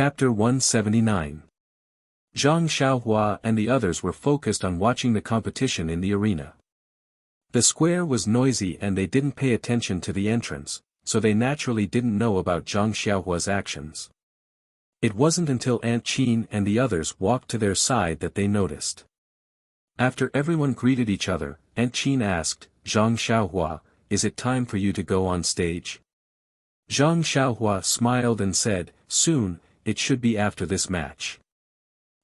Chapter 179. Zhang Xiaohua and the others were focused on watching the competition in the arena. The square was noisy and they didn't pay attention to the entrance, so they naturally didn't know about Zhang Xiaohua's actions. It wasn't until Aunt Qin and the others walked to their side that they noticed. After everyone greeted each other, Aunt Qin asked, "Zhang Xiaohua, is it time for you to go on stage?" Zhang Xiaohua smiled and said, "Soon, it should be after this match."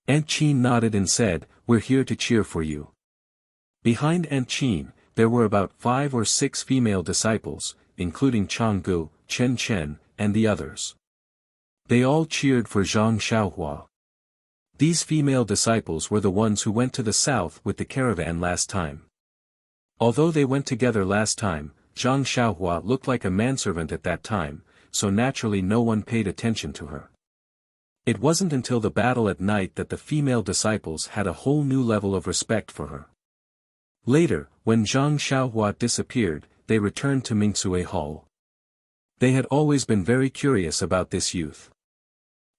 Aunt Qin nodded and said, "We're here to cheer for you." Behind Aunt Qin, there were about 5 or 6 female disciples, including Changgu, Chen Chen, and the others. They all cheered for Zhang Xiaohua. These female disciples were the ones who went to the south with the caravan last time. Although they went together last time, Zhang Xiaohua looked like a manservant at that time, so naturally no one paid attention to her. It wasn't until the battle at night that the female disciples had a whole new level of respect for her. Later, when Zhang Xiaohua disappeared, they returned to Mingsue Hall. They had always been very curious about this youth.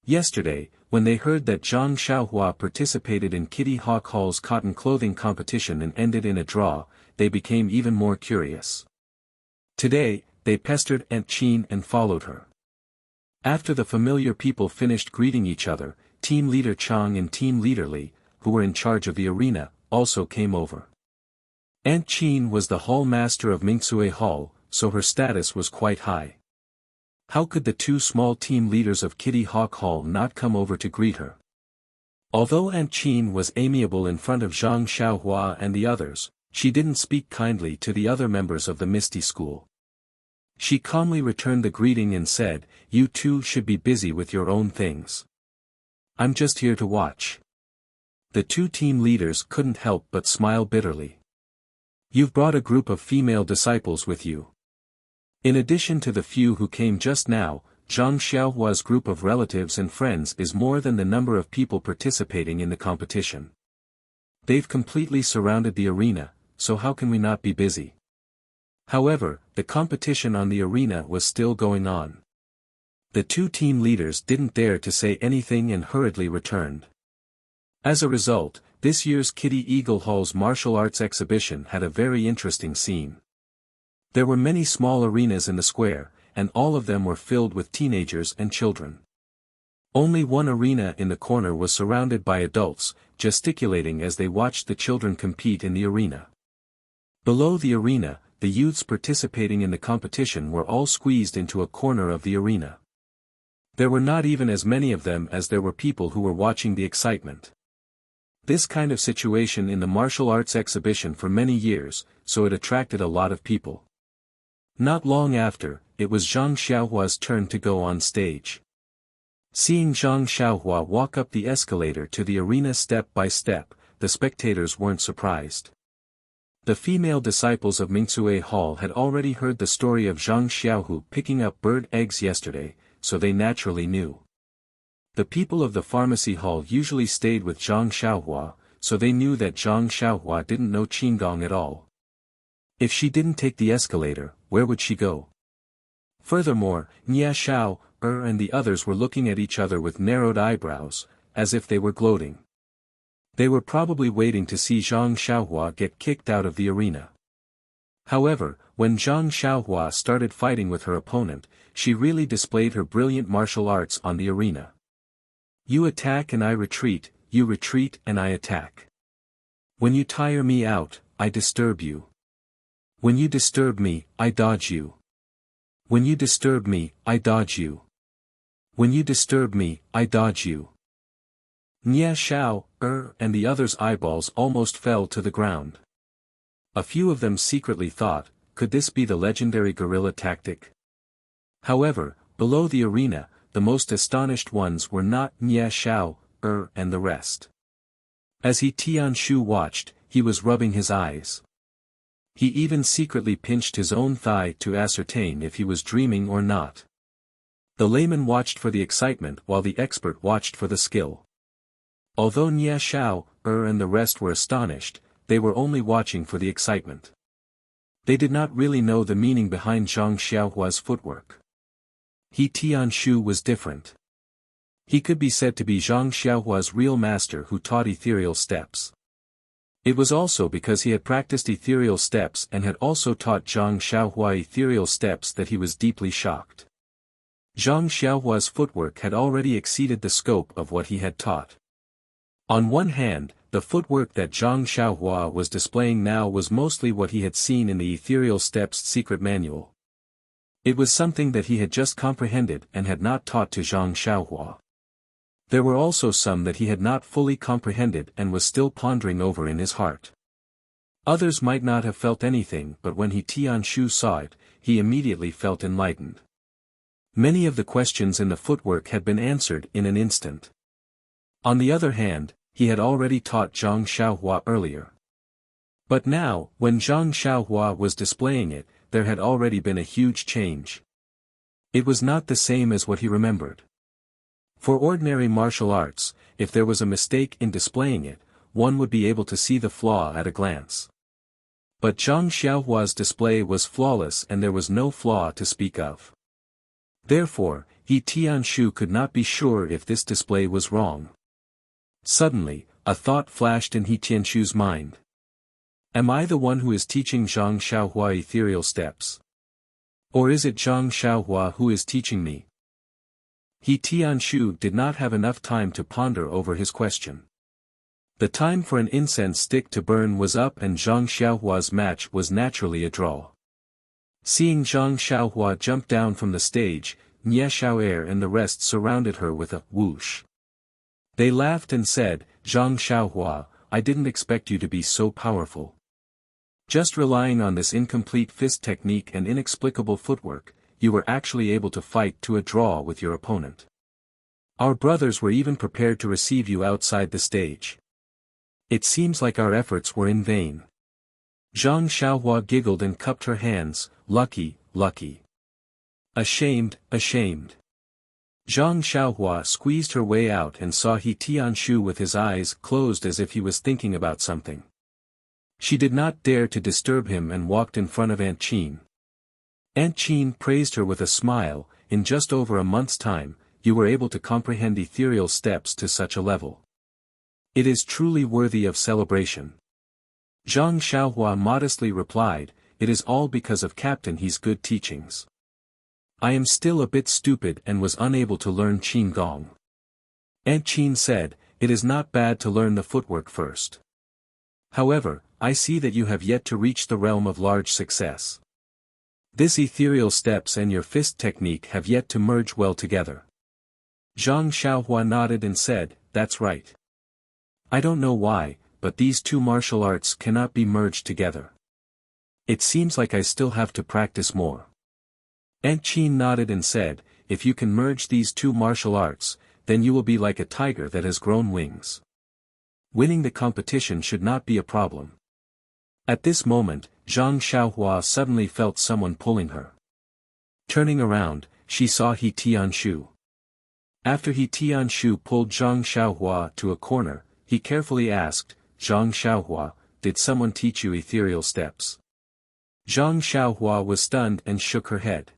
Yesterday, when they heard that Zhang Xiaohua participated in Kitty Hawk Hall's cotton clothing competition and ended in a draw, they became even more curious. Today, they pestered Aunt Qin and followed her. After the familiar people finished greeting each other, Team Leader Chang and Team Leader Li, who were in charge of the arena, also came over. Aunt Qin was the hall master of Mingsue Hall, so her status was quite high. How could the 2 small team leaders of Kitty Hawk Hall not come over to greet her? Although Aunt Qin was amiable in front of Zhang Xiaohua and the others, she didn't speak kindly to the other members of the Misty School. She calmly returned the greeting and said, "You two should be busy with your own things. I'm just here to watch." The 2 team leaders couldn't help but smile bitterly. "You've brought a group of female disciples with you. In addition to the few who came just now, Zhang Xiaohua's group of relatives and friends is more than the number of people participating in the competition. They've completely surrounded the arena, so how can we not be busy?" However, the competition on the arena was still going on. The 2 team leaders didn't dare to say anything and hurriedly returned. As a result, this year's Kitty Eagle Hall's martial arts exhibition had a very interesting scene. There were many small arenas in the square, and all of them were filled with teenagers and children. Only one arena in the corner was surrounded by adults, gesticulating as they watched the children compete in the arena. Below the arena, the youths participating in the competition were all squeezed into a corner of the arena. There were not even as many of them as there were people who were watching the excitement. This kind of situation in the martial arts exhibition for many years, so it attracted a lot of people. Not long after, it was Zhang Xiaohua's turn to go on stage. Seeing Zhang Xiaohua walk up the escalator to the arena step by step, the spectators weren't surprised. The female disciples of Mingsue Hall had already heard the story of Zhang Xiaohu picking up bird eggs yesterday, so they naturally knew. The people of the pharmacy hall usually stayed with Zhang Xiaohua, so they knew that Zhang Xiaohua didn't know Qigong at all. If she didn't take the escalator, where would she go? Furthermore, Nia Xiao, and the others were looking at each other with narrowed eyebrows, as if they were gloating. They were probably waiting to see Zhang Xiaohua get kicked out of the arena. However, when Zhang Xiaohua started fighting with her opponent, she really displayed her brilliant martial arts on the arena. "You attack and I retreat, you retreat and I attack. When you tire me out, I disturb you. When you disturb me, I dodge you. When you disturb me, I dodge you. When you disturb me, I dodge you." Nia Xiao, and the others' eyeballs almost fell to the ground. A few of them secretly thought, could this be the legendary guerrilla tactic? However, below the arena, the most astonished ones were not Nia Xiao, and the rest. As Tianshu watched, he was rubbing his eyes. He even secretly pinched his own thigh to ascertain if he was dreaming or not. The layman watched for the excitement while the expert watched for the skill. Although Nia Xiao, and the rest were astonished, they were only watching for the excitement. They did not really know the meaning behind Zhang Xiaohua's footwork. Tianshu was different. He could be said to be Zhang Xiaohua's real master who taught ethereal steps. It was also because he had practiced ethereal steps and had also taught Zhang Xiaohua ethereal steps that he was deeply shocked. Zhang Xiaohua's footwork had already exceeded the scope of what he had taught. On one hand, the footwork that Zhang Xiaohua was displaying now was mostly what he had seen in the ethereal steps secret manual. It was something that he had just comprehended and had not taught to Zhang Xiaohua. There were also some that he had not fully comprehended and was still pondering over in his heart. Others might not have felt anything, but when Tianshu saw it, he immediately felt enlightened. Many of the questions in the footwork had been answered in an instant. On the other hand, he had already taught Zhang Xiaohua earlier. But now, when Zhang Xiaohua was displaying it, there had already been a huge change. It was not the same as what he remembered. For ordinary martial arts, if there was a mistake in displaying it, one would be able to see the flaw at a glance. But Zhang Xiaohua's display was flawless and there was no flaw to speak of. Therefore, Tianshu could not be sure if this display was wrong. Suddenly, a thought flashed in Tianshu's mind. Am I the one who is teaching Zhang Xiaohua ethereal steps? Or is it Zhang Xiaohua who is teaching me? Tianshu did not have enough time to ponder over his question. The time for an incense stick to burn was up and Zhang Xiaohua's match was naturally a draw. Seeing Zhang Xiaohua jump down from the stage, Nie Xiaoer and the rest surrounded her with a whoosh. They laughed and said, Zhang Xiaohua, I didn't expect you to be so powerful. Just relying on this incomplete fist technique and inexplicable footwork, you were actually able to fight to a draw with your opponent. Our brothers were even prepared to receive you outside the stage. It seems like our efforts were in vain. Zhang Xiaohua giggled and cupped her hands, lucky, lucky. Ashamed, ashamed. Zhang Xiaohua squeezed her way out and saw Tianshu with his eyes closed as if he was thinking about something. She did not dare to disturb him and walked in front of Aunt Qin. Aunt Qin praised her with a smile. In just over a month's time, you were able to comprehend ethereal steps to such a level. It is truly worthy of celebration. Zhang Xiaohua modestly replied, it is all because of Captain He's good teachings. I am still a bit stupid and was unable to learn Qin Gong. Aunt Qin said, it is not bad to learn the footwork first. However, I see that you have yet to reach the realm of large success. This ethereal steps and your fist technique have yet to merge well together. Zhang Xiaohua nodded and said, that's right. I don't know why, but these two martial arts cannot be merged together. It seems like I still have to practice more. Aunt Qin nodded and said, if you can merge these two martial arts, then you will be like a tiger that has grown wings. Winning the competition should not be a problem. At this moment, Zhang Xiaohua suddenly felt someone pulling her. Turning around, she saw Tianshu. After Tianshu pulled Zhang Xiaohua to a corner, he carefully asked, Zhang Xiaohua, did someone teach you ethereal steps? Zhang Xiaohua was stunned and shook her head.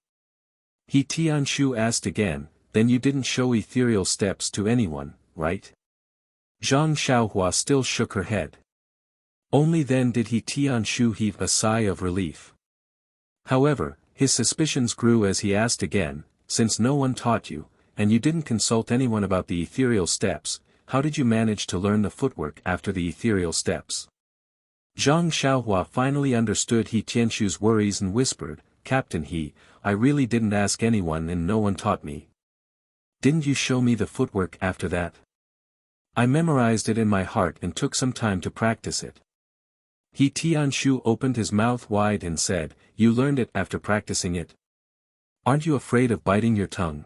Tianshu asked again, then you didn't show ethereal steps to anyone, right? Zhang Xiaohua still shook her head. Only then did Tianshu heave a sigh of relief. However, his suspicions grew as he asked again, since no one taught you, and you didn't consult anyone about the ethereal steps, how did you manage to learn the footwork after the ethereal steps? Zhang Xiaohua finally understood Tianshu's worries and whispered, Captain I really didn't ask anyone and no one taught me. Didn't you show me the footwork after that? I memorized it in my heart and took some time to practice it. Tianshu opened his mouth wide and said, you learned it after practicing it? Aren't you afraid of biting your tongue?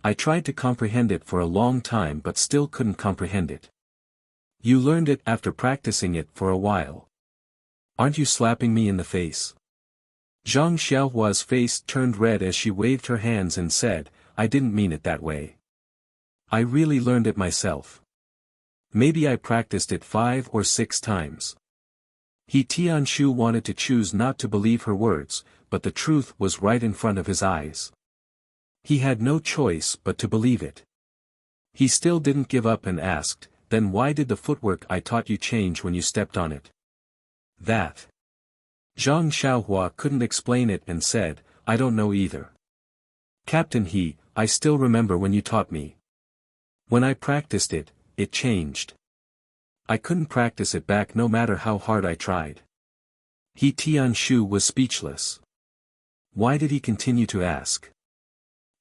I tried to comprehend it for a long time but still couldn't comprehend it. You learned it after practicing it for a while. Aren't you slapping me in the face? Zhang Xiaohua's face turned red as she waved her hands and said, I didn't mean it that way. I really learned it myself. Maybe I practiced it 5 or 6 times. Tianshu wanted to choose not to believe her words, but the truth was right in front of his eyes. He had no choice but to believe it. He still didn't give up and asked, then why did the footwork I taught you change when you stepped on it? That. Zhang Xiaohua couldn't explain it and said, I don't know either. Captain I still remember when you taught me. When I practiced it, it changed. I couldn't practice it back no matter how hard I tried. Tianshu was speechless. Why did he continue to ask?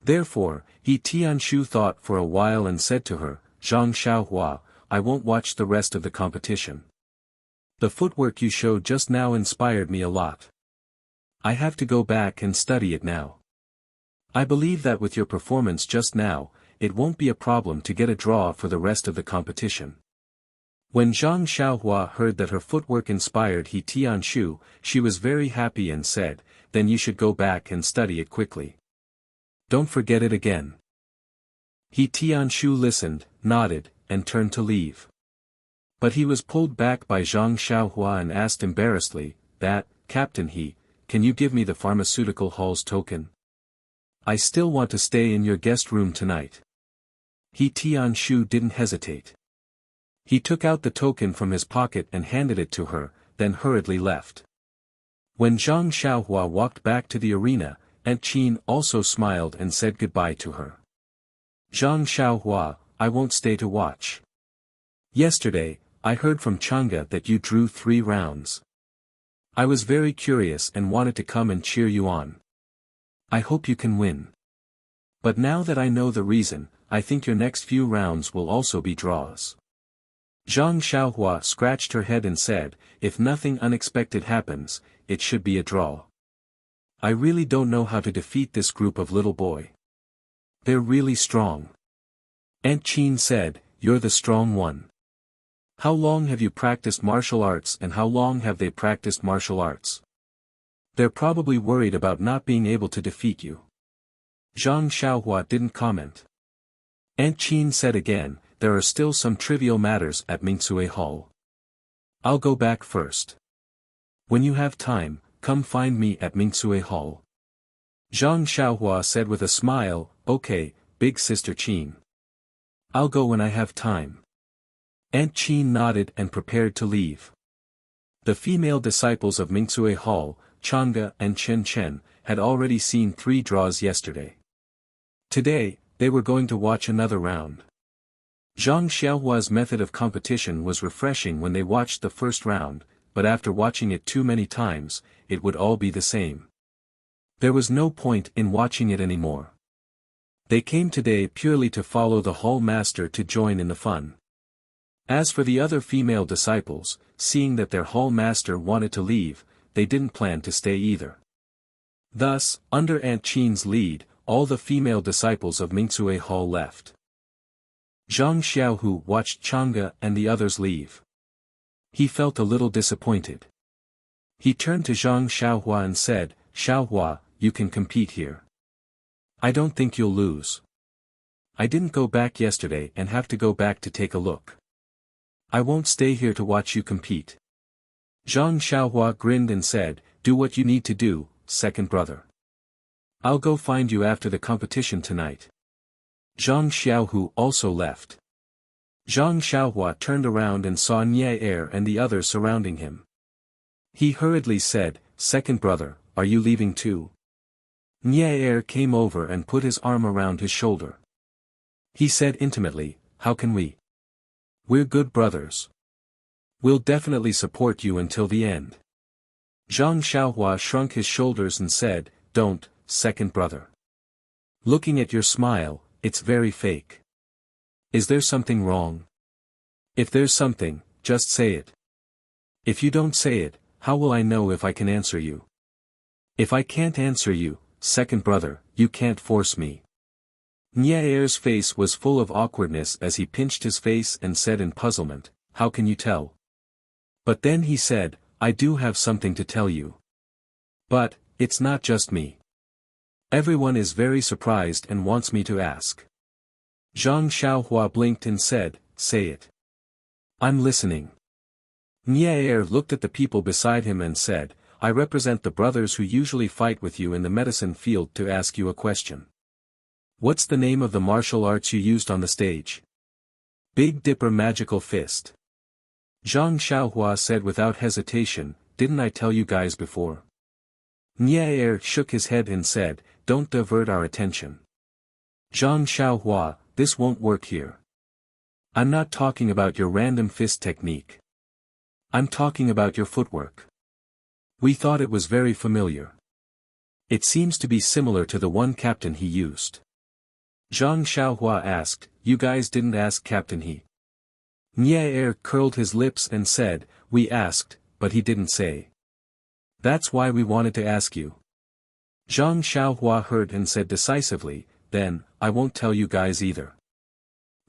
Therefore, Tianshu thought for a while and said to her, Zhang Xiaohua, I won't watch the rest of the competition. The footwork you showed just now inspired me a lot. I have to go back and study it now. I believe that with your performance just now, it won't be a problem to get a draw for the rest of the competition. When Zhang Xiaohua heard that her footwork inspired Tianshu, she was very happy and said, then you should go back and study it quickly. Don't forget it again. Tianshu listened, nodded, and turned to leave. But he was pulled back by Zhang Xiaohua and asked embarrassedly, Captain can you give me the pharmaceutical hall's token? I still want to stay in your guest room tonight. Tianshu didn't hesitate. He took out the token from his pocket and handed it to her, then hurriedly left. When Zhang Xiaohua walked back to the arena, Aunt Qin also smiled and said goodbye to her. Zhang Xiaohua, I won't stay to watch. Yesterday, I heard from Chang'e that you drew 3 rounds. I was very curious and wanted to come and cheer you on. I hope you can win. But now that I know the reason, I think your next few rounds will also be draws. Zhang Xiaohua scratched her head and said, if nothing unexpected happens, it should be a draw. I really don't know how to defeat this group of little boy. They're really strong. Aunt Qin said, you're the strong one. How long have you practiced martial arts and how long have they practiced martial arts? They're probably worried about not being able to defeat you. Zhang Xiaohua didn't comment. Aunt Qin said again, there are still some trivial matters at Mingsue Hall. I'll go back first. When you have time, come find me at Mingsue Hall. Zhang Xiaohua said with a smile, okay, big sister Qin. I'll go when I have time. Aunt Qin nodded and prepared to leave. The female disciples of Mingsue Hall, Chang'e and Chen Chen, had already seen 3 draws yesterday. Today, they were going to watch another round. Zhang Xiaohua's method of competition was refreshing when they watched the first round, but after watching it too many times, it would all be the same. There was no point in watching it anymore. They came today purely to follow the hall master to join in the fun. As for the other female disciples, seeing that their hall master wanted to leave, they didn't plan to stay either. Thus, under Aunt Qin's lead, all the female disciples of Mingsue Hall left. Zhang Xiaohu watched Chang'e and the others leave. He felt a little disappointed. He turned to Zhang Xiaohua and said, Xiaohua, you can compete here. I don't think you'll lose. I didn't go back yesterday and have to go back to take a look. I won't stay here to watch you compete. Zhang Xiaohua grinned and said, do what you need to do, second brother. I'll go find you after the competition tonight. Zhang Xiaohu also left. Zhang Xiaohua turned around and saw Nie Er and the others surrounding him. He hurriedly said, second brother, are you leaving too? Nie Er came over and put his arm around his shoulder. He said intimately, how can we? We're good brothers. We'll definitely support you until the end. Zhang Xiaohua shrunk his shoulders and said, don't, second brother. Looking at your smile, it's very fake. Is there something wrong? If there's something, just say it. If you don't say it, how will I know if I can answer you? If I can't answer you, second brother, you can't force me. Nie Er's face was full of awkwardness as he pinched his face and said in puzzlement, how can you tell? But then he said, I do have something to tell you. But, it's not just me. Everyone is very surprised and wants me to ask. Zhang Xiaohua blinked and said, say it. I'm listening. Nie Er looked at the people beside him and said, I represent the brothers who usually fight with you in the medicine field to ask you a question. What's the name of the martial arts you used on the stage? Big Dipper Magical Fist. Zhang Xiaohua said without hesitation, didn't I tell you guys before? Nier shook his head and said, don't divert our attention. Zhang Xiaohua, this won't work here. I'm not talking about your random fist technique. I'm talking about your footwork. We thought it was very familiar. It seems to be similar to the one Captain He used. Zhang Xiaohua asked, you guys didn't ask Captain He? Nier curled his lips and said, we asked, but he didn't say. That's why we wanted to ask you. Zhang Xiaohua heard and said decisively, then, I won't tell you guys either.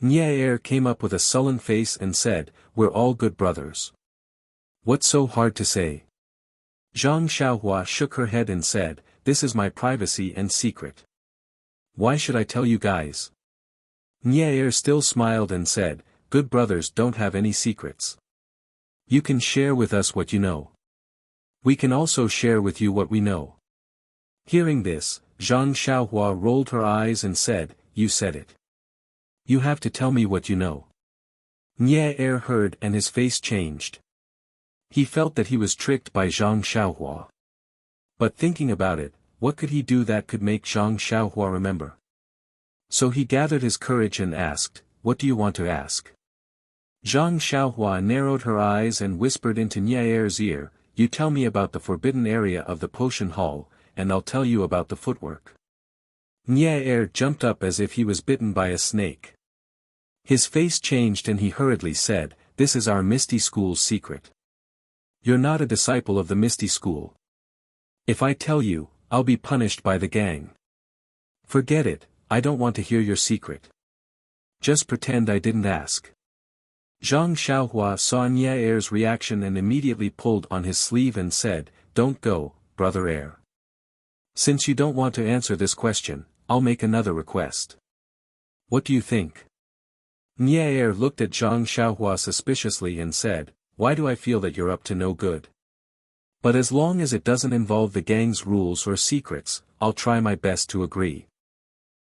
Nier came up with a sullen face and said, we're all good brothers. What's so hard to say? Zhang Xiaohua shook her head and said, this is my privacy and secret. Why should I tell you guys? Nier still smiled and said, good brothers don't have any secrets. You can share with us what you know. We can also share with you what we know. Hearing this, Zhang Xiaohua rolled her eyes and said, you said it. You have to tell me what you know. Nier heard and his face changed. He felt that he was tricked by Zhang Xiaohua. But thinking about it, what could he do that could make Zhang Xiaohua remember? So he gathered his courage and asked, what do you want to ask? Zhang Xiaohua narrowed her eyes and whispered into Nier's ear, you tell me about the forbidden area of the potion hall, and I'll tell you about the footwork. Nier jumped up as if he was bitten by a snake. His face changed and he hurriedly said, this is our Misty School's secret. You're not a disciple of the Misty School. If I tell you, I'll be punished by the gang. Forget it, I don't want to hear your secret. Just pretend I didn't ask. Zhang Xiaohua saw Nier's reaction and immediately pulled on his sleeve and said, don't go, brother heir. Since you don't want to answer this question, I'll make another request. What do you think? Nier looked at Zhang Xiaohua suspiciously and said, why do I feel that you're up to no good? But as long as it doesn't involve the gang's rules or secrets, I'll try my best to agree.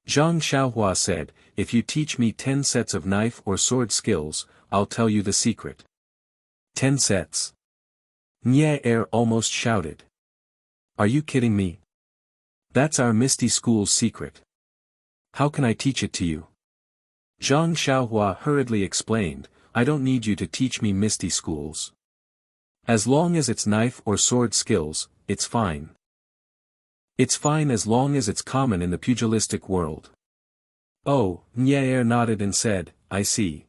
Zhang Xiaohua said, if you teach me 10 sets of knife or sword skills, I'll tell you the secret. 10 sets. Nier almost shouted. Are you kidding me? That's our Misty School's secret. How can I teach it to you? Zhang Xiaohua hurriedly explained, I don't need you to teach me Misty Schools. As long as it's knife or sword skills, it's fine. It's fine as long as it's common in the pugilistic world. Oh, Nier nodded and said, I see.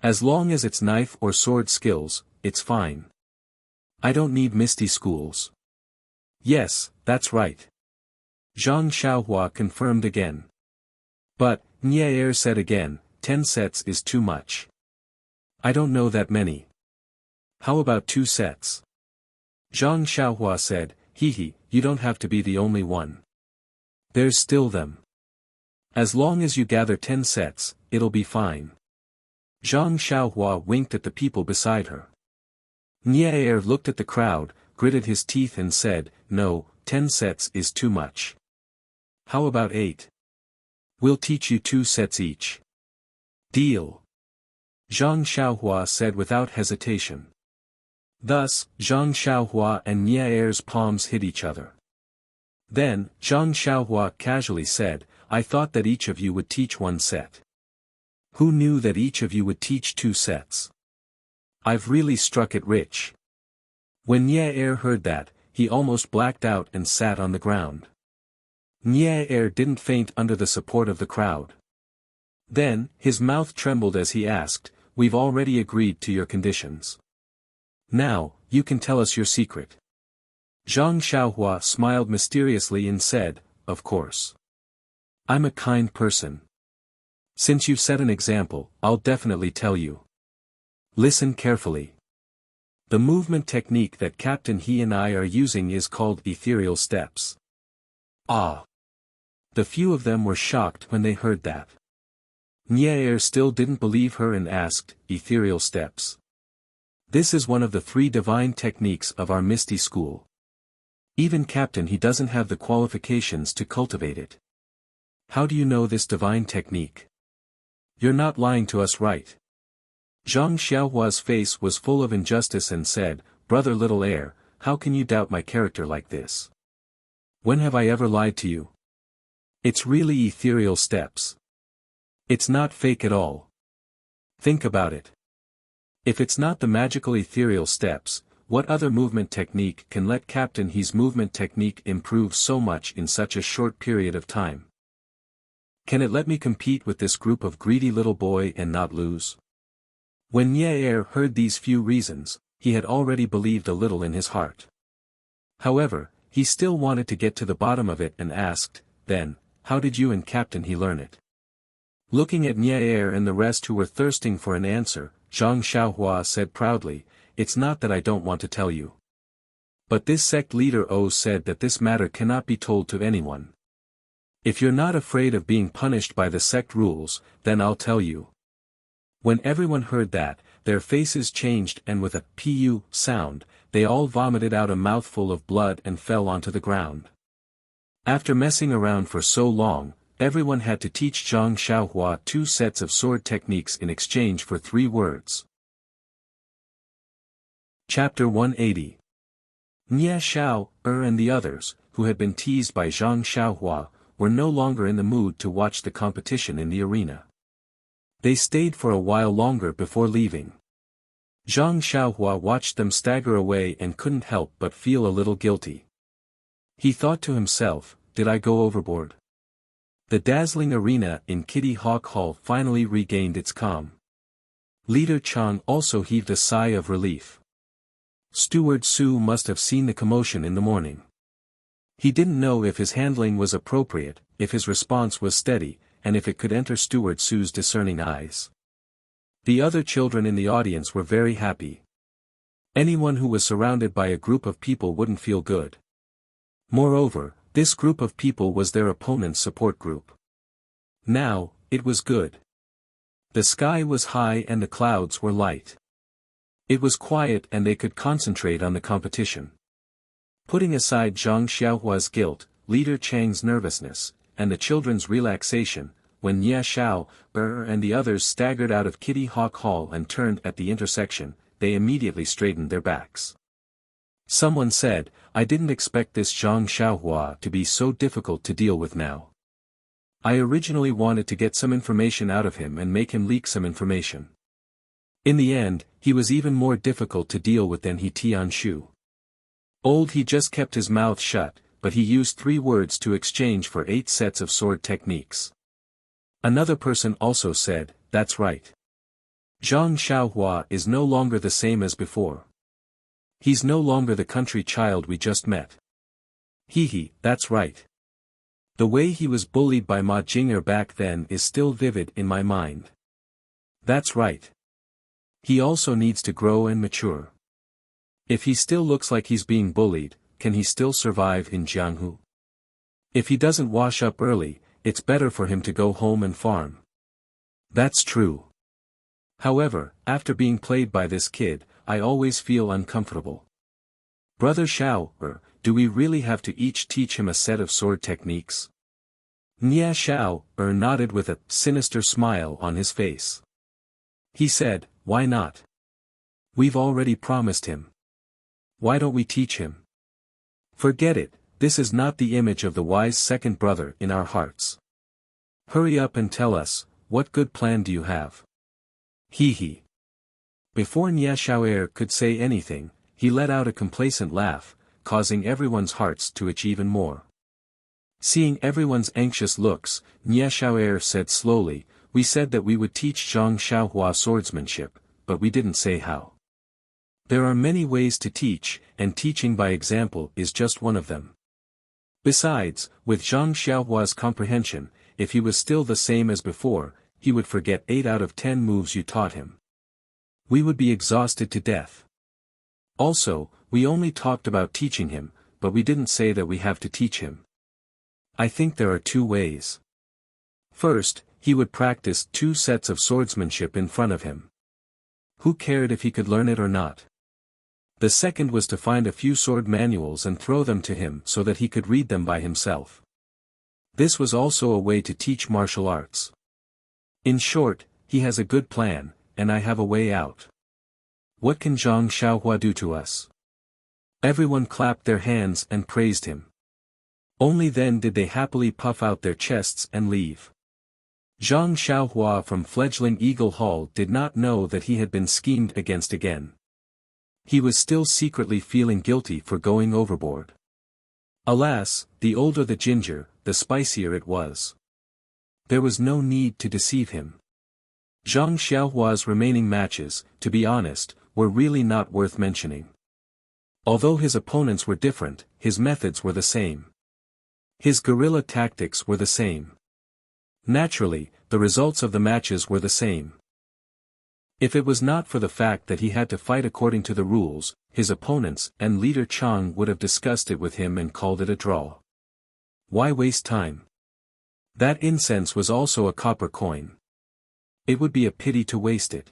As long as it's knife or sword skills, it's fine. I don't need Misty Schools. Yes, that's right. Zhang Xiaohua confirmed again. But, Nier said again, 10 sets is too much. I don't know that many. How about 2 sets? Zhang Xiaohua said, hee, you don't have to be the only one. There's still them. As long as you gather 10 sets, it'll be fine. Zhang Xiaohua winked at the people beside her. Nier looked at the crowd, gritted his teeth and said, no, 10 sets is too much. How about 8? We'll teach you 2 sets each. Deal. Zhang Xiaohua said without hesitation. Thus, Zhang Xiaohua and Nier's palms hit each other. Then, Zhang Xiaohua casually said, I thought that each of you would teach 1 set. Who knew that each of you would teach 2 sets? I've really struck it rich. When Nier heard that, he almost blacked out and sat on the ground. Nier didn't faint under the support of the crowd. Then, his mouth trembled as he asked, we've already agreed to your conditions. Now, you can tell us your secret. Zhang Xiaohua smiled mysteriously and said, of course. I'm a kind person. Since you've set an example, I'll definitely tell you. Listen carefully. The movement technique that Captain He and I are using is called ethereal steps. Ah! The few of them were shocked when they heard that. Nier still didn't believe her and asked, ethereal steps. This is one of the 3 divine techniques of our Misty School. Even Captain He doesn't have the qualifications to cultivate it. How do you know this divine technique? You're not lying to us, right? Zhang Xiaohua's face was full of injustice and said, Brother Little Heir, how can you doubt my character like this? When have I ever lied to you? It's really ethereal steps. It's not fake at all. Think about it. If it's not the magical ethereal steps, what other movement technique can let Captain He's movement technique improve so much in such a short period of time? Can it let me compete with this group of greedy little boy and not lose? When Ye heard these few reasons, he had already believed a little in his heart. However, he still wanted to get to the bottom of it and asked, then, how did you and Captain He learn it? Looking at Nye and the rest who were thirsting for an answer, Zhang Xiaohua said proudly, it's not that I don't want to tell you. But this sect leader O said that this matter cannot be told to anyone. If you're not afraid of being punished by the sect rules, then I'll tell you. When everyone heard that, their faces changed and with a pu sound, they all vomited out a mouthful of blood and fell onto the ground. After messing around for so long, everyone had to teach Zhang Xiaohua 2 sets of sword techniques in exchange for 3 words. Chapter 180. Nye Xiao, and the others, who had been teased by Zhang Xiaohua, were no longer in the mood to watch the competition in the arena. They stayed for a while longer before leaving. Zhang Xiaohua watched them stagger away and couldn't help but feel a little guilty. He thought to himself, did I go overboard? The dazzling arena in Kitty Hawk Hall finally regained its calm. Leader Chang also heaved a sigh of relief. Steward Su must have seen the commotion in the morning. He didn't know if his handling was appropriate, if his response was steady, and if it could enter Steward Su's discerning eyes. The other children in the audience were very happy. Anyone who was surrounded by a group of people wouldn't feel good. Moreover, this group of people was their opponent's support group. Now, it was good. The sky was high and the clouds were light. It was quiet and they could concentrate on the competition. Putting aside Zhang Xiaohua's guilt, Leader Chang's nervousness, and the children's relaxation, when Ye Xiao, and the others staggered out of Kitty Hawk Hall and turned at the intersection, they immediately straightened their backs. Someone said, I didn't expect this Zhang Xiaohua to be so difficult to deal with now. I originally wanted to get some information out of him and make him leak some information. In the end, he was even more difficult to deal with than He Tianshu. He just kept his mouth shut, but he used 3 words to exchange for 8 sets of sword techniques. Another person also said, that's right. Zhang Xiaohua is no longer the same as before. He's no longer the country child we just met. That's right. The way he was bullied by Ma Jing'er back then is still vivid in my mind. That's right. He also needs to grow and mature. If he still looks like he's being bullied, can he still survive in Jianghu? If he doesn't wash up early, it's better for him to go home and farm. That's true. However, after being played by this kid, I always feel uncomfortable. Brother Xiao, do we really have to each teach him a set of sword techniques? Nye Xiao, nodded with a sinister smile on his face. He said, why not? We've already promised him. Why don't we teach him? Forget it, this is not the image of the wise second brother in our hearts. Hurry up and tell us, what good plan do you have? Before Nye Xiaoer could say anything, he let out a complacent laugh, causing everyone's hearts to itch even more. Seeing everyone's anxious looks, Nye Xiaoer said slowly, we said that we would teach Zhang Xiaohua swordsmanship, but we didn't say how. There are many ways to teach, and teaching by example is just one of them. Besides, with Zhang Xiaohua's comprehension, if he was still the same as before, he would forget 8 out of 10 moves you taught him. We would be exhausted to death. Also, we only talked about teaching him, but we didn't say that we have to teach him. I think there are 2 ways. First, he would practice 2 sets of swordsmanship in front of him. Who cared if he could learn it or not? The second was to find a few sword manuals and throw them to him so that he could read them by himself. This was also a way to teach martial arts. In short, he has a good plan, and I have a way out. What can Zhang Xiaohua do to us? Everyone clapped their hands and praised him. Only then did they happily puff out their chests and leave. Zhang Xiaohua from fledgling Eagle Hall did not know that he had been schemed against again. He was still secretly feeling guilty for going overboard. Alas, the older the ginger, the spicier it was. There was no need to deceive him. Zhang Xiaohua's remaining matches, to be honest, were really not worth mentioning. Although his opponents were different, his methods were the same. His guerrilla tactics were the same. Naturally, the results of the matches were the same. If it was not for the fact that he had to fight according to the rules, his opponents and leader Chang would have discussed it with him and called it a draw. Why waste time? That incense was also a copper coin. It would be a pity to waste it.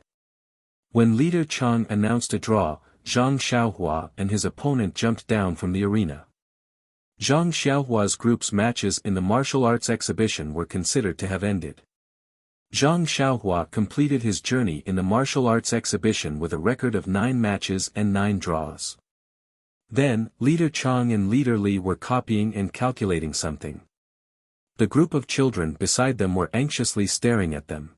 When leader Chang announced a draw, Zhang Xiaohua and his opponent jumped down from the arena. Zhang Xiaohua's group's matches in the martial arts exhibition were considered to have ended. Zhang Xiaohua completed his journey in the martial arts exhibition with a record of 9 matches and 9 draws. Then, leader Chang and leader Li were copying and calculating something. The group of children beside them were anxiously staring at them.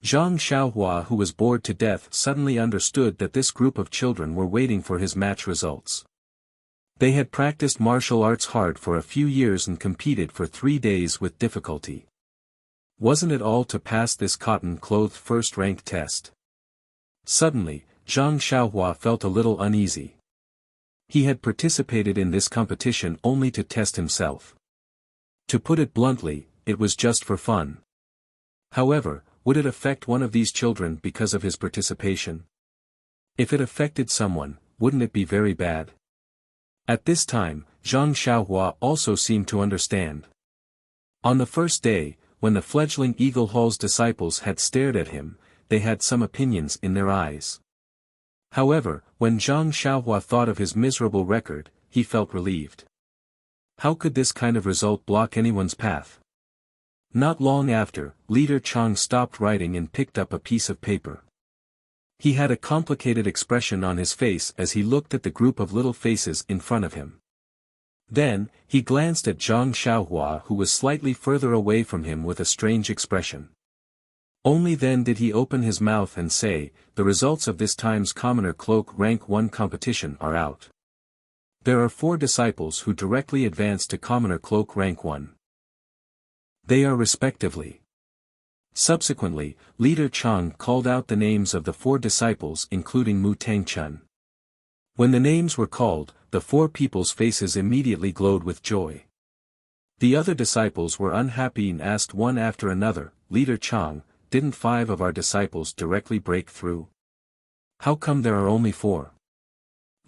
Zhang Xiaohua, who was bored to death, suddenly understood that this group of children were waiting for his match results. They had practiced martial arts hard for a few years and competed for 3 days with difficulty. Wasn't it all to pass this cotton-clothed first-rank test? Suddenly, Zhang Xiaohua felt a little uneasy. He had participated in this competition only to test himself. To put it bluntly, it was just for fun. However, would it affect one of these children because of his participation? If it affected someone, wouldn't it be very bad? At this time, Zhang Xiaohua also seemed to understand. On the first day, when the fledgling Eagle Hall's disciples had stared at him, they had some opinions in their eyes. However, when Zhang Xiaohua thought of his miserable record, he felt relieved. How could this kind of result block anyone's path? Not long after, leader Chang stopped writing and picked up a piece of paper. He had a complicated expression on his face as he looked at the group of little faces in front of him. Then, he glanced at Zhang Xiaohua, who was slightly further away from him with a strange expression. Only then did he open his mouth and say, "The results of this time's Commoner Cloak Rank 1 competition are out. There are 4 disciples who directly advanced to Commoner Cloak Rank 1. They are respectively." Subsequently, leader Chang called out the names of the 4 disciples including Mu Tangchun. When the names were called, the 4 people's faces immediately glowed with joy. The other disciples were unhappy and asked one after another, "Leader Chang, didn't 5 of our disciples directly break through? How come there are only 4?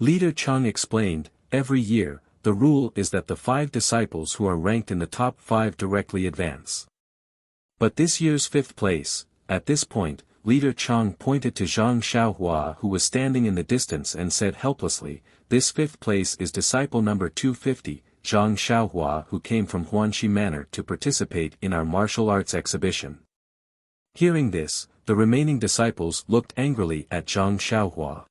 Leader Chang explained, "Every year, the rule is that the 5 disciples who are ranked in the top 5 directly advance. But this year's 5th place," at this point, leader Chang pointed to Zhang Xiaohua who was standing in the distance and said helplessly, "This 5th place is disciple number 250, Zhang Xiaohua, who came from Huanxi Manor to participate in our martial arts exhibition." Hearing this, the remaining disciples looked angrily at Zhang Xiaohua.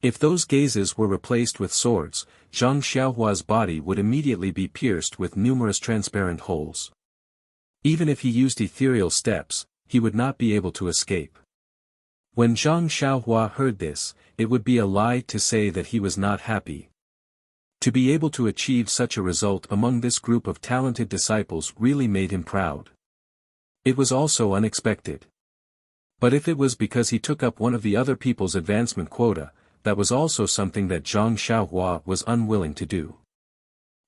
If those gazes were replaced with swords, Zhang Xiaohua's body would immediately be pierced with numerous transparent holes. Even if he used ethereal steps, he would not be able to escape. When Zhang Xiaohua heard this, it would be a lie to say that he was not happy. To be able to achieve such a result among this group of talented disciples really made him proud. It was also unexpected. But if it was because he took up one of the other people's advancement quota, that was also something that Zhang Xiaohua was unwilling to do.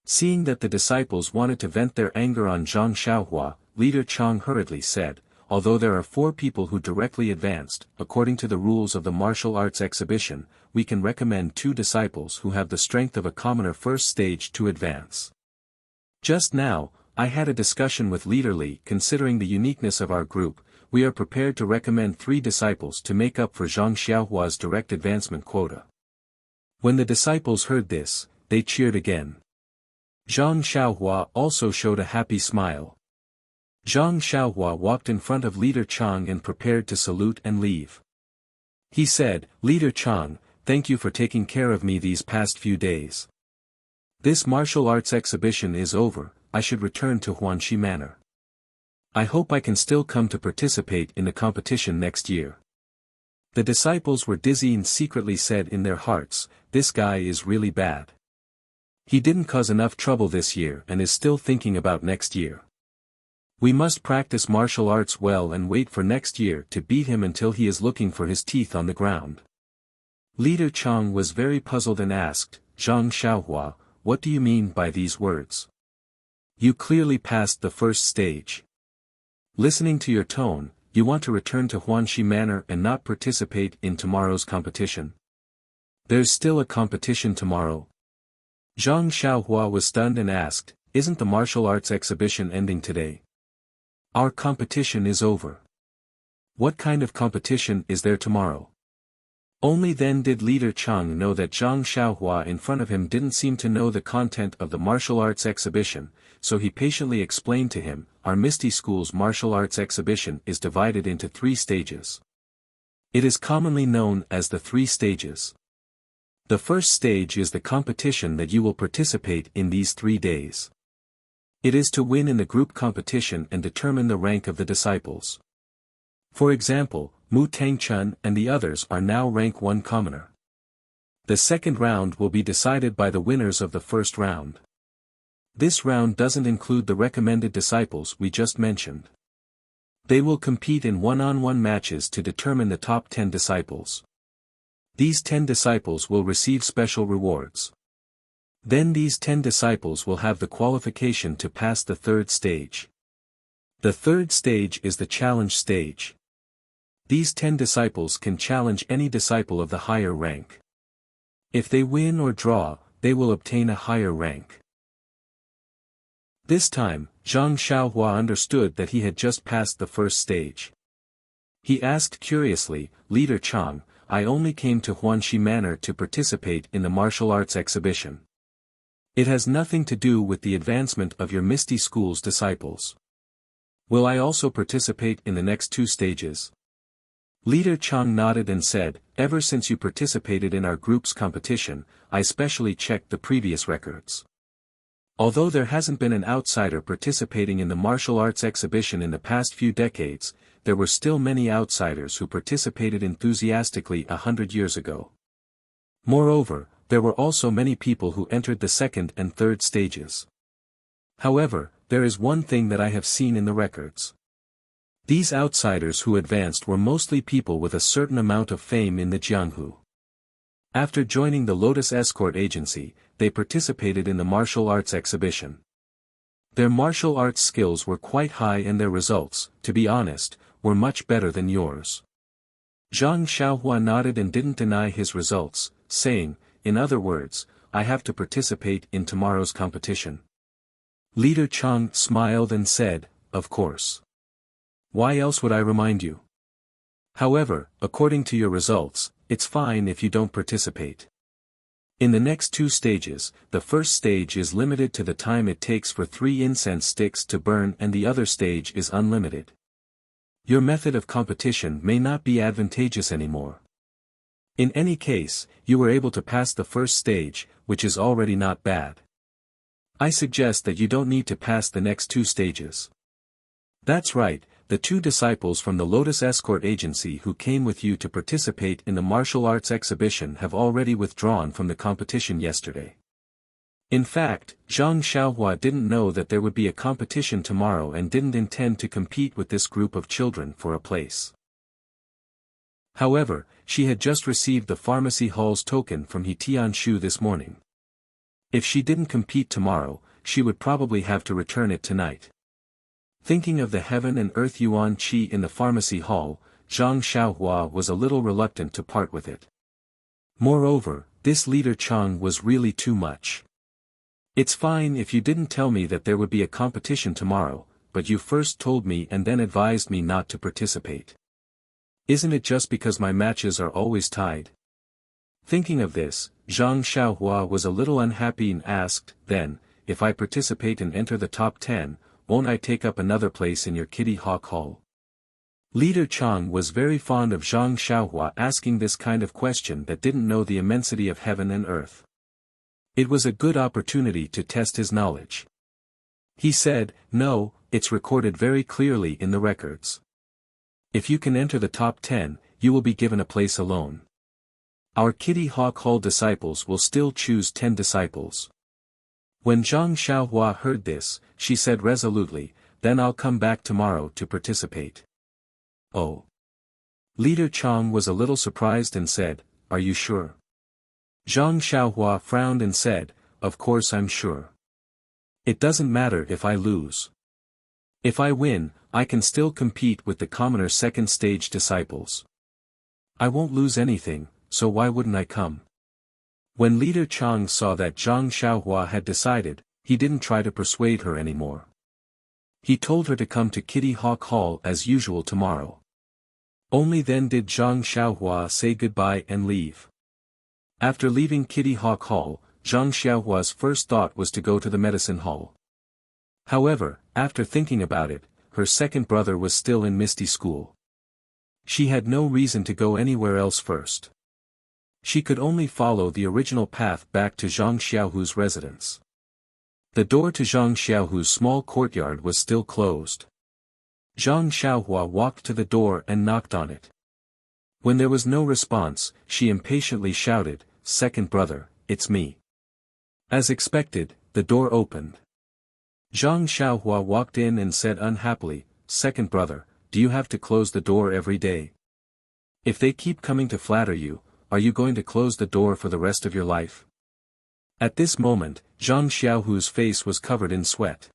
Seeing that the disciples wanted to vent their anger on Zhang Xiaohua, leader Chang hurriedly said, "Although there are 4 people who directly advanced, according to the rules of the martial arts exhibition, we can recommend 2 disciples who have the strength of a commoner first stage to advance. Just now, I had a discussion with leader Li. Considering the uniqueness of our group, we are prepared to recommend 3 disciples to make up for Zhang Xiaohua's direct advancement quota." When the disciples heard this, they cheered again. Zhang Xiaohua also showed a happy smile. Zhang Xiaohua walked in front of Leader Chang and prepared to salute and leave. He said, "Leader Chang, thank you for taking care of me these past few days. This martial arts exhibition is over, I should return to Huanxi Manor. I hope I can still come to participate in the competition next year." The disciples were dizzy and secretly said in their hearts, "This guy is really bad. He didn't cause enough trouble this year and is still thinking about next year. We must practice martial arts well and wait for next year to beat him until he is looking for his teeth on the ground." Leader Chang was very puzzled and asked, "Zhang Xiaohua, what do you mean by these words? You clearly passed the first stage. Listening to your tone, you want to return to Huanxi Manor and not participate in tomorrow's competition? There's still a competition tomorrow." Zhang Xiaohua was stunned and asked, "Isn't the martial arts exhibition ending today? Our competition is over. What kind of competition is there tomorrow?" Only then did Leader Chang know that Zhang Xiaohua in front of him didn't seem to know the content of the martial arts exhibition, so he patiently explained to him, "Our Misty School's martial arts exhibition is divided into 3 stages. It is commonly known as the 3 stages. The first stage is the competition that you will participate in these 3 days. It is to win in the group competition and determine the rank of the disciples. For example, Mu Tangchun and the others are now rank 1 commoner. The second round will be decided by the winners of the first round. This round doesn't include the recommended disciples we just mentioned. They will compete in one-on-one matches to determine the top 10 disciples. These 10 disciples will receive special rewards. Then these 10 disciples will have the qualification to pass the third stage. The third stage is the challenge stage. These 10 disciples can challenge any disciple of the higher rank. If they win or draw, they will obtain a higher rank." This time, Zhang Xiaohua understood that he had just passed the first stage. He asked curiously, "Leader Chang, I only came to Huanxi Manor to participate in the martial arts exhibition. It has nothing to do with the advancement of your Misty School's disciples. Will I also participate in the next 2 stages?" Leader Chang nodded and said, "Ever since you participated in our group's competition, I specially checked the previous records. Although there hasn't been an outsider participating in the martial arts exhibition in the past few decades, there were still many outsiders who participated enthusiastically 100 years ago. Moreover, there were also many people who entered the second and third stages. However, there is one thing that I have seen in the records. These outsiders who advanced were mostly people with a certain amount of fame in the Jianghu. After joining the Lotus Escort Agency, they participated in the martial arts exhibition. Their martial arts skills were quite high and their results, to be honest, were much better than yours." Zhang Xiaohua nodded and didn't deny his results, saying, "In other words, I have to participate in tomorrow's competition." Leader Chang smiled and said, "Of course. Why else would I remind you? However, according to your results, it's fine if you don't participate. In the next 2 stages, the first stage is limited to the time it takes for 3 incense sticks to burn and the other stage is unlimited. Your method of competition may not be advantageous anymore. In any case, you were able to pass the first stage, which is already not bad. I suggest that you don't need to pass the next 2 stages. That's right. The 2 disciples from the Lotus Escort Agency who came with you to participate in the martial arts exhibition have already withdrawn from the competition yesterday. In fact, Zhang Xiaohua didn't know that there would be a competition tomorrow and didn't intend to compete with this group of children for a place. However, she had just received the pharmacy hall's token from He Tianshu this morning. If she didn't compete tomorrow, she would probably have to return it tonight. Thinking of the heaven and earth yuan qi in the pharmacy hall, Zhang Xiaohua was a little reluctant to part with it. Moreover, this Leader Chang was really too much. It's fine if you didn't tell me that there would be a competition tomorrow, but you first told me and then advised me not to participate. Isn't it just because my matches are always tied? Thinking of this, Zhang Xiaohua was a little unhappy and asked, then, if I participate and enter the top 10, won't I take up another place in your Kitty Hawk Hall? Leader Chang was very fond of Zhang Xiaohua asking this kind of question that didn't know the immensity of heaven and earth. It was a good opportunity to test his knowledge. He said, "No, it's recorded very clearly in the records. If you can enter the top 10, you will be given a place alone. Our Kitty Hawk Hall disciples will still choose 10 disciples." When Zhang Xiaohua heard this, she said resolutely, "Then I'll come back tomorrow to participate." Oh. Leader Chang was a little surprised and said, "Are you sure?" Zhang Xiaohua frowned and said, "Of course I'm sure. It doesn't matter if I lose. If I win, I can still compete with the commoner second stage disciples. I won't lose anything, so why wouldn't I come?" When Leader Chang saw that Zhang Xiaohua had decided, he didn't try to persuade her anymore. He told her to come to Kitty Hawk Hall as usual tomorrow. Only then did Zhang Xiaohua say goodbye and leave. After leaving Kitty Hawk Hall, Zhang Xiaohua's first thought was to go to the medicine hall. However, after thinking about it, her second brother was still in Misty School. She had no reason to go anywhere else first. She could only follow the original path back to Zhang Xiaohu's residence. The door to Zhang Xiaohu's small courtyard was still closed. Zhang Xiaohua walked to the door and knocked on it. When there was no response, she impatiently shouted, "Second brother, it's me." As expected, the door opened. Zhang Xiaohua walked in and said unhappily, "Second brother, do you have to close the door every day? If they keep coming to flatter you, are you going to close the door for the rest of your life?" At this moment, Zhang Xiaohu's face was covered in sweat.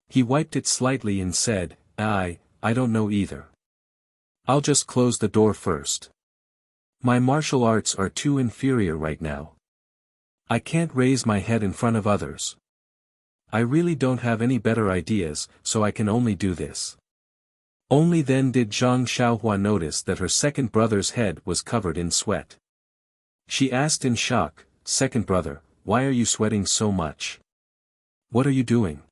He wiped it slightly and said, I don't know either. I'll just close the door first. My martial arts are too inferior right now. I can't raise my head in front of others. I really don't have any better ideas, so I can only do this." Only then did Zhang Xiaohua notice that her second brother's head was covered in sweat. She asked in shock, "Second brother, why are you sweating so much? What are you doing?"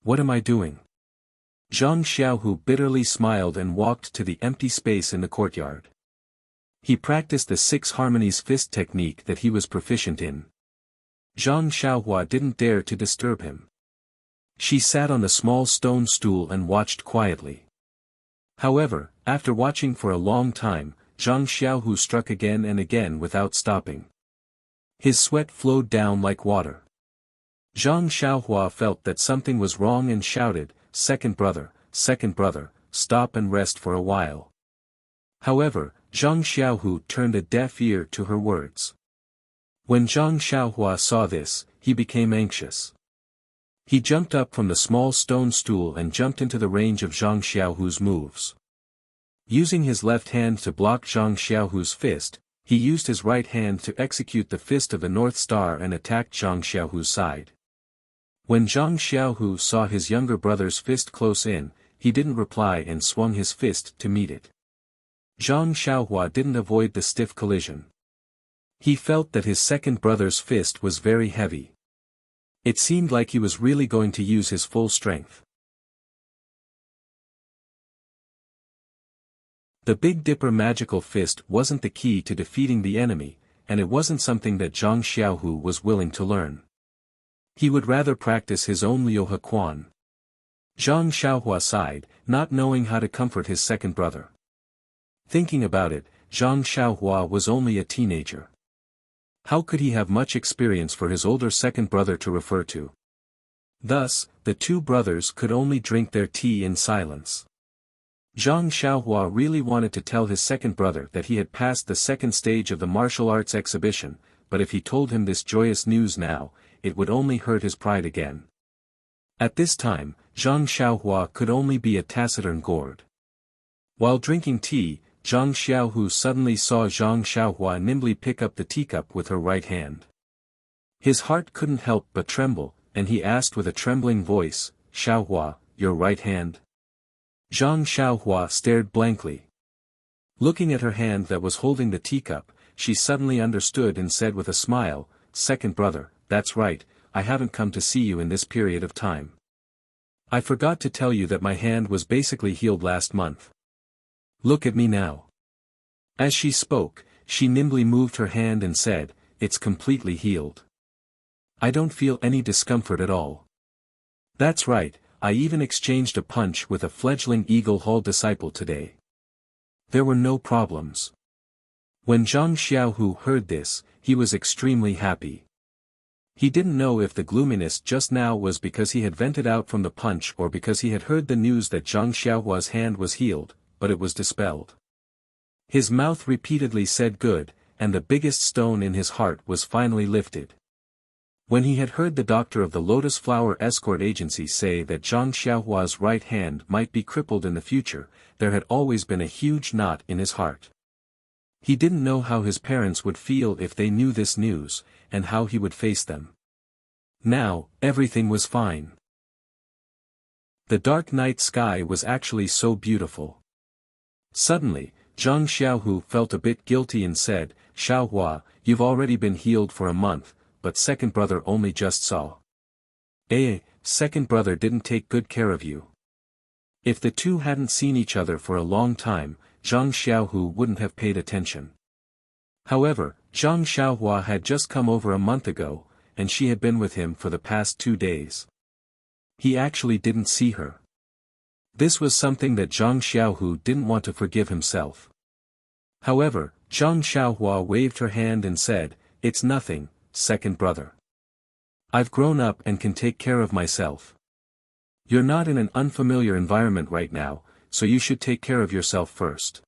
"What am I doing?" Zhang Xiaohu bitterly smiled and walked to the empty space in the courtyard. He practiced the 6 harmonies fist technique that he was proficient in. Zhang Xiaohua didn't dare to disturb him. She sat on the small stone stool and watched quietly. However, after watching for a long time, Zhang Xiaohu struck again and again without stopping. His sweat flowed down like water. Zhang Xiaohua felt that something was wrong and shouted, second brother, stop and rest for a while." However, Zhang Xiaohu turned a deaf ear to her words. When Zhang Xiaohua saw this, he became anxious. He jumped up from the small stone stool and jumped into the range of Zhang Xiaohu's moves. Using his left hand to block Zhang Xiaohu's fist, he used his right hand to execute the fist of the North Star and attacked Zhang Xiaohu's side. When Zhang Xiaohu saw his younger brother's fist close in, he didn't reply and swung his fist to meet it. Zhang Xiaohua didn't avoid the stiff collision. He felt that his second brother's fist was very heavy. It seemed like he was really going to use his full strength. The Big Dipper magical fist wasn't the key to defeating the enemy, and it wasn't something that Zhang Xiaohu was willing to learn. He would rather practice his own Liu He Quan. Zhang Xiaohua sighed, not knowing how to comfort his second brother. Thinking about it, Zhang Xiaohua was only a teenager. How could he have much experience for his older second brother to refer to? Thus, the two brothers could only drink their tea in silence. Zhang Xiaohua really wanted to tell his second brother that he had passed the second stage of the martial arts exhibition, but if he told him this joyous news now, it would only hurt his pride again. At this time, Zhang Xiaohua could only be a taciturn gourd. While drinking tea, Zhang Xiaohu suddenly saw Zhang Xiaohua nimbly pick up the teacup with her right hand. His heart couldn't help but tremble, and he asked with a trembling voice, "Xiaohua, your right hand?" Zhang Xiaohua stared blankly. Looking at her hand that was holding the teacup, she suddenly understood and said with a smile, "Second brother, that's right, I haven't come to see you in this period of time. I forgot to tell you that my hand was basically healed last month. Look at me now. As she spoke, she nimbly moved her hand and said, "It's completely healed. I don't feel any discomfort at all. That's right, I even exchanged a punch with a fledgling Eagle Hall disciple today. There were no problems." When Zhang Xiaohu heard this, he was extremely happy. He didn't know if the gloominess just now was because he had vented out from the punch or because he had heard the news that Zhang Xiaohua's hand was healed, but it was dispelled. His mouth repeatedly said good, and the biggest stone in his heart was finally lifted. When he had heard the doctor of the Lotus Flower Escort Agency say that Zhang Xiaohua's right hand might be crippled in the future, there had always been a huge knot in his heart. He didn't know how his parents would feel if they knew this news, and how he would face them. Now, everything was fine. The dark night sky was actually so beautiful. Suddenly, Zhang Xiaohu felt a bit guilty and said, "Xiaohua, you've already been healed for a month, but second brother only just saw. Second brother didn't take good care of you." If the two hadn't seen each other for a long time, Zhang Xiaohu wouldn't have paid attention. However, Zhang Xiaohua had just come over a month ago, and she had been with him for the past 2 days. He actually didn't see her. This was something that Zhang Xiaohu didn't want to forgive himself. However, Zhang Xiaohua waved her hand and said, "It's nothing, second brother. I've grown up and can take care of myself. You're not in an unfamiliar environment right now, so you should take care of yourself first.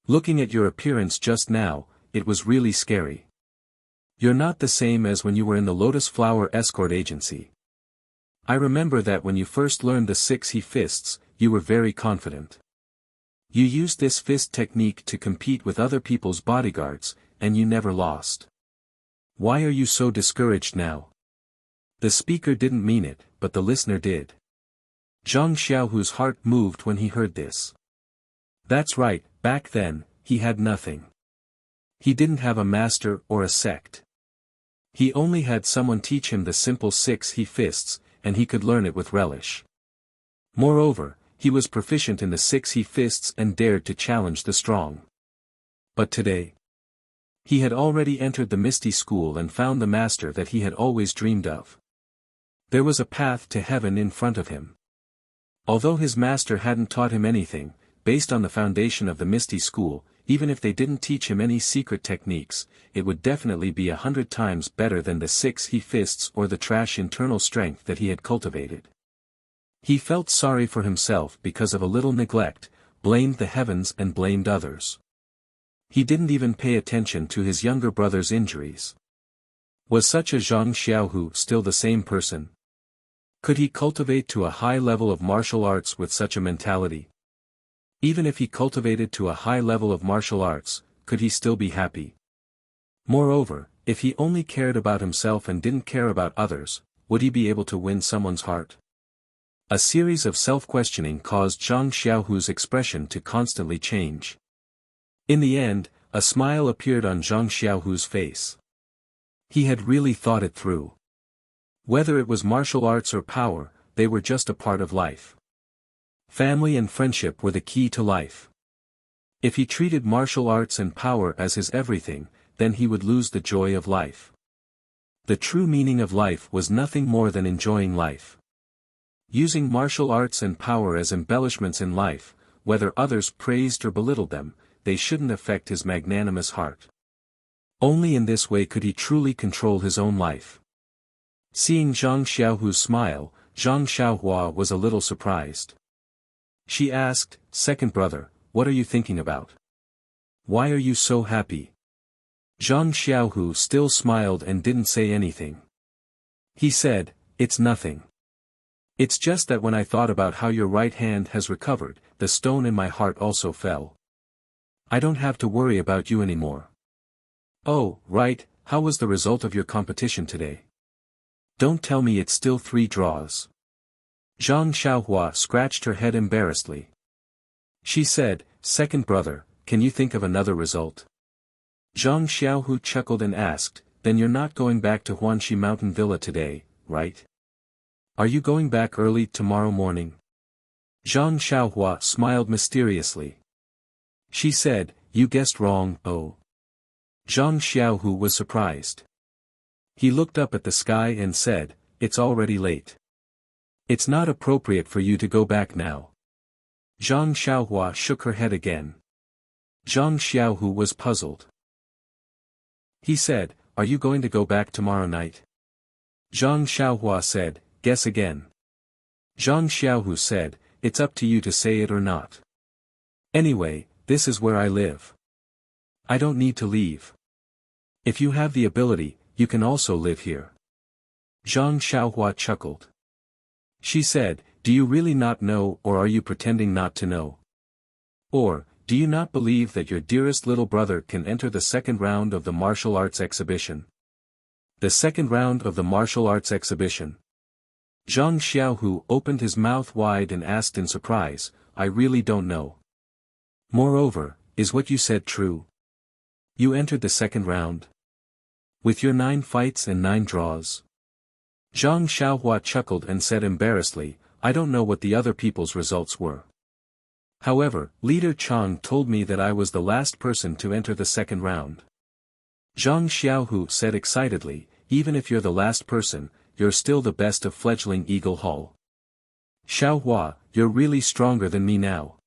Looking at your appearance just now, it was really scary. You're not the same as when you were in the Lotus Flower Escort Agency. I remember that when you first learned the 6 he fists, you were very confident. You used this fist technique to compete with other people's bodyguards, and you never lost. Why are you so discouraged now?" The speaker didn't mean it, but the listener did. Zhang Xiaohu's heart moved when he heard this. That's right, back then, he had nothing. He didn't have a master or a sect. He only had someone teach him the simple 6 he fists, and he could learn it with relish. Moreover, he was proficient in the 6 he fists and dared to challenge the strong. But today, he had already entered the Misty School and found the master that he had always dreamed of. There was a path to heaven in front of him. Although his master hadn't taught him anything, based on the foundation of the Misty School, even if they didn't teach him any secret techniques, it would definitely be 100 times better than the 6 he fists or the trash internal strength that he had cultivated. He felt sorry for himself because of a little neglect, blamed the heavens and blamed others. He didn't even pay attention to his younger brother's injuries. Was such a Zhang Xiaohu still the same person? Could he cultivate to a high level of martial arts with such a mentality? Even if he cultivated to a high level of martial arts, could he still be happy? Moreover, if he only cared about himself and didn't care about others, would he be able to win someone's heart? A series of self-questioning caused Zhang Xiaohu's expression to constantly change. In the end, a smile appeared on Zhang Xiaohu's face. He had really thought it through. Whether it was martial arts or power, they were just a part of life. Family and friendship were the key to life. If he treated martial arts and power as his everything, then he would lose the joy of life. The true meaning of life was nothing more than enjoying life. Using martial arts and power as embellishments in life, whether others praised or belittled them, they shouldn't affect his magnanimous heart. Only in this way could he truly control his own life. Seeing Zhang Xiaohu's smile, Zhang Xiaohua was a little surprised. She asked, "Second brother, what are you thinking about? Why are you so happy?" Zhang Xiaohu still smiled and didn't say anything. He said, "It's nothing. It's just that when I thought about how your right hand has recovered, the stone in my heart also fell. I don't have to worry about you anymore." "Oh, right, how was the result of your competition today? Don't tell me it's still 3 draws. Zhang Xiaohua scratched her head embarrassedly. She said, "Second brother, can you think of another result?" Zhang Xiaohu chuckled and asked, "Then you're not going back to Huanxi Mountain Villa today, right?" Are you going back early tomorrow morning? Zhang Xiaohua smiled mysteriously. She said, you guessed wrong, oh. Zhang Xiaohu was surprised. He looked up at the sky and said, it's already late. It's not appropriate for you to go back now. Zhang Xiaohua shook her head again. Zhang Xiaohu was puzzled. He said, are you going to go back tomorrow night? Zhang Xiaohua said, guess again. Zhang Xiaohu said, it's up to you to say it or not. Anyway, this is where I live. I don't need to leave. If you have the ability, you can also live here. Zhang Xiaohua chuckled. She said, do you really not know, or are you pretending not to know? Or, do you not believe that your dearest little brother can enter the second round of the martial arts exhibition? The second round of the martial arts exhibition. Zhang Xiaohu opened his mouth wide and asked in surprise, I really don't know. Moreover, is what you said true? You entered the second round? With your 9 fights and 9 draws? Zhang Xiaohua chuckled and said embarrassedly, I don't know what the other people's results were. However, Leader Chang told me that I was the last person to enter the second round. Zhang Xiaohu said excitedly, even if you're the last person, you're still the best of fledgling Eagle Hall. Xiaohua, you're really stronger than me now.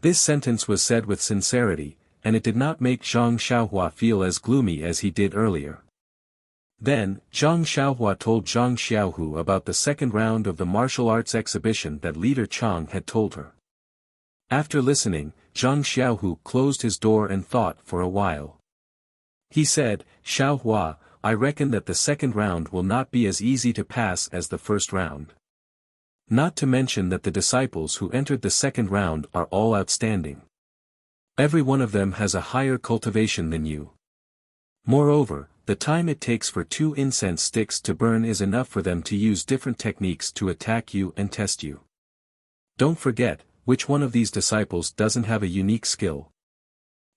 This sentence was said with sincerity, and it did not make Zhang Xiaohua feel as gloomy as he did earlier. Then, Zhang Xiaohua told Zhang Xiaohu about the second round of the martial arts exhibition that Leader Chang had told her. After listening, Zhang Xiaohu closed his door and thought for a while. He said, Xiaohua, I reckon that the second round will not be as easy to pass as the first round. Not to mention that the disciples who entered the second round are all outstanding. Every one of them has a higher cultivation than you. Moreover, the time it takes for 2 incense sticks to burn is enough for them to use different techniques to attack you and test you. Don't forget, which one of these disciples doesn't have a unique skill.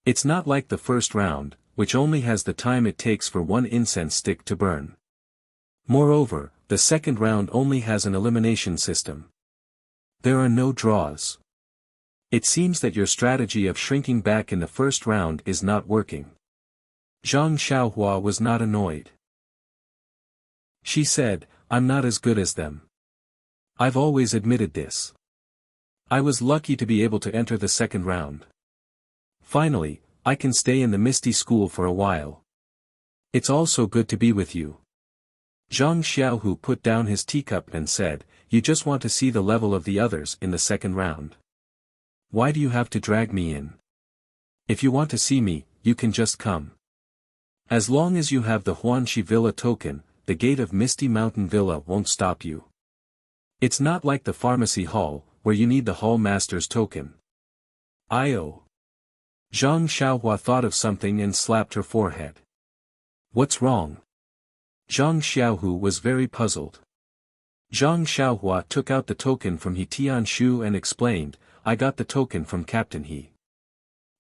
It's not like the first round, which only has the time it takes for 1 incense stick to burn. Moreover, the second round only has an elimination system. There are no draws. It seems that your strategy of shrinking back in the first round is not working. Zhang Xiaohua was not annoyed. She said, I'm not as good as them. I've always admitted this. I was lucky to be able to enter the second round. Finally, I can stay in the Misty School for a while. It's also good to be with you. Zhang Xiaohu put down his teacup and said, you just want to see the level of the others in the second round. Why do you have to drag me in? If you want to see me, you can just come. As long as you have the Huanxi Villa token, the gate of Misty Mountain Villa won't stop you. It's not like the pharmacy hall, where you need the hall master's token. Zhang Xiaohua thought of something and slapped her forehead. What's wrong? Zhang Xiaohu was very puzzled. Zhang Xiaohua took out the token from He Tianshu and explained, I got the token from Captain He.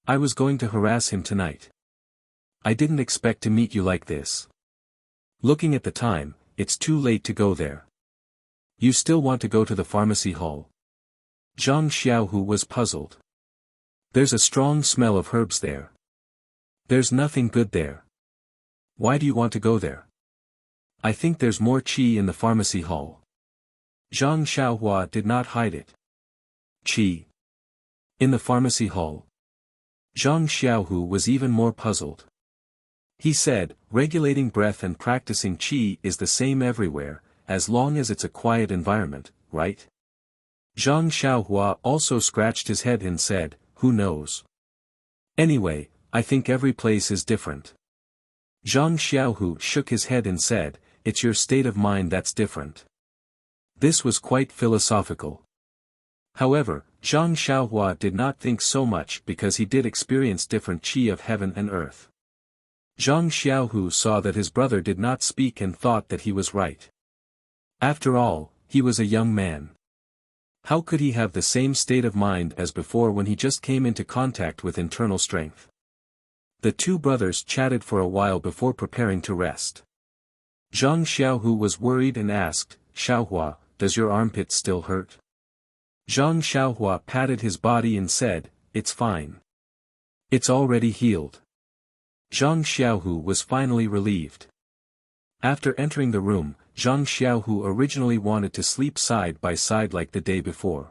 I was going to harass him tonight. I didn't expect to meet you like this. Looking at the time, it's too late to go there. You still want to go to the pharmacy hall? Zhang Xiaohu was puzzled. There's a strong smell of herbs there. There's nothing good there. Why do you want to go there? I think there's more qi in the pharmacy hall. Zhang Xiaohua did not hide it. Qi. In the pharmacy hall. Zhang Xiaohu was even more puzzled. He said, regulating breath and practicing qi is the same everywhere, as long as it's a quiet environment, right? Zhang Xiaohua also scratched his head and said, who knows? Anyway, I think every place is different. Zhang Xiaohu shook his head and said, it's your state of mind that's different. This was quite philosophical. However, Zhang Xiaohua did not think so much because he did experience different qi of heaven and earth. Zhang Xiaohu saw that his brother did not speak and thought that he was right. After all, he was a young man. How could he have the same state of mind as before when he just came into contact with internal strength? The 2 brothers chatted for a while before preparing to rest. Zhang Xiaohu was worried and asked, Xiaohua, does your armpit still hurt? Zhang Xiaohua patted his body and said, it's fine. It's already healed. Zhang Xiaohu was finally relieved. After entering the room, Zhang Xiaohu originally wanted to sleep side by side like the day before.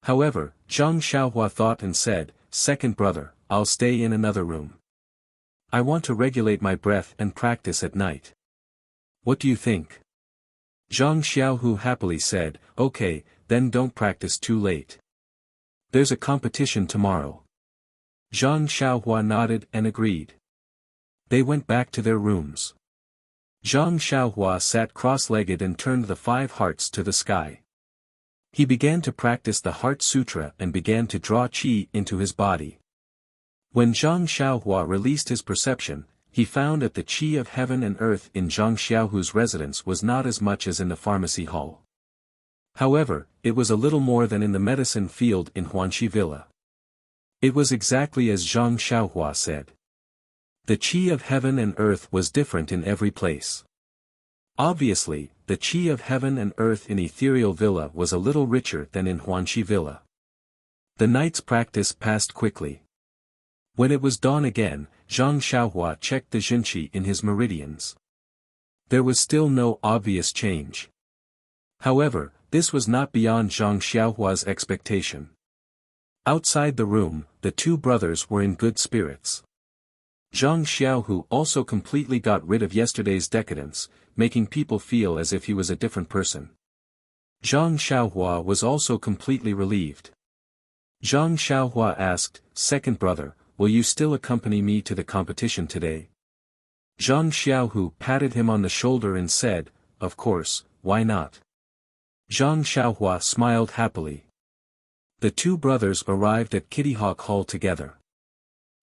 However, Zhang Xiaohua thought and said, second brother, I'll stay in another room. I want to regulate my breath and practice at night. What do you think? Zhang Xiaohu happily said, okay, then don't practice too late. There's a competition tomorrow. Zhang Xiaohua nodded and agreed. They went back to their rooms. Zhang Xiaohua sat cross-legged and turned the 5 hearts to the sky. He began to practice the Heart Sutra and began to draw qi into his body. When Zhang Xiaohua released his perception, he found that the qi of heaven and earth in Zhang Xiaohu's residence was not as much as in the pharmacy hall. However, it was a little more than in the medicine field in Huanxi Villa. It was exactly as Zhang Xiaohua said. The qi of heaven and earth was different in every place. Obviously, the qi of heaven and earth in Ethereal Villa was a little richer than in Huanxi Villa. The night's practice passed quickly. When it was dawn again, Zhang Xiaohua checked the Jinqi in his meridians. There was still no obvious change. However, this was not beyond Zhang Xiaohua's expectation. Outside the room, the 2 brothers were in good spirits. Zhang Xiaohu also completely got rid of yesterday's decadence, making people feel as if he was a different person. Zhang Xiaohua was also completely relieved. Zhang Xiaohua asked, second brother, will you still accompany me to the competition today? Zhang Xiaohu patted him on the shoulder and said, of course, why not? Zhang Xiaohua smiled happily. The 2 brothers arrived at Kitty Hawk Hall together.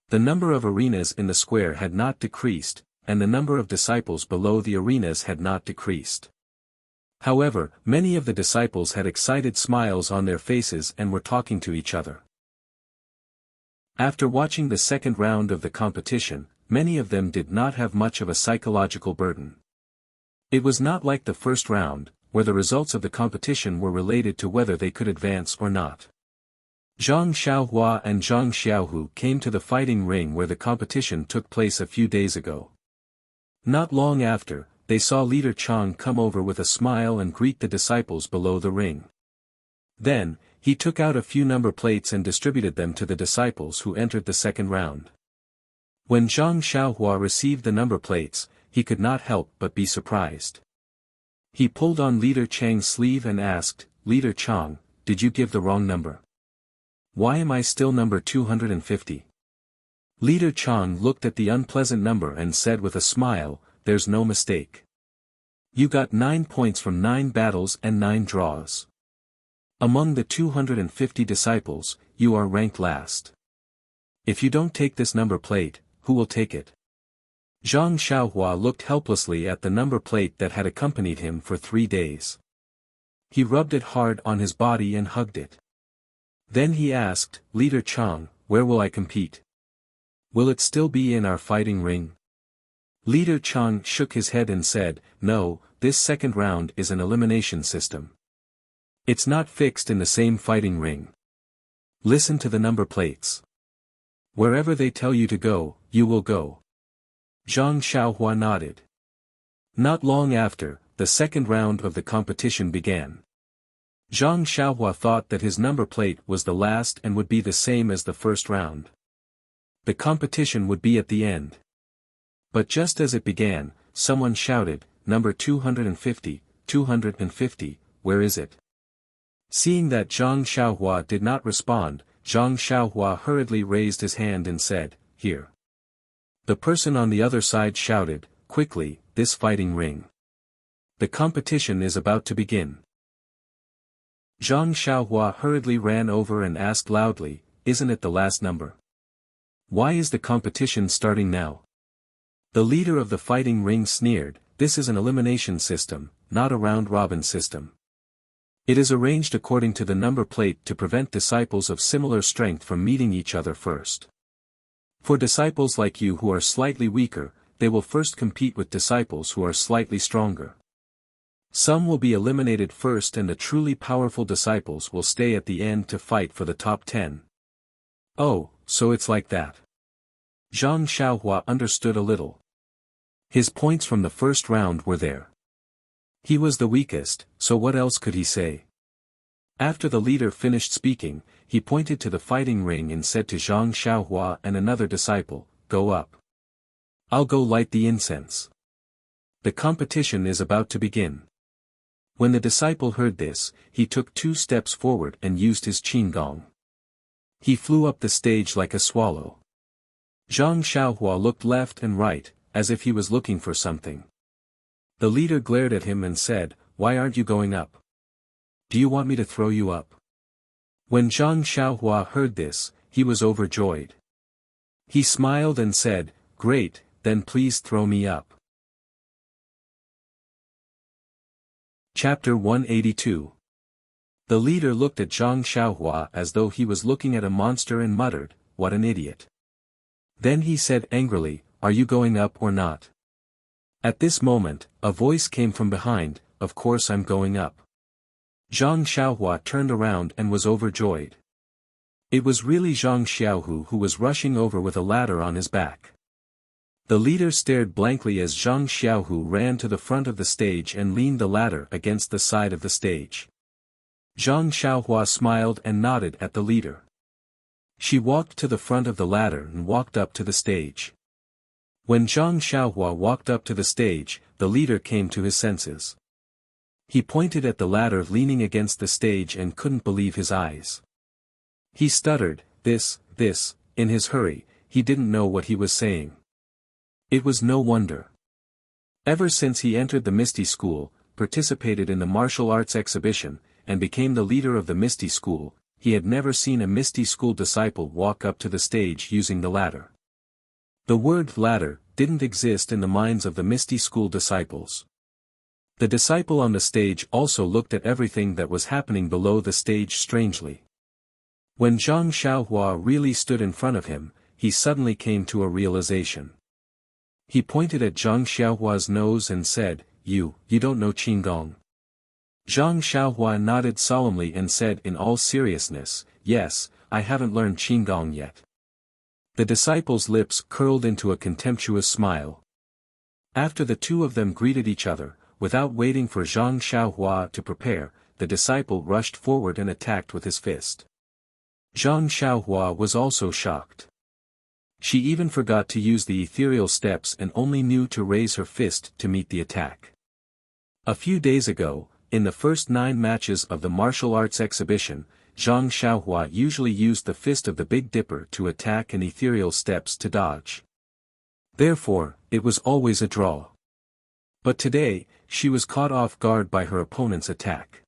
The number of arenas in the square had not decreased, and the number of disciples below the arenas had not decreased. However, many of the disciples had excited smiles on their faces and were talking to each other. After watching the second round of the competition, many of them did not have much of a psychological burden. It was not like the first round, where the results of the competition were related to whether they could advance or not. Zhang Xiaohua and Zhang Xiaohu came to the fighting ring where the competition took place a few days ago. Not long after, they saw Leader Chang come over with a smile and greet the disciples below the ring. Then, he took out a few number plates and distributed them to the disciples who entered the second round. When Zhang Xiaohua received the number plates, he could not help but be surprised. He pulled on Leader Chang's sleeve and asked, Leader Chang, did you give the wrong number? Why am I still number 250? Leader Chang looked at the unpleasant number and said with a smile, there's no mistake. You got 9 points from 9 battles and 9 draws. Among the 250 disciples, you are ranked last. If you don't take this number plate, who will take it? Zhang Xiaohua looked helplessly at the number plate that had accompanied him for 3 days. He rubbed it hard on his body and hugged it. Then he asked, Leader Chang, where will I compete? Will it still be in our fighting ring? Leader Chang shook his head and said, no, this second round is an elimination system. It's not fixed in the same fighting ring. Listen to the number plates. Wherever they tell you to go, you will go. Zhang Xiaohua nodded. Not long after, the second round of the competition began. Zhang Xiaohua thought that his number plate was the last and would be the same as the first round. The competition would be at the end. But just as it began, someone shouted, number 250, 250, where is it? Seeing that Zhang Xiaohua did not respond, Zhang Xiaohua hurriedly raised his hand and said, here. The person on the other side shouted, quickly, this fighting ring. The competition is about to begin. Zhang Xiaohua hurriedly ran over and asked loudly, isn't it the last number? Why is the competition starting now? The leader of the fighting ring sneered, this is an elimination system, not a round-robin system. It is arranged according to the number plate to prevent disciples of similar strength from meeting each other first. For disciples like you who are slightly weaker, they will first compete with disciples who are slightly stronger. Some will be eliminated first and the truly powerful disciples will stay at the end to fight for the top 10. Oh, so it's like that. Zhang Xiaohua understood a little. His points from the first round were there. He was the weakest, so what else could he say? After the leader finished speaking, he pointed to the fighting ring and said to Zhang Xiaohua and another disciple, "Go up. I'll go light the incense. The competition is about to begin." When the disciple heard this, he took 2 steps forward and used his qinggong. He flew up the stage like a swallow. Zhang Xiaohua looked left and right, as if he was looking for something. The leader glared at him and said, "Why aren't you going up? Do you want me to throw you up?" When Zhang Xiaohua heard this, he was overjoyed. He smiled and said, "Great, then please throw me up." Chapter 182. The leader looked at Zhang Xiaohua as though he was looking at a monster and muttered, "What an idiot." Then he said angrily, "Are you going up or not?" At this moment, a voice came from behind, "Of course I'm going up." Zhang Xiaohua turned around and was overjoyed. It was really Zhang Xiaohu who was rushing over with a ladder on his back. The leader stared blankly as Zhang Xiaohu ran to the front of the stage and leaned the ladder against the side of the stage. Zhang Xiaohua smiled and nodded at the leader. She walked to the front of the ladder and walked up to the stage. When Zhang Xiaohua walked up to the stage, the leader came to his senses. He pointed at the ladder leaning against the stage and couldn't believe his eyes. He stuttered, this, in his hurry, he didn't know what he was saying. It was no wonder. Ever since he entered the Misty School, participated in the martial arts exhibition, and became the leader of the Misty School, he had never seen a Misty School disciple walk up to the stage using the ladder. The word ladder didn't exist in the minds of the Misty School disciples. The disciple on the stage also looked at everything that was happening below the stage strangely. When Zhang Xiaohua really stood in front of him, he suddenly came to a realization. He pointed at Zhang Xiaohua's nose and said, You don't know qinggong." Zhang Xiaohua nodded solemnly and said in all seriousness, "Yes, I haven't learned qinggong yet." The disciple's lips curled into a contemptuous smile. After the two of them greeted each other, without waiting for Zhang Xiaohua to prepare, the disciple rushed forward and attacked with his fist. Zhang Xiaohua was also shocked. She even forgot to use the ethereal steps and only knew to raise her fist to meet the attack. A few days ago, in the first 9 matches of the martial arts exhibition, Zhang Xiaohua usually used the fist of the Big Dipper to attack and ethereal steps to dodge. Therefore, it was always a draw. But today, she was caught off guard by her opponent's attack.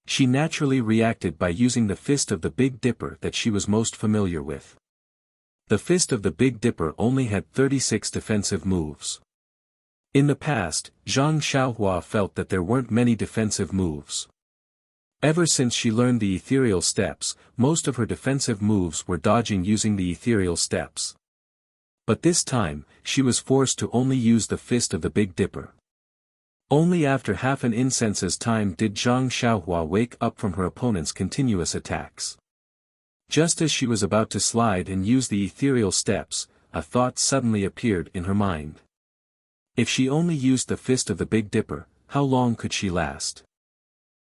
She naturally reacted by using the fist of the Big Dipper that she was most familiar with. The fist of the Big Dipper only had 36 defensive moves. In the past, Zhang Xiaohua felt that there weren't many defensive moves. Ever since she learned the ethereal steps, most of her defensive moves were dodging using the ethereal steps. But this time, she was forced to only use the fist of the Big Dipper. Only after half an incense's time did Zhang Xiaohua wake up from her opponent's continuous attacks. Just as she was about to slide and use the ethereal steps, a thought suddenly appeared in her mind. If she only used the fist of the Big Dipper, how long could she last?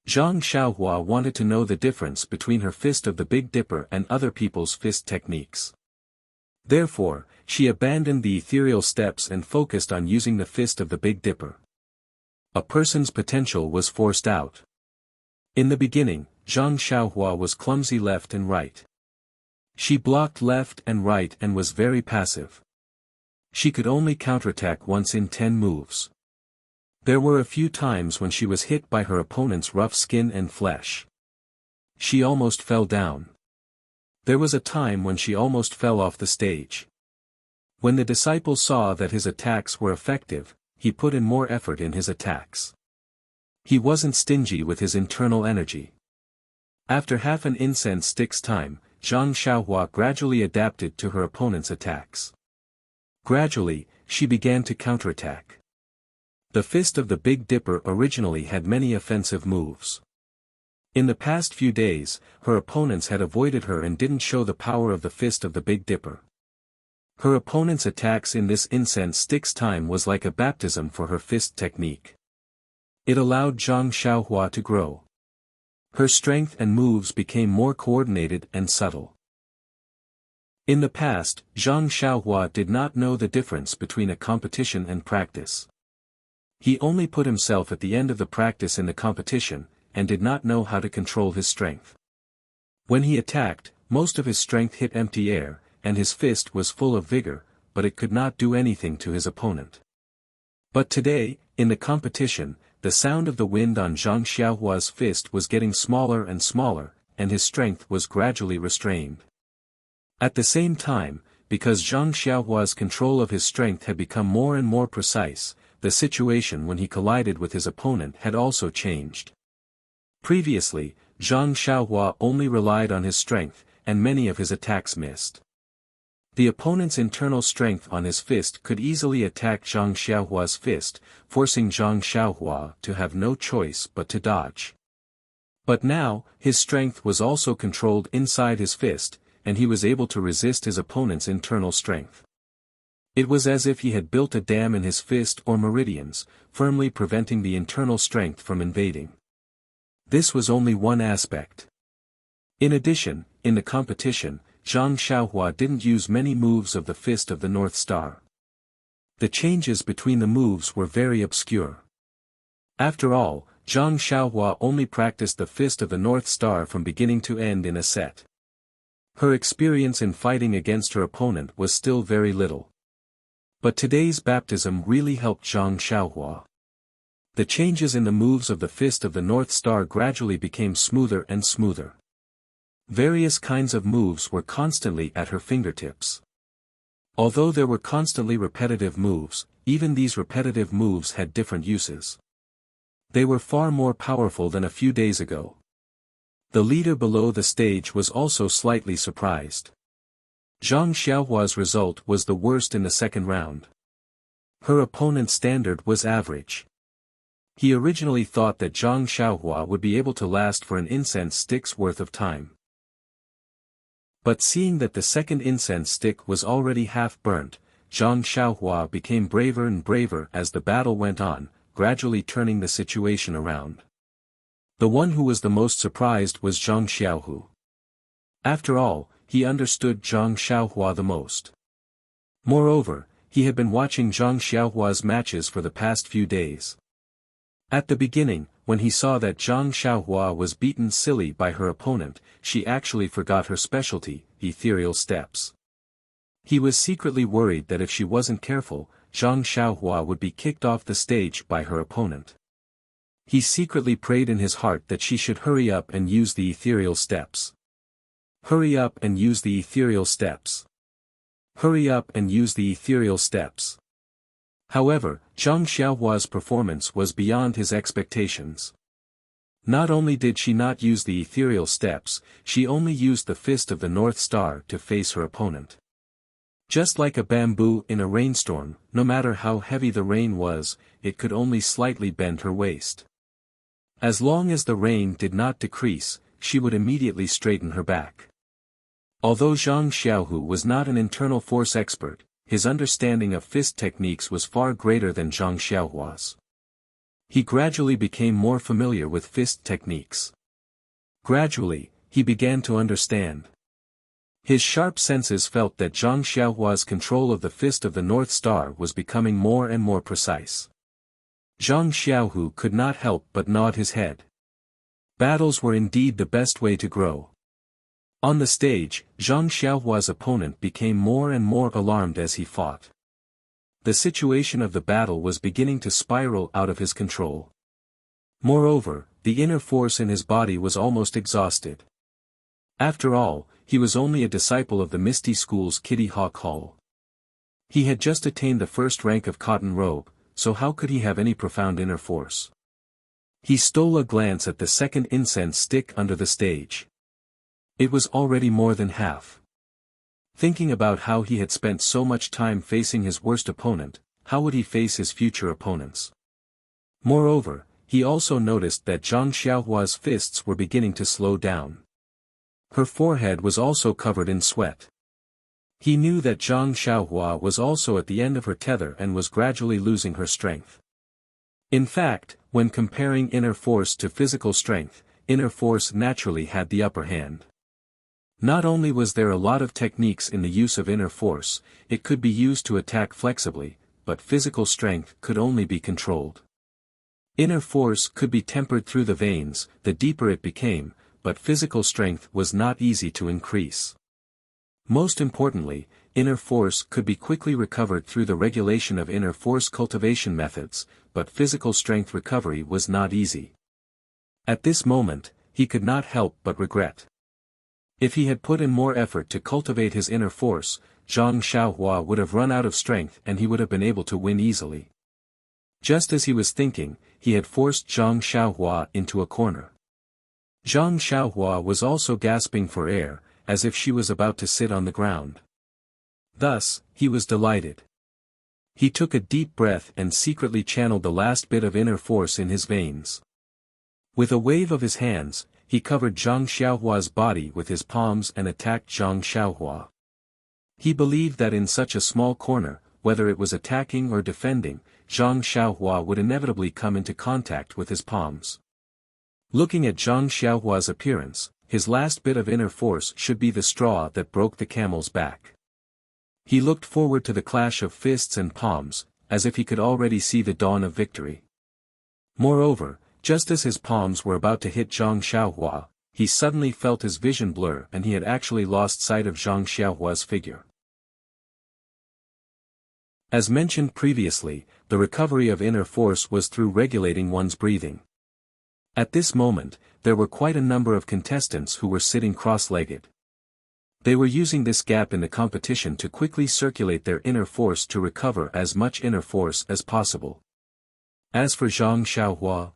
Zhang Xiaohua wanted to know the difference between her fist of the Big Dipper and other people's fist techniques. Therefore, she abandoned the ethereal steps and focused on using the fist of the Big Dipper. A person's potential was forced out. In the beginning, Zhang Xiaohua was clumsy left and right. She blocked left and right and was very passive. She could only counterattack once in 10 moves. There were a few times when she was hit by her opponent's rough skin and flesh. She almost fell down. There was a time when she almost fell off the stage. When the disciple saw that his attacks were effective, he put in more effort in his attacks. He wasn't stingy with his internal energy. After half an incense stick's time, Zhang Xiaohua gradually adapted to her opponent's attacks. Gradually, she began to counterattack. The fist of the Big Dipper originally had many offensive moves. In the past few days, her opponents had avoided her and didn't show the power of the fist of the Big Dipper. Her opponent's attacks in this incense stick's time was like a baptism for her fist technique. It allowed Zhang Xiaohua to grow. Her strength and moves became more coordinated and subtle. In the past, Zhang Xiaohua did not know the difference between a competition and practice. He only put himself at the end of the practice in the competition, and did not know how to control his strength. When he attacked, most of his strength hit empty air, and his fist was full of vigor, but it could not do anything to his opponent. But today, in the competition, the sound of the wind on Zhang Xiaohua's fist was getting smaller and smaller, and his strength was gradually restrained. At the same time, because Zhang Xiaohua's control of his strength had become more and more precise, the situation when he collided with his opponent had also changed. Previously, Zhang Xiaohua only relied on his strength, and many of his attacks missed. The opponent's internal strength on his fist could easily attack Zhang Xiaohua's fist, forcing Zhang Xiaohua to have no choice but to dodge. But now, his strength was also controlled inside his fist, and he was able to resist his opponent's internal strength. It was as if he had built a dam in his fist or meridians, firmly preventing the internal strength from invading. This was only one aspect. In addition, in the competition, Zhang Xiaohua didn't use many moves of the Fist of the North Star. The changes between the moves were very obscure. After all, Zhang Xiaohua only practiced the Fist of the North Star from beginning to end in a set. Her experience in fighting against her opponent was still very little. But today's baptism really helped Zhang Xiaohua. The changes in the moves of the Fist of the North Star gradually became smoother and smoother. Various kinds of moves were constantly at her fingertips. Although there were constantly repetitive moves, even these repetitive moves had different uses. They were far more powerful than a few days ago. The leader below the stage was also slightly surprised. Zhang Xiaohua's result was the worst in the second round. Her opponent's standard was average. He originally thought that Zhang Xiaohua would be able to last for an incense stick's worth of time. But seeing that the second incense stick was already half burnt, Zhang Xiaohua became braver and braver as the battle went on, gradually turning the situation around. The one who was the most surprised was Zhang Xiaohu. After all, he understood Zhang Xiaohua the most. Moreover, he had been watching Zhang Xiaohua's matches for the past few days. At the beginning, when he saw that Zhang Xiaohua was beaten silly by her opponent, she actually forgot her specialty, ethereal steps. He was secretly worried that if she wasn't careful, Zhang Xiaohua would be kicked off the stage by her opponent. He secretly prayed in his heart that she should hurry up and use the ethereal steps. Hurry up and use the ethereal steps. Hurry up and use the ethereal steps. However, Zhang Xiaohua's performance was beyond his expectations. Not only did she not use the ethereal steps, she only used the Fist of the North Star to face her opponent. Just like a bamboo in a rainstorm, no matter how heavy the rain was, it could only slightly bend her waist. As long as the rain did not decrease, she would immediately straighten her back. Although Zhang Xiaohu was not an internal force expert, his understanding of fist techniques was far greater than Zhang Xiaohua's. He gradually became more familiar with fist techniques. Gradually, he began to understand. His sharp senses felt that Zhang Xiaohua's control of the Fist of the North Star was becoming more and more precise. Zhang Xiaohu could not help but nod his head. Battles were indeed the best way to grow. On the stage, Zhang Xiaohua's opponent became more and more alarmed as he fought. The situation of the battle was beginning to spiral out of his control. Moreover, the inner force in his body was almost exhausted. After all, he was only a disciple of the Misty School's Kitty Hawk Hall. He had just attained the first rank of Cotton Robe, so how could he have any profound inner force? He stole a glance at the second incense stick under the stage. It was already more than half. Thinking about how he had spent so much time facing his worst opponent, how would he face his future opponents? Moreover, he also noticed that Zhang Xiaohua's fists were beginning to slow down. Her forehead was also covered in sweat. He knew that Zhang Xiaohua was also at the end of her tether and was gradually losing her strength. In fact, when comparing inner force to physical strength, inner force naturally had the upper hand. Not only was there a lot of techniques in the use of inner force, it could be used to attack flexibly, but physical strength could only be controlled. Inner force could be tempered through the veins, the deeper it became, but physical strength was not easy to increase. Most importantly, inner force could be quickly recovered through the regulation of inner force cultivation methods, but physical strength recovery was not easy. At this moment, he could not help but regret. If he had put in more effort to cultivate his inner force, Zhang Xiaohua would have run out of strength and he would have been able to win easily. Just as he was thinking, he had forced Zhang Xiaohua into a corner. Zhang Xiaohua was also gasping for air, as if she was about to sit on the ground. Thus, he was delighted. He took a deep breath and secretly channeled the last bit of inner force in his veins. With a wave of his hands, he covered Zhang Xiaohua's body with his palms and attacked Zhang Xiaohua. He believed that in such a small corner, whether it was attacking or defending, Zhang Xiaohua would inevitably come into contact with his palms. Looking at Zhang Xiaohua's appearance, his last bit of inner force should be the straw that broke the camel's back. He looked forward to the clash of fists and palms, as if he could already see the dawn of victory. Moreover, just as his palms were about to hit Zhang Xiaohua, he suddenly felt his vision blur and he had actually lost sight of Zhang Xiaohua's figure. As mentioned previously, the recovery of inner force was through regulating one's breathing. At this moment, there were quite a number of contestants who were sitting cross-legged. They were using this gap in the competition to quickly circulate their inner force to recover as much inner force as possible. As for Zhang Xiaohua,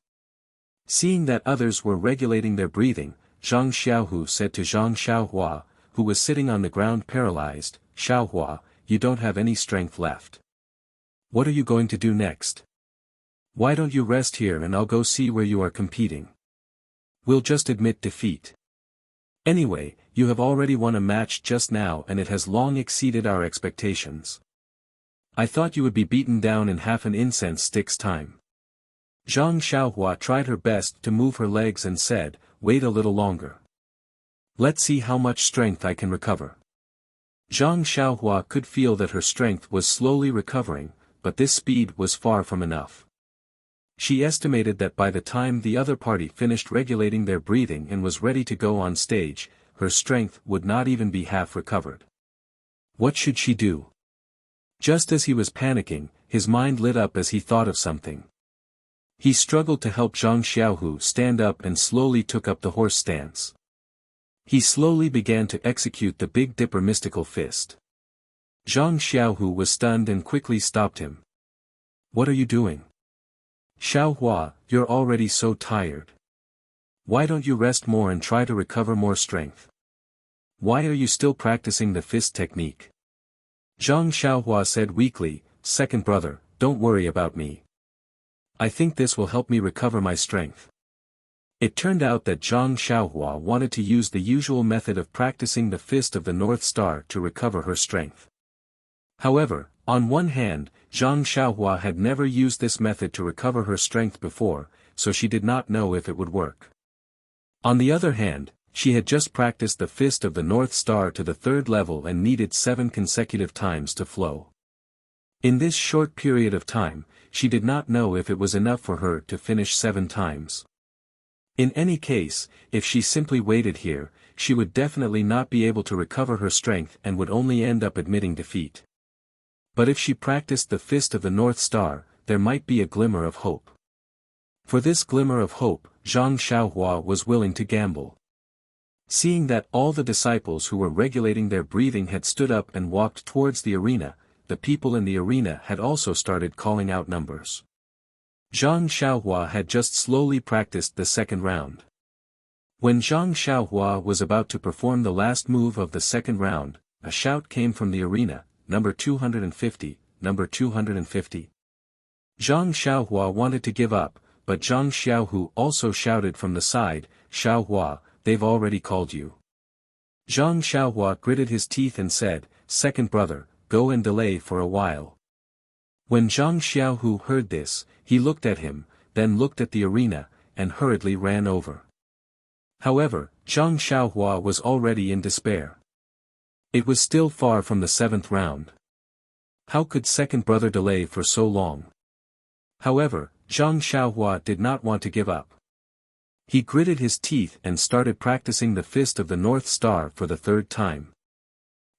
seeing that others were regulating their breathing, Zhang Xiaohu said to Zhang Xiaohua, who was sitting on the ground paralyzed, "Xiaohua, you don't have any strength left. What are you going to do next? Why don't you rest here and I'll go see where you are competing? We'll just admit defeat. Anyway, you have already won a match just now and it has long exceeded our expectations. I thought you would be beaten down in half an incense stick's time." Zhang Xiaohua tried her best to move her legs and said, "Wait a little longer. Let's see how much strength I can recover." Zhang Xiaohua could feel that her strength was slowly recovering, but this speed was far from enough. She estimated that by the time the other party finished regulating their breathing and was ready to go on stage, her strength would not even be half recovered. What should she do? Just as he was panicking, his mind lit up as he thought of something. He struggled to help Zhang Xiaohu stand up and slowly took up the horse stance. He slowly began to execute the Big Dipper mystical fist. Zhang Xiaohu was stunned and quickly stopped him. "What are you doing? Xiaohua, you're already so tired. Why don't you rest more and try to recover more strength? Why are you still practicing the fist technique?" Zhang Xiaohua said weakly, "Second brother, don't worry about me. I think this will help me recover my strength." It turned out that Zhang Xiaohua wanted to use the usual method of practicing the fist of the North Star to recover her strength. However, on one hand, Zhang Xiaohua had never used this method to recover her strength before, so she did not know if it would work. On the other hand, she had just practiced the fist of the North Star to the 3rd level and needed 7 consecutive times to flow. In this short period of time, she did not know if it was enough for her to finish 7 times. In any case, if she simply waited here, she would definitely not be able to recover her strength and would only end up admitting defeat. But if she practiced the fist of the North Star, there might be a glimmer of hope. For this glimmer of hope, Zhang Xiaohua was willing to gamble. Seeing that all the disciples who were regulating their breathing had stood up and walked towards the arena, the people in the arena had also started calling out numbers. Zhang Xiaohua had just slowly practiced the 2nd round. When Zhang Xiaohua was about to perform the last move of the 2nd round, a shout came from the arena, "Number 250, number 250. Zhang Xiaohua wanted to give up, but Zhang Xiaohu also shouted from the side, "Xiaohua, they've already called you." Zhang Xiaohua gritted his teeth and said, "Second brother, go and delay for a while." When Zhang Xiaohu heard this, he looked at him, then looked at the arena, and hurriedly ran over. However, Zhang Xiaohua was already in despair. It was still far from the 7th round. How could second brother delay for so long? However, Zhang Xiaohua did not want to give up. He gritted his teeth and started practicing the Fist of the North Star for the 3rd time.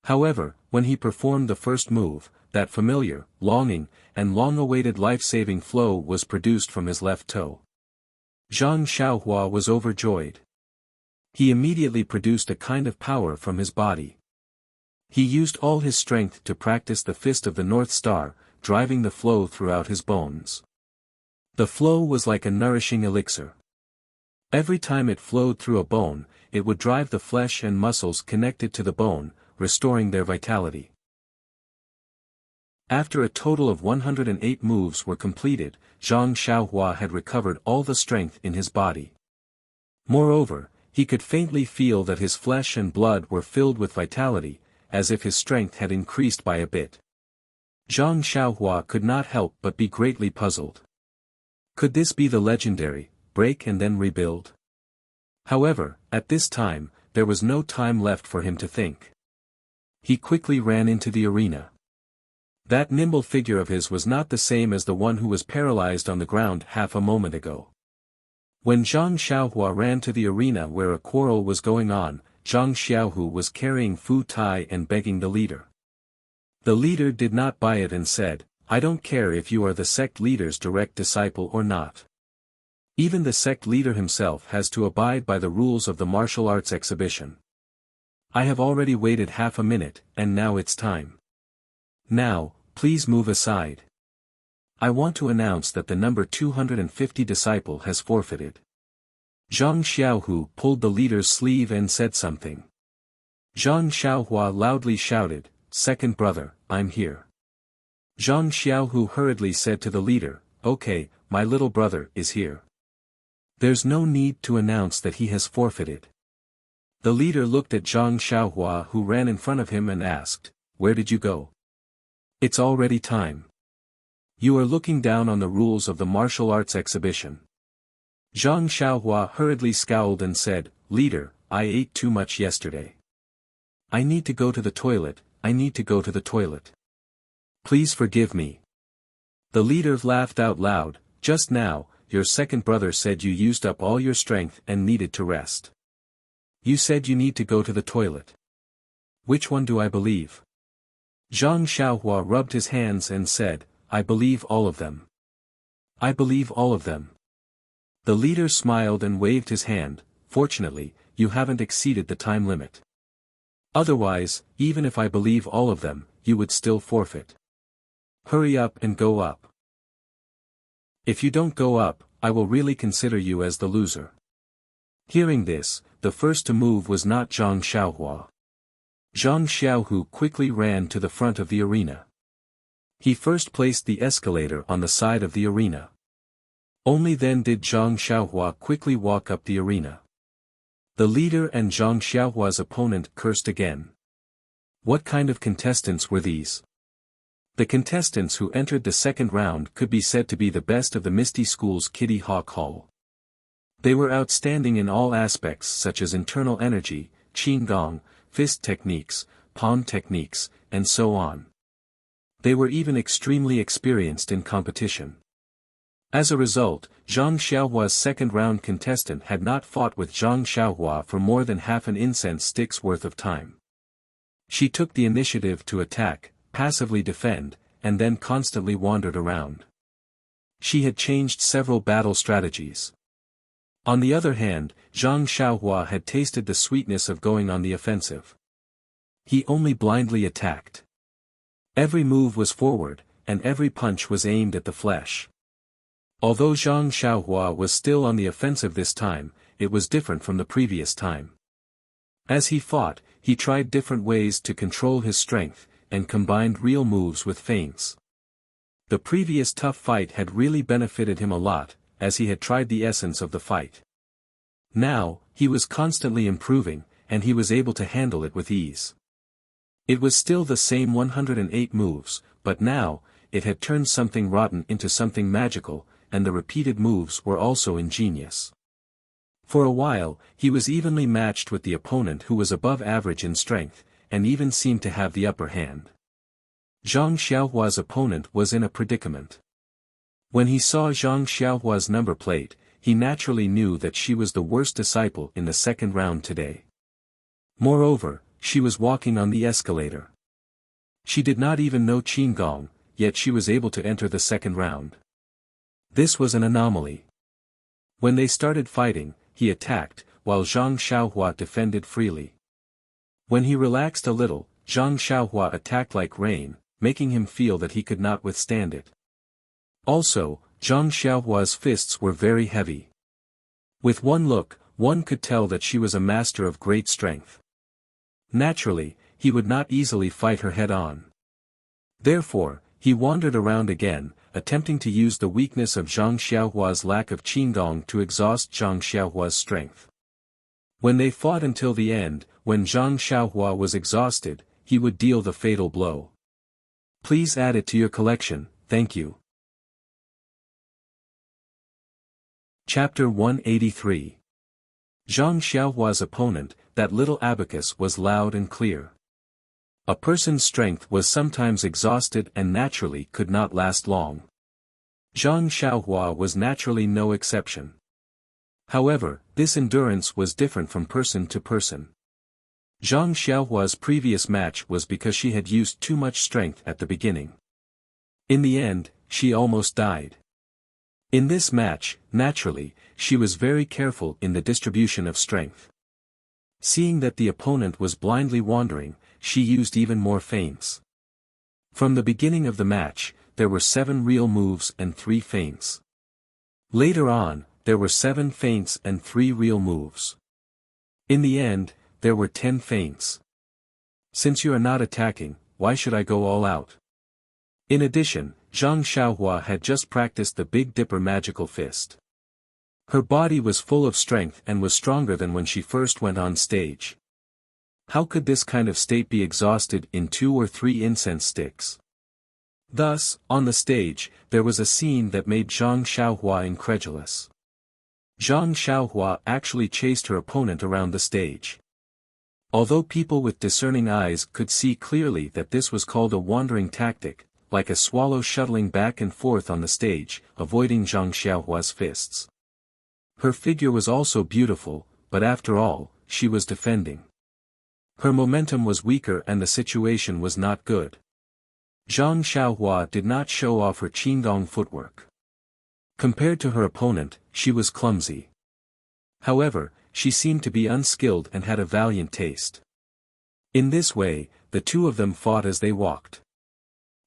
However, when he performed the first move, that familiar, longing, and long-awaited life-saving flow was produced from his left toe. Zhang Xiaohua was overjoyed. He immediately produced a kind of power from his body. He used all his strength to practice the Fist of the North Star, driving the flow throughout his bones. The flow was like a nourishing elixir. Every time it flowed through a bone, it would drive the flesh and muscles connected to the bone, restoring their vitality. After a total of 108 moves were completed, Zhang Xiaohua had recovered all the strength in his body. Moreover, he could faintly feel that his flesh and blood were filled with vitality, as if his strength had increased by a bit. Zhang Xiaohua could not help but be greatly puzzled. Could this be the legendary, break and then rebuild? However, at this time, there was no time left for him to think. He quickly ran into the arena. That nimble figure of his was not the same as the one who was paralyzed on the ground half a moment ago. When Zhang Xiaohua ran to the arena where a quarrel was going on, Zhang Xiaohu was carrying Fu Tai and begging the leader. The leader did not buy it and said, "I don't care if you are the sect leader's direct disciple or not. Even the sect leader himself has to abide by the rules of the martial arts exhibition. I have already waited half a minute, and now it's time. Now, please move aside. I want to announce that the number 250 disciple has forfeited." Zhang Xiaohu pulled the leader's sleeve and said something. Zhang Xiaohua loudly shouted, "Second brother, I'm here." Zhang Xiaohu hurriedly said to the leader, "Okay, my little brother is here. There's no need to announce that he has forfeited." The leader looked at Zhang Xiaohua who ran in front of him and asked, "Where did you go? It's already time. You are looking down on the rules of the martial arts exhibition." Zhang Xiaohua hurriedly scowled and said, "Leader, I ate too much yesterday. I need to go to the toilet, I need to go to the toilet. Please forgive me." The leader laughed out loud, "Just now, your second brother said you used up all your strength and needed to rest. You said you need to go to the toilet. Which one do I believe?" Zhang Xiaohua rubbed his hands and said, "I believe all of them. I believe all of them." The leader smiled and waved his hand, "Fortunately, you haven't exceeded the time limit. Otherwise, even if I believe all of them, you would still forfeit. Hurry up and go up. If you don't go up, I will really consider you as the loser." Hearing this, the first to move was not Zhang Xiaohua. Zhang Xiaohu quickly ran to the front of the arena. He first placed the escalator on the side of the arena. Only then did Zhang Xiaohua quickly walk up the arena. The leader and Zhang Xiaohua's opponent cursed again. What kind of contestants were these? The contestants who entered the second round could be said to be the best of the Misty School's Kitty Hawk Hall. They were outstanding in all aspects such as internal energy, qigong, fist techniques, palm techniques, and so on. They were even extremely experienced in competition. As a result, Zhang Xiaohua's second-round contestant had not fought with Zhang Xiaohua for more than half an incense stick's worth of time. She took the initiative to attack, passively defend, and then constantly wandered around. She had changed several battle strategies. On the other hand, Zhang Xiaohua had tasted the sweetness of going on the offensive. He only blindly attacked. Every move was forward, and every punch was aimed at the flesh. Although Zhang Xiaohua was still on the offensive this time, it was different from the previous time. As he fought, he tried different ways to control his strength, and combined real moves with feints. The previous tough fight had really benefited him a lot, as he had tried the essence of the fight. Now, he was constantly improving, and he was able to handle it with ease. It was still the same 108 moves, but now, it had turned something rotten into something magical, and the repeated moves were also ingenious. For a while, he was evenly matched with the opponent who was above average in strength, and even seemed to have the upper hand. Zhang Xiaohua's opponent was in a predicament. When he saw Zhang Xiaohua's number plate, he naturally knew that she was the worst disciple in the second round today. Moreover, she was walking on the escalator. She did not even know Qigong, yet she was able to enter the second round. This was an anomaly. When they started fighting, he attacked, while Zhang Xiaohua defended freely. When he relaxed a little, Zhang Xiaohua attacked like rain, making him feel that he could not withstand it. Also, Zhang Xiaohua's fists were very heavy. With one look, one could tell that she was a master of great strength. Naturally, he would not easily fight her head-on. Therefore, he wandered around again, attempting to use the weakness of Zhang Xiaohua's lack of Qigong to exhaust Zhang Xiaohua's strength. When they fought until the end, when Zhang Xiaohua was exhausted, he would deal the fatal blow. Please add it to your collection, thank you. Chapter 183. Zhang Xiaohua's opponent, that little abacus, was loud and clear. A person's strength was sometimes exhausted and naturally could not last long. Zhang Xiaohua was naturally no exception. However, this endurance was different from person to person. Zhang Xiaohua's previous match was because she had used too much strength at the beginning. In the end, she almost died. In this match, naturally, she was very careful in the distribution of strength. Seeing that the opponent was blindly wandering, she used even more feints. From the beginning of the match, there were 7 real moves and 3 feints. Later on, there were 7 feints and 3 real moves. In the end, there were 10 feints. Since you are not attacking, why should I go all out? In addition, Zhang Xiaohua had just practiced the Big Dipper magical fist. Her body was full of strength and was stronger than when she first went on stage. How could this kind of state be exhausted in 2 or 3 incense sticks? Thus, on the stage, there was a scene that made Zhang Xiaohua incredulous. Zhang Xiaohua actually chased her opponent around the stage. Although people with discerning eyes could see clearly that this was called a wandering tactic, like a swallow shuttling back and forth on the stage, avoiding Zhang Xiaohua's fists. Her figure was also beautiful, but after all, she was defending. Her momentum was weaker and the situation was not good. Zhang Xiaohua did not show off her Qigong footwork. Compared to her opponent, she was clumsy. However, she seemed to be unskilled and had a valiant taste. In this way, the two of them fought as they walked.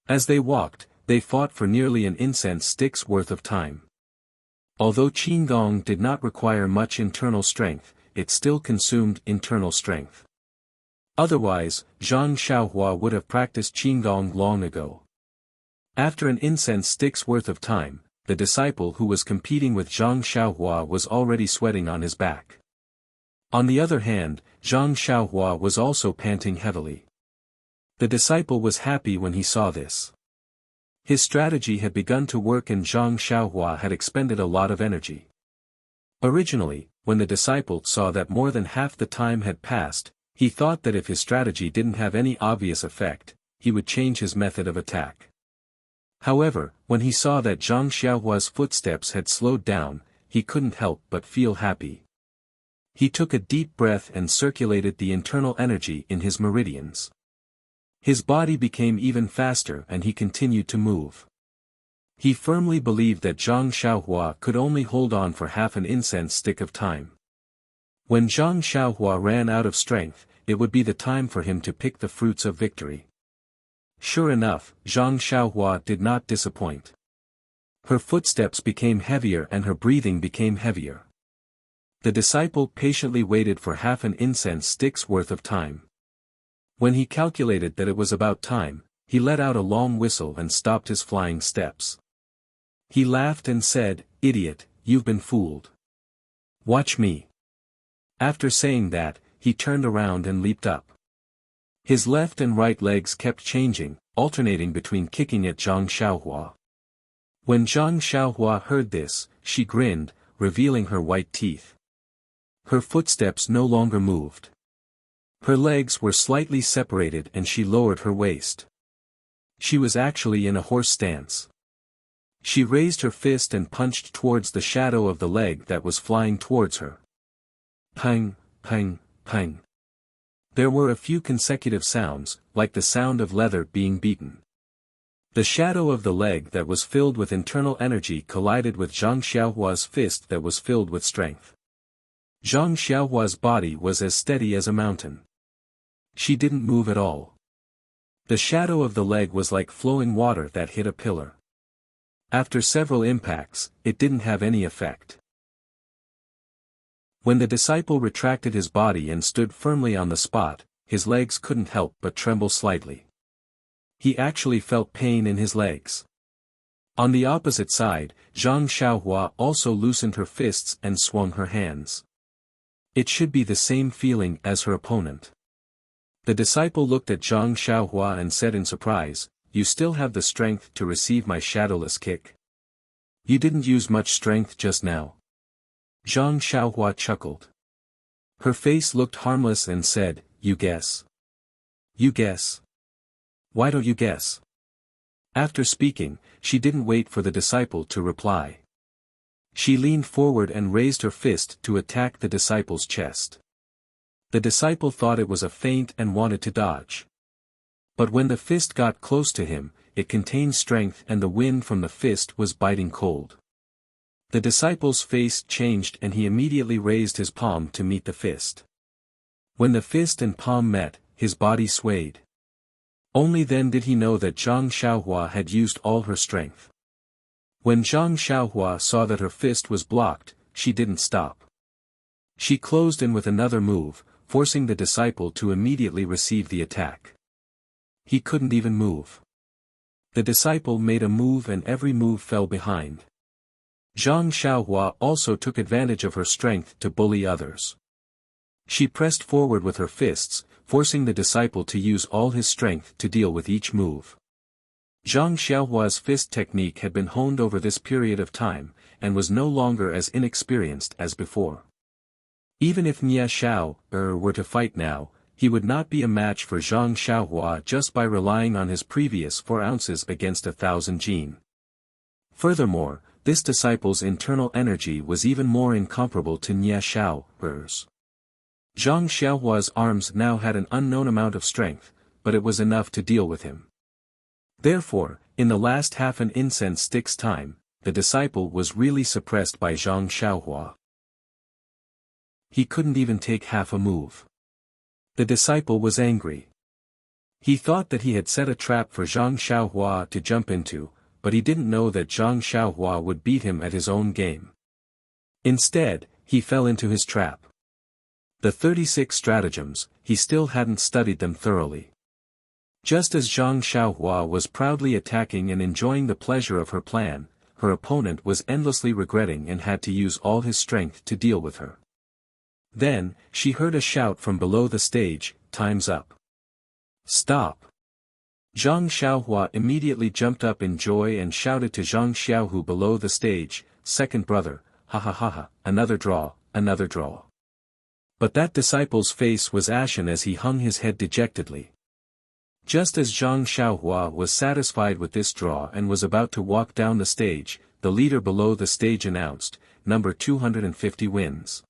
As they walked, they fought for nearly an incense stick's worth of time. Although Qigong did not require much internal strength, it still consumed internal strength. Otherwise, Zhang Xiaohua would have practiced Qigong long ago. After an incense stick's worth of time, the disciple who was competing with Zhang Xiaohua was already sweating on his back. On the other hand, Zhang Xiaohua was also panting heavily. The disciple was happy when he saw this. His strategy had begun to work and Zhang Xiaohua had expended a lot of energy. Originally, when the disciple saw that more than half the time had passed, he thought that if his strategy didn't have any obvious effect, he would change his method of attack. However, when he saw that Zhang Xiaohua's footsteps had slowed down, he couldn't help but feel happy. He took a deep breath and circulated the internal energy in his meridians. His body became even faster and he continued to move. He firmly believed that Zhang Xiaohua could only hold on for half an incense stick of time. When Zhang Xiaohua ran out of strength, it would be the time for him to pick the fruits of victory. Sure enough, Zhang Xiaohua did not disappoint. Her footsteps became heavier and her breathing became heavier. The disciple patiently waited for half an incense stick's worth of time. When he calculated that it was about time, he let out a long whistle and stopped his flying steps. He laughed and said, "Idiot, you've been fooled. Watch me." After saying that, he turned around and leaped up. His left and right legs kept changing, alternating between kicking at Zhang Xiaohua. When Zhang Xiaohua heard this, she grinned, revealing her white teeth. Her footsteps no longer moved. Her legs were slightly separated and she lowered her waist. She was actually in a horse stance. She raised her fist and punched towards the shadow of the leg that was flying towards her. Pang, pang, pang. There were a few consecutive sounds, like the sound of leather being beaten. The shadow of the leg that was filled with internal energy collided with Zhang Xiaohua's fist that was filled with strength. Zhang Xiaohua's body was as steady as a mountain. She didn't move at all. The shadow of the leg was like flowing water that hit a pillar. After several impacts, it didn't have any effect. When the disciple retracted his body and stood firmly on the spot, his legs couldn't help but tremble slightly. He actually felt pain in his legs. On the opposite side, Zhang Xiaohua also loosened her fists and swung her hands. It should be the same feeling as her opponent. The disciple looked at Zhang Xiaohua and said in surprise, "You still have the strength to receive my shadowless kick? You didn't use much strength just now." Zhang Xiaohua chuckled. Her face looked harmless and said, "You guess. You guess. Why don't you guess?" After speaking, she didn't wait for the disciple to reply. She leaned forward and raised her fist to attack the disciple's chest. The disciple thought it was a feint and wanted to dodge. But when the fist got close to him, it contained strength and the wind from the fist was biting cold. The disciple's face changed and he immediately raised his palm to meet the fist. When the fist and palm met, his body swayed. Only then did he know that Zhang Xiaohua had used all her strength. When Zhang Xiaohua saw that her fist was blocked, she didn't stop. She closed in with another move, forcing the disciple to immediately receive the attack. He couldn't even move. The disciple made a move and every move fell behind. Zhang Xiaohua also took advantage of her strength to bully others. She pressed forward with her fists, forcing the disciple to use all his strength to deal with each move. Zhang Xiaohua's fist technique had been honed over this period of time, and was no longer as inexperienced as before. Even if Nia Xiao were to fight now, he would not be a match for Zhang Xiaohua just by relying on his previous 4 ounces against 1,000 jin. Furthermore, this disciple's internal energy was even more incomparable to Nia Xiao's. Zhang Xiaohua's arms now had an unknown amount of strength, but it was enough to deal with him. Therefore, in the last half an incense stick's time, the disciple was really suppressed by Zhang Xiaohua. He couldn't even take half a move. The disciple was angry. He thought that he had set a trap for Zhang Xiaohua to jump into, but he didn't know that Zhang Xiaohua would beat him at his own game. Instead, he fell into his trap. The 36 stratagems, he still hadn't studied them thoroughly. Just as Zhang Xiaohua was proudly attacking and enjoying the pleasure of her plan, her opponent was endlessly regretting and had to use all his strength to deal with her. Then, she heard a shout from below the stage, "Time's up. Stop." Zhang Xiaohua immediately jumped up in joy and shouted to Zhang Xiaohu below the stage, "Second brother, ha ha ha ha, another draw, another draw." But that disciple's face was ashen as he hung his head dejectedly. Just as Zhang Xiaohua was satisfied with this draw and was about to walk down the stage, the leader below the stage announced, "Number 250 wins."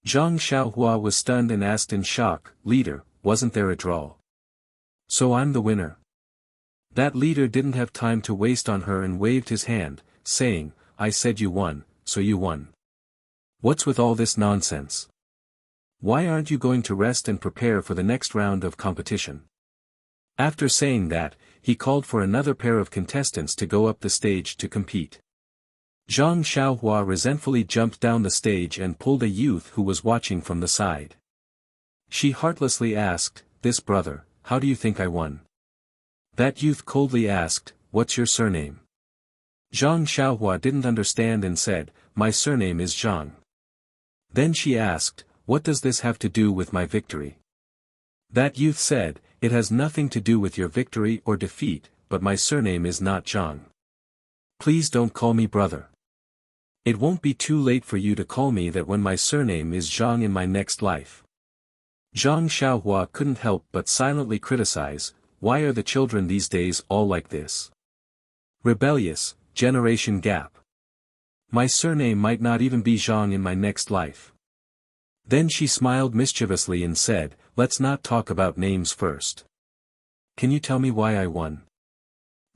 Zhang Xiaohua was stunned and asked in shock, "Leader, wasn't there a draw? So I'm the winner?" That leader didn't have time to waste on her and waved his hand, saying, "I said you won, so you won. What's with all this nonsense? Why aren't you going to rest and prepare for the next round of competition?" After saying that, he called for another pair of contestants to go up the stage to compete. Zhang Xiaohua resentfully jumped down the stage and pulled a youth who was watching from the side. She heartlessly asked, "This brother, how do you think I won?" That youth coldly asked, "What's your surname?" Zhang Xiaohua didn't understand and said, "My surname is Zhang." Then she asked, "What does this have to do with my victory?" That youth said, "It has nothing to do with your victory or defeat, but my surname is not Zhang. Please don't call me brother. It won't be too late for you to call me that when my surname is Zhang in my next life." Zhang Xiaohua couldn't help but silently criticize, "Why are the children these days all like this? Rebellious, generation gap. My surname might not even be Zhang in my next life." Then she smiled mischievously and said, "Let's not talk about names first. Can you tell me why I won?"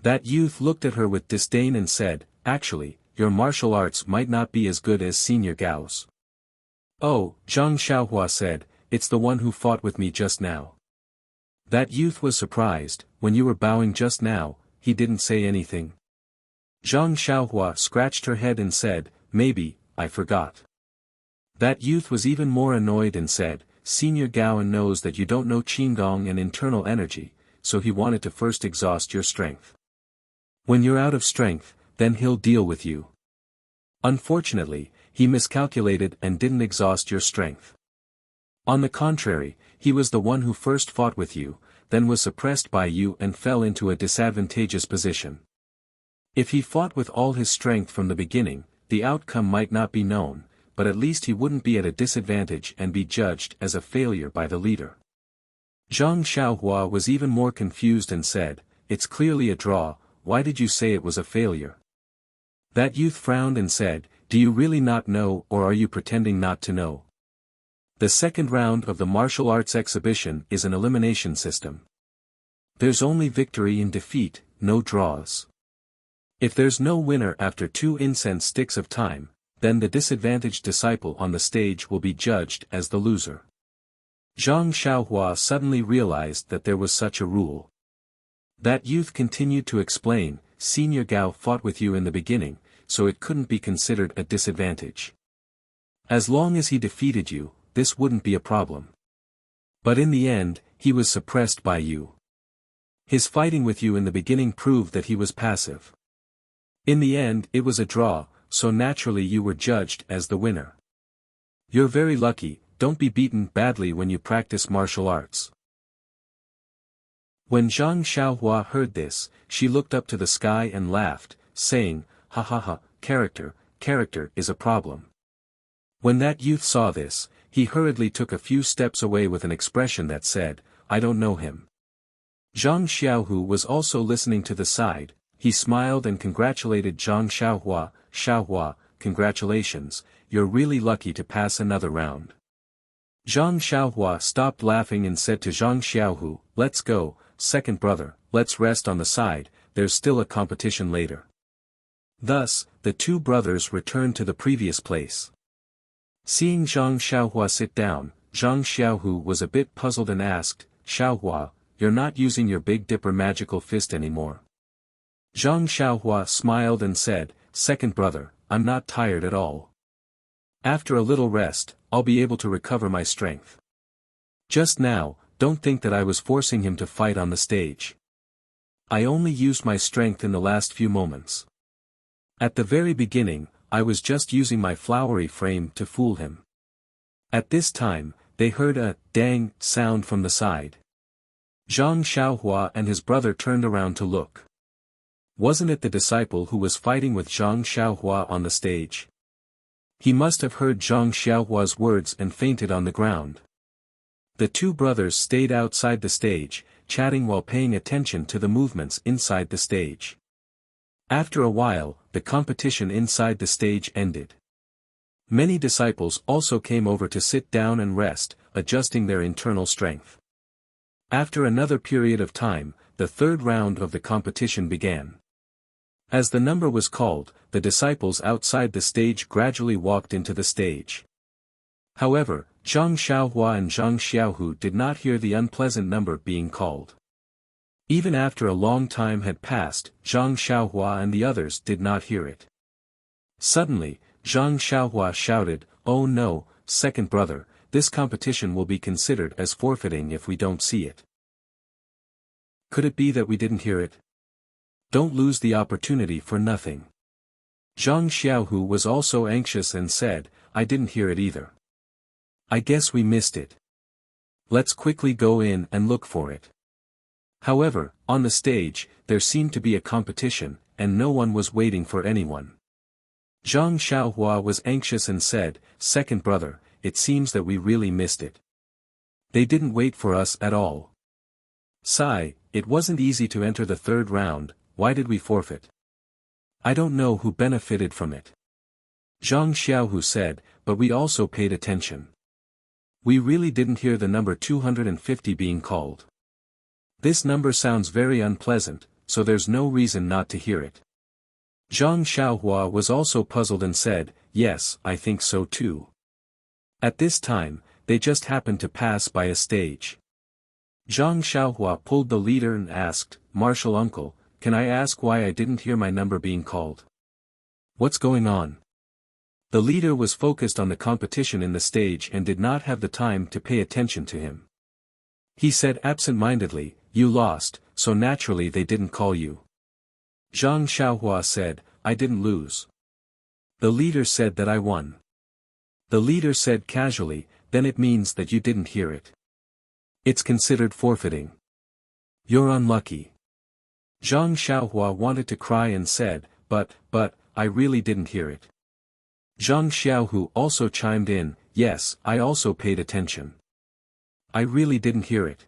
That youth looked at her with disdain and said, "Actually, your martial arts might not be as good as Senior Gao's." "Oh," Zhang Xiaohua said, "it's the one who fought with me just now." That youth was surprised. "When you were bowing just now, he didn't say anything?" Zhang Xiaohua scratched her head and said, "Maybe, I forgot." That youth was even more annoyed and said, "Senior Gaoan knows that you don't know Qigong and internal energy, so he wanted to first exhaust your strength. When you're out of strength, then he'll deal with you. Unfortunately, he miscalculated and didn't exhaust your strength. On the contrary, he was the one who first fought with you, then was suppressed by you and fell into a disadvantageous position. If he fought with all his strength from the beginning, the outcome might not be known, but at least he wouldn't be at a disadvantage and be judged as a failure by the leader." Zhang Xiaohua was even more confused and said, "It's clearly a draw, why did you say it was a failure?" That youth frowned and said, "Do you really not know or are you pretending not to know? The second round of the martial arts exhibition is an elimination system. There's only victory and defeat, no draws. If there's no winner after 2 incense sticks of time, then the disadvantaged disciple on the stage will be judged as the loser." Zhang Xiaohua suddenly realized that there was such a rule. That youth continued to explain, "Senior Gao fought with you in the beginning, so it couldn't be considered a disadvantage. As long as he defeated you, this wouldn't be a problem. But in the end, he was suppressed by you. His fighting with you in the beginning proved that he was passive. In the end it was a draw, so naturally you were judged as the winner. You're very lucky, don't be beaten badly when you practice martial arts." When Zhang Xiaohua heard this, she looked up to the sky and laughed, saying, "Ha ha ha, character is a problem." When that youth saw this, he hurriedly took a few steps away with an expression that said, "I don't know him." Zhang Xiaohu was also listening to the side. He smiled and congratulated Zhang Xiaohua, "Xiaohua, congratulations, you're really lucky to pass another round." Zhang Xiaohua stopped laughing and said to Zhang Xiaohu, "Let's go, second brother, let's rest on the side, there's still a competition later." Thus, the two brothers returned to the previous place. Seeing Zhang Xiaohua sit down, Zhang Xiaohu was a bit puzzled and asked, "Xiaohua, you're not using your Big Dipper magical fist anymore?" Zhang Xiaohua smiled and said, "Second brother, I'm not tired at all. After a little rest, I'll be able to recover my strength. Just now, don't think that I was forcing him to fight on the stage. I only used my strength in the last few moments. At the very beginning, I was just using my flowery frame to fool him." At this time, they heard a dang sound from the side. Zhang Xiaohua and his brother turned around to look. Wasn't it the disciple who was fighting with Zhang Xiaohua on the stage? He must have heard Zhang Xiaohua's words and fainted on the ground. The two brothers stayed outside the stage, chatting while paying attention to the movements inside the stage. After a while, the competition inside the stage ended. Many disciples also came over to sit down and rest, adjusting their internal strength. After another period of time, the third round of the competition began. As the number was called, the disciples outside the stage gradually walked into the stage. However, Zhang Xiaohua and Zhang Xiaohu did not hear the unpleasant number being called. Even after a long time had passed, Zhang Xiaohua and the others did not hear it. Suddenly, Zhang Xiaohua shouted, "Oh no, second brother, this competition will be considered as forfeiting if we don't see it." Could it be that we didn't hear it? Don't lose the opportunity for nothing. Zhang Xiaohu was also anxious and said, I didn't hear it either. I guess we missed it. Let's quickly go in and look for it. However, on the stage, there seemed to be a competition, and no one was waiting for anyone. Zhang Xiaohua was anxious and said, Second brother, it seems that we really missed it. They didn't wait for us at all. Sigh, it wasn't easy to enter the third round, why did we forfeit? I don't know who benefited from it. Zhang Xiaohu said, but we also paid attention. We really didn't hear the number 250 being called. This number sounds very unpleasant, so there's no reason not to hear it. Zhang Xiaohua was also puzzled and said, yes, I think so too. At this time, they just happened to pass by a stage. Zhang Xiaohua pulled the leader and asked, Martial uncle, can I ask why I didn't hear my number being called? What's going on? The leader was focused on the competition in the stage and did not have the time to pay attention to him. He said absent-mindedly, you lost, so naturally they didn't call you. Zhang Xiaohua said, I didn't lose. The leader said that I won. The leader said casually, then it means that you didn't hear it. It's considered forfeiting. You're unlucky. Zhang Xiaohua wanted to cry and said, but, I really didn't hear it. Zhang Xiaohu also chimed in, yes, I also paid attention. I really didn't hear it.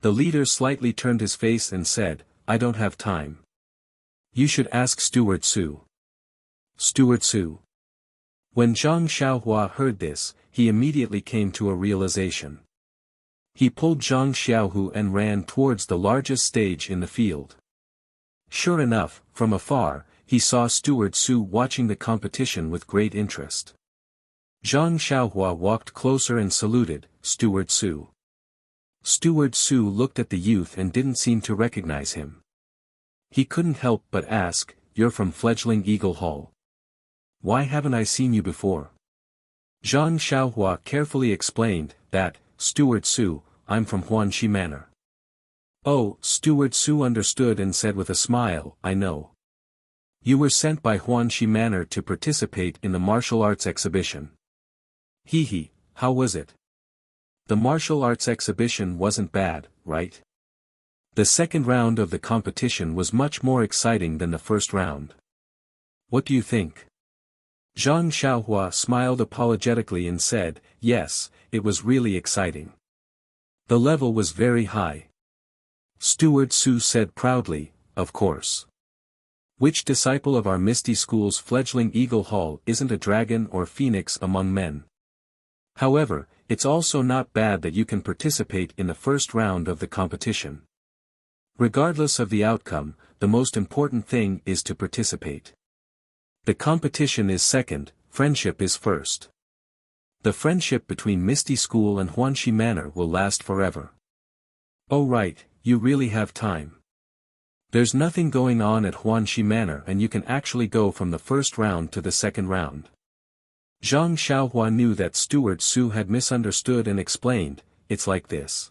The leader slightly turned his face and said, I don't have time. You should ask Steward Su. Steward Su. When Zhang Xiaohua heard this, he immediately came to a realization. He pulled Zhang Xiaohu and ran towards the largest stage in the field. Sure enough, from afar, he saw Steward Su watching the competition with great interest. Zhang Xiaohua walked closer and saluted, Steward Su. Steward Su looked at the youth and didn't seem to recognize him. He couldn't help but ask, you're from fledgling Eagle Hall. Why haven't I seen you before? Zhang Xiaohua carefully explained, that, Steward Su, I'm from Huanxi Manor. Oh, Steward Su understood and said with a smile, I know. You were sent by Huanxi Manor to participate in the martial arts exhibition. Hee, how was it? The martial arts exhibition wasn't bad, right? The second round of the competition was much more exciting than the first round. What do you think? Zhang Xiaohua smiled apologetically and said, yes, it was really exciting. The level was very high. Steward Su said proudly, of course. Which disciple of our Misty School's fledgling Eagle Hall isn't a dragon or phoenix among men? However, it's also not bad that you can participate in the first round of the competition. Regardless of the outcome, the most important thing is to participate. The competition is second, friendship is first. The friendship between Misty School and Huanxi Manor will last forever. Oh right, you really have time. There's nothing going on at Huanxi Manor and you can actually go from the first round to the second round. Zhang Xiaohua knew that Steward Su had misunderstood and explained, it's like this.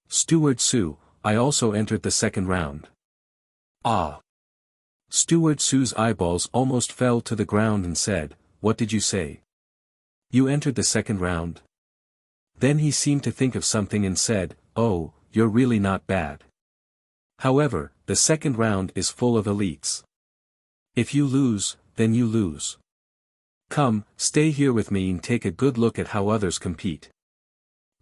Steward Su, I also entered the second round. Ah. Steward Su's eyeballs almost fell to the ground and said, what did you say? You entered the second round? Then he seemed to think of something and said, oh, you're really not bad. However, the second round is full of elites. If you lose, then you lose. Come, stay here with me and take a good look at how others compete.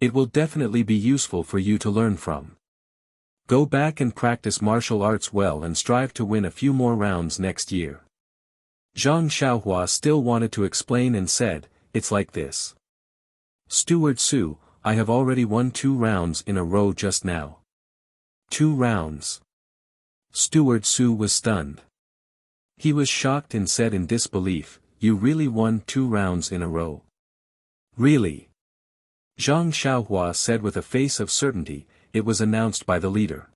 It will definitely be useful for you to learn from. Go back and practice martial arts well and strive to win a few more rounds next year. Zhang Xiaohua still wanted to explain and said, it's like this. Steward Su, I have already won 2 rounds in a row just now. 2 rounds. Steward Su was stunned. He was shocked and said in disbelief, you really won 2 rounds in a row. Really? Zhang Xiaohua said with a face of certainty, it was announced by the leader.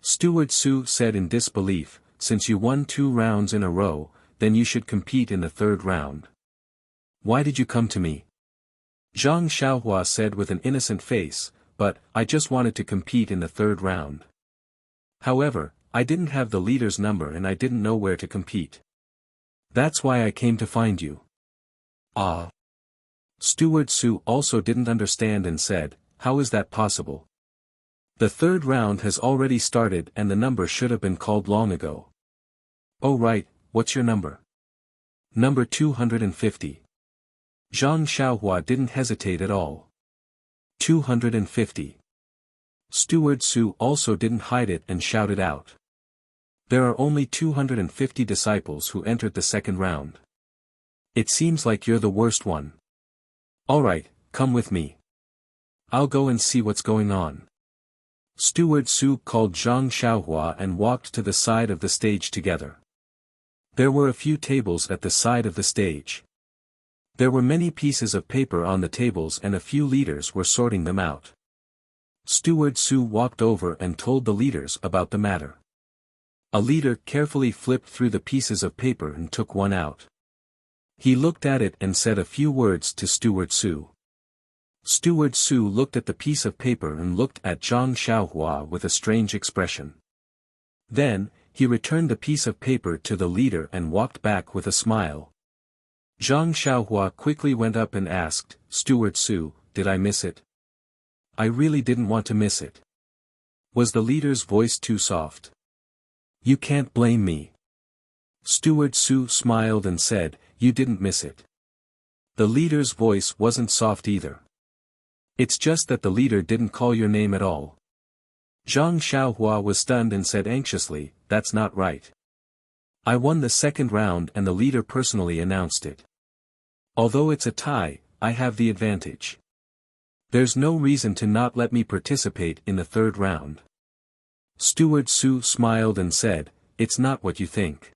Steward Su said in disbelief, since you won 2 rounds in a row, then you should compete in the third round. Why did you come to me? Zhang Xiaohua said with an innocent face, but I just wanted to compete in the third round. However, I didn't have the leader's number and I didn't know where to compete. That's why I came to find you. Ah. Steward Su also didn't understand and said, how is that possible? The third round has already started and the number should have been called long ago. Oh right, what's your number? Number 250. Zhang Xiaohua didn't hesitate at all. 250. Steward Su also didn't hide it and shouted out. There are only 250 disciples who entered the second round. It seems like you're the worst one. Alright, come with me. I'll go and see what's going on. Steward Su called Zhang Xiaohua and walked to the side of the stage together. There were a few tables at the side of the stage. There were many pieces of paper on the tables and a few leaders were sorting them out. Steward Su walked over and told the leaders about the matter. A leader carefully flipped through the pieces of paper and took one out. He looked at it and said a few words to Steward Su. Steward Su looked at the piece of paper and looked at Zhang Xiaohua with a strange expression. Then, he returned the piece of paper to the leader and walked back with a smile. Zhang Xiaohua quickly went up and asked, Steward Su, did I miss it? I really didn't want to miss it. Was the leader's voice too soft? You can't blame me. Steward Su smiled and said, you didn't miss it. The leader's voice wasn't soft either. It's just that the leader didn't call your name at all. Zhang Xiaohua was stunned and said anxiously, that's not right. I won the second round and the leader personally announced it. Although it's a tie, I have the advantage. There's no reason to not let me participate in the third round. Steward Su smiled and said, it's not what you think.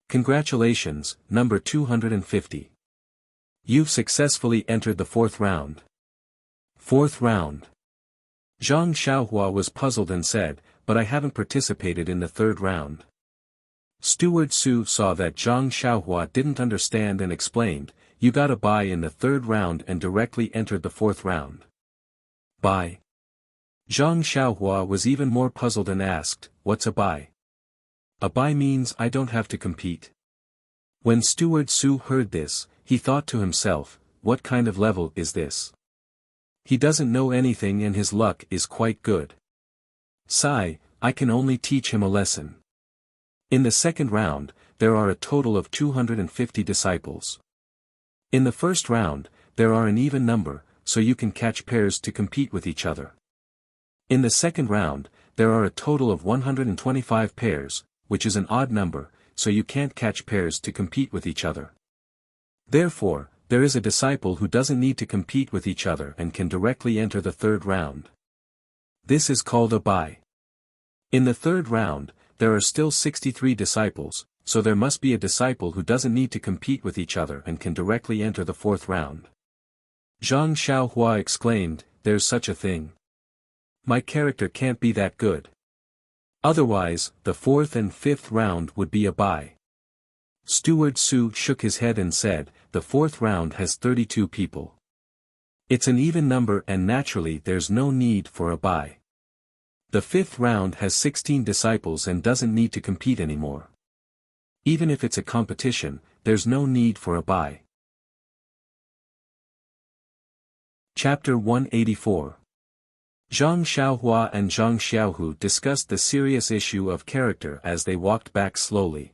Congratulations, number 250. You've successfully entered the fourth round. Fourth round. Zhang Xiaohua was puzzled and said, but I haven't participated in the third round. Steward Su saw that Zhang Xiaohua didn't understand and explained, you got a bye in the third round and directly entered the fourth round. Bye. Zhang Xiaohua was even more puzzled and asked, what's a bye? A bye means I don't have to compete. When Steward Su heard this, he thought to himself, what kind of level is this? He doesn't know anything and his luck is quite good. Sigh, I can only teach him a lesson. In the second round, there are a total of 250 disciples. In the first round, there are an even number, so you can catch pairs to compete with each other. In the second round, there are a total of 125 pairs, which is an odd number, so you can't catch pairs to compete with each other. Therefore, there is a disciple who doesn't need to compete with each other and can directly enter the third round. This is called a bye. In the third round, there are still 63 disciples, so there must be a disciple who doesn't need to compete with each other and can directly enter the fourth round. Zhang Xiaohua exclaimed, there's such a thing. My character can't be that good. Otherwise, the fourth and fifth round would be a bye. Steward Su shook his head and said, the fourth round has 32 people. It's an even number and naturally there's no need for a bye. The fifth round has 16 disciples and doesn't need to compete anymore. Even if it's a competition, there's no need for a bye. Chapter 184. Zhang Xiaohua and Zhang Xiaohu discussed the serious issue of character as they walked back slowly.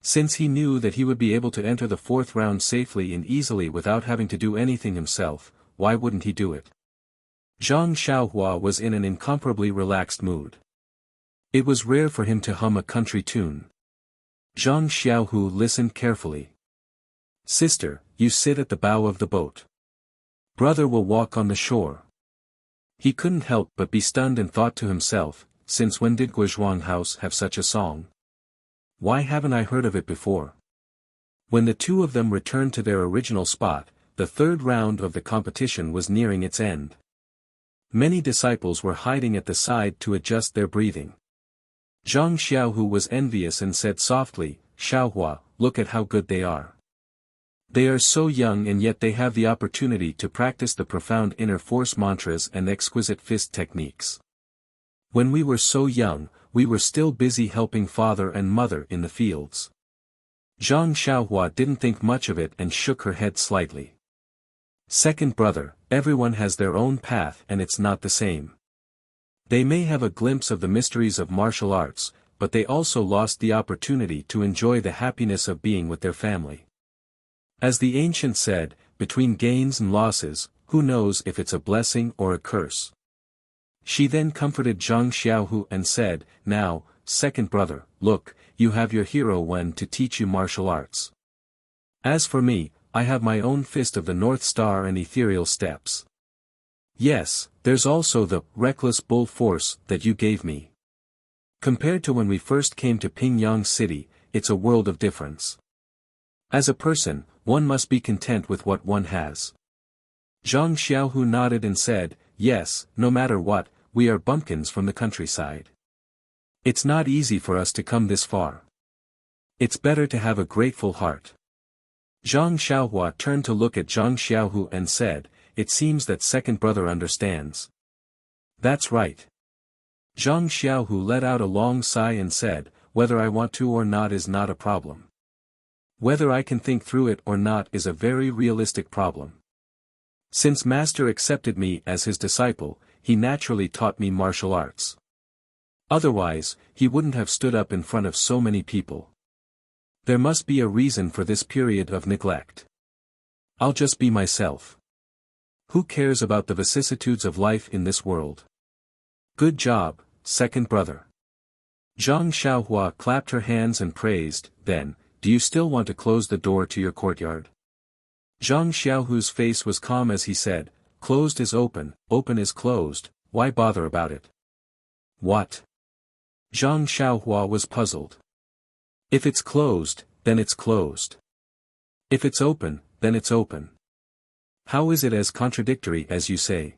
Since he knew that he would be able to enter the fourth round safely and easily without having to do anything himself, why wouldn't he do it? Zhang Xiaohua was in an incomparably relaxed mood. It was rare for him to hum a country tune. Zhang Xiaohu listened carefully. Sister, you sit at the bow of the boat. Brother will walk on the shore. He couldn't help but be stunned and thought to himself, since when did Guizhuang House have such a song? Why haven't I heard of it before? When the two of them returned to their original spot, the third round of the competition was nearing its end. Many disciples were hiding at the side to adjust their breathing. Zhang Xiaohu was envious and said softly, Xiaohua, look at how good they are. They are so young and yet they have the opportunity to practice the profound inner force mantras and exquisite fist techniques. When we were so young, we were still busy helping father and mother in the fields. Zhang Xiaohua didn't think much of it and shook her head slightly. Second brother, everyone has their own path and it's not the same. They may have a glimpse of the mysteries of martial arts, but they also lost the opportunity to enjoy the happiness of being with their family. As the ancient said, between gains and losses, who knows if it's a blessing or a curse. She then comforted Zhang Xiaohu and said, now, second brother, look, you have your hero Wen to teach you martial arts. As for me, I have my own fist of the North Star and ethereal steps. Yes, there's also the reckless bull force that you gave me. Compared to when we first came to Pingyang City, it's a world of difference. As a person, one must be content with what one has. Zhang Xiaohu nodded and said, yes, no matter what, we are bumpkins from the countryside. It's not easy for us to come this far. It's better to have a grateful heart. Zhang Xiaohua turned to look at Zhang Xiaohu and said, it seems that second brother understands. That's right. Zhang Xiaohu let out a long sigh and said, whether I want to or not is not a problem. Whether I can think through it or not is a very realistic problem. Since Master accepted me as his disciple, he naturally taught me martial arts. Otherwise, he wouldn't have stood up in front of so many people. There must be a reason for this period of neglect. I'll just be myself. Who cares about the vicissitudes of life in this world? Good job, second brother. Zhang Xiaohua clapped her hands and praised, then, do you still want to close the door to your courtyard? Zhang Xiaohu's face was calm as he said, closed is open is closed, why bother about it? What? Zhang Xiaohua was puzzled. If it's closed, then it's closed. If it's open, then it's open. How is it as contradictory as you say?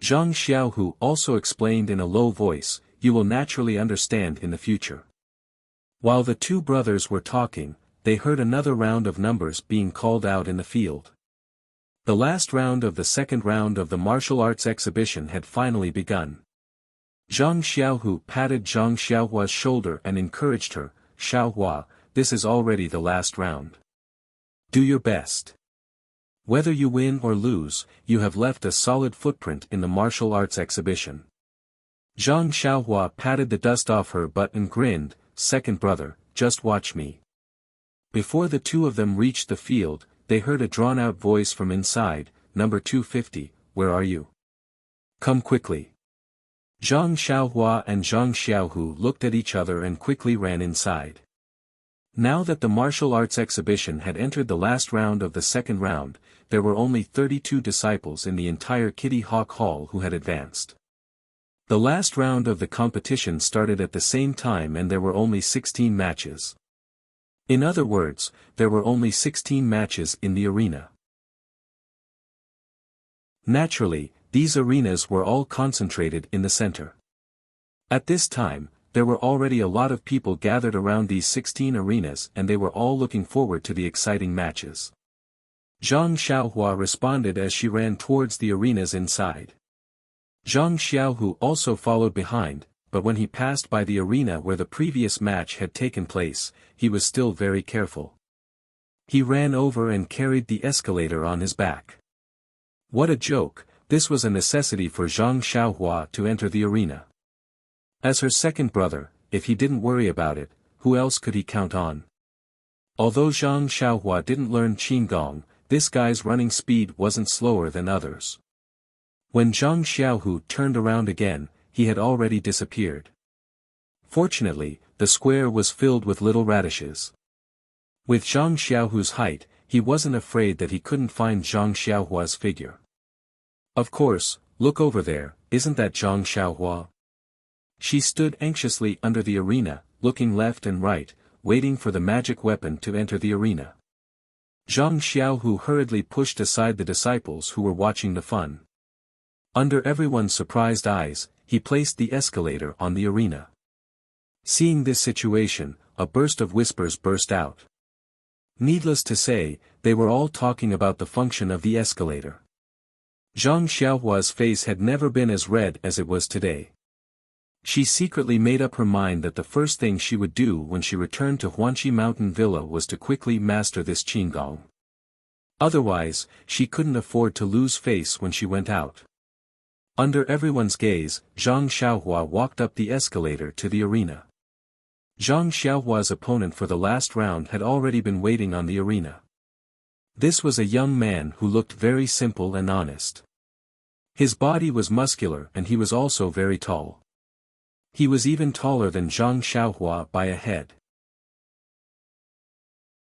Zhang Xiaohu also explained in a low voice, you will naturally understand in the future. While the two brothers were talking, they heard another round of numbers being called out in the field. The last round of the second round of the martial arts exhibition had finally begun. Zhang Xiaohu patted Zhang Xiaohua's shoulder and encouraged her, Xiaohua, this is already the last round. Do your best. Whether you win or lose, you have left a solid footprint in the martial arts exhibition. Zhang Xiaohua patted the dust off her butt and grinned, second brother, just watch me. Before the two of them reached the field, they heard a drawn-out voice from inside, number 250, where are you? Come quickly. Zhang Xiaohua and Zhang Xiaohu looked at each other and quickly ran inside. Now that the martial arts exhibition had entered the last round of the second round, there were only 32 disciples in the entire Kitty Hawk Hall who had advanced. The last round of the competition started at the same time and there were only 16 matches. In other words, there were only 16 matches in the arena. Naturally, these arenas were all concentrated in the center. At this time, there were already a lot of people gathered around these 16 arenas and they were all looking forward to the exciting matches. Zhang Xiaohua responded as she ran towards the arenas inside. Zhang Xiaohu also followed behind, but when he passed by the arena where the previous match had taken place, he was still very careful. He ran over and carried the escalator on his back. What a joke, this was a necessity for Zhang Xiaohua to enter the arena. As her second brother, if he didn't worry about it, who else could he count on? Although Zhang Xiaohua didn't learn Qinggong, this guy's running speed wasn't slower than others. When Zhang Xiaohu turned around again, he had already disappeared. Fortunately, the square was filled with little radishes. With Zhang Xiaohu's height, he wasn't afraid that he couldn't find Zhang Xiaohua's figure. Of course, look over there, isn't that Zhang Xiaohua? She stood anxiously under the arena, looking left and right, waiting for the magic weapon to enter the arena. Zhang Xiaohu hurriedly pushed aside the disciples who were watching the fun. Under everyone's surprised eyes, he placed the escalator on the arena. Seeing this situation, a burst of whispers burst out. Needless to say, they were all talking about the function of the escalator. Zhang Xiaohua's face had never been as red as it was today. She secretly made up her mind that the first thing she would do when she returned to Huanqi Mountain Villa was to quickly master this qinggong. Otherwise, she couldn't afford to lose face when she went out. Under everyone's gaze, Zhang Xiaohua walked up the escalator to the arena. Zhang Xiaohua's opponent for the last round had already been waiting on the arena. This was a young man who looked very simple and honest. His body was muscular and he was also very tall. He was even taller than Zhang Xiaohua by a head.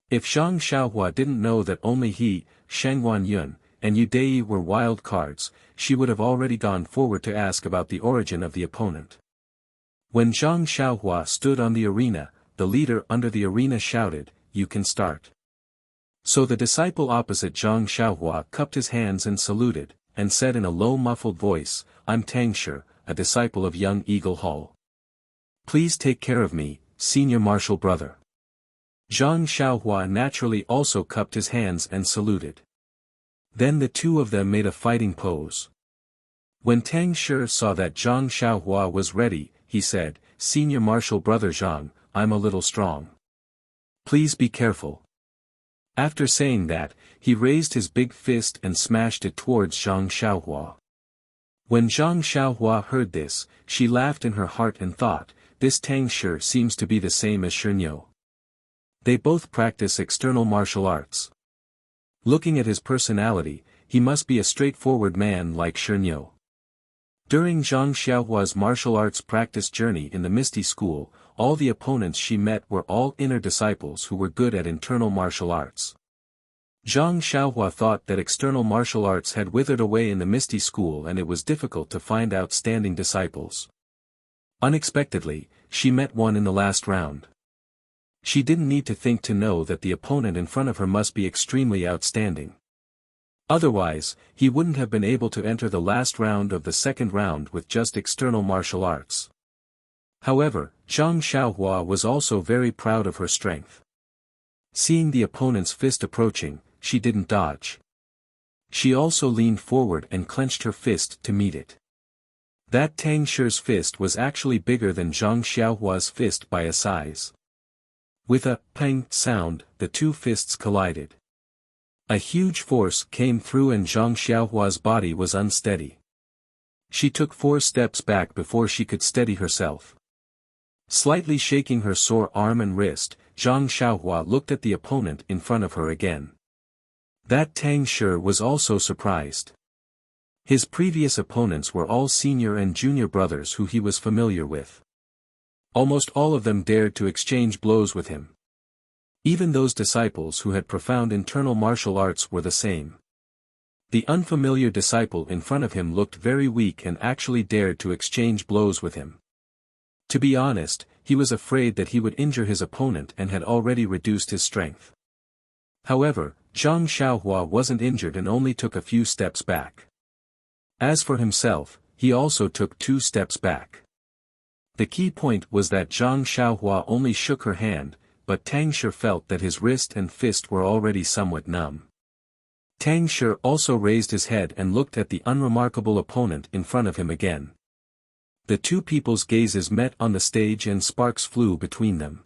If Zhang Xiaohua didn't know that only he, Shangwan Yun, and Yu Dei were wild cards, she would have already gone forward to ask about the origin of the opponent. When Zhang Xiaohua stood on the arena, the leader under the arena shouted, "You can start." So the disciple opposite Zhang Xiaohua cupped his hands and saluted, and said in a low muffled voice, "I'm Tang Shi, a disciple of young Eagle Hall. Please take care of me, senior martial brother." Zhang Xiaohua naturally also cupped his hands and saluted. Then the two of them made a fighting pose. When Tang Shi saw that Zhang Xiaohua was ready, he said, "Senior martial brother Zhang, I'm a little strong. Please be careful." After saying that, he raised his big fist and smashed it towards Zhang Xiaohua. When Zhang Xiaohua heard this, she laughed in her heart and thought, this Tang Shi seems to be the same as Shernyo. They both practice external martial arts. Looking at his personality, he must be a straightforward man like Shernyo. During Zhang Xiaohua's martial arts practice journey in the Misty School, all the opponents she met were all inner disciples who were good at internal martial arts. Zhang Xiaohua thought that external martial arts had withered away in the Misty School and it was difficult to find outstanding disciples. Unexpectedly, she met one in the last round. She didn't need to think to know that the opponent in front of her must be extremely outstanding. Otherwise, he wouldn't have been able to enter the last round of the second round with just external martial arts. However, Zhang Xiaohua was also very proud of her strength. Seeing the opponent's fist approaching, she didn't dodge. She also leaned forward and clenched her fist to meet it. That Tang Shi's fist was actually bigger than Zhang Xiaohua's fist by a size. With a pang sound, the two fists collided. A huge force came through and Zhang Xiaohua's body was unsteady. She took 4 steps back before she could steady herself. Slightly shaking her sore arm and wrist, Zhang Xiaohua looked at the opponent in front of her again. That Tang Shi was also surprised. His previous opponents were all senior and junior brothers who he was familiar with. Almost all of them dared to exchange blows with him. Even those disciples who had profound internal martial arts were the same. The unfamiliar disciple in front of him looked very weak and actually dared to exchange blows with him. To be honest, he was afraid that he would injure his opponent and had already reduced his strength. However, Zhang Xiaohua wasn't injured and only took a few steps back. As for himself, he also took 2 steps back. The key point was that Zhang Xiaohua only shook her hand, but Tang Shi felt that his wrist and fist were already somewhat numb. Tang Shi also raised his head and looked at the unremarkable opponent in front of him again. The two people's gazes met on the stage and sparks flew between them.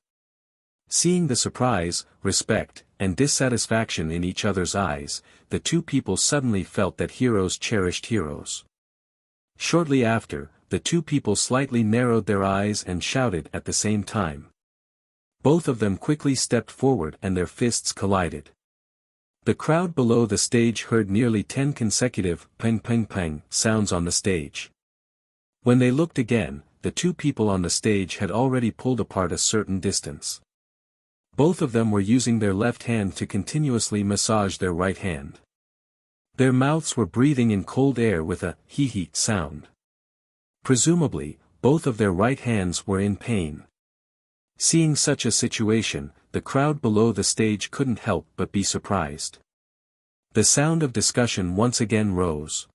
Seeing the surprise, respect, and dissatisfaction in each other's eyes, the two people suddenly felt that heroes cherished heroes. Shortly after, the two people slightly narrowed their eyes and shouted at the same time. Both of them quickly stepped forward and their fists collided. The crowd below the stage heard nearly 10 consecutive peng peng peng sounds on the stage. When they looked again, the two people on the stage had already pulled apart a certain distance. Both of them were using their left hand to continuously massage their right hand. Their mouths were breathing in cold air with a hee-hee sound. Presumably, both of their right hands were in pain. Seeing such a situation, the crowd below the stage couldn't help but be surprised. The sound of discussion once again rose.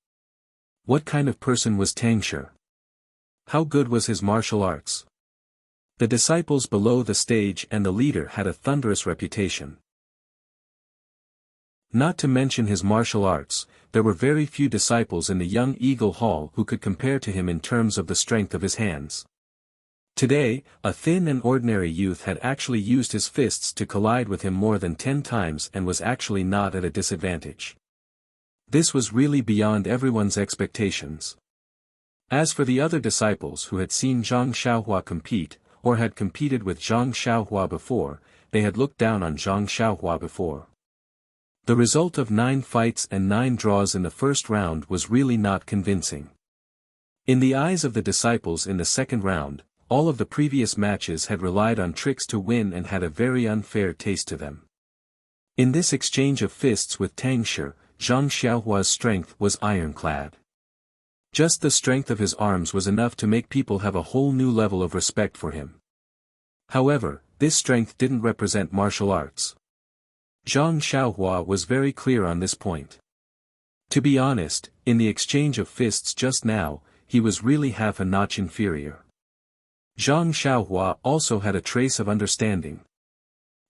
What kind of person was Tang Shi? How good was his martial arts? The disciples below the stage and the leader had a thunderous reputation. Not to mention his martial arts, there were very few disciples in the young Eagle Hall who could compare to him in terms of the strength of his hands. Today, a thin and ordinary youth had actually used his fists to collide with him more than 10 times and was actually not at a disadvantage. This was really beyond everyone's expectations. As for the other disciples who had seen Zhang Xiaohua compete, or had competed with Zhang Xiaohua before, they had looked down on Zhang Xiaohua before. The result of 9 fights and 9 draws in the first round was really not convincing. In the eyes of the disciples in the second round, all of the previous matches had relied on tricks to win and had a very unfair taste to them. In this exchange of fists with Tang Shi, Zhang Xiaohua's strength was ironclad. Just the strength of his arms was enough to make people have a whole new level of respect for him. However, this strength didn't represent martial arts. Zhang Xiaohua was very clear on this point. To be honest, in the exchange of fists just now, he was really half a notch inferior. Zhang Xiaohua also had a trace of understanding.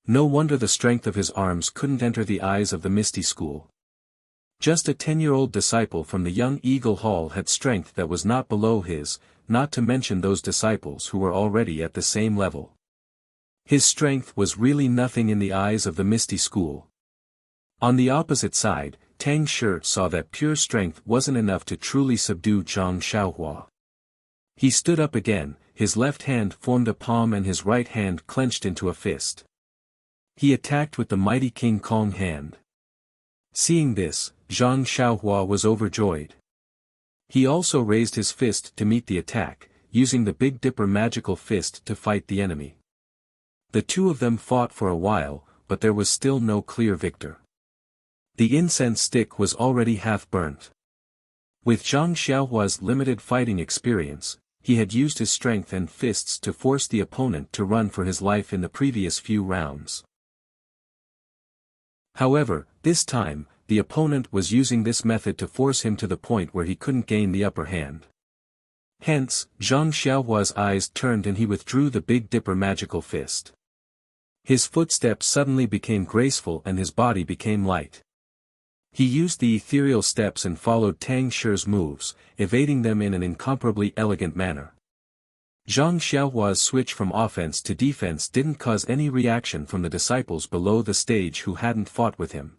No wonder the strength of his arms couldn't enter the eyes of the Misty School. Just a 10-year-old disciple from the young Eagle Hall had strength that was not below his, not to mention those disciples who were already at the same level. His strength was really nothing in the eyes of the Misty School. On the opposite side, Tang Shi saw that pure strength wasn't enough to truly subdue Zhang Xiaohua. He stood up again, his left hand formed a palm and his right hand clenched into a fist. He attacked with the mighty King Kong hand. Seeing this, Zhang Xiaohua was overjoyed. He also raised his fist to meet the attack, using the Big Dipper magical fist to fight the enemy. The two of them fought for a while, but there was still no clear victor. The incense stick was already half burnt. With Zhang Xiaohua's limited fighting experience, he had used his strength and fists to force the opponent to run for his life in the previous few rounds. However, this time, the opponent was using this method to force him to the point where he couldn't gain the upper hand. Hence, Zhang Xiaohua's eyes turned and he withdrew the Big Dipper magical fist. His footsteps suddenly became graceful and his body became light. He used the ethereal steps and followed Tang Shi's moves, evading them in an incomparably elegant manner. Zhang Xiaohua's switch from offense to defense didn't cause any reaction from the disciples below the stage who hadn't fought with him.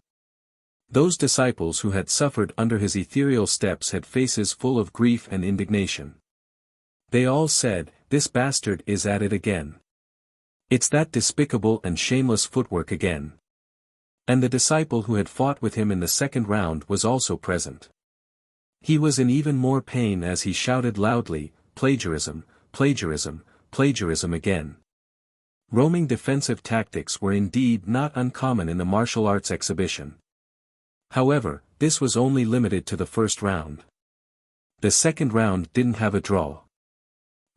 Those disciples who had suffered under his ethereal steps had faces full of grief and indignation. They all said, "This bastard is at it again. It's that despicable and shameless footwork again." And the disciple who had fought with him in the second round was also present. He was in even more pain as he shouted loudly, "Plagiarism, plagiarism, plagiarism again." Roaming defensive tactics were indeed not uncommon in the martial arts exhibition. However, this was only limited to the first round. The second round didn't have a draw.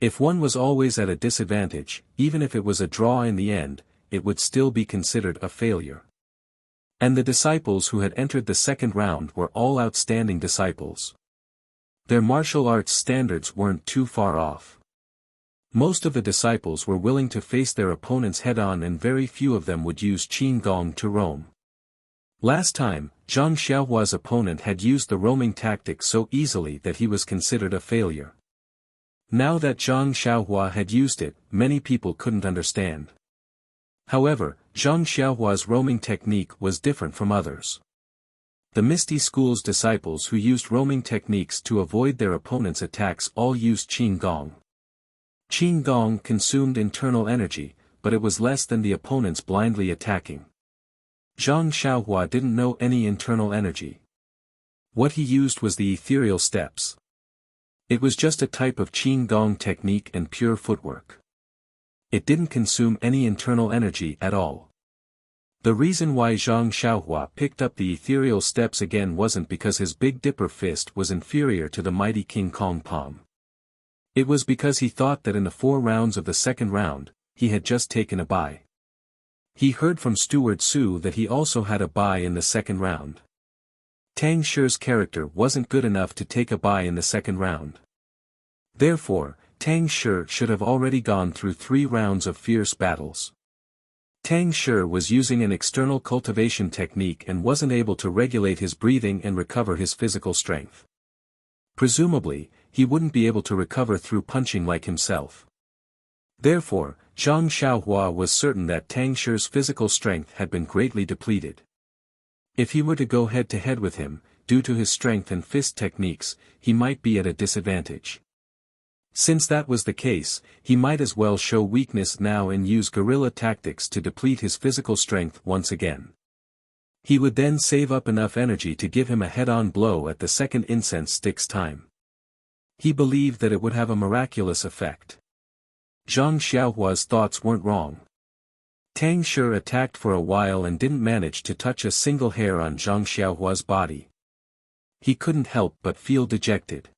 If one was always at a disadvantage, even if it was a draw in the end, it would still be considered a failure. And the disciples who had entered the second round were all outstanding disciples. Their martial arts standards weren't too far off. Most of the disciples were willing to face their opponents head-on and very few of them would use Qin Gong to roam. Last time, Zhang Xiaohua's opponent had used the roaming tactic so easily that he was considered a failure. Now that Zhang Xiaohua had used it, many people couldn't understand. However, Zhang Xiaohua's roaming technique was different from others. The Misty School's disciples who used roaming techniques to avoid their opponent's attacks all used Qin Gong. Qin Gong consumed internal energy, but it was less than the opponent's blindly attacking. Zhang Xiaohua didn't know any internal energy. What he used was the ethereal steps. It was just a type of Qin Gong technique and pure footwork. It didn't consume any internal energy at all. The reason why Zhang Xiaohua picked up the ethereal steps again wasn't because his Big Dipper fist was inferior to the mighty King Kong palm. It was because he thought that in the 4 rounds of the second round, he had just taken a bye. He heard from Steward Su that he also had a bye in the second round. Tang Shi's character wasn't good enough to take a bye in the second round. Therefore, Tang Shi should have already gone through 3 rounds of fierce battles. Tang Shi was using an external cultivation technique and wasn't able to regulate his breathing and recover his physical strength. Presumably, he wouldn't be able to recover through punching like himself. Therefore, Zhang Xiaohua was certain that Tang Shi's physical strength had been greatly depleted. If he were to go head-to-head with him, due to his strength and fist techniques, he might be at a disadvantage. Since that was the case, he might as well show weakness now and use guerrilla tactics to deplete his physical strength once again. He would then save up enough energy to give him a head-on blow at the second incense stick's time. He believed that it would have a miraculous effect. Zhang Xiaohua's thoughts weren't wrong. Tang Shi attacked for a while and didn't manage to touch a single hair on Zhang Xiaohua's body. He couldn't help but feel dejected.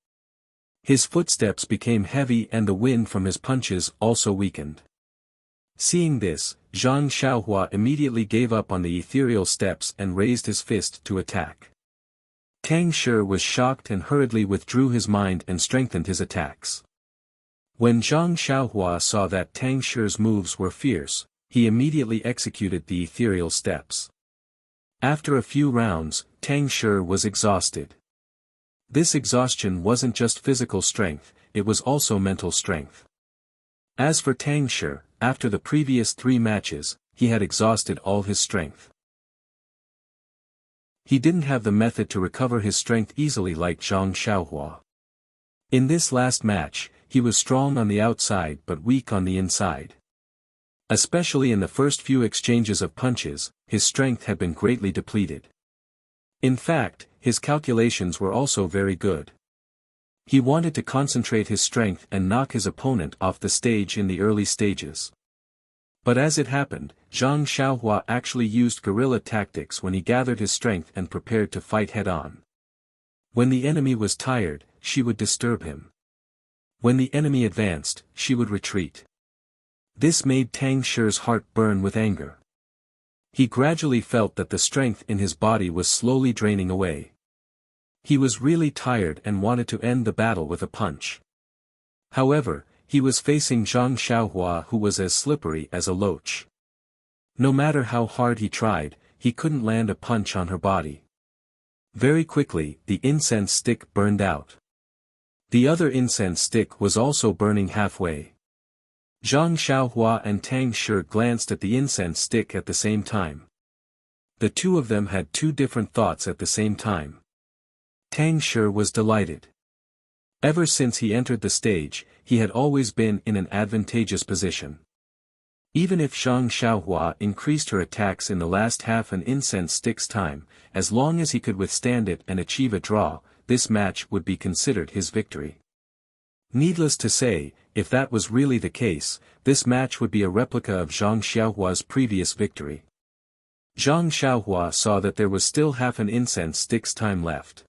His footsteps became heavy and the wind from his punches also weakened. Seeing this, Zhang Xiaohua immediately gave up on the ethereal steps and raised his fist to attack. Tang Shi was shocked and hurriedly withdrew his mind and strengthened his attacks. When Zhang Xiaohua saw that Tang Shi's moves were fierce, he immediately executed the ethereal steps. After a few rounds, Tang Shi was exhausted. This exhaustion wasn't just physical strength, it was also mental strength. As for Tang Shi, after the previous 3 matches, he had exhausted all his strength. He didn't have the method to recover his strength easily like Zhang Xiaohua. In this last match, he was strong on the outside but weak on the inside. Especially in the first few exchanges of punches, his strength had been greatly depleted. In fact, his calculations were also very good. He wanted to concentrate his strength and knock his opponent off the stage in the early stages. But as it happened, Zhang Xiaohua actually used guerrilla tactics when he gathered his strength and prepared to fight head-on. When the enemy was tired, she would disturb him. When the enemy advanced, she would retreat. This made Tang Shi's heart burn with anger. He gradually felt that the strength in his body was slowly draining away. He was really tired and wanted to end the battle with a punch. However, he was facing Zhang Xiaohua who was as slippery as a loach. No matter how hard he tried, he couldn't land a punch on her body. Very quickly, the incense stick burned out. The other incense stick was also burning halfway. Zhang Xiaohua and Tang Shi glanced at the incense stick at the same time. The two of them had 2 different thoughts at the same time. Tang Shi was delighted. Ever since he entered the stage, he had always been in an advantageous position. Even if Zhang Xiaohua increased her attacks in the last half an incense stick's time, as long as he could withstand it and achieve a draw, this match would be considered his victory. Needless to say, if that was really the case, this match would be a replica of Zhang Xiaohua's previous victory. Zhang Xiaohua saw that there was still half an incense stick's time left.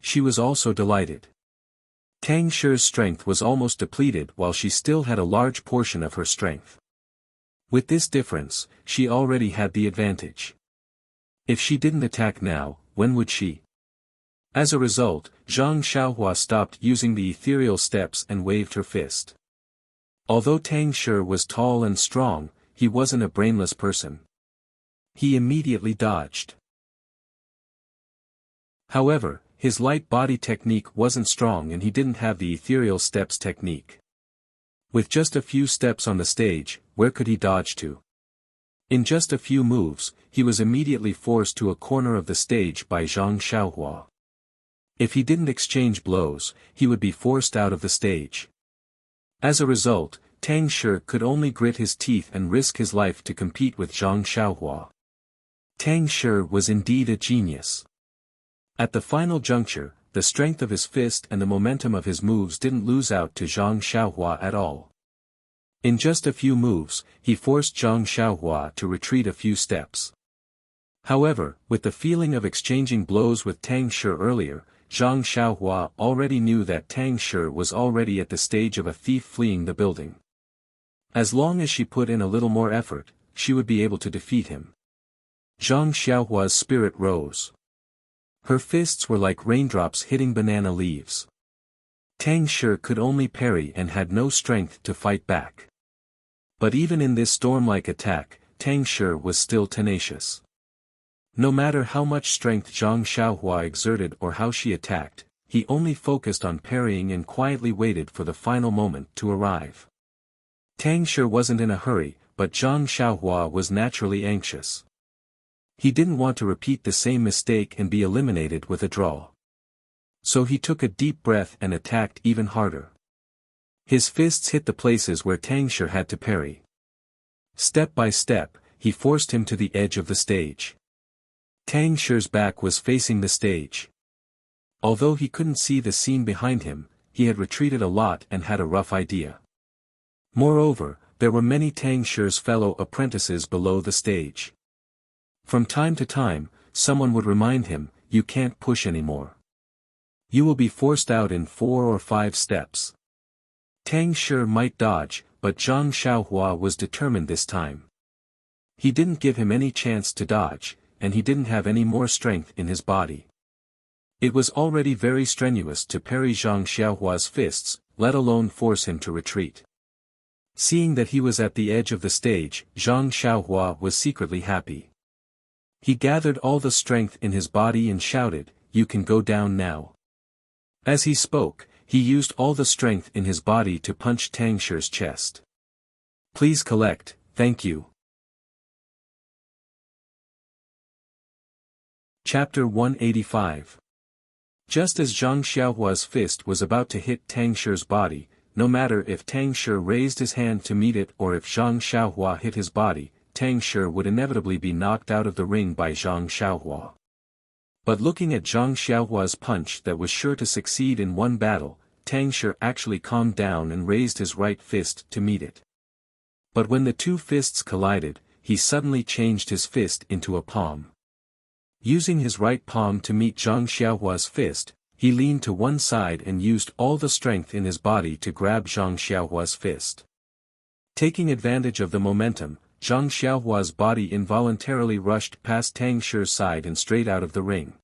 She was also delighted. Tang Shi's strength was almost depleted while she still had a large portion of her strength. With this difference, she already had the advantage. If she didn't attack now, when would she? As a result, Zhang Xiaohua stopped using the ethereal steps and waved her fist. Although Tang Shi was tall and strong, he wasn't a brainless person. He immediately dodged. However, his light body technique wasn't strong and he didn't have the ethereal steps technique. With just a few steps on the stage, where could he dodge to? In just a few moves, he was immediately forced to a corner of the stage by Zhang Xiaohua. If he didn't exchange blows, he would be forced out of the stage. As a result, Tang Shi could only grit his teeth and risk his life to compete with Zhang Xiaohua. Tang Shi was indeed a genius. At the final juncture, the strength of his fist and the momentum of his moves didn't lose out to Zhang Xiaohua at all. In just a few moves, he forced Zhang Xiaohua to retreat a few steps. However, with the feeling of exchanging blows with Tang Shi earlier, Zhang Xiaohua already knew that Tang Shi was already at the stage of a thief fleeing the building. As long as she put in a little more effort, she would be able to defeat him. Zhang Xiaohua's spirit rose. Her fists were like raindrops hitting banana leaves. Tang Shi could only parry and had no strength to fight back. But even in this storm-like attack, Tang Shi was still tenacious. No matter how much strength Zhang Xiaohua exerted or how she attacked, he only focused on parrying and quietly waited for the final moment to arrive. Tang Shi wasn't in a hurry, but Zhang Xiaohua was naturally anxious. He didn't want to repeat the same mistake and be eliminated with a draw. So he took a deep breath and attacked even harder. His fists hit the places where Tang Shi had to parry. Step by step, he forced him to the edge of the stage. Tang Shi's back was facing the stage. Although he couldn't see the scene behind him, he had retreated a lot and had a rough idea. Moreover, there were many Tang Shi's fellow apprentices below the stage. From time to time, someone would remind him, "You can't push anymore. You will be forced out in 4 or 5 steps." Tang Shi might dodge, but Zhang Xiaohua was determined this time. He didn't give him any chance to dodge, and he didn't have any more strength in his body. It was already very strenuous to parry Zhang Xiaohua's fists, let alone force him to retreat. Seeing that he was at the edge of the stage, Zhang Xiaohua was secretly happy. He gathered all the strength in his body and shouted, "You can go down now." As he spoke, he used all the strength in his body to punch Tang Shi's chest. "Please collect, thank you." Chapter 185. Just as Zhang Xiaohua's fist was about to hit Tang Shi's body, no matter if Tang Shi raised his hand to meet it or if Zhang Xiaohua hit his body, Tang Shi would inevitably be knocked out of the ring by Zhang Xiaohua. But looking at Zhang Xiaohua's punch that was sure to succeed in one battle, Tang Shi actually calmed down and raised his right fist to meet it. But when the two fists collided, he suddenly changed his fist into a palm. Using his right palm to meet Zhang Xiaohua's fist, he leaned to one side and used all the strength in his body to grab Zhang Xiaohua's fist. Taking advantage of the momentum, Zhang Xiaohua's body involuntarily rushed past Tang Shi's side and straight out of the ring.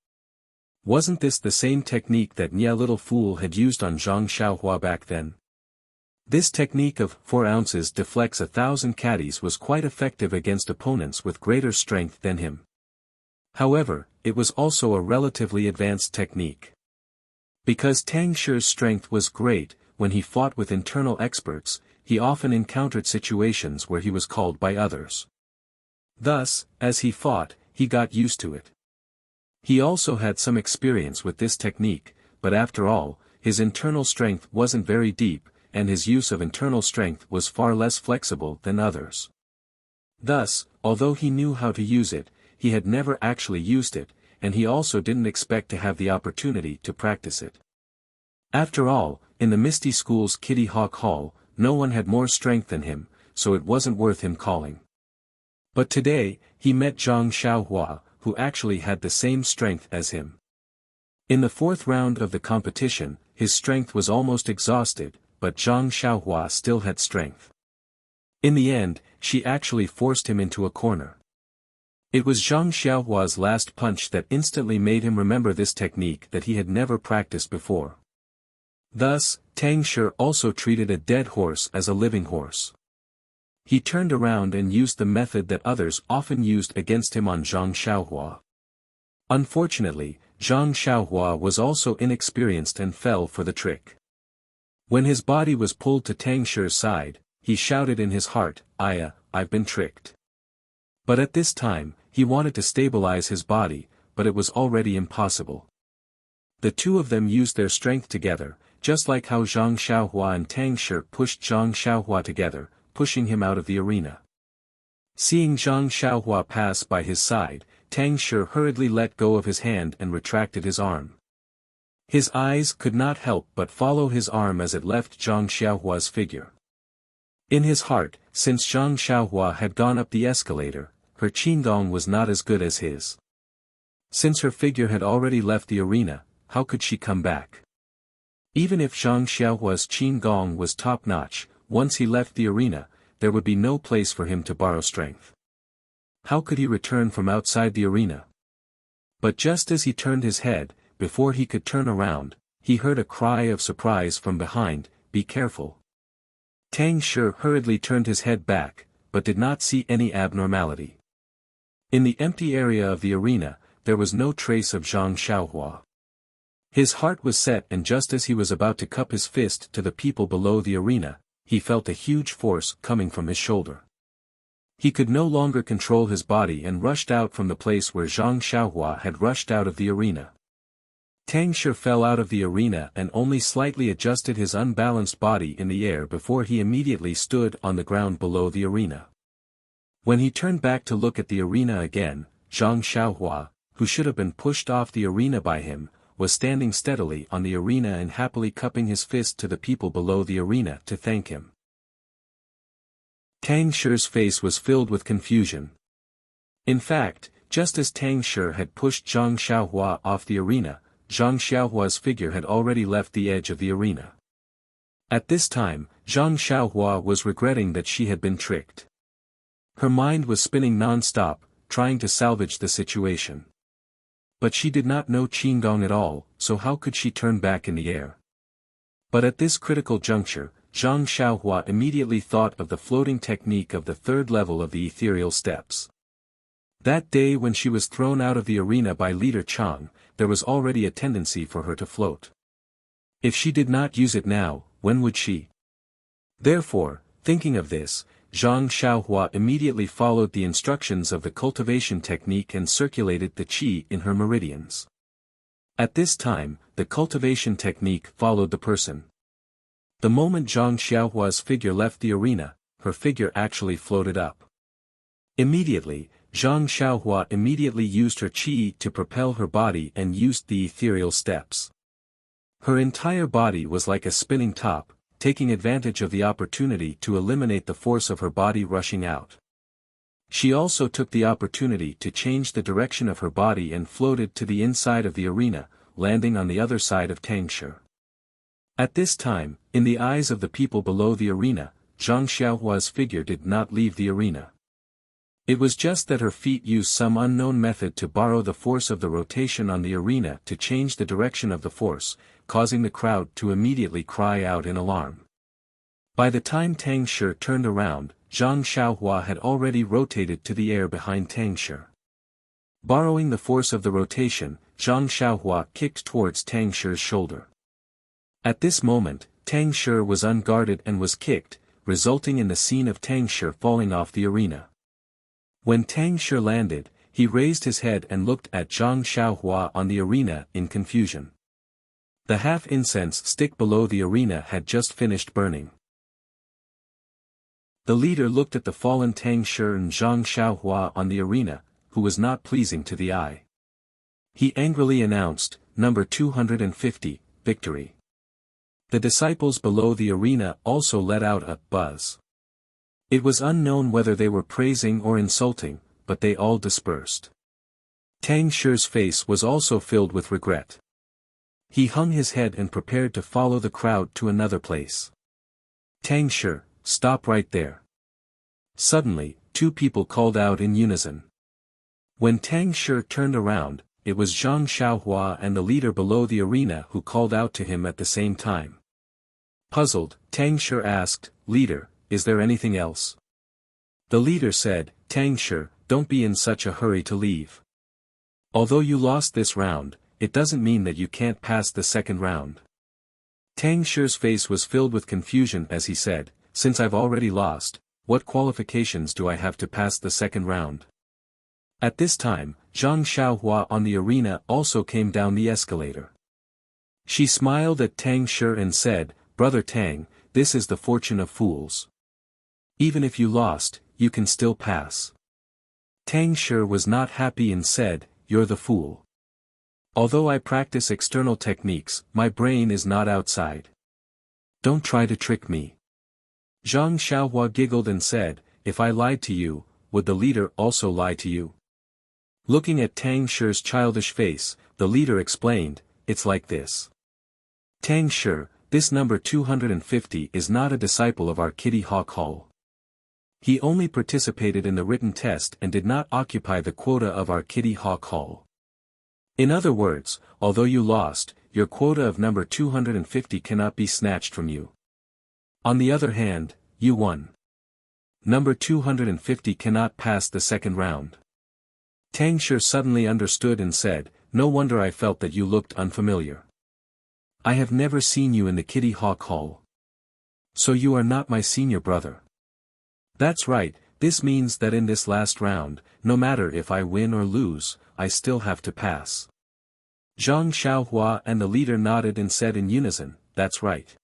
Wasn't this the same technique that Nya Little Fool had used on Zhang Xiaohua back then? This technique of 4 ounces deflects 1,000 caddies was quite effective against opponents with greater strength than him. However, it was also a relatively advanced technique. Because Tang Shi's strength was great, when he fought with internal experts, he often encountered situations where he was called by others. Thus, as he fought, he got used to it. He also had some experience with this technique, but after all, his internal strength wasn't very deep, and his use of internal strength was far less flexible than others. Thus, although he knew how to use it, he had never actually used it, and he also didn't expect to have the opportunity to practice it. After all, in the Misty School's Kitty Hawk Hall, no one had more strength than him, so it wasn't worth him calling. But today, he met Zhang Xiaohua, who actually had the same strength as him. In the 4th round of the competition, his strength was almost exhausted, but Zhang Xiaohua still had strength. In the end, she actually forced him into a corner. It was Zhang Xiaohua's last punch that instantly made him remember this technique that he had never practiced before. Thus, Tang Shi also treated a dead horse as a living horse. He turned around and used the method that others often used against him on Zhang Xiaohua. Unfortunately, Zhang Xiaohua was also inexperienced and fell for the trick. When his body was pulled to Tang Shi's side, he shouted in his heart, I've been tricked." But at this time, he wanted to stabilize his body, but it was already impossible. The two of them used their strength together, just like how Zhang Xiaohua and Tang Shi pushed Zhang Xiaohua together, pushing him out of the arena. Seeing Zhang Xiaohua pass by his side, Tang Shi hurriedly let go of his hand and retracted his arm. His eyes could not help but follow his arm as it left Zhang Xiaohua's figure. In his heart, since Zhang Xiaohua had gone up the escalator, her qigong was not as good as his. Since her figure had already left the arena, how could she come back? Even if Zhang Xiaohua's qigong was top-notch, once he left the arena, there would be no place for him to borrow strength. How could he return from outside the arena? But just as he turned his head, before he could turn around, he heard a cry of surprise from behind, "Be careful." Tang Shi hurriedly turned his head back, but did not see any abnormality. In the empty area of the arena, there was no trace of Zhang Xiaohua. His heart was set, and just as he was about to cup his fist to the people below the arena, he felt a huge force coming from his shoulder. He could no longer control his body and rushed out from the place where Zhang Xiaohua had rushed out of the arena. Tang Shi fell out of the arena and only slightly adjusted his unbalanced body in the air before he immediately stood on the ground below the arena. When he turned back to look at the arena again, Zhang Xiaohua, who should have been pushed off the arena by him, was standing steadily on the arena and happily cupping his fist to the people below the arena to thank him. Tang Shi's face was filled with confusion. In fact, just as Tang Shi had pushed Zhang Xiaohua off the arena, Zhang Xiaohua's figure had already left the edge of the arena. At this time, Zhang Xiaohua was regretting that she had been tricked. Her mind was spinning non-stop, trying to salvage the situation. But she did not know Qigong at all, so how could she turn back in the air? But at this critical juncture, Zhang Xiaohua immediately thought of the floating technique of the third level of the ethereal steps. That day when she was thrown out of the arena by leader Chang, there was already a tendency for her to float. If she did not use it now, when would she? Therefore, thinking of this, Zhang Xiaohua immediately followed the instructions of the cultivation technique and circulated the qi in her meridians. At this time, the cultivation technique followed the person. The moment Zhang Xiaohua's figure left the arena, her figure actually floated up. Immediately, Zhang Xiaohua immediately used her qi to propel her body and used the ethereal steps. Her entire body was like a spinning top, taking advantage of the opportunity to eliminate the force of her body rushing out. She also took the opportunity to change the direction of her body and floated to the inside of the arena, landing on the other side of Tang Shi. At this time, in the eyes of the people below the arena, Zhang Xiaohua's figure did not leave the arena. It was just that her feet used some unknown method to borrow the force of the rotation on the arena to change the direction of the force, causing the crowd to immediately cry out in alarm. By the time Tang Shi turned around, Zhang Xiaohua had already rotated to the air behind Tang Shi. Borrowing the force of the rotation, Zhang Xiaohua kicked towards Tang Shi's shoulder. At this moment, Tang Shi was unguarded and was kicked, resulting in the scene of Tang Shi falling off the arena. When Tang Shi landed, he raised his head and looked at Zhang Xiaohua on the arena in confusion. The half-incense stick below the arena had just finished burning. The leader looked at the fallen Tang Shi and Zhang Xiaohua on the arena, who was not pleasing to the eye. He angrily announced, "Number 250, victory." The disciples below the arena also let out a buzz. It was unknown whether they were praising or insulting, but they all dispersed. Tang Shi's face was also filled with regret. He hung his head and prepared to follow the crowd to another place. "Tang Shi, stop right there." Suddenly, two people called out in unison. When Tang Shi turned around, it was Zhang Xiaohua and the leader below the arena who called out to him at the same time. Puzzled, Tang Shi asked, "Leader, is there anything else?" The leader said, "Tang Shi, don't be in such a hurry to leave. Although you lost this round, it doesn't mean that you can't pass the second round." Tang Shi's face was filled with confusion as he said, "Since I've already lost, what qualifications do I have to pass the second round?" At this time, Zhang Xiaohua on the arena also came down the escalator. She smiled at Tang Shi and said, "Brother Tang, this is the fortune of fools. Even if you lost, you can still pass." Tang Shi was not happy and said, "You're the fool. Although I practice external techniques, my brain is not outside. Don't try to trick me." Zhang Xiaohua giggled and said, "If I lied to you, would the leader also lie to you?" Looking at Tang Shi's childish face, the leader explained, "It's like this. Tang Shi, this number 250 is not a disciple of our Kitty Hawk Hall. He only participated in the written test and did not occupy the quota of our Kitty Hawk Hall. In other words, although you lost, your quota of number 250 cannot be snatched from you. On the other hand, you won. Number 250 cannot pass the second round. Tang Shi suddenly understood and said, no wonder I felt that you looked unfamiliar. I have never seen you in the Kitty Hawk Hall. So you are not my senior brother. That's right, this means that in this last round, no matter if I win or lose, I still have to pass. Zhang Xiaohua and the leader nodded and said in unison, that's right.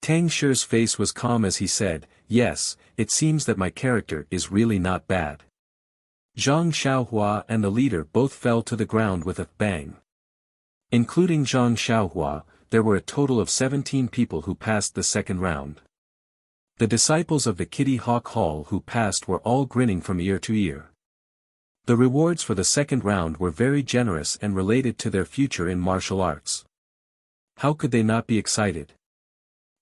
Tang Shi's face was calm as he said, yes, it seems that my character is really not bad. Zhang Xiaohua and the leader both fell to the ground with a bang. Including Zhang Xiaohua, there were a total of 17 people who passed the second round. The disciples of the Kitty Hawk Hall who passed were all grinning from ear to ear. The rewards for the second round were very generous and related to their future in martial arts. How could they not be excited?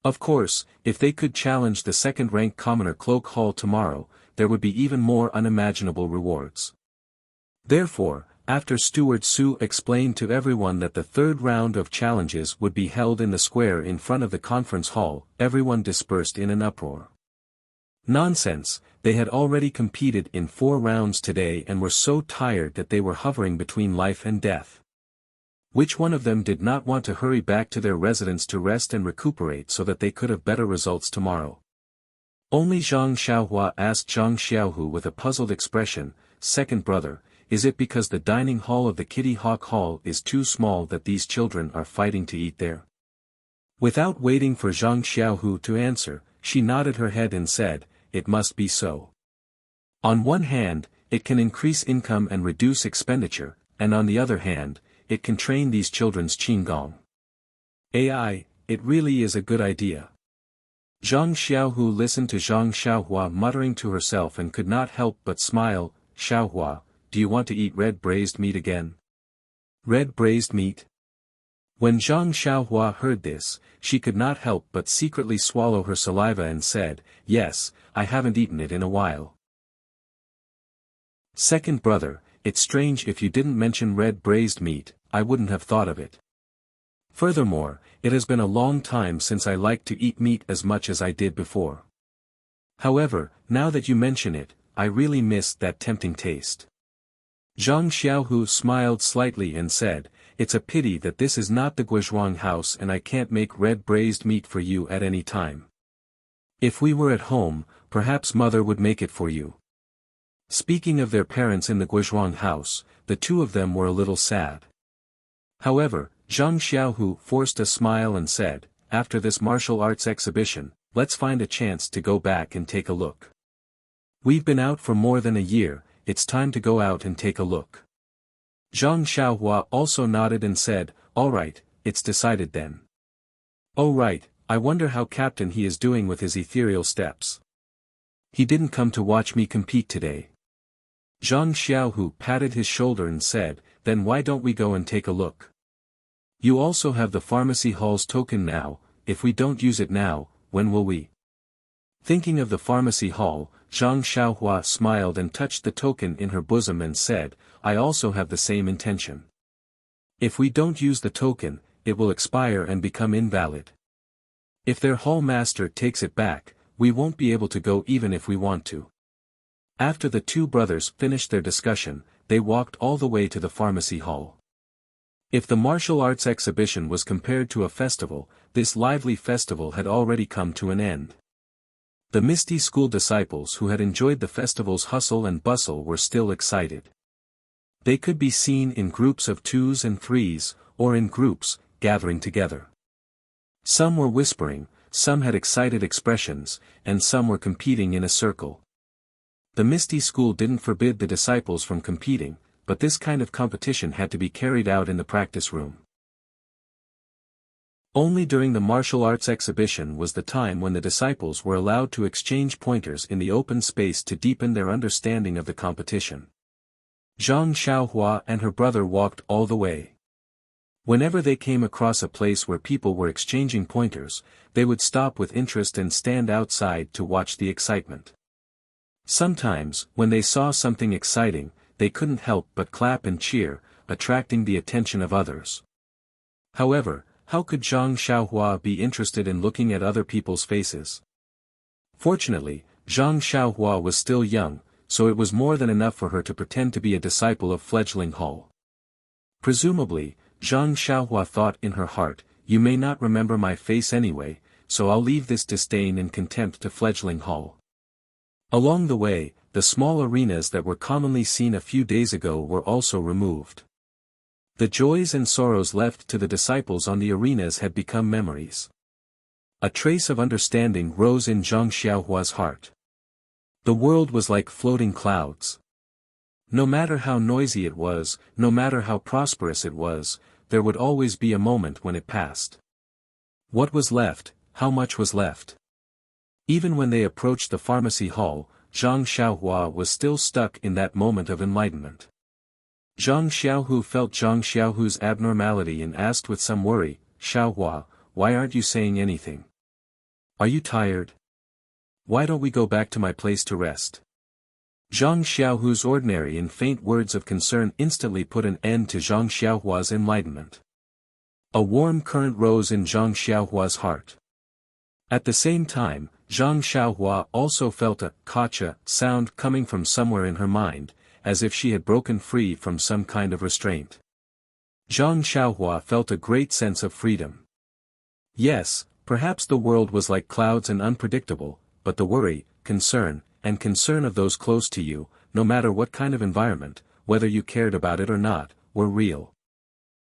Of course, if they could challenge the second-ranked commoner Cloak Hall tomorrow, there would be even more unimaginable rewards. Therefore, after Steward Su explained to everyone that the third round of challenges would be held in the square in front of the conference hall, everyone dispersed in an uproar. Nonsense, they had already competed in 4 rounds today and were so tired that they were hovering between life and death. Which one of them did not want to hurry back to their residence to rest and recuperate so that they could have better results tomorrow? Only Zhang Xiaohua asked Zhang Xiaohu with a puzzled expression, second brother, is it because the dining hall of the Kitty Hawk Hall is too small that these children are fighting to eat there? Without waiting for Zhang Xiaohu to answer, she nodded her head and said, it must be so. On one hand, it can increase income and reduce expenditure, and on the other hand, it can train these children's qinggong. AI, it really is a good idea. Zhang Xiaohu listened to Zhang Xiaohua muttering to herself and could not help but smile. Xiaohua, do you want to eat red braised meat again? Red braised meat? When Zhang Xiaohua heard this, she could not help but secretly swallow her saliva and said, yes, I haven't eaten it in a while. Second brother, it's strange if you didn't mention red braised meat, I wouldn't have thought of it. Furthermore, it has been a long time since I liked to eat meat as much as I did before. However, now that you mention it, I really miss that tempting taste. Zhang Xiaohu smiled slightly and said, it's a pity that this is not the Guizhuang house and I can't make red braised meat for you at any time. If we were at home, perhaps mother would make it for you. Speaking of their parents in the Guizhuang house, the two of them were a little sad. However, Zhang Xiaohu forced a smile and said, after this martial arts exhibition, let's find a chance to go back and take a look. We've been out for more than a year, it's time to go out and take a look. Zhang Xiaohua also nodded and said, all right, it's decided then. Oh right, I wonder how Captain he is doing with his ethereal steps. He didn't come to watch me compete today. Zhang Xiaohu patted his shoulder and said, then why don't we go and take a look? You also have the pharmacy hall's token now, if we don't use it now, when will we? Thinking of the pharmacy hall, Zhang Xiaohua smiled and touched the token in her bosom and said, I also have the same intention. If we don't use the token, it will expire and become invalid. If their hall master takes it back, we won't be able to go even if we want to. After the two brothers finished their discussion, they walked all the way to the pharmacy hall. If the martial arts exhibition was compared to a festival, this lively festival had already come to an end. The Misty School disciples who had enjoyed the festival's hustle and bustle were still excited. They could be seen in groups of 2s and 3s, or in groups, gathering together. Some were whispering, some had excited expressions, and some were competing in a circle. The Misty School didn't forbid the disciples from competing, but this kind of competition had to be carried out in the practice room. Only during the martial arts exhibition was the time when the disciples were allowed to exchange pointers in the open space to deepen their understanding of the competition. Zhang Xiaohua and her brother walked all the way. Whenever they came across a place where people were exchanging pointers, they would stop with interest and stand outside to watch the excitement. Sometimes, when they saw something exciting, they couldn't help but clap and cheer, attracting the attention of others. However, how could Zhang Xiaohua be interested in looking at other people's faces? Fortunately, Zhang Xiaohua was still young, so it was more than enough for her to pretend to be a disciple of fledgling Hall. Presumably, Zhang Xiaohua thought in her heart, you may not remember my face anyway, so I'll leave this disdain and contempt to fledgling Hall. Along the way, the small arenas that were commonly seen a few days ago were also removed. The joys and sorrows left to the disciples on the arenas had become memories. A trace of understanding rose in Zhang Xiaohua's heart. The world was like floating clouds. No matter how noisy it was, no matter how prosperous it was, there would always be a moment when it passed. What was left, how much was left? Even when they approached the pharmacy hall, Zhang Xiaohua was still stuck in that moment of enlightenment. Zhang Xiaohu felt Zhang Xiaohu's abnormality and asked with some worry, Xiaohua, why aren't you saying anything? Are you tired? Why don't we go back to my place to rest? Zhang Xiaohu's ordinary and faint words of concern instantly put an end to Zhang Xiaohua's enlightenment. A warm current rose in Zhang Xiaohua's heart. At the same time, Zhang Xiaohua also felt a gotcha sound coming from somewhere in her mind, as if she had broken free from some kind of restraint. Zhang Xiaohua felt a great sense of freedom. Yes, perhaps the world was like clouds and unpredictable, but the worry, concern of those close to you, no matter what kind of environment, whether you cared about it or not, were real.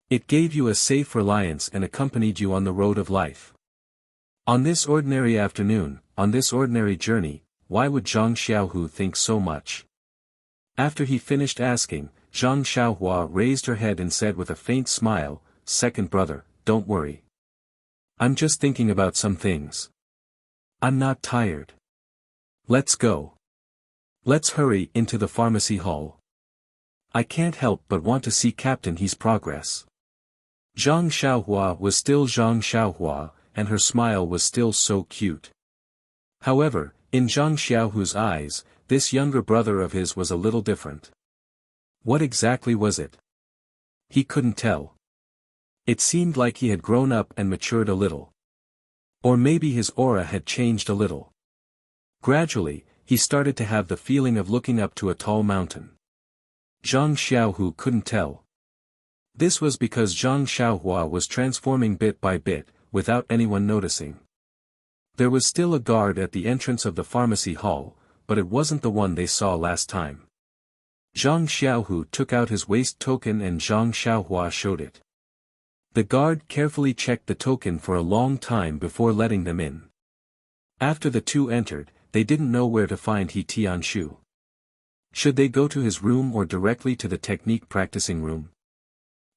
It gave you a safe reliance and accompanied you on the road of life. On this ordinary afternoon, on this ordinary journey, why would Zhang Xiaohu think so much? After he finished asking, Zhang Xiaohua raised her head and said with a faint smile, "Second brother, don't worry. I'm just thinking about some things. I'm not tired. Let's go. Let's hurry into the pharmacy hall. I can't help but want to see Captain He's progress." Zhang Xiaohua was still Zhang Xiaohua, and her smile was still so cute. However, in Zhang Xiaohu's eyes, this younger brother of his was a little different. What exactly was it? He couldn't tell. It seemed like he had grown up and matured a little. Or maybe his aura had changed a little. Gradually, he started to have the feeling of looking up to a tall mountain. Zhang Xiaohu couldn't tell. This was because Zhang Xiaohua was transforming bit by bit, without anyone noticing. There was still a guard at the entrance of the pharmacy hall, but it wasn't the one they saw last time. Zhang Xiaohu took out his waist token and Zhang Xiaohua showed it. The guard carefully checked the token for a long time before letting them in. After the two entered, they didn't know where to find He Tianshu. Should they go to his room or directly to the technique practicing room?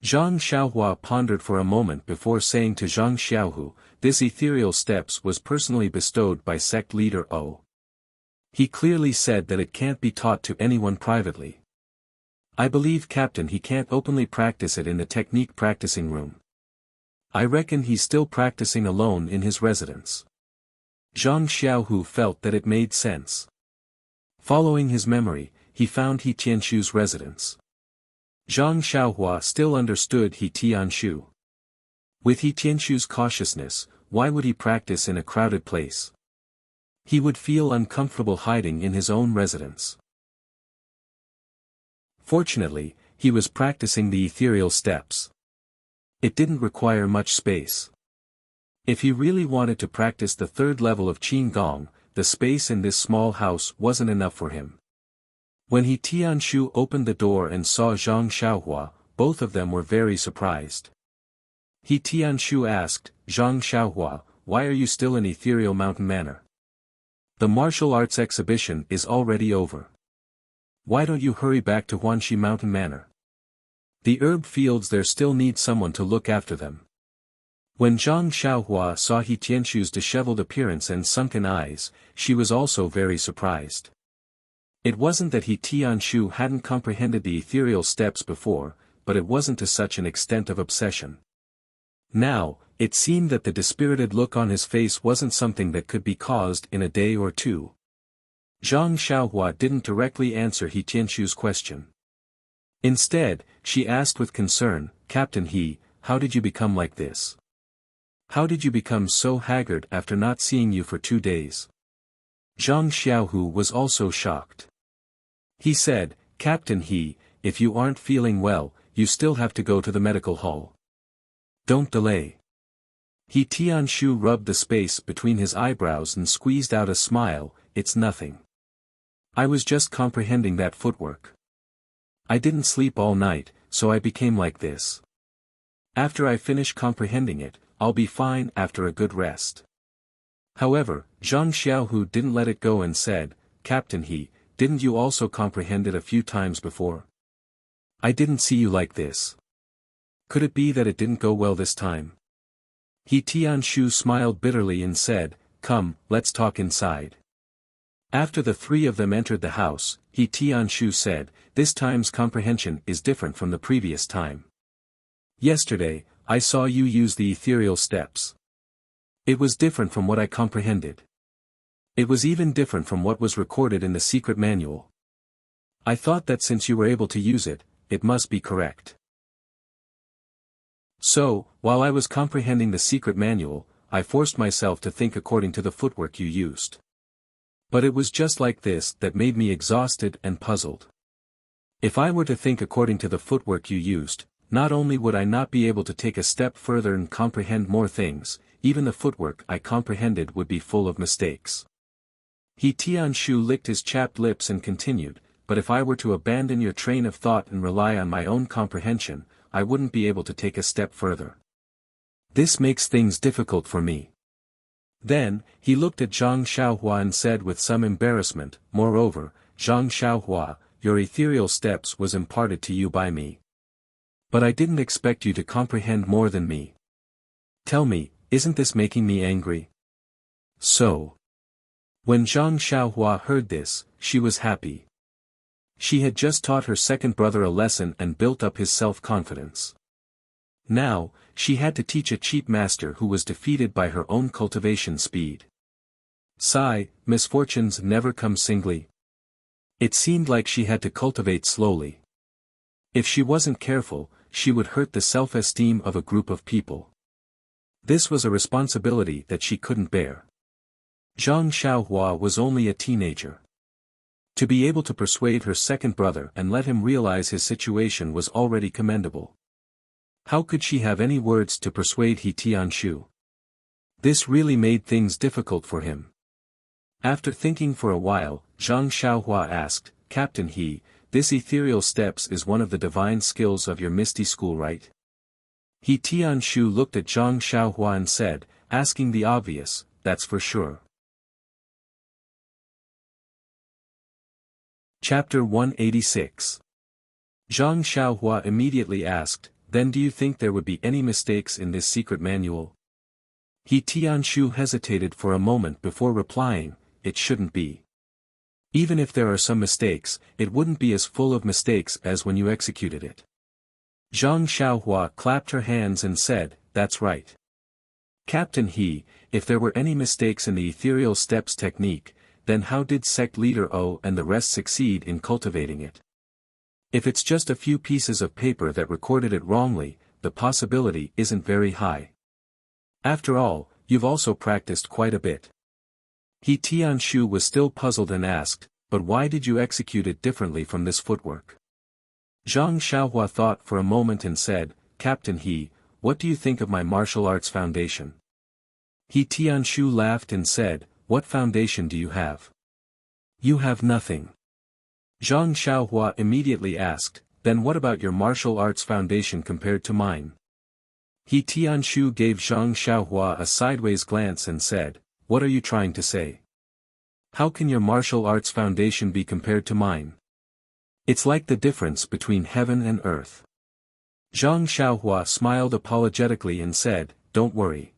Zhang Xiaohua pondered for a moment before saying to Zhang Xiaohu, this ethereal steps was personally bestowed by sect leader O. He clearly said that it can't be taught to anyone privately. I believe Captain he can't openly practice it in the technique practicing room. I reckon he's still practicing alone in his residence. Zhang Xiaohu felt that it made sense. Following his memory, he found He Tianshu's residence. Zhang Xiaohua still understood He Tianshu. With He Tianshu's cautiousness, why would he practice in a crowded place? He would feel uncomfortable hiding in his own residence. Fortunately, he was practicing the ethereal steps. It didn't require much space. If he really wanted to practice the third level of Qin Gong, the space in this small house wasn't enough for him. When He Tianshu opened the door and saw Zhang Xiaohua, both of them were very surprised. He Tianshu asked, Zhang Xiaohua, why are you still in Ethereal Mountain Manor? The martial arts exhibition is already over. Why don't you hurry back to Huanxi Mountain Manor? The herb fields there still need someone to look after them. When Zhang Xiaohua saw He Tianshu's disheveled appearance and sunken eyes, she was also very surprised. It wasn't that He Tianshu hadn't comprehended the ethereal steps before, but it wasn't to such an extent of obsession. Now, it seemed that the dispirited look on his face wasn't something that could be caused in a day or two. Zhang Xiaohua didn't directly answer He Tianshu's question. Instead, she asked with concern, Captain He, how did you become like this? How did you become so haggard after not seeing you for 2 days? Zhang Xiaohu was also shocked. He said, Captain He, if you aren't feeling well, you still have to go to the medical hall. Don't delay. He Tianshu rubbed the space between his eyebrows and squeezed out a smile. It's nothing. I was just comprehending that footwork. I didn't sleep all night, so I became like this. After I finish comprehending it, I'll be fine after a good rest. However, Zhang Xiaohu didn't let it go and said, Captain He, didn't you also comprehend it a few times before? I didn't see you like this. Could it be that it didn't go well this time? He Tianshu smiled bitterly and said, Come, let's talk inside. After the three of them entered the house, He Tianshu said, This time's comprehension is different from the previous time. Yesterday, I saw you use the ethereal steps. It was different from what I comprehended. It was even different from what was recorded in the secret manual. I thought that since you were able to use it, it must be correct. So, while I was comprehending the secret manual, I forced myself to think according to the footwork you used. But it was just like this that made me exhausted and puzzled. If I were to think according to the footwork you used, not only would I not be able to take a step further and comprehend more things, even the footwork I comprehended would be full of mistakes. He Tianshu licked his chapped lips and continued, But if I were to abandon your train of thought and rely on my own comprehension, I wouldn't be able to take a step further. This makes things difficult for me. Then, he looked at Zhang Xiaohua and said with some embarrassment, Moreover, Zhang Xiaohua, your ethereal steps was imparted to you by me. But I didn't expect you to comprehend more than me. Tell me, isn't this making me angry? So. When Zhang Xiaohua heard this, she was happy. She had just taught her second brother a lesson and built up his self-confidence. Now, she had to teach a cheap master who was defeated by her own cultivation speed. Sigh, misfortunes never come singly. It seemed like she had to cultivate slowly. If she wasn't careful, she would hurt the self-esteem of a group of people. This was a responsibility that she couldn't bear. Zhang Xiaohua was only a teenager. To be able to persuade her second brother and let him realize his situation was already commendable. How could she have any words to persuade He Tianshu? This really made things difficult for him. After thinking for a while, Zhang Xiaohua asked, Captain He, this ethereal steps is one of the divine skills of your Misty School, right? He Tianshu looked at Zhang Xiaohua and said, asking the obvious, that's for sure. Chapter 186. Zhang Xiaohua immediately asked, Then do you think there would be any mistakes in this secret manual? He Tianshu hesitated for a moment before replying, It shouldn't be. Even if there are some mistakes, it wouldn't be as full of mistakes as when you executed it. Zhang Xiaohua clapped her hands and said, That's right. Captain He, if there were any mistakes in the ethereal steps technique, then how did sect leader O and the rest succeed in cultivating it? If it's just a few pieces of paper that recorded it wrongly, the possibility isn't very high. After all, you've also practiced quite a bit. He Tianshu was still puzzled and asked, But why did you execute it differently from this footwork? Zhang Xiaohua thought for a moment and said, Captain He, what do you think of my martial arts foundation? He Tianshu laughed and said, What foundation do you have? You have nothing. Zhang Xiaohua immediately asked, Then what about your martial arts foundation compared to mine? He Tianshu gave Zhang Xiaohua a sideways glance and said, What are you trying to say? How can your martial arts foundation be compared to mine? It's like the difference between heaven and earth. Zhang Xiaohua smiled apologetically and said, Don't worry.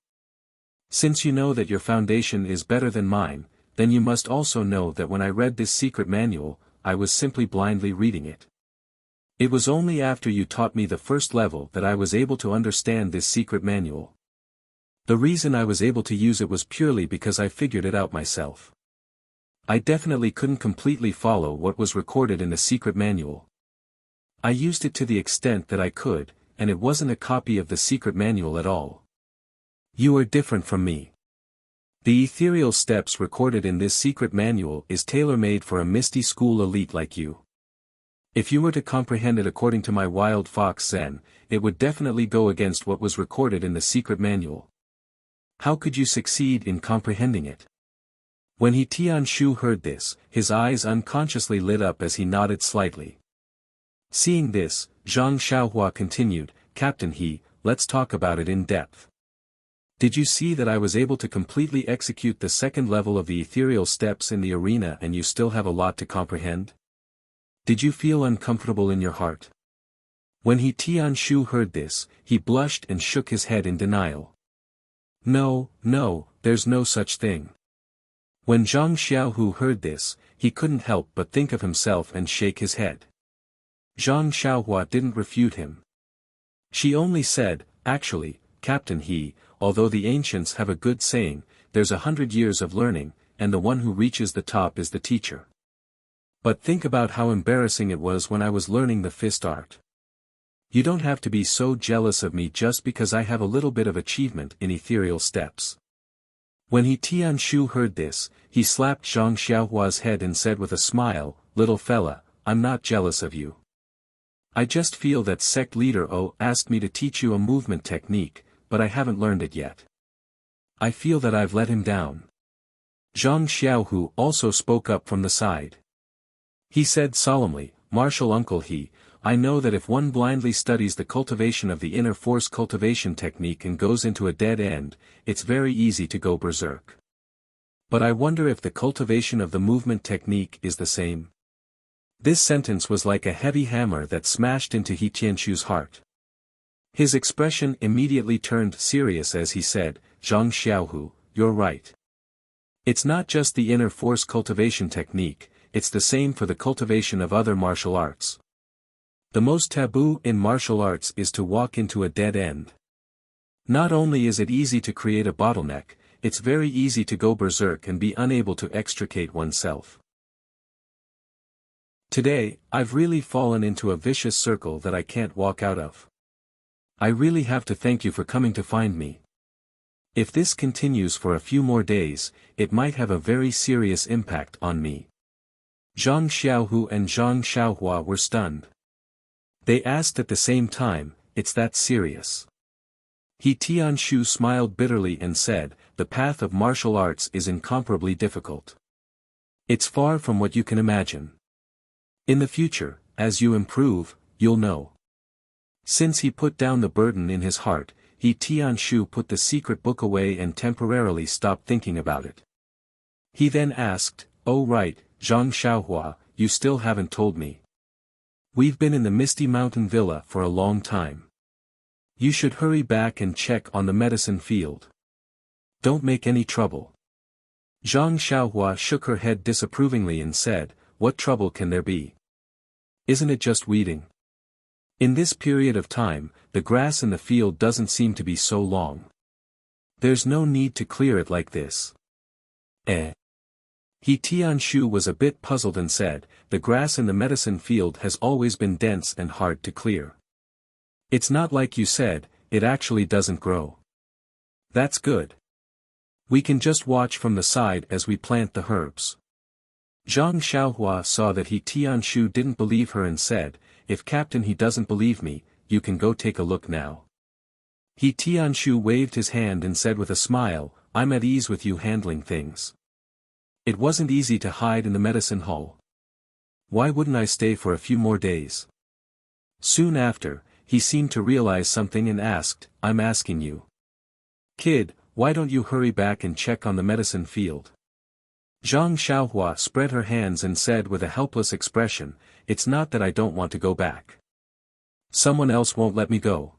Since you know that your foundation is better than mine, then you must also know that when I read this secret manual, I was simply blindly reading it. It was only after you taught me the first level that I was able to understand this secret manual. The reason I was able to use it was purely because I figured it out myself. I definitely couldn't completely follow what was recorded in the secret manual. I used it to the extent that I could, and it wasn't a copy of the secret manual at all. You are different from me. The ethereal steps recorded in this secret manual is tailor-made for a misty school elite like you. If you were to comprehend it according to my wild fox Zen, it would definitely go against what was recorded in the secret manual. How could you succeed in comprehending it? When He Tianshu heard this, his eyes unconsciously lit up as he nodded slightly. Seeing this, Zhang Xiaohua continued, Captain He, let's talk about it in depth. Did you see that I was able to completely execute the second level of the ethereal steps in the arena and you still have a lot to comprehend? Did you feel uncomfortable in your heart? When He Tianshu heard this, he blushed and shook his head in denial. No, there's no such thing. When Zhang Xiaohu heard this, he couldn't help but think of himself and shake his head. Zhang Xiaohua didn't refute him. She only said, actually, Captain He, although the ancients have a good saying, there's 100 years of learning, and the one who reaches the top is the teacher. But think about how embarrassing it was when I was learning the fist art. You don't have to be so jealous of me just because I have a little bit of achievement in ethereal steps. When He Tianshu heard this, he slapped Zhang Xiaohua's head and said with a smile, little fella, I'm not jealous of you. I just feel that sect leader O asked me to teach you a movement technique, but I haven't learned it yet. I feel that I've let him down. Zhang Xiaohu also spoke up from the side. He said solemnly, Martial Uncle He, I know that if one blindly studies the cultivation of the inner force cultivation technique and goes into a dead end, it's very easy to go berserk. But I wonder if the cultivation of the movement technique is the same. This sentence was like a heavy hammer that smashed into He Tianshu's heart. His expression immediately turned serious as he said, Zhang Xiaohu, you're right. It's not just the inner force cultivation technique, it's the same for the cultivation of other martial arts. The most taboo in martial arts is to walk into a dead end. Not only is it easy to create a bottleneck, it's very easy to go berserk and be unable to extricate oneself. Today, I've really fallen into a vicious circle that I can't walk out of. I really have to thank you for coming to find me. If this continues for a few more days, it might have a very serious impact on me. Zhang Xiaohu and Zhang Xiaohua were stunned. They asked at the same time, it's that serious? He Tianshu smiled bitterly and said, the path of martial arts is incomparably difficult. It's far from what you can imagine. In the future, as you improve, you'll know. Since he put down the burden in his heart, He Tianshu put the secret book away and temporarily stopped thinking about it. He then asked, oh right, Zhang Xiaohua, you still haven't told me. We've been in the Misty Mountain Villa for a long time. You should hurry back and check on the medicine field. Don't make any trouble. Zhang Xiaohua shook her head disapprovingly and said, what trouble can there be? Isn't it just weeding? In this period of time, the grass in the field doesn't seem to be so long. There's no need to clear it like this. He Tianshu was a bit puzzled and said, the grass in the medicine field has always been dense and hard to clear. It's not like you said, it actually doesn't grow. That's good. We can just watch from the side as we plant the herbs. Zhang Xiaohua saw that He Tianshu didn't believe her and said, if Captain He doesn't believe me, you can go take a look now. He Tianshu waved his hand and said with a smile, I'm at ease with you handling things. It wasn't easy to hide in the medicine hall. Why wouldn't I stay for a few more days? Soon after, he seemed to realize something and asked, I'm asking you. Kid, why don't you hurry back and check on the medicine field? Zhang Xiaohua spread her hands and said with a helpless expression, it's not that I don't want to go back. Someone else won't let me go.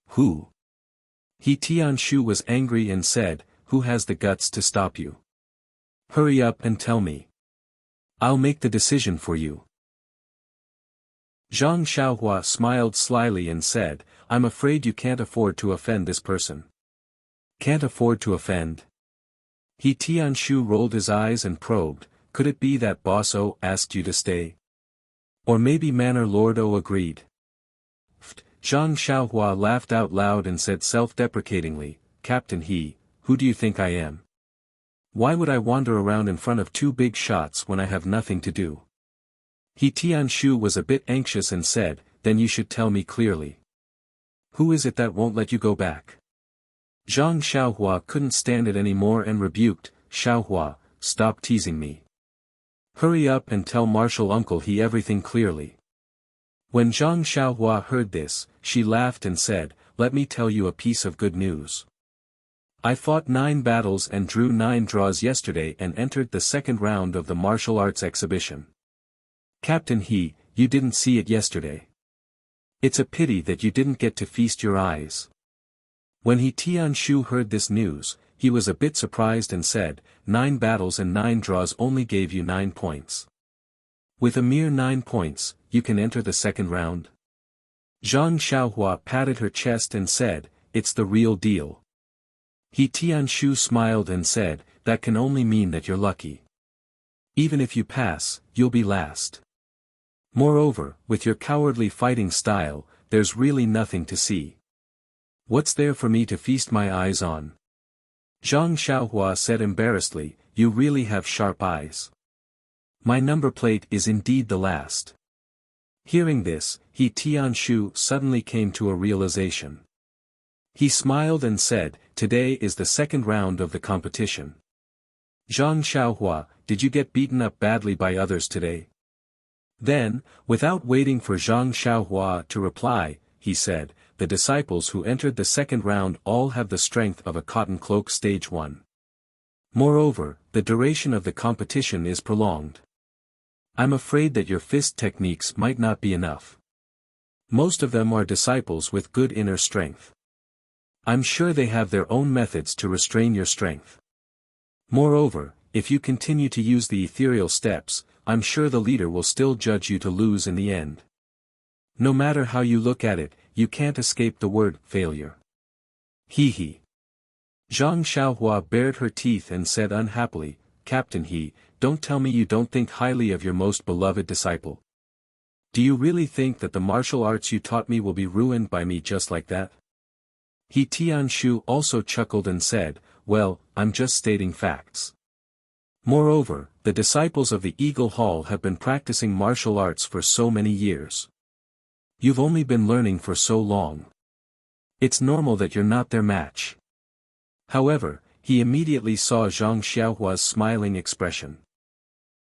Who? He Tianshu was angry and said, who has the guts to stop you? Hurry up and tell me. I'll make the decision for you. Zhang Xiaohua smiled slyly and said, I'm afraid you can't afford to offend this person. Can't afford to offend? He Tianshu rolled his eyes and probed, could it be that Boss O asked you to stay? Or maybe Manor Lord O agreed? Zhang Xiaohua laughed out loud and said self-deprecatingly, Captain He, who do you think I am? Why would I wander around in front of two big shots when I have nothing to do? He Tianshu was a bit anxious and said, then you should tell me clearly. Who is it that won't let you go back? Zhang Xiaohua couldn't stand it anymore and rebuked, Xiaohua, stop teasing me. Hurry up and tell Martial Uncle He everything clearly. When Zhang Xiaohua heard this, she laughed and said, let me tell you a piece of good news. I fought 9 battles and drew 9 draws yesterday and entered the second round of the martial arts exhibition. Captain He, you didn't see it yesterday. It's a pity that you didn't get to feast your eyes. When He Tianshu heard this news, he was a bit surprised and said, 9 battles and 9 draws only gave you 9 points. With a mere 9 points, you can enter the second round? Zhang Xiaohua patted her chest and said, it's the real deal. He Tianshu smiled and said, that can only mean that you're lucky. Even if you pass, you'll be last. Moreover, with your cowardly fighting style, there's really nothing to see. What's there for me to feast my eyes on? Zhang Xiaohua said embarrassedly, you really have sharp eyes. My number plate is indeed the last. Hearing this, He Tianshu suddenly came to a realization. He smiled and said, today is the second round of the competition. Zhang Xiaohua, did you get beaten up badly by others today? Then, without waiting for Zhang Xiaohua to reply, he said, the disciples who entered the second round all have the strength of a cotton cloak stage 1. Moreover, the duration of the competition is prolonged. I'm afraid that your fist techniques might not be enough. Most of them are disciples with good inner strength. I'm sure they have their own methods to restrain your strength. Moreover, if you continue to use the ethereal steps, I'm sure the leader will still judge you to lose in the end. No matter how you look at it, you can't escape the word failure. He. Zhang Xiaohua bared her teeth and said unhappily, Captain He, don't tell me you don't think highly of your most beloved disciple. Do you really think that the martial arts you taught me will be ruined by me just like that? He Tianshu also chuckled and said, well, I'm just stating facts. Moreover, the disciples of the Eagle Hall have been practicing martial arts for so many years. You've only been learning for so long. It's normal that you're not their match. However, he immediately saw Zhang Xiaohua's smiling expression.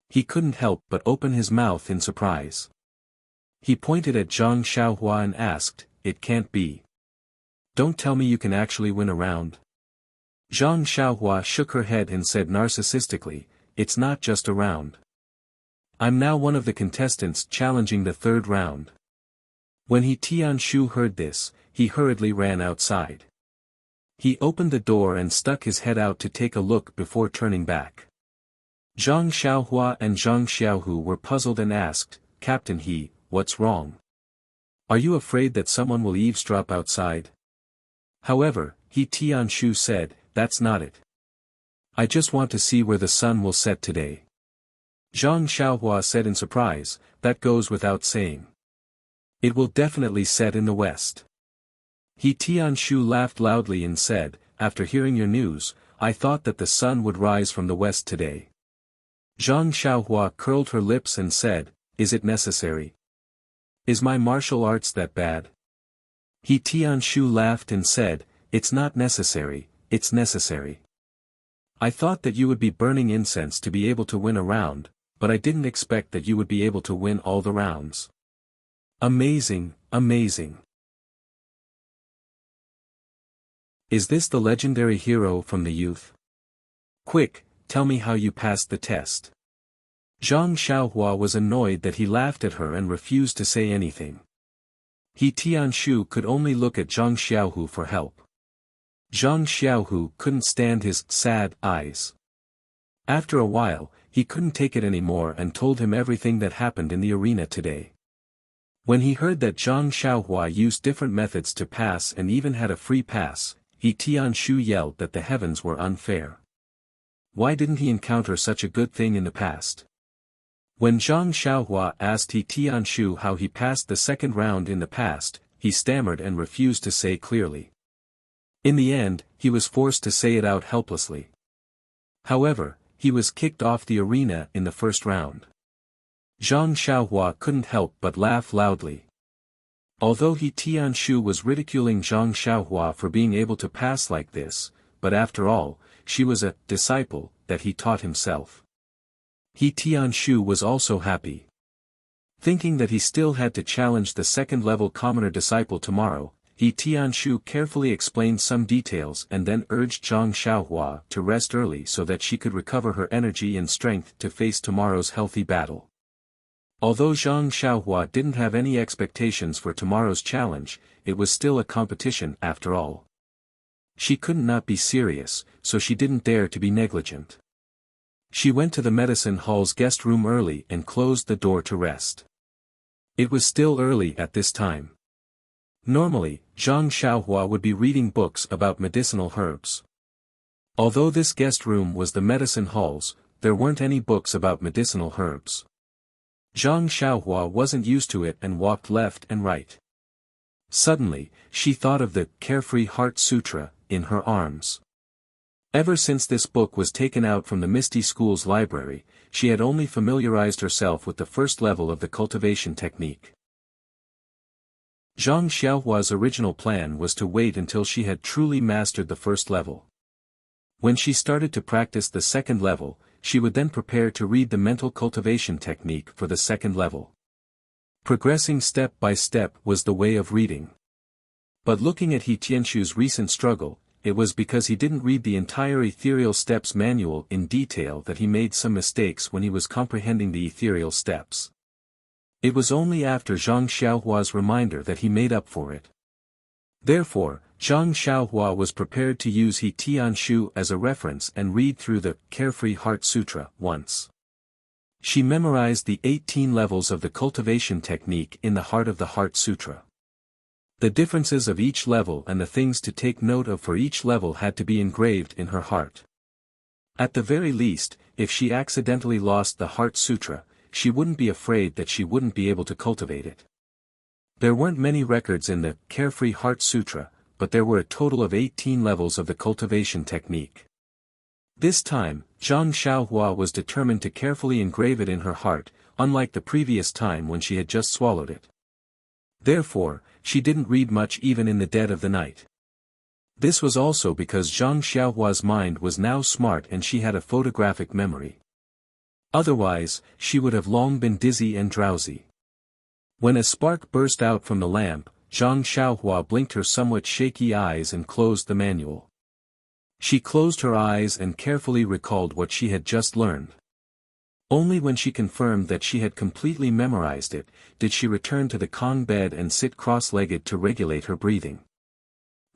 He couldn't help but open his mouth in surprise. He pointed at Zhang Xiaohua and asked, it can't be. Don't tell me you can actually win a round. Zhang Xiaohua shook her head and said narcissistically, it's not just a round. I'm now one of the contestants challenging the third round. When He Tianshu heard this, he hurriedly ran outside. He opened the door and stuck his head out to take a look before turning back. Zhang Xiaohua and Zhang Xiaohu were puzzled and asked, Captain He, what's wrong? Are you afraid that someone will eavesdrop outside? However, He Tianshu said, that's not it. I just want to see where the sun will set today. Zhang Xiaohua said in surprise, that goes without saying. It will definitely set in the west. He Tianshu laughed loudly and said, after hearing your news, I thought that the sun would rise from the west today. Zhang Xiaohua curled her lips and said, is it necessary? Is my martial arts that bad? He Tianshu laughed and said, it's not necessary, it's necessary. I thought that you would be burning incense to be able to win a round, but I didn't expect that you would be able to win all the rounds. Amazing, amazing. Is this the legendary hero from the youth? Quick, tell me how you passed the test. Zhang Xiaohua was annoyed that he laughed at her and refused to say anything. He Tianshu could only look at Zhang Xiaohu for help. Zhang Xiaohu couldn't stand his sad eyes. After a while, he couldn't take it anymore and told him everything that happened in the arena today. When he heard that Zhang Xiaohua used different methods to pass and even had a free pass, He Tianshu yelled that the heavens were unfair. Why didn't he encounter such a good thing in the past? When Zhang Xiaohua asked He Tianshu how he passed the second round in the past, he stammered and refused to say clearly. In the end, he was forced to say it out helplessly. However, he was kicked off the arena in the first round. Zhang Xiaohua couldn't help but laugh loudly. Although He Tianshu was ridiculing Zhang Xiaohua for being able to pass like this, but after all, she was a disciple that he taught himself. He Tianshu was also happy. Thinking that he still had to challenge the second-level commoner disciple tomorrow, He Tianshu carefully explained some details and then urged Zhang Xiaohua to rest early so that she could recover her energy and strength to face tomorrow's healthy battle. Although Zhang Xiaohua didn't have any expectations for tomorrow's challenge, it was still a competition after all. She couldn't not be serious, so she didn't dare to be negligent. She went to the medicine hall's guest room early and closed the door to rest. It was still early at this time. Normally, Zhang Xiaohua would be reading books about medicinal herbs. Although this guest room was the medicine hall's, there weren't any books about medicinal herbs. Zhang Xiaohua wasn't used to it and walked left and right. Suddenly, she thought of the Carefree Heart Sutra in her arms. Ever since this book was taken out from the Misty School's library, she had only familiarized herself with the first level of the cultivation technique. Zhang Xiaohua's original plan was to wait until she had truly mastered the first level. When she started to practice the second level, she would then prepare to read the mental cultivation technique for the second level. Progressing step by step was the way of reading. But looking at He Tianshu's recent struggle, it was because he didn't read the entire Ethereal Steps manual in detail that he made some mistakes when he was comprehending the Ethereal Steps. It was only after Zhang Xiaohua's reminder that he made up for it. Therefore, Zhang Xiaohua was prepared to use He Tianshu as a reference and read through the Carefree Heart Sutra once. She memorized the 18 levels of the cultivation technique in the heart of the Heart Sutra. The differences of each level and the things to take note of for each level had to be engraved in her heart. At the very least, if she accidentally lost the Heart Sutra, she wouldn't be afraid that she wouldn't be able to cultivate it. There weren't many records in the Carefree Heart Sutra, but there were a total of 18 levels of the cultivation technique. This time, Zhang Xiaohua was determined to carefully engrave it in her heart, unlike the previous time when she had just swallowed it. Therefore, she didn't read much even in the dead of the night. This was also because Zhang Xiaohua's mind was now smart and she had a photographic memory. Otherwise, she would have long been dizzy and drowsy. When a spark burst out from the lamp, Zhang Xiaohua blinked her somewhat shaky eyes and closed the manual. She closed her eyes and carefully recalled what she had just learned. Only when she confirmed that she had completely memorized it, did she return to the Kong bed and sit cross-legged to regulate her breathing.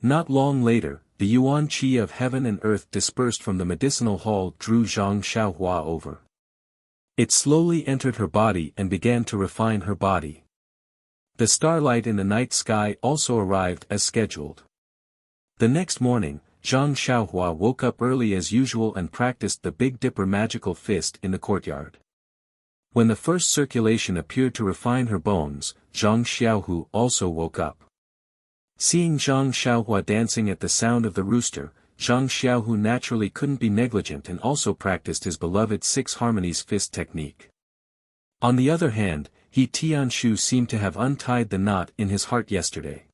Not long later, the yuan qi of heaven and earth dispersed from the medicinal hall drew Zhang Xiaohua over. It slowly entered her body and began to refine her body. The starlight in the night sky also arrived as scheduled. The next morning, Zhang Xiaohua woke up early as usual and practiced the Big Dipper magical fist in the courtyard. When the first circulation appeared to refine her bones, Zhang Xiaohu also woke up. Seeing Zhang Xiaohua dancing at the sound of the rooster, Zhang Xiaohu naturally couldn't be negligent and also practiced his beloved Six Harmonies fist technique. On the other hand, He Tianshu seemed to have untied the knot in his heart yesterday.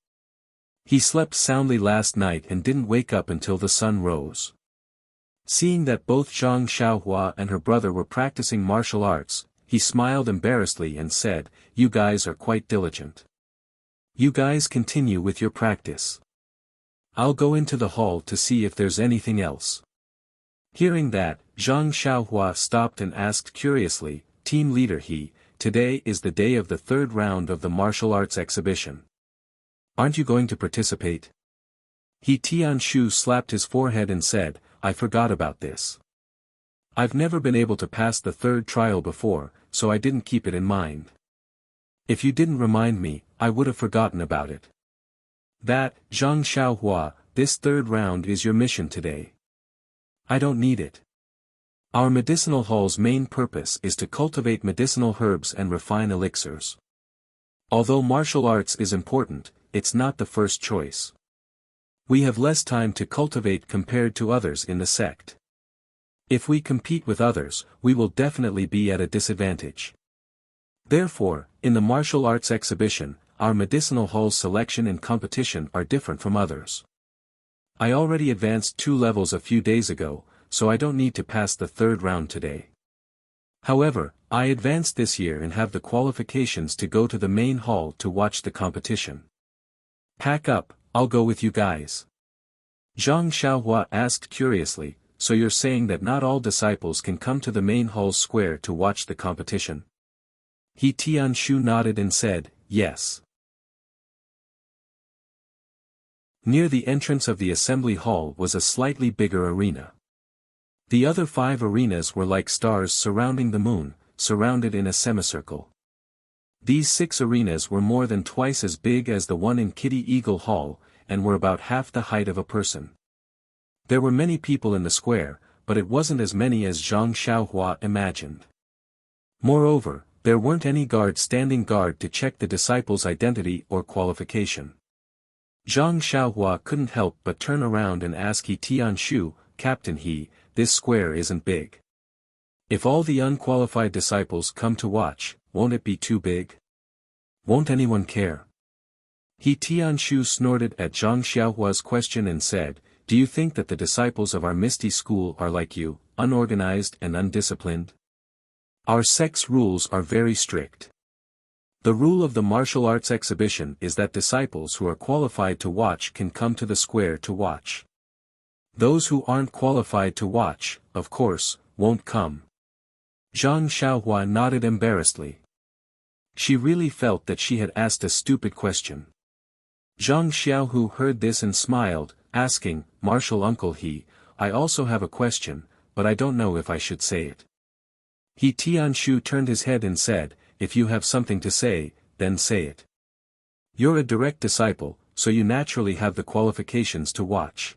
He slept soundly last night and didn't wake up until the sun rose. Seeing that both Zhang Xiaohua and her brother were practicing martial arts, he smiled embarrassedly and said, "You guys are quite diligent. You guys continue with your practice. I'll go into the hall to see if there's anything else." Hearing that, Zhang Xiaohua stopped and asked curiously, "Team leader He, today is the day of the third round of the martial arts exhibition. Aren't you going to participate?" He Tianshu slapped his forehead and said, "I forgot about this. I've never been able to pass the third trial before, so I didn't keep it in mind. If you didn't remind me, I would have forgotten about it." "That, Zhang Xiaohua, this third round is your mission today. I don't need it. Our medicinal hall's main purpose is to cultivate medicinal herbs and refine elixirs. Although martial arts is important, it's not the first choice. We have less time to cultivate compared to others in the sect. If we compete with others, we will definitely be at a disadvantage. Therefore, in the martial arts exhibition, our medicinal hall's selection and competition are different from others. I already advanced 2 levels a few days ago, so I don't need to pass the 3rd round today. However, I advanced this year and have the qualifications to go to the main hall to watch the competition. Pack up, I'll go with you guys. Zhang Xiaohua asked curiously, so you're saying that not all disciples can come to the main hall's square to watch the competition? He Tianshu nodded and said, yes. Near the entrance of the assembly hall was a slightly bigger arena. The other 5 arenas were like stars surrounding the moon, surrounded in a semicircle. These 6 arenas were more than twice as big as the one in Kitty Eagle Hall, and were about half the height of a person. There were many people in the square, but it wasn't as many as Zhang Xiaohua imagined. Moreover, there weren't any guards standing guard to check the disciples' identity or qualification. Zhang Xiaohua couldn't help but turn around and ask He Tianshu, Captain He, this square isn't big. If all the unqualified disciples come to watch, won't it be too big? Won't anyone care? He Tianshu snorted at Zhang Xiaohua's question and said, do you think that the disciples of our Misty School are like you, unorganized and undisciplined? Our sect's rules are very strict. The rule of the martial arts exhibition is that disciples who are qualified to watch can come to the square to watch. Those who aren't qualified to watch, of course, won't come. Zhang Xiaohua nodded embarrassedly. She really felt that she had asked a stupid question. Zhang Xiaohu heard this and smiled, asking, Martial Uncle He, I also have a question, but I don't know if I should say it. He Tianshu turned his head and said, if you have something to say, then say it. You're a direct disciple, so you naturally have the qualifications to watch.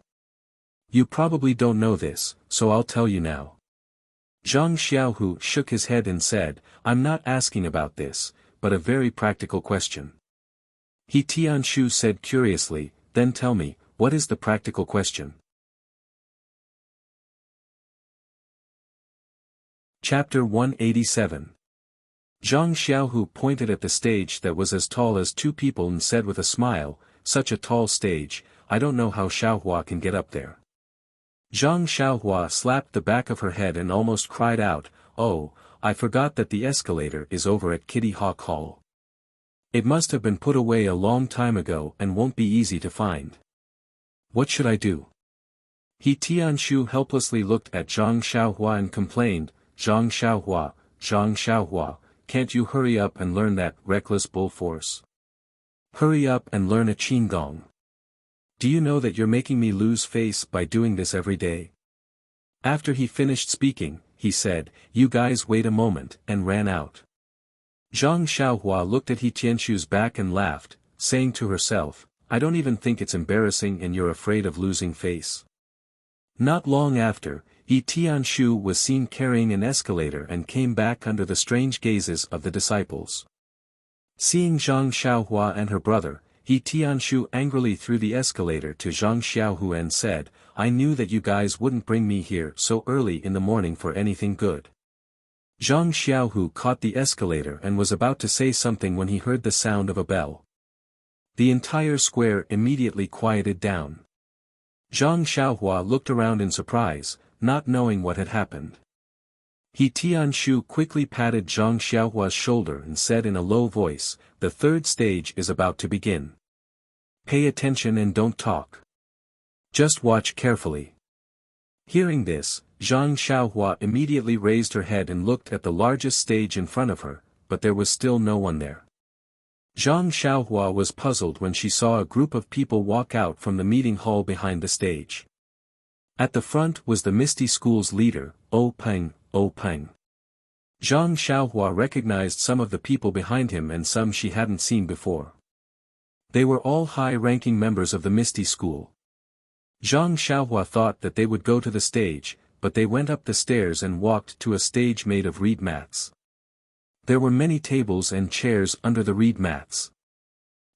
You probably don't know this, so I'll tell you now. Zhang Xiaohu shook his head and said, I'm not asking about this, but a very practical question. He Tianshu said curiously, then tell me, what is the practical question? Chapter 187. Zhang Xiaohu pointed at the stage that was as tall as 2 people and said with a smile, such a tall stage, I don't know how Xiaohua can get up there. Zhang Xiaohua slapped the back of her head and almost cried out, oh, I forgot that the escalator is over at Kitty Hawk Hall. It must have been put away a long time ago and won't be easy to find. What should I do? He Tianshu helplessly looked at Zhang Xiaohua and complained, Zhang Xiaohua, can't you hurry up and learn that reckless bull force? Hurry up and learn a qigong. Do you know that you're making me lose face by doing this every day? After he finished speaking, he said, you guys wait a moment, and ran out. Zhang Xiaohua looked at He Tianshu's back and laughed, saying to herself, I don't even think it's embarrassing and you're afraid of losing face. Not long after, He Tianshu was seen carrying an escalator and came back under the strange gazes of the disciples. Seeing Zhang Xiaohua and her brother, He Tianshu angrily threw the escalator to Zhang Xiaohu and said, I knew that you guys wouldn't bring me here so early in the morning for anything good. Zhang Xiaohu caught the escalator and was about to say something when he heard the sound of a bell. The entire square immediately quieted down. Zhang Xiaohua looked around in surprise, not knowing what had happened. He Tianshu quickly patted Zhang Xiaohua's shoulder and said in a low voice, the 3rd stage is about to begin. Pay attention and don't talk. Just watch carefully. Hearing this, Zhang Xiaohua immediately raised her head and looked at the largest stage in front of her, but there was still no one there. Zhang Xiaohua was puzzled when she saw a group of people walk out from the meeting hall behind the stage. At the front was the Misty School's leader, O Peng. Zhang Xiaohua recognized some of the people behind him and some she hadn't seen before. They were all high-ranking members of the Misty School. Zhang Xiaohua thought that they would go to the stage, but they went up the stairs and walked to a stage made of reed mats. There were many tables and chairs under the reed mats.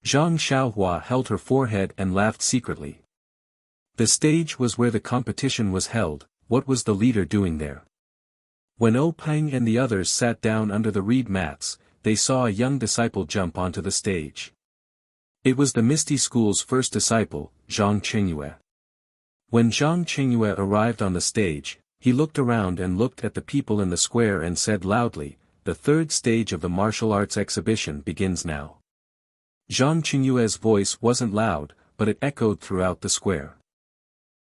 Zhang Xiaohua held her forehead and laughed secretly. The stage was where the competition was held, what was the leader doing there? When O Peng and the others sat down under the reed mats, they saw a young disciple jump onto the stage. It was the Misty School's first disciple, Zhang Qingyue. When Zhang Qingyue arrived on the stage, he looked around and looked at the people in the square and said loudly, "The third stage of the martial arts exhibition begins now." Zhang Qingyue's voice wasn't loud, but it echoed throughout the square.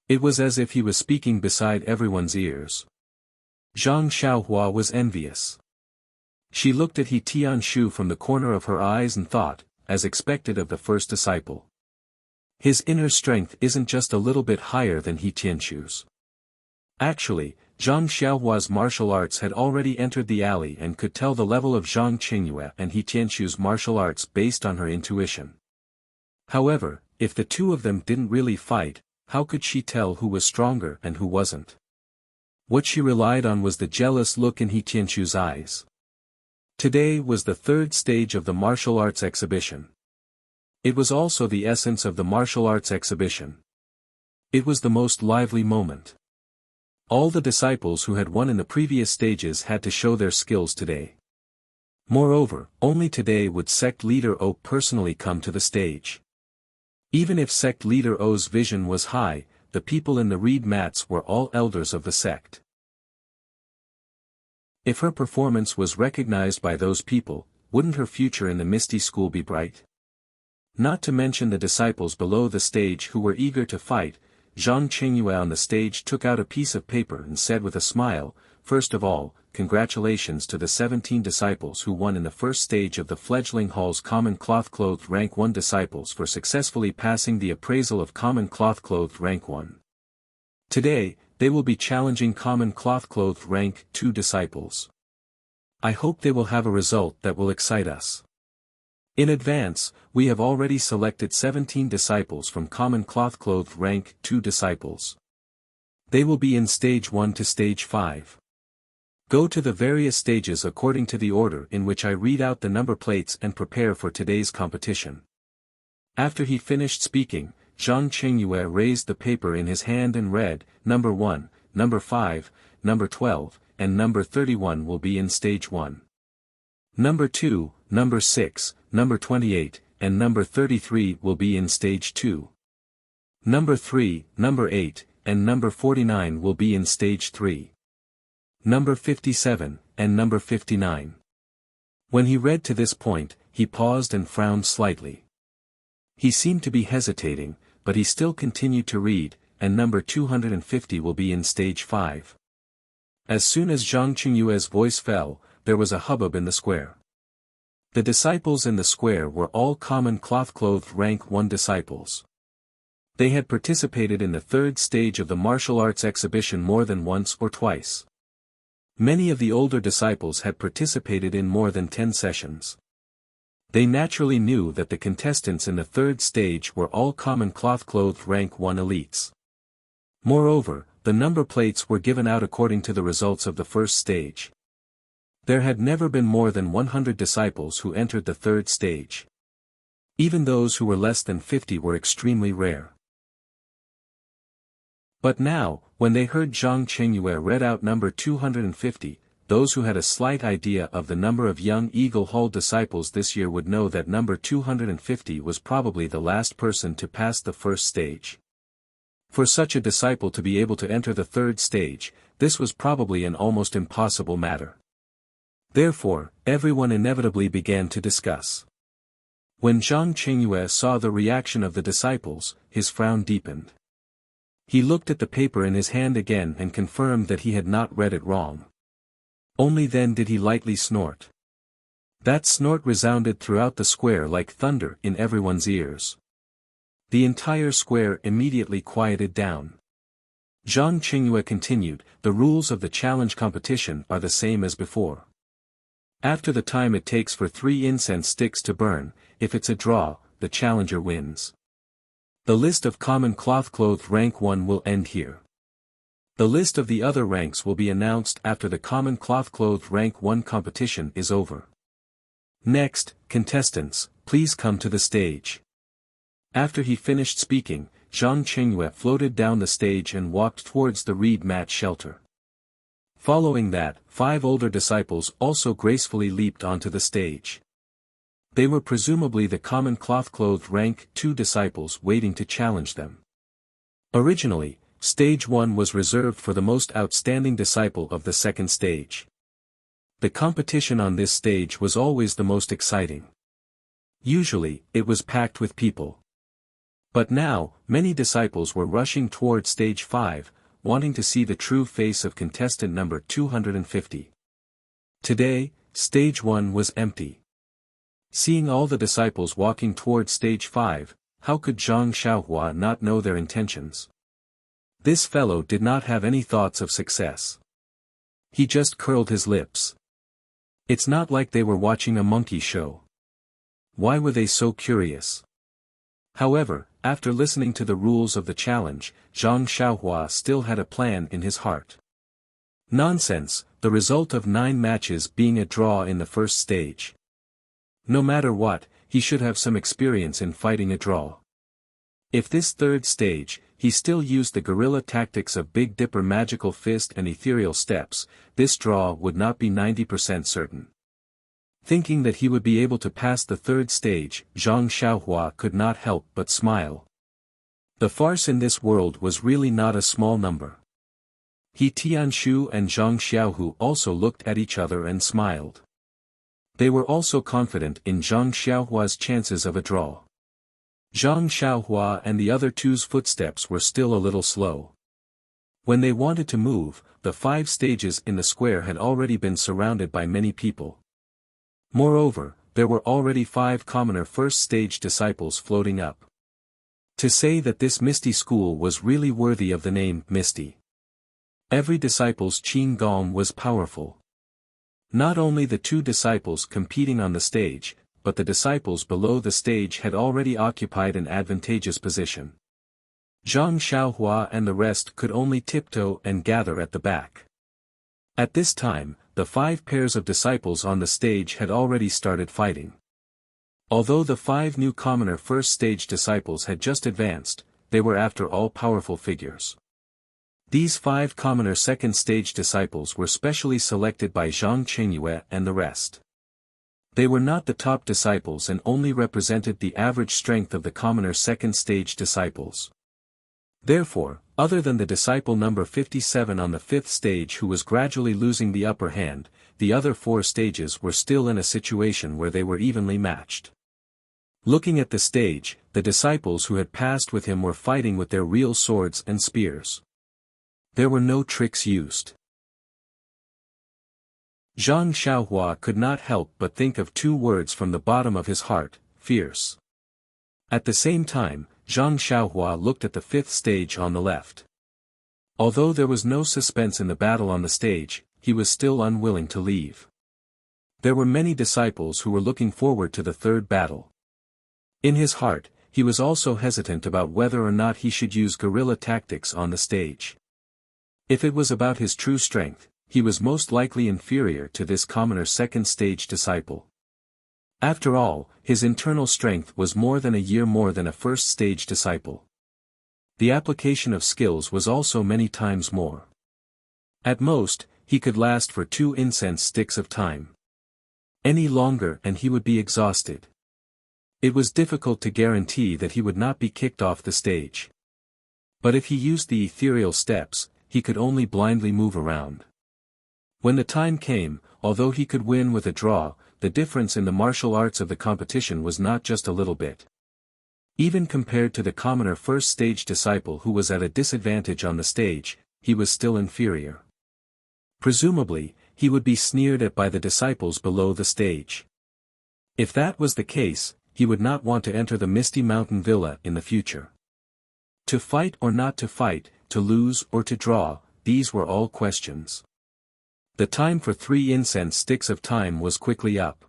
It was as if he was speaking beside everyone's ears. Zhang Xiaohua was envious. She looked at He Tianshu from the corner of her eyes and thought, as expected of the first disciple. His inner strength isn't just a little bit higher than He Tianshu's. Actually, Zhang Xiaohua's martial arts had already entered the alley and could tell the level of Zhang Qingyue and He Tianshu's martial arts based on her intuition. However, if the two of them didn't really fight, how could she tell who was stronger and who wasn't? What she relied on was the jealous look in He Tianshu's eyes. Today was the third stage of the martial arts exhibition. It was also the essence of the martial arts exhibition. It was the most lively moment. All the disciples who had won in the previous stages had to show their skills today. Moreover, only today would sect leader O personally come to the stage. Even if sect leader O's vision was high, the people in the reed mats were all elders of the sect. If her performance was recognized by those people, wouldn't her future in the Misty School be bright? Not to mention the disciples below the stage who were eager to fight. Zhang Qingyue on the stage took out a piece of paper and said with a smile, "First of all, congratulations to the 17 disciples who won in the first stage of the fledgling hall's common cloth-clothed rank 1 disciples for successfully passing the appraisal of common cloth-clothed rank 1. Today, they will be challenging common cloth-clothed rank 2 disciples. I hope they will have a result that will excite us. In advance, we have already selected 17 disciples from common cloth-clothed rank 2 disciples. They will be in stage 1 to stage 5. Go to the various stages according to the order in which I read out the number plates and prepare for today's competition." After he finished speaking, Zhang Qingyue raised the paper in his hand and read, "Number 1, number 5, number 12, and number 31 will be in stage 1. Number 2, number 6, number 28, and number 33 will be in stage 2. Number 3, number 8, and number 49 will be in stage 3. Number 57, and number 59. When he read to this point, he paused and frowned slightly. He seemed to be hesitating, but he still continued to read, and number 250 will be in stage 5. As soon as Zhang Qingyue's voice fell, there was a hubbub in the square. The disciples in the square were all common cloth-clothed rank 1 disciples. They had participated in the third stage of the martial arts exhibition more than once or twice. Many of the older disciples had participated in more than 10 sessions. They naturally knew that the contestants in the third stage were all common cloth-clothed rank 1 elites. Moreover, the number plates were given out according to the results of the first stage. There had never been more than 100 disciples who entered the third stage. Even those who were less than 50 were extremely rare. But now, when they heard Zhang Qingyue read out number 250, those who had a slight idea of the number of young Eagle Hall disciples this year would know that number 250 was probably the last person to pass the first stage. For such a disciple to be able to enter the third stage, this was probably an almost impossible matter. Therefore, everyone inevitably began to discuss. When Zhang Qingyue saw the reaction of the disciples, his frown deepened. He looked at the paper in his hand again and confirmed that he had not read it wrong. Only then did he lightly snort. That snort resounded throughout the square like thunder in everyone's ears. The entire square immediately quieted down. Zhang Qingyue continued, "The rules of the challenge competition are the same as before. After the time it takes for 3 incense sticks to burn, if it's a draw, the challenger wins. The list of common cloth-clothed rank 1 will end here. The list of the other ranks will be announced after the common cloth-clothed rank 1 competition is over. Next, contestants, please come to the stage." After he finished speaking, Zhang Qingyue floated down the stage and walked towards the reed mat shelter. Following that, 5 older disciples also gracefully leaped onto the stage. They were presumably the common cloth-clothed rank 2 disciples waiting to challenge them. Originally, Stage 1 was reserved for the most outstanding disciple of the second stage. The competition on this stage was always the most exciting. Usually, it was packed with people. But now, many disciples were rushing toward Stage 5, wanting to see the true face of contestant number 250. Today, Stage 1 was empty. Seeing all the disciples walking toward Stage 5, how could Zhang Xiaohua not know their intentions? This fellow did not have any thoughts of success. He just curled his lips. It's not like they were watching a monkey show. Why were they so curious? However, after listening to the rules of the challenge, Zhang Xiaohua still had a plan in his heart. Nonsense, the result of 9 matches being a draw in the first stage. No matter what, he should have some experience in fighting a draw. If this third stage, he still used the guerrilla tactics of Big Dipper magical fist and ethereal steps, this draw would not be 90% certain. Thinking that he would be able to pass the third stage, Zhang Xiaohua could not help but smile. The farce in this world was really not a small number. He Tianshu and Zhang Xiaohu also looked at each other and smiled. They were also confident in Zhang Xiaohua's chances of a draw. Zhang Xiaohua and the other 2's footsteps were still a little slow. When they wanted to move, the 5 stages in the square had already been surrounded by many people. Moreover, there were already 5 commoner first stage disciples floating up. To say that this Misty school was really worthy of the name Misty. Every disciple's Qin Gong was powerful. Not only the 2 disciples competing on the stage, but the disciples below the stage had already occupied an advantageous position. Zhang Xiaohua and the rest could only tiptoe and gather at the back. At this time, the 5 pairs of disciples on the stage had already started fighting. Although the 5 new commoner first stage disciples had just advanced, they were after all powerful figures. These 5 commoner second stage disciples were specially selected by Zhang Qingyue and the rest. They were not the top disciples and only represented the average strength of the commoner second stage disciples. Therefore, other than the disciple number 57 on the 5th stage who was gradually losing the upper hand, the other 4 stages were still in a situation where they were evenly matched. Looking at the stage, the disciples who had passed with him were fighting with their real swords and spears. There were no tricks used. Zhang Xiaohua could not help but think of 2 words from the bottom of his heart, fierce. At the same time, Zhang Xiaohua looked at the 5th stage on the left. Although there was no suspense in the battle on the stage, he was still unwilling to leave. There were many disciples who were looking forward to the 3rd battle. In his heart, he was also hesitant about whether or not he should use guerrilla tactics on the stage. If it was about his true strength, he was most likely inferior to this commoner second stage disciple. After all, his internal strength was more than a year more than a first stage disciple. The application of skills was also many times more. At most, he could last for 2 incense sticks of time. Any longer and he would be exhausted. It was difficult to guarantee that he would not be kicked off the stage. But if he used the ethereal steps, he could only blindly move around. When the time came, although he could win with a draw, the difference in the martial arts of the competition was not just a little bit. Even compared to the commoner first stage disciple who was at a disadvantage on the stage, he was still inferior. Presumably, he would be sneered at by the disciples below the stage. If that was the case, he would not want to enter the Misty Mountain Villa in the future. To fight or not to fight, to lose or to draw, these were all questions. The time for 3 incense sticks of time was quickly up.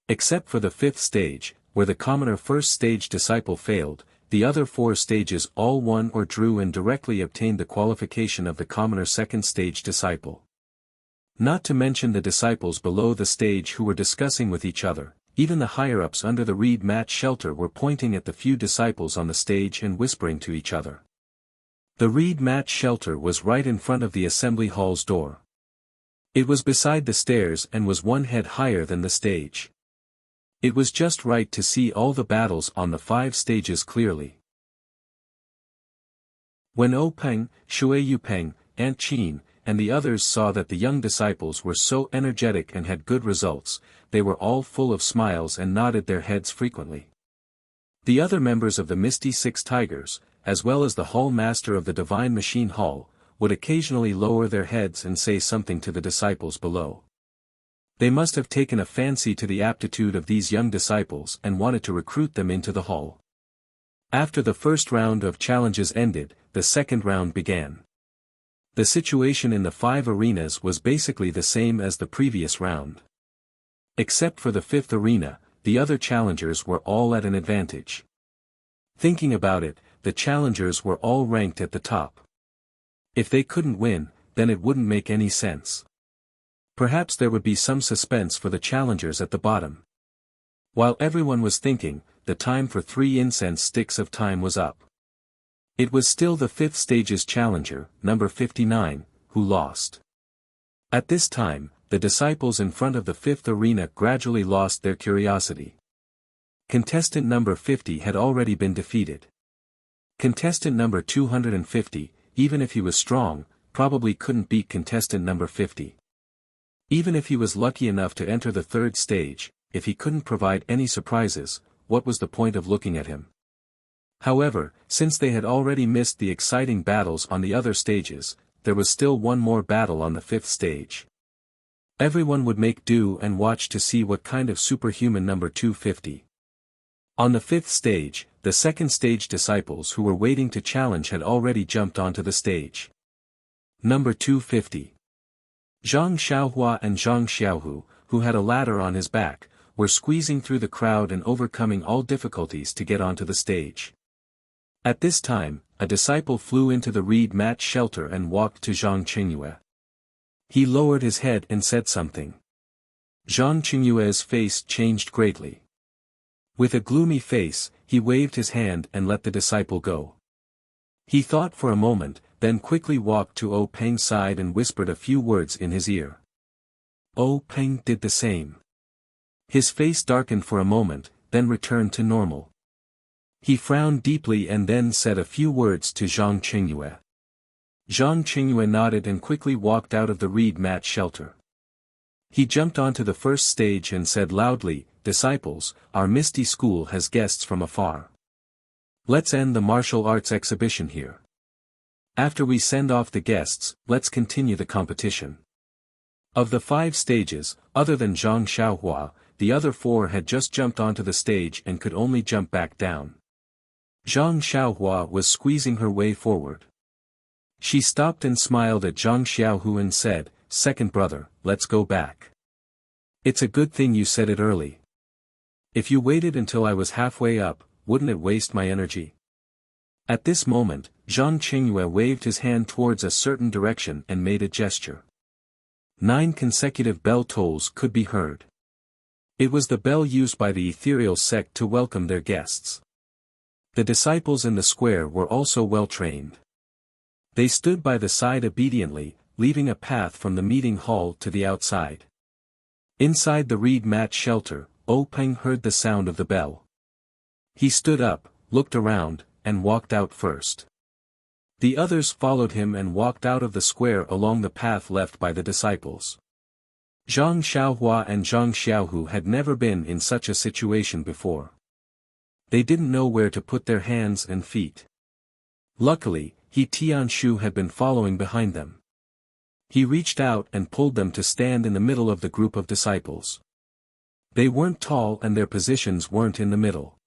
Except for the 5th stage, where the commoner first stage disciple failed, the other 4 stages all won or drew and directly obtained the qualification of the commoner second stage disciple. Not to mention the disciples below the stage who were discussing with each other, even the higher-ups under the reed mat shelter were pointing at the few disciples on the stage and whispering to each other. The reed mat shelter was right in front of the assembly hall's door. It was beside the stairs and was one head higher than the stage. It was just right to see all the battles on the 5 stages clearly. When Peng, Shui Yupeng, Aunt Qin, and the others saw that the young disciples were so energetic and had good results, they were all full of smiles and nodded their heads frequently. The other members of the Misty Six Tigers, as well as the Hall Master of the Divine Machine Hall, would occasionally lower their heads and say something to the disciples below. They must have taken a fancy to the aptitude of these young disciples and wanted to recruit them into the hall. After the first round of challenges ended, the second round began. The situation in the 5 arenas was basically the same as the previous round. Except for the 5th arena, the other challengers were all at an advantage. Thinking about it, the challengers were all ranked at the top. If they couldn't win, then it wouldn't make any sense. Perhaps there would be some suspense for the challengers at the bottom. While everyone was thinking, the time for 3 incense sticks of time was up. It was still the 5th stage's challenger, number 59, who lost. At this time, the disciples in front of the 5th arena gradually lost their curiosity. Contestant number 50 had already been defeated. Contestant number 250, even if he was strong, probably couldn't beat contestant number 50. Even if he was lucky enough to enter the 3rd stage, if he couldn't provide any surprises, what was the point of looking at him? However, since they had already missed the exciting battles on the other stages, there was still one more battle on the 5th stage. Everyone would make do and watch to see what kind of superhuman number 250. On the 5th stage, the 2nd stage disciples who were waiting to challenge had already jumped onto the stage. Number 250. Zhang Xiaohua and Zhang Xiaohu, who had a ladder on his back, were squeezing through the crowd and overcoming all difficulties to get onto the stage. At this time, a disciple flew into the reed mat shelter and walked to Zhang Qingyue. He lowered his head and said something. Zhang Qingyue's face changed greatly. With a gloomy face, he waved his hand and let the disciple go. He thought for a moment, then quickly walked to Peng's side and whispered a few words in his ear. Peng did the same. His face darkened for a moment, then returned to normal. He frowned deeply and then said a few words to Zhang Qingyue. Zhang Qingyue nodded and quickly walked out of the reed mat shelter. He jumped onto the 1st stage and said loudly, "Disciples, our Misty School has guests from afar. Let's end the martial arts exhibition here. After we send off the guests, let's continue the competition." Of the 5 stages, other than Zhang Xiaohua, the other 4 had just jumped onto the stage and could only jump back down. Zhang Xiaohua was squeezing her way forward. She stopped and smiled at Zhang Xiaohu and said, "Second brother, let's go back. It's a good thing you said it early. If you waited until I was halfway up, wouldn't it waste my energy?" At this moment, Zhang Qingyue waved his hand towards a certain direction and made a gesture. 9 consecutive bell tolls could be heard. It was the bell used by the ethereal sect to welcome their guests. The disciples in the square were also well trained. They stood by the side obediently, leaving a path from the meeting hall to the outside. Inside the reed mat shelter, Peng heard the sound of the bell. He stood up, looked around, and walked out first. The others followed him and walked out of the square along the path left by the disciples. Zhang Xiaohua and Zhang Xiaohu had never been in such a situation before. They didn't know where to put their hands and feet. Luckily, He Tianshu had been following behind them. He reached out and pulled them to stand in the middle of the group of disciples. They weren't tall and their positions weren't in the middle.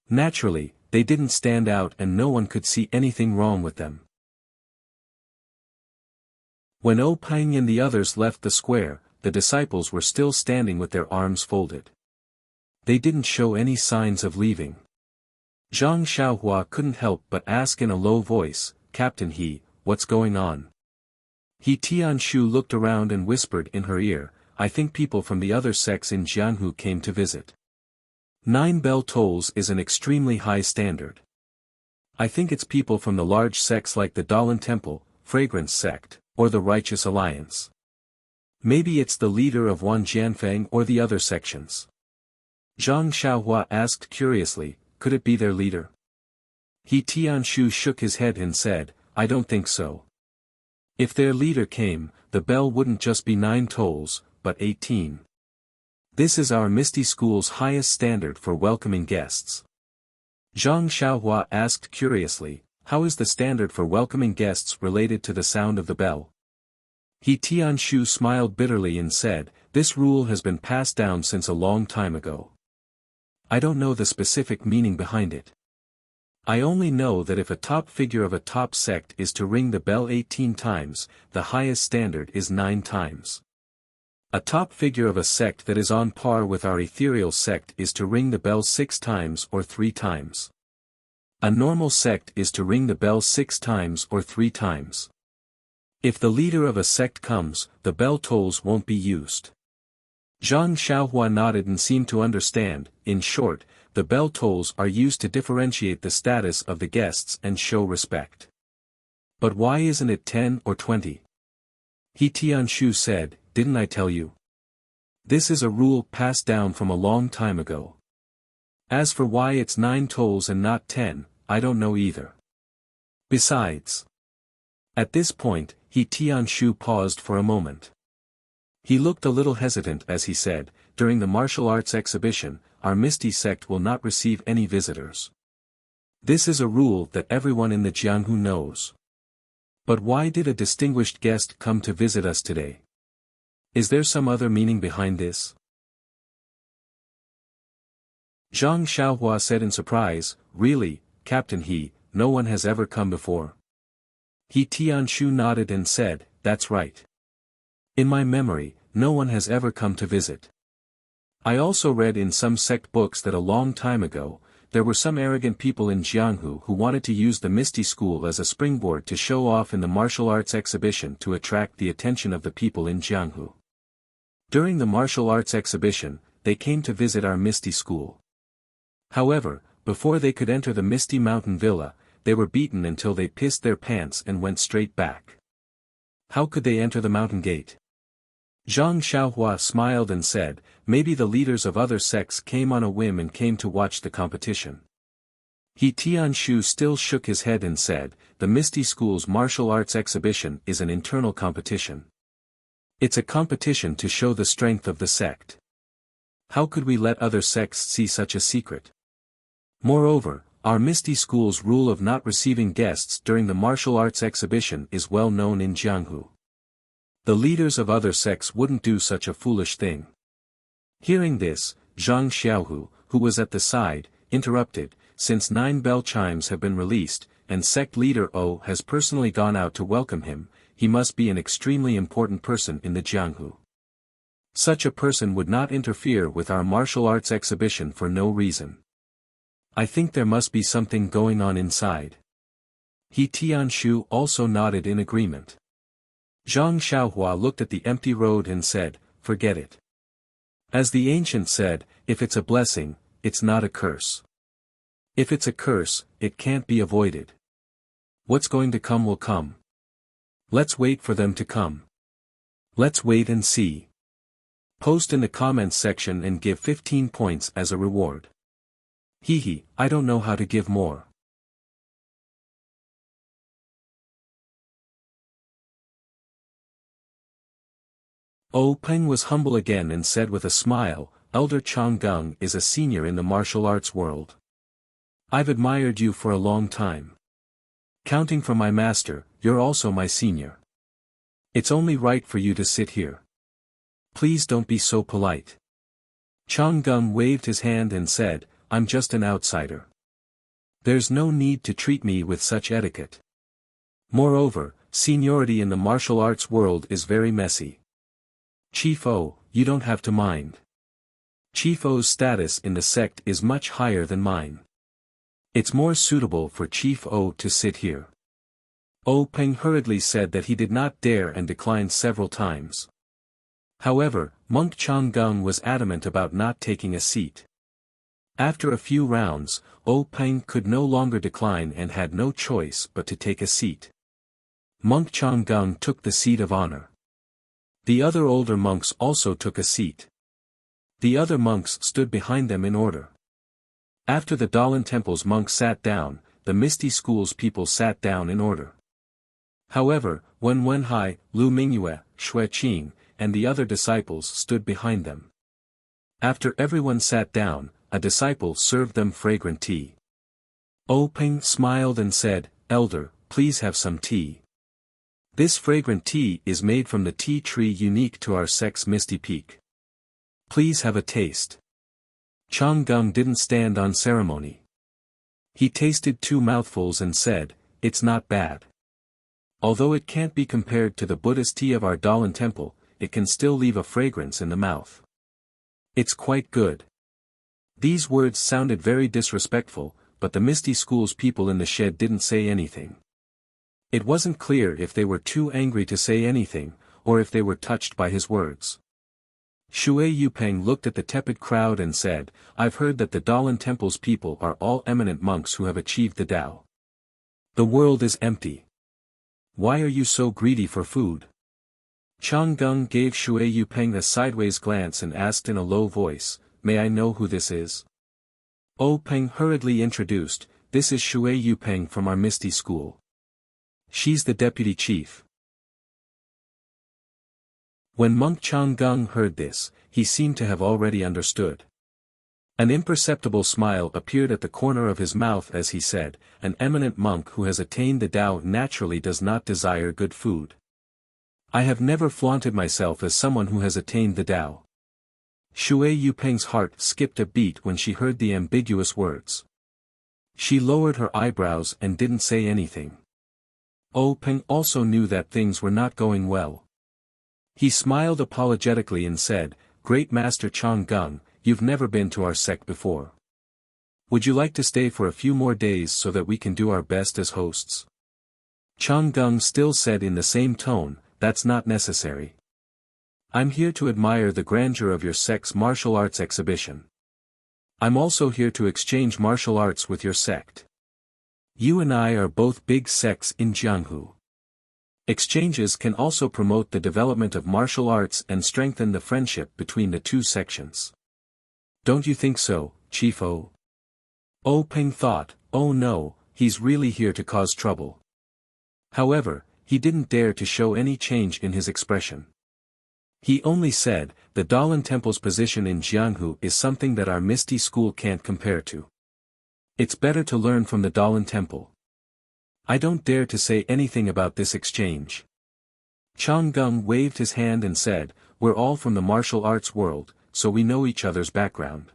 Naturally, they didn't stand out and no one could see anything wrong with them. When Peng and the others left the square, the disciples were still standing with their arms folded. They didn't show any signs of leaving. Zhang Xiaohua couldn't help but ask in a low voice, "Captain He, what's going on?" He Tianshu looked around and whispered in her ear, I think people from the other sects in Jianghu came to visit. 9 bell tolls is an extremely high standard. I think it's people from the large sects like the Dalan Temple, Fragrance Sect, or the Righteous Alliance. Maybe it's the leader of Wan Jianfeng or the other sections. Zhang Xiaohua asked curiously, could it be their leader? He Tianshu shook his head and said, I don't think so. If their leader came, the bell wouldn't just be 9 tolls, but 18. This is our Misty School's highest standard for welcoming guests. Zhang Xiaohua asked curiously, how is the standard for welcoming guests related to the sound of the bell? He Tianshu smiled bitterly and said, this rule has been passed down since a long time ago. I don't know the specific meaning behind it. I only know that if a top figure of a top sect is to ring the bell 18 times, the highest standard is 9 times. A top figure of a sect that is on par with our ethereal sect is to ring the bell 6 times or 3 times. A normal sect is to ring the bell 6 times or 3 times. If the leader of a sect comes, the bell tolls won't be used. Zhang Xiaohua nodded and seemed to understand. In short, the bell tolls are used to differentiate the status of the guests and show respect. But why isn't it 10 or 20? He Tianshu said, didn't I tell you? This is a rule passed down from a long time ago. As for why it's 9 tolls and not 10, I don't know either. Besides. At this point, He Tianshu paused for a moment. He looked a little hesitant as he said, during the martial arts exhibition, our Misty sect will not receive any visitors. This is a rule that everyone in the Jianghu knows. But why did a distinguished guest come to visit us today? Is there some other meaning behind this? Zhang Xiaohua said in surprise, really, Captain He, no one has ever come before. He Tianshu nodded and said, that's right. In my memory, no one has ever come to visit. I also read in some sect books that a long time ago, there were some arrogant people in Jianghu who wanted to use the Misty School as a springboard to show off in the martial arts exhibition to attract the attention of the people in Jianghu. During the martial arts exhibition, they came to visit our Misty School. However, before they could enter the Misty Mountain Villa, they were beaten until they pissed their pants and went straight back. How could they enter the mountain gate? Zhang Xiaohua smiled and said, maybe the leaders of other sects came on a whim and came to watch the competition. He Tianshu still shook his head and said, the Misty School's martial arts exhibition is an internal competition. It's a competition to show the strength of the sect. How could we let other sects see such a secret? Moreover, our Misty School's rule of not receiving guests during the martial arts exhibition is well known in Jianghu. The leaders of other sects wouldn't do such a foolish thing. Hearing this, Zhang Xiaohu, who was at the side, interrupted, since 9 bell chimes have been released, and sect leader O has personally gone out to welcome him, he must be an extremely important person in the Jianghu. Such a person would not interfere with our martial arts exhibition for no reason. I think there must be something going on inside. He Tianshu also nodded in agreement. Zhang Xiaohua looked at the empty road and said, forget it. As the ancient said, if it's a blessing, it's not a curse. If it's a curse, it can't be avoided. What's going to come will come. Let's wait for them to come. Let's wait and see. Post in the comments section and give 15 points as a reward. Hehe, I don't know how to give more. O Peng was humble again and said with a smile, Elder Chang Gung is a senior in the martial arts world. I've admired you for a long time. Counting from my master, you're also my senior. It's only right for you to sit here. Please don't be so polite. Chang Gung waved his hand and said, I'm just an outsider. There's no need to treat me with such etiquette. Moreover, seniority in the martial arts world is very messy. Chief O, you don't have to mind. Chief O's status in the sect is much higher than mine. It's more suitable for Chief O to sit here. O Peng hurriedly said that he did not dare and declined several times. However, Monk Changgung was adamant about not taking a seat. After a few rounds, Peng could no longer decline and had no choice but to take a seat. Monk Changgung took the seat of honor. The other older monks also took a seat. The other monks stood behind them in order. After the Dalan Temple's monks sat down, the Misty School's people sat down in order. However, Wen Wenhai, Lu Mingyue, Xue Qing, and the other disciples stood behind them. After everyone sat down, a disciple served them fragrant tea. Peng smiled and said, "Elder, please have some tea. This fragrant tea is made from the tea tree unique to our sect's Misty Peak. Please have a taste." Changgung didn't stand on ceremony. He tasted 2 mouthfuls and said, "It's not bad. Although it can't be compared to the Buddhist tea of our Dalan temple, it can still leave a fragrance in the mouth. It's quite good." These words sounded very disrespectful, but the Misty School's people in the shed didn't say anything. It wasn't clear if they were too angry to say anything, or if they were touched by his words. Shui Yupeng looked at the tepid crowd and said, "I've heard that the Dalan Temple's people are all eminent monks who have achieved the Tao. The world is empty. Why are you so greedy for food?" Changgung gave Shui Yupeng a sideways glance and asked in a low voice, "May I know who this is?" Peng hurriedly introduced, "This is Shui Yupeng from our Misty School. She's the deputy chief." When Monk Changgung heard this, he seemed to have already understood. An imperceptible smile appeared at the corner of his mouth as he said, "An eminent monk who has attained the Tao naturally does not desire good food. I have never flaunted myself as someone who has attained the Tao." Shui Yupeng's heart skipped a beat when she heard the ambiguous words. She lowered her eyebrows and didn't say anything. Peng also knew that things were not going well. He smiled apologetically and said, "Great Master Changgung, you've never been to our sect before. Would you like to stay for a few more days so that we can do our best as hosts?" Changgung still said in the same tone, "That's not necessary. I'm here to admire the grandeur of your sect's martial arts exhibition. I'm also here to exchange martial arts with your sect. You and I are both big sects in Jianghu. Exchanges can also promote the development of martial arts and strengthen the friendship between the 2 sections. Don't you think so, Chief O?" Peng thought, "Oh no, he's really here to cause trouble." However, he didn't dare to show any change in his expression. He only said, "The Dalan Temple's position in Jianghu is something that our Misty School can't compare to. It's better to learn from the Dalan Temple. I don't dare to say anything about this exchange." Changgung waved his hand and said, "We're all from the martial arts world, so we know each other's background.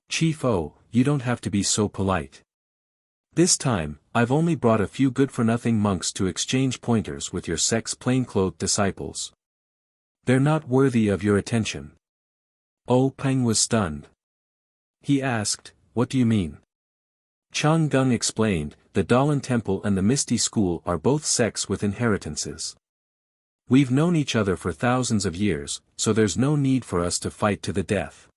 Chief O, you don't have to be so polite. This time, I've only brought a few good-for-nothing monks to exchange pointers with your sect's plainclothed disciples. They're not worthy of your attention." Peng was stunned. He asked, "What do you mean?" Changgung explained, "The Dalan Temple and the Misty School are both sects with inheritances. We've known each other for thousands of years, so there's no need for us to fight to the death.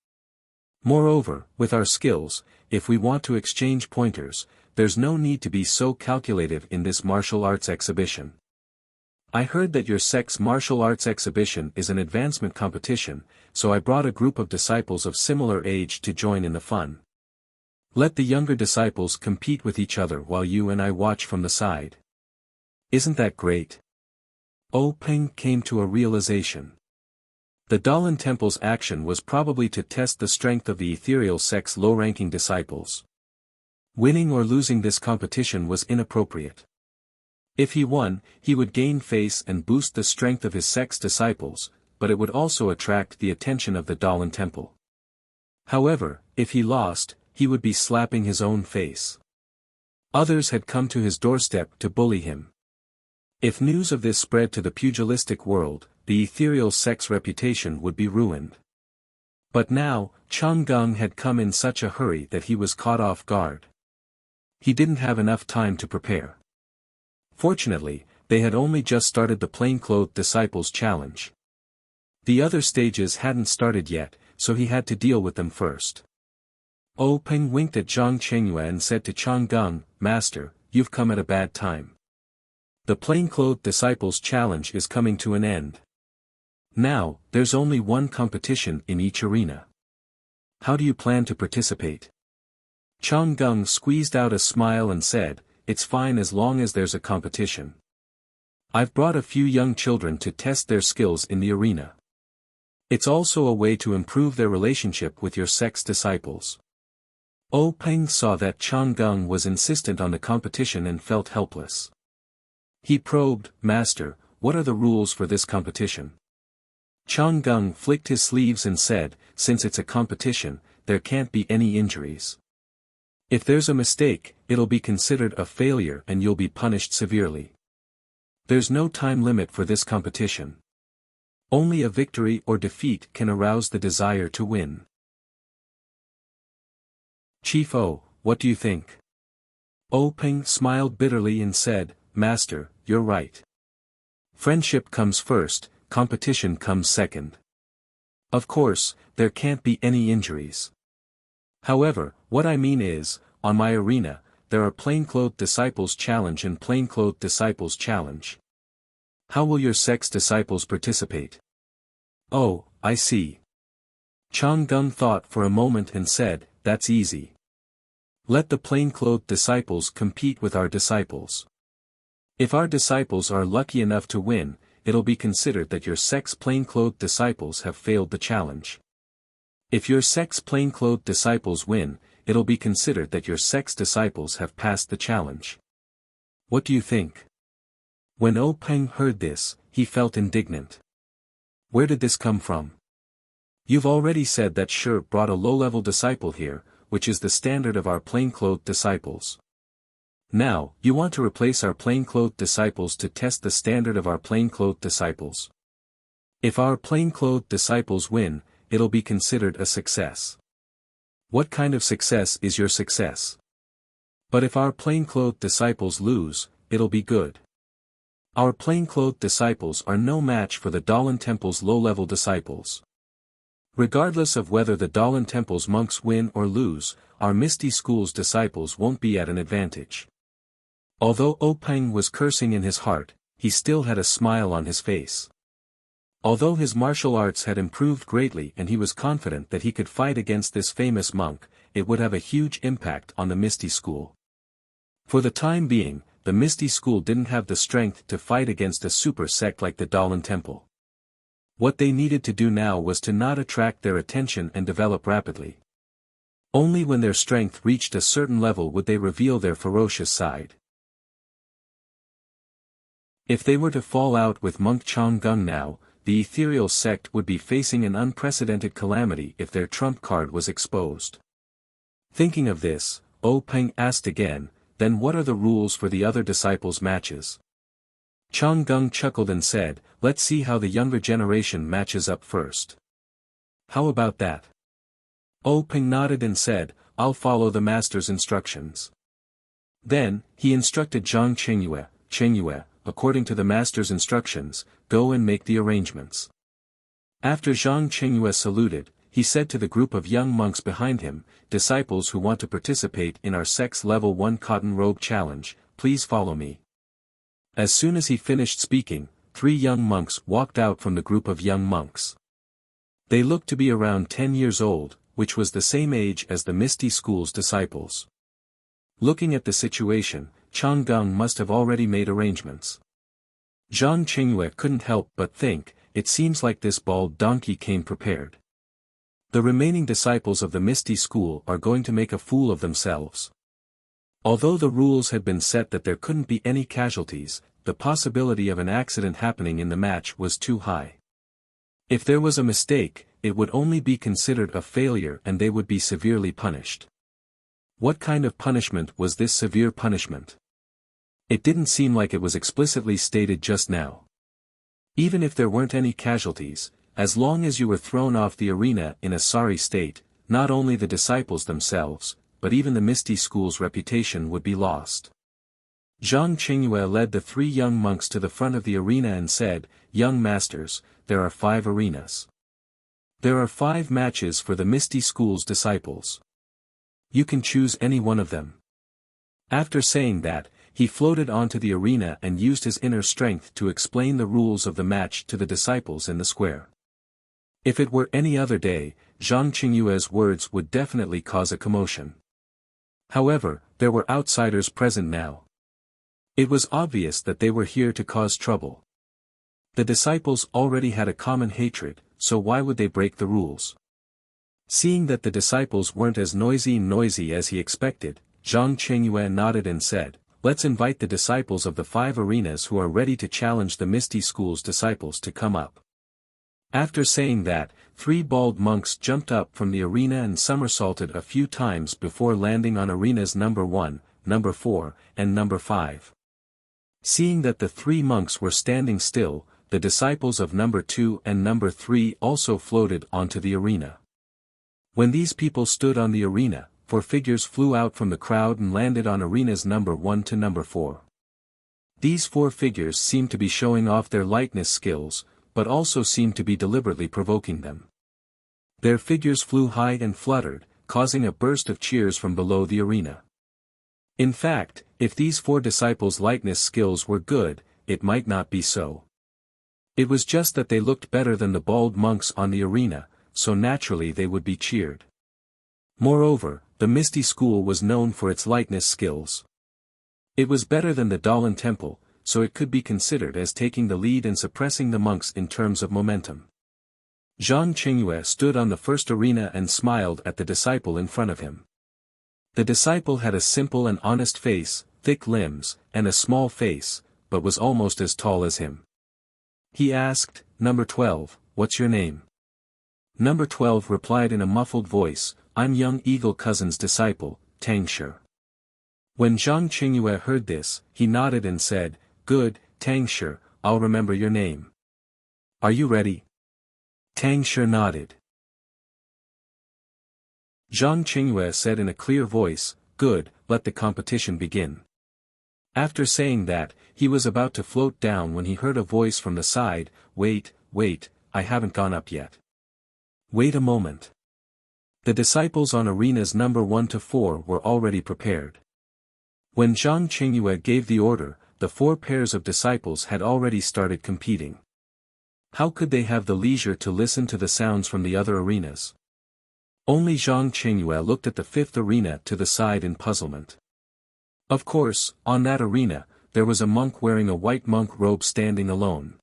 Moreover, with our skills, if we want to exchange pointers, there's no need to be so calculative in this martial arts exhibition. I heard that your sect's martial arts exhibition is an advancement competition, so I brought a group of disciples of similar age to join in the fun. Let the younger disciples compete with each other while you and I watch from the side. Isn't that great?" Peng came to a realization. The Dalan Temple's action was probably to test the strength of the ethereal sect's low-ranking disciples. Winning or losing this competition was inappropriate. If he won, he would gain face and boost the strength of his sect's disciples, but it would also attract the attention of the Dalan Temple. However, if he lost, he would be slapping his own face. Others had come to his doorstep to bully him. If news of this spread to the pugilistic world, the ethereal sect's reputation would be ruined. But now, Changgung had come in such a hurry that he was caught off guard. He didn't have enough time to prepare. Fortunately, they had only just started the plainclothed disciples challenge. The other stages hadn't started yet, so he had to deal with them first. Peng winked at Zhang Chengyue and said to Chang Gung, Master, you've come at a bad time. The plainclothed disciples challenge is coming to an end. Now, there's only one competition in each arena. How do you plan to participate? Chang Gung squeezed out a smile and said, It's fine as long as there's a competition. I've brought a few young children to test their skills in the arena. It's also a way to improve their relationship with your sect's disciples. Peng saw that Chang Gung was insistent on the competition and felt helpless. He probed, Master, what are the rules for this competition? Chang Gung flicked his sleeves and said, Since it's a competition, there can't be any injuries. If there's a mistake, it'll be considered a failure and you'll be punished severely. There's no time limit for this competition. Only a victory or defeat can arouse the desire to win. Chief O, what do you think? Peng smiled bitterly and said, Master, you're right. Friendship comes first, competition comes second. Of course, there can't be any injuries. However, what I mean is, on my arena, there are plainclothed disciples challenge and plainclothed disciples challenge. How will your sect's disciples participate? Oh, I see. Chang Gung thought for a moment and said, That's easy. Let the plainclothed disciples compete with our disciples. If our disciples are lucky enough to win, it'll be considered that your sect's plainclothed disciples have failed the challenge. If your sect's plainclothed disciples win, it'll be considered that your sect's disciples have passed the challenge. What do you think? When Peng heard this, he felt indignant. Where did this come from? You've already said that Shi brought a low-level disciple here, which is the standard of our plainclothed disciples. Now, you want to replace our plainclothed disciples to test the standard of our plainclothed disciples. If our plainclothed disciples win, it'll be considered a success. What kind of success is your success? But if our plainclothed disciples lose, it'll be good. Our plainclothed disciples are no match for the Dalan Temple's low-level disciples. Regardless of whether the Dalan Temple's monks win or lose, our Misty School's disciples won't be at an advantage. Although Peng was cursing in his heart, he still had a smile on his face. Although his martial arts had improved greatly and he was confident that he could fight against this famous monk, it would have a huge impact on the Misty School. For the time being, the Misty School didn't have the strength to fight against a super sect like the Dalan Temple. What they needed to do now was to not attract their attention and develop rapidly. Only when their strength reached a certain level would they reveal their ferocious side. If they were to fall out with Monk Chang Gung now, the ethereal sect would be facing an unprecedented calamity if their trump card was exposed. Thinking of this, Peng asked again, Then what are the rules for the other disciples' matches? Chang Gung chuckled and said, Let's see how the younger generation matches up first. How about that? Peng nodded and said, I'll follow the master's instructions. Then, he instructed Zhang Chengyue, according to the master's instructions, go and make the arrangements. After Zhang Chengyue saluted, he said to the group of young monks behind him, disciples who want to participate in our sect's level 1 cotton robe challenge, please follow me. As soon as he finished speaking, 3 young monks walked out from the group of young monks. They looked to be around 10 years old, which was the same age as the Misty School's disciples. Looking at the situation, Chang Gung must have already made arrangements. Zhang Chengyue couldn't help but think, it seems like this bald donkey came prepared. The remaining disciples of the Misty School are going to make a fool of themselves. Although the rules had been set that there couldn't be any casualties, the possibility of an accident happening in the match was too high. If there was a mistake, it would only be considered a failure and they would be severely punished. What kind of punishment was this severe punishment? It didn't seem like it was explicitly stated just now. Even if there weren't any casualties, as long as you were thrown off the arena in a sorry state, not only the disciples themselves, but even the Misty School's reputation would be lost. Zhang Qingyue led the 3 young monks to the front of the arena and said, "Young masters, there are 5 arenas. There are 5 matches for the Misty School's disciples. You can choose any one of them." After saying that, he floated onto the arena and used his inner strength to explain the rules of the match to the disciples in the square. If it were any other day, Zhang Qingyue's words would definitely cause a commotion. However, there were outsiders present now. It was obvious that they were here to cause trouble. The disciples already had a common hatred, so why would they break the rules? Seeing that the disciples weren't as noisy as he expected, Zhang Qingyue nodded and said, "Let's invite the disciples of the 5 arenas who are ready to challenge the Misty School's disciples to come up." After saying that, 3 bald monks jumped up from the arena and somersaulted a few times before landing on arenas number 1, number 4, and number 5. Seeing that the 3 monks were standing still, the disciples of number 2 and number 3 also floated onto the arena. When these people stood on the arena, 4 figures flew out from the crowd and landed on arenas number 1 to number 4. These 4 figures seemed to be showing off their lightness skills, but also seemed to be deliberately provoking them. Their figures flew high and fluttered, causing a burst of cheers from below the arena. In fact, if these 4 disciples' lightness skills were good, it might not be so. It was just that they looked better than the bald monks on the arena, so naturally they would be cheered. Moreover, the Misty School was known for its lightness skills. It was better than the Dalan Temple, so it could be considered as taking the lead in suppressing the monks in terms of momentum. Zhang Qingyue stood on the first arena and smiled at the disciple in front of him. The disciple had a simple and honest face, thick limbs, and a small face, but was almost as tall as him. He asked, "Number 12, what's your name?" Number 12 replied in a muffled voice, "I'm young Eagle Cousin's disciple, Tang Shi." When Zhang Qingyue heard this, he nodded and said, "Good, Tang Shi, I'll remember your name. Are you ready?" Tang Shi nodded. Zhang Qingyue said in a clear voice, "Good, let the competition begin." After saying that, he was about to float down when he heard a voice from the side, wait, I haven't gone up yet. Wait a moment." The disciples on arenas number 1 to 4 were already prepared. When Zhang Qingyue gave the order, the 4 pairs of disciples had already started competing. How could they have the leisure to listen to the sounds from the other arenas? Only Zhang Qingyue looked at the 5th arena to the side in puzzlement. Of course, on that arena, there was a monk wearing a white monk robe standing alone.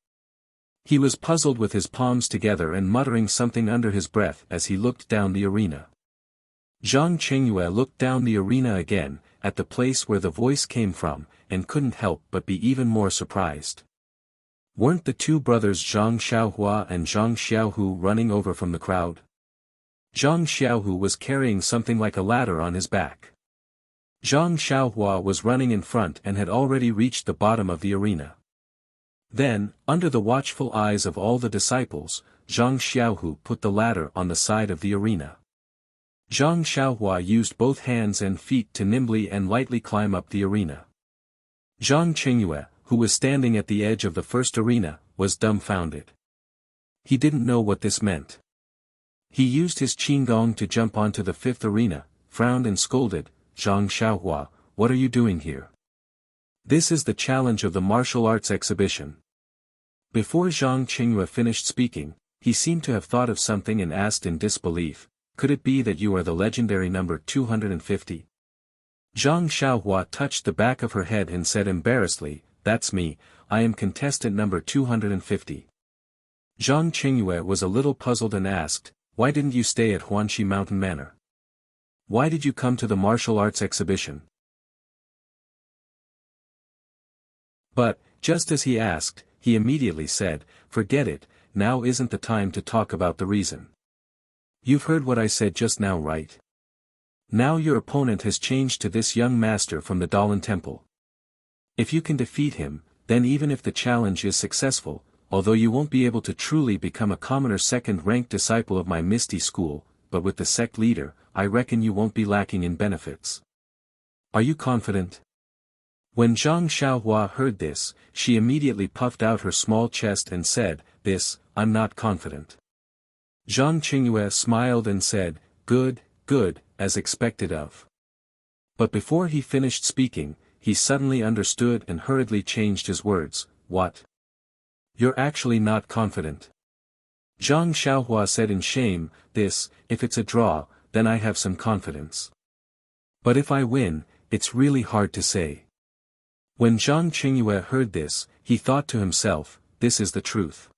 He was puzzled with his palms together and muttering something under his breath as he looked down the arena. Zhang Qingyue looked down the arena again, at the place where the voice came from, and couldn't help but be even more surprised. Weren't the 2 brothers Zhang Xiaohua and Zhang Xiaohu running over from the crowd? Zhang Xiaohu was carrying something like a ladder on his back. Zhang Xiaohua was running in front and had already reached the bottom of the arena. Then, under the watchful eyes of all the disciples, Zhang Xiaohu put the ladder on the side of the arena. Zhang Xiaohua used both hands and feet to nimbly and lightly climb up the arena. Zhang Qingyue, who was standing at the edge of the first arena, was dumbfounded. He didn't know what this meant. He used his qigong to jump onto the 5th arena, frowned and scolded, "Zhang Xiaohua, what are you doing here? This is the challenge of the martial arts exhibition." Before Zhang Qingyue finished speaking, he seemed to have thought of something and asked in disbelief, "Could it be that you are the legendary number 250? Zhang Xiaohua touched the back of her head and said embarrassedly, "That's me, I am contestant number 250. Zhang Qingyue was a little puzzled and asked, "Why didn't you stay at Huanxi Mountain Manor? Why did you come to the martial arts exhibition?" But, just as he asked, he immediately said, "Forget it, now isn't the time to talk about the reason. You've heard what I said just now, right? Now your opponent has changed to this young master from the Dalan Temple. If you can defeat him, then even if the challenge is successful, although you won't be able to truly become a commoner second-ranked disciple of my Misty School, but with the sect leader, I reckon you won't be lacking in benefits. Are you confident?" When Zhang Xiaohua heard this, she immediately puffed out her small chest and said, I'm not confident. Zhang Qingyue smiled and said, good, as expected of. But before he finished speaking, he suddenly understood and hurriedly changed his words. What? You're actually not confident? Zhang Xiaohua said in shame, if it's a draw, then I have some confidence. But if I win, it's really hard to say. When Zhang Qingyue heard this, he thought to himself, this is the truth.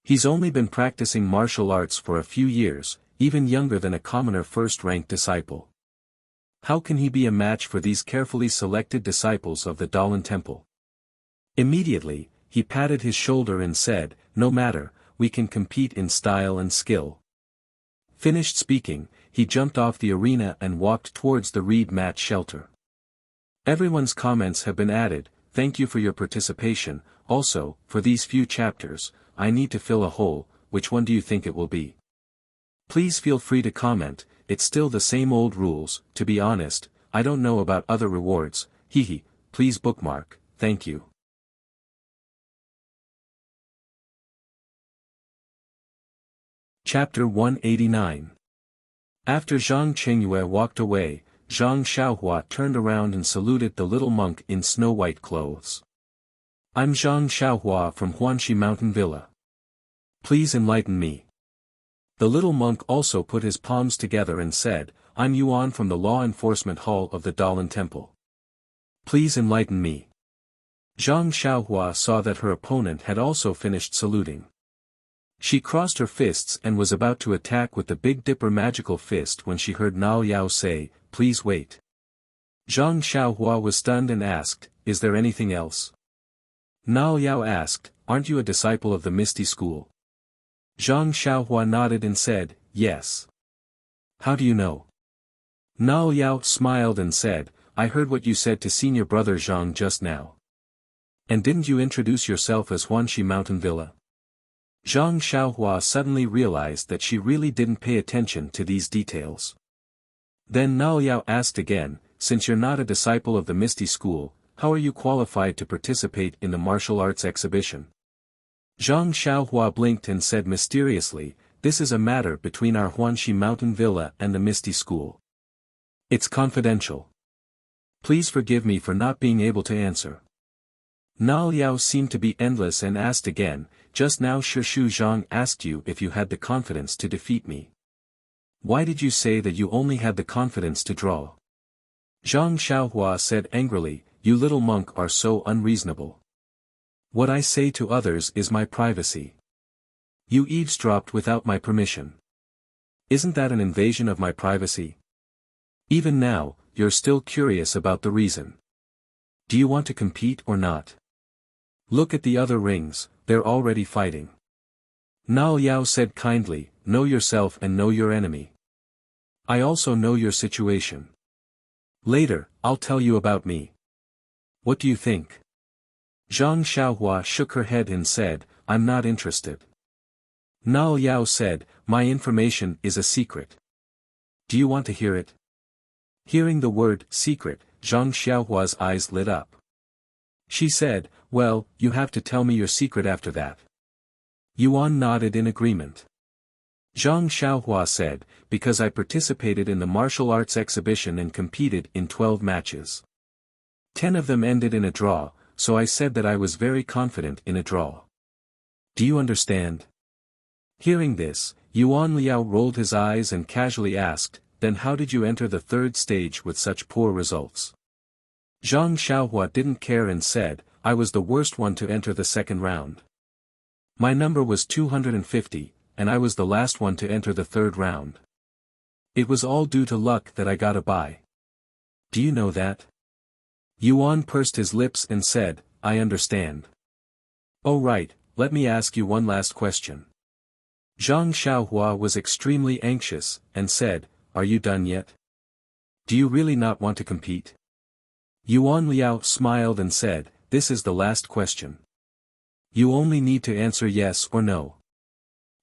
He's only been practicing martial arts for a few years, even younger than a commoner first-ranked disciple. How can he be a match for these carefully selected disciples of the Dalan Temple? Immediately, he patted his shoulder and said, no matter, we can compete in style and skill. Finished speaking, he jumped off the arena and walked towards the reed mat shelter. Everyone's comments have been added. Thank you for your participation. Also, for these few chapters, I need to fill a hole. Which one do you think it will be? Please feel free to comment. It's still the same old rules. To be honest, I don't know about other rewards. Hehe, please bookmark. Thank you. Chapter 189. After Zhang Qingyue walked away, Zhang Xiaohua turned around and saluted the little monk in snow-white clothes. I'm Zhang Xiaohua from Huanxi Mountain Villa. Please enlighten me. The little monk also put his palms together and said, I'm Yuan from the Law Enforcement Hall of the Dalan Temple. Please enlighten me. Zhang Xiaohua saw that her opponent had also finished saluting. She crossed her fists and was about to attack with the Big Dipper magical fist when she heard Nao Yao say, please wait. Zhang Xiaohua was stunned and asked, is there anything else? Nao Yao asked, aren't you a disciple of the Misty School? Zhang Xiaohua nodded and said, yes. How do you know? Nao Yao smiled and said, I heard what you said to senior brother Zhang just now. And didn't you introduce yourself as Huanxi Mountain Villa? Zhang Xiaohua suddenly realized that she really didn't pay attention to these details. Then Nao Yao asked again, since you're not a disciple of the Misty School, how are you qualified to participate in the martial arts exhibition? Zhang Xiaohua blinked and said mysteriously, this is a matter between our Huanxi Mountain Villa and the Misty School. It's confidential. Please forgive me for not being able to answer. Nao Yao seemed to be endless and asked again, just now Shishu Zhang asked you if you had the confidence to defeat me. Why did you say that you only had the confidence to draw? Zhang Xiaohua said angrily, you little monk are so unreasonable. What I say to others is my privacy. You eavesdropped without my permission. Isn't that an invasion of my privacy? Even now, you're still curious about the reason. Do you want to compete or not? Look at the other rings, they're already fighting. Nao Yao said kindly, know yourself and know your enemy. I also know your situation. Later, I'll tell you about me. What do you think? Zhang Xiaohua shook her head and said, I'm not interested. Nao Yao said, my information is a secret. Do you want to hear it? Hearing the word, secret, Zhang Xiaohua's eyes lit up. She said, well, you have to tell me your secret after that. Yuan nodded in agreement. Zhang Xiaohua said, because I participated in the martial arts exhibition and competed in 12 matches. 10 of them ended in a draw, so I said that I was very confident in a draw. Do you understand? Hearing this, Yuan Liao rolled his eyes and casually asked, then how did you enter the third stage with such poor results? Zhang Xiaohua didn't care and said, I was the worst one to enter the second round. My number was 250, and I was the last one to enter the third round. It was all due to luck that I got a bye. Do you know that? Yuan pursed his lips and said, I understand. Oh right, let me ask you one last question. Zhang Xiaohua was extremely anxious, and said, are you done yet? Do you really not want to compete? Yuan Liao smiled and said, this is the last question. You only need to answer yes or no.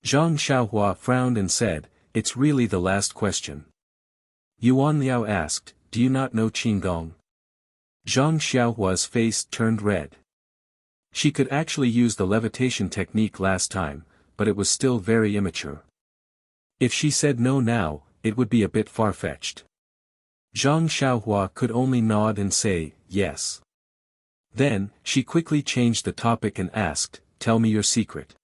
Zhang Xiaohua frowned and said, it's really the last question. Yuan Liao asked, do you not know Qinggong? Zhang Xiaohua's face turned red. She could actually use the levitation technique last time, but it was still very immature. If she said no now, it would be a bit far-fetched. Zhang Xiaohua could only nod and say, yes. Then, she quickly changed the topic and asked, tell me your secret.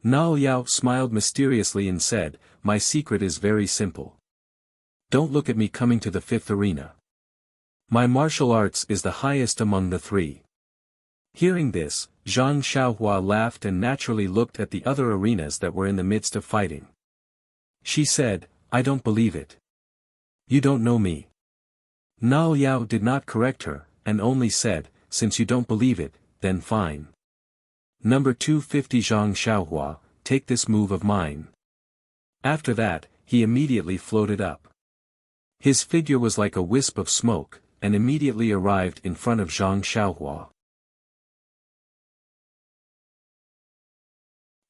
Na Liao smiled mysteriously and said, my secret is very simple. Don't look at me coming to the 5th arena. My martial arts is the highest among the 3. Hearing this, Zhang Xiaohua laughed and naturally looked at the other arenas that were in the midst of fighting. She said, I don't believe it. You don't know me. Na Liao did not correct her, and only said, since you don't believe it, then fine. Number 250 Zhang Xiaohua, take this move of mine. After that, he immediately floated up. His figure was like a wisp of smoke, and immediately arrived in front of Zhang Xiaohua.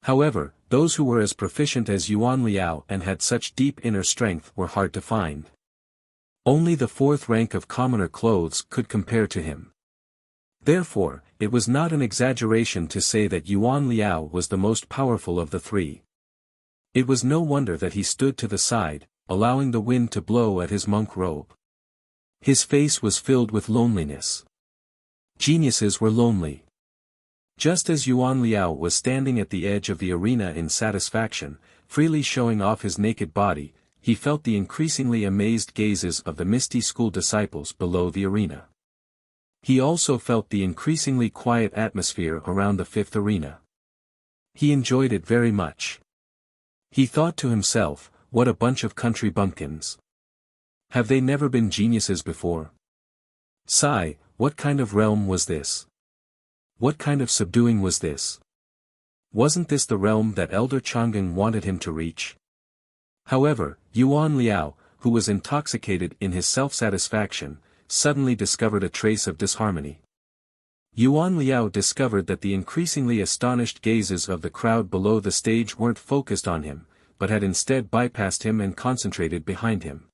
However, those who were as proficient as Yuan Liao and had such deep inner strength were hard to find. Only the 4th rank of commoner clothes could compare to him. Therefore, it was not an exaggeration to say that Yuan Liao was the most powerful of the 3. It was no wonder that he stood to the side, allowing the wind to blow at his monk robe. His face was filled with loneliness. Geniuses were lonely. Just as Yuan Liao was standing at the edge of the arena in satisfaction, freely showing off his naked body, he felt the increasingly amazed gazes of the misty school disciples below the arena. He also felt the increasingly quiet atmosphere around the 5th arena. He enjoyed it very much. He thought to himself, what a bunch of country bumpkins. Have they never been geniuses before? Sigh, what kind of realm was this? What kind of subduing was this? Wasn't this the realm that Elder Chang'an wanted him to reach? However, Yuan Liao, who was intoxicated in his self-satisfaction, suddenly discovered a trace of disharmony. Yuan Liao discovered that the increasingly astonished gazes of the crowd below the stage weren't focused on him, but had instead bypassed him and concentrated behind him.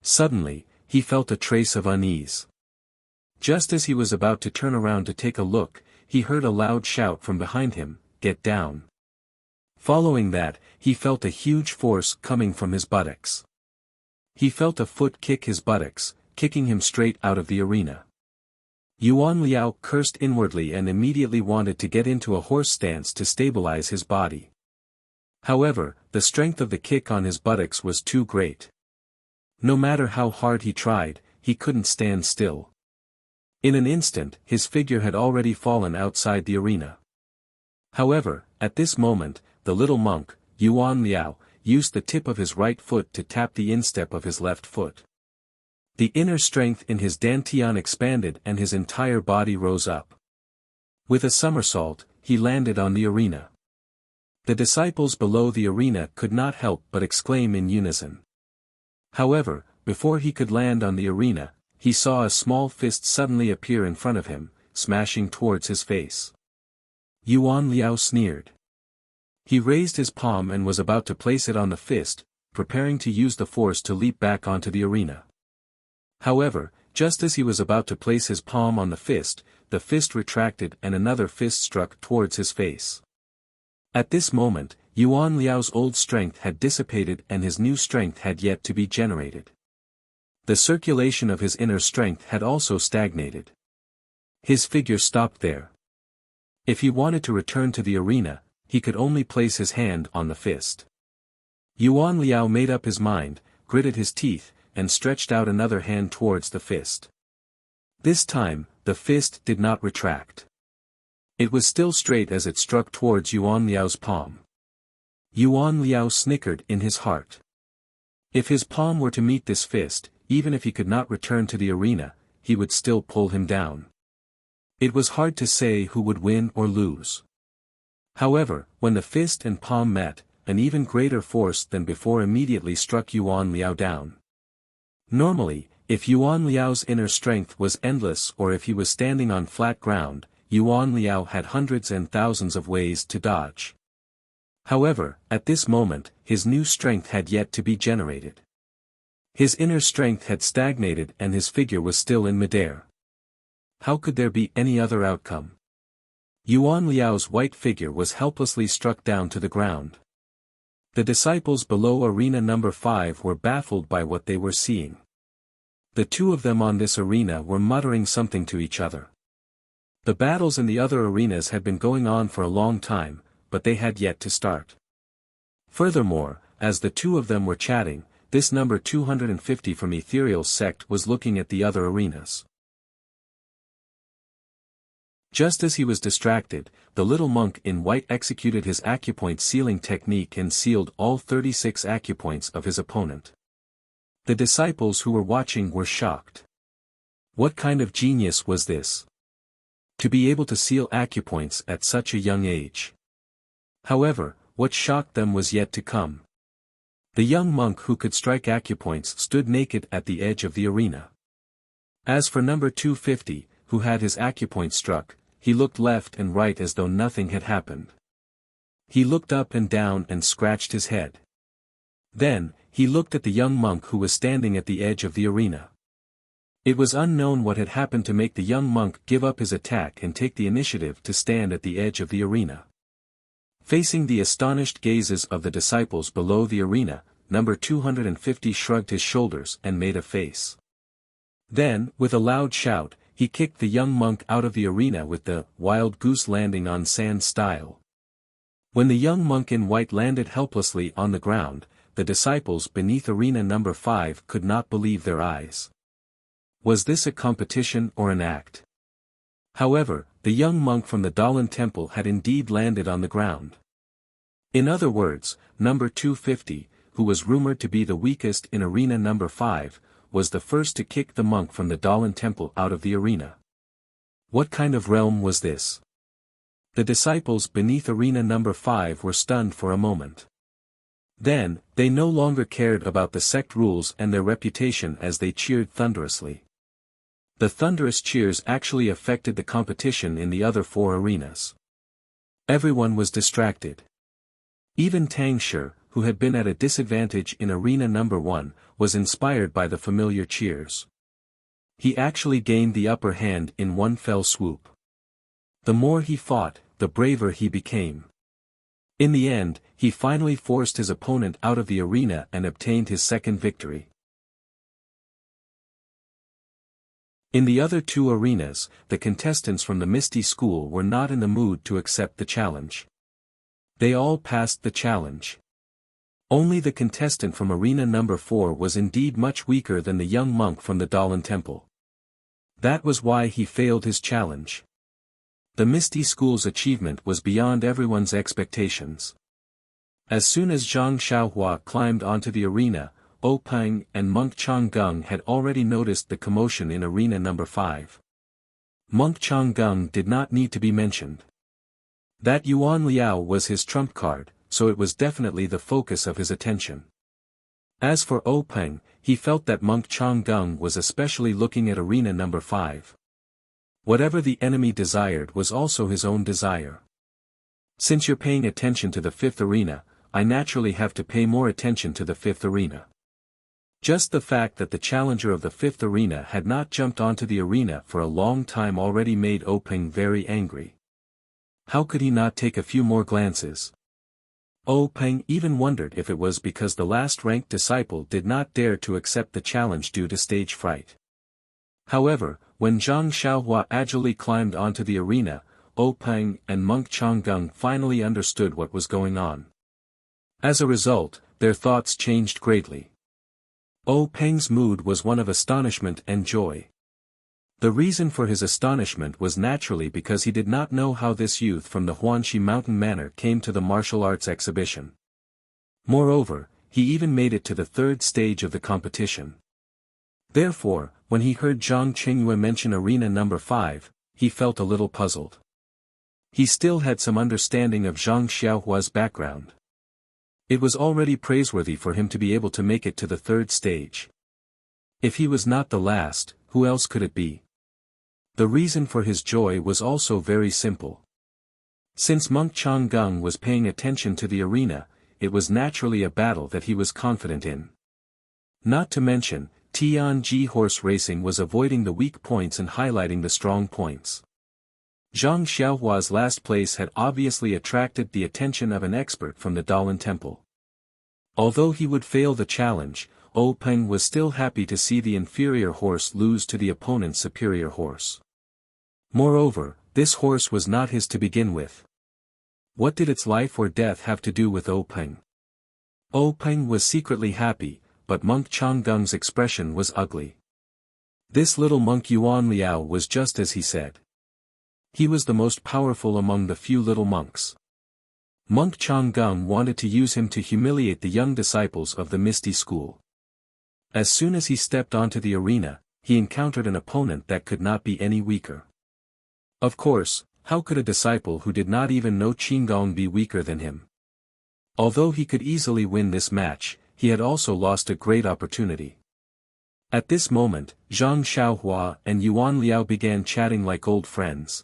Suddenly, he felt a trace of unease. Just as he was about to turn around to take a look, he heard a loud shout from behind him, "Get down!" Following that, he felt a huge force coming from his buttocks. He felt a foot kick his buttocks, kicking him straight out of the arena. Yuan Liao cursed inwardly and immediately wanted to get into a horse stance to stabilize his body. However, the strength of the kick on his buttocks was too great. No matter how hard he tried, he couldn't stand still. In an instant, his figure had already fallen outside the arena. However, at this moment, the little monk, Yuan Liao, used the tip of his right foot to tap the instep of his left foot. The inner strength in his dantian expanded and his entire body rose up. With a somersault, he landed on the arena. The disciples below the arena could not help but exclaim in unison. However, before he could land on the arena, he saw a small fist suddenly appear in front of him, smashing towards his face. Yuan Liao sneered. He raised his palm and was about to place it on the fist, preparing to use the force to leap back onto the arena. However, just as he was about to place his palm on the fist retracted and another fist struck towards his face. At this moment, Yuan Liao's old strength had dissipated and his new strength had yet to be generated. The circulation of his inner strength had also stagnated. His figure stopped there. If he wanted to return to the arena, he could only place his hand on the fist. Yuan Liao made up his mind, gritted his teeth, and stretched out another hand towards the fist. This time, the fist did not retract. It was still straight as it struck towards Yuan Liao's palm. Yuan Liao snickered in his heart. If his palm were to meet this fist, even if he could not return to the arena, he would still pull him down. It was hard to say who would win or lose. However, when the fist and palm met, an even greater force than before immediately struck Yuan Liao down. Normally, if Yuan Liao's inner strength was endless or if he was standing on flat ground, Yuan Liao had hundreds and thousands of ways to dodge. However, at this moment, his new strength had yet to be generated. His inner strength had stagnated and his figure was still in midair. How could there be any other outcome? Yuan Liao's white figure was helplessly struck down to the ground. The disciples below arena number 5 were baffled by what they were seeing. The two of them on this arena were muttering something to each other. The battles in the other arenas had been going on for a long time, but they had yet to start. Furthermore, as the two of them were chatting, this number 250 from Ethereal's sect was looking at the other arenas. Just as he was distracted, the little monk in white executed his acupoint sealing technique and sealed all 36 acupoints of his opponent. The disciples who were watching were shocked. What kind of genius was this? To be able to seal acupoints at such a young age. However, what shocked them was yet to come. The young monk who could strike acupoints stood naked at the edge of the arena. As for number 250, who had his acupoint struck, he looked left and right as though nothing had happened. He looked up and down and scratched his head. Then, he looked at the young monk who was standing at the edge of the arena. It was unknown what had happened to make the young monk give up his attack and take the initiative to stand at the edge of the arena. Facing the astonished gazes of the disciples below the arena, number 250 shrugged his shoulders and made a face. Then, with a loud shout, he kicked the young monk out of the arena with the wild goose landing on sand style. When the young monk in white landed helplessly on the ground, the disciples beneath arena number 5 could not believe their eyes. Was this a competition or an act? However, the young monk from the Dalan temple had indeed landed on the ground. In other words, number 250, who was rumored to be the weakest in arena number 5, was the first to kick the monk from the Dalan temple out of the arena. What kind of realm was this? The disciples beneath arena number 5 were stunned for a moment. Then, they no longer cared about the sect rules and their reputation as they cheered thunderously. The thunderous cheers actually affected the competition in the other 4 arenas. Everyone was distracted. Even Tang Shi, who had been at a disadvantage in arena number 1, was inspired by the familiar cheers. He actually gained the upper hand in one fell swoop. The more he fought, the braver he became. In the end, he finally forced his opponent out of the arena and obtained his second victory. In the other 2 arenas, the contestants from the Misty School were not in the mood to accept the challenge. They all passed the challenge. Only the contestant from arena number 4 was indeed much weaker than the young monk from the Dalan temple. That was why he failed his challenge. The Misty School's achievement was beyond everyone's expectations. As soon as Zhang Xiaohua climbed onto the arena, O Peng and Monk Changgung had already noticed the commotion in arena number 5. Monk Changgung did not need to be mentioned. That Yuan Liao was his trump card, so it was definitely the focus of his attention. As for O Peng, he felt that Monk Changgung was especially looking at arena number 5. Whatever the enemy desired was also his own desire. Since you're paying attention to the 5th arena, I naturally have to pay more attention to the 5th arena. Just the fact that the challenger of the 5th arena had not jumped onto the arena for a long time already made O Peng very angry. How could he not take a few more glances? O Peng even wondered if it was because the last-ranked disciple did not dare to accept the challenge due to stage fright. However, when Zhang Xiaohua agilely climbed onto the arena, O Peng and Monk Changgung finally understood what was going on. As a result, their thoughts changed greatly. O Peng's mood was one of astonishment and joy. The reason for his astonishment was naturally because he did not know how this youth from the Huanxi Mountain Manor came to the martial arts exhibition. Moreover, he even made it to the 3rd stage of the competition. Therefore, when he heard Zhang Qingyue mention arena number 5, he felt a little puzzled. He still had some understanding of Zhang Xiaohua's background. It was already praiseworthy for him to be able to make it to the 3rd stage. If he was not the last, who else could it be? The reason for his joy was also very simple. Since Monk Changgung was paying attention to the arena, it was naturally a battle that he was confident in. Not to mention, Tianji horse racing was avoiding the weak points and highlighting the strong points. Zhang Xiaohua's last place had obviously attracted the attention of an expert from the Dalan Temple. Although he would fail the challenge, Peng was still happy to see the inferior horse lose to the opponent's superior horse. Moreover, this horse was not his to begin with. What did its life or death have to do with Peng? Peng was secretly happy, but monk Changgung's expression was ugly. This little monk Yuan Liao was just as he said. He was the most powerful among the few little monks. Monk Changgung wanted to use him to humiliate the young disciples of the Misty School. As soon as he stepped onto the arena, he encountered an opponent that could not be any weaker. Of course, how could a disciple who did not even know Qinggong be weaker than him? Although he could easily win this match, he had also lost a great opportunity. At this moment, Zhang Xiaohua and Yuan Liao began chatting like old friends.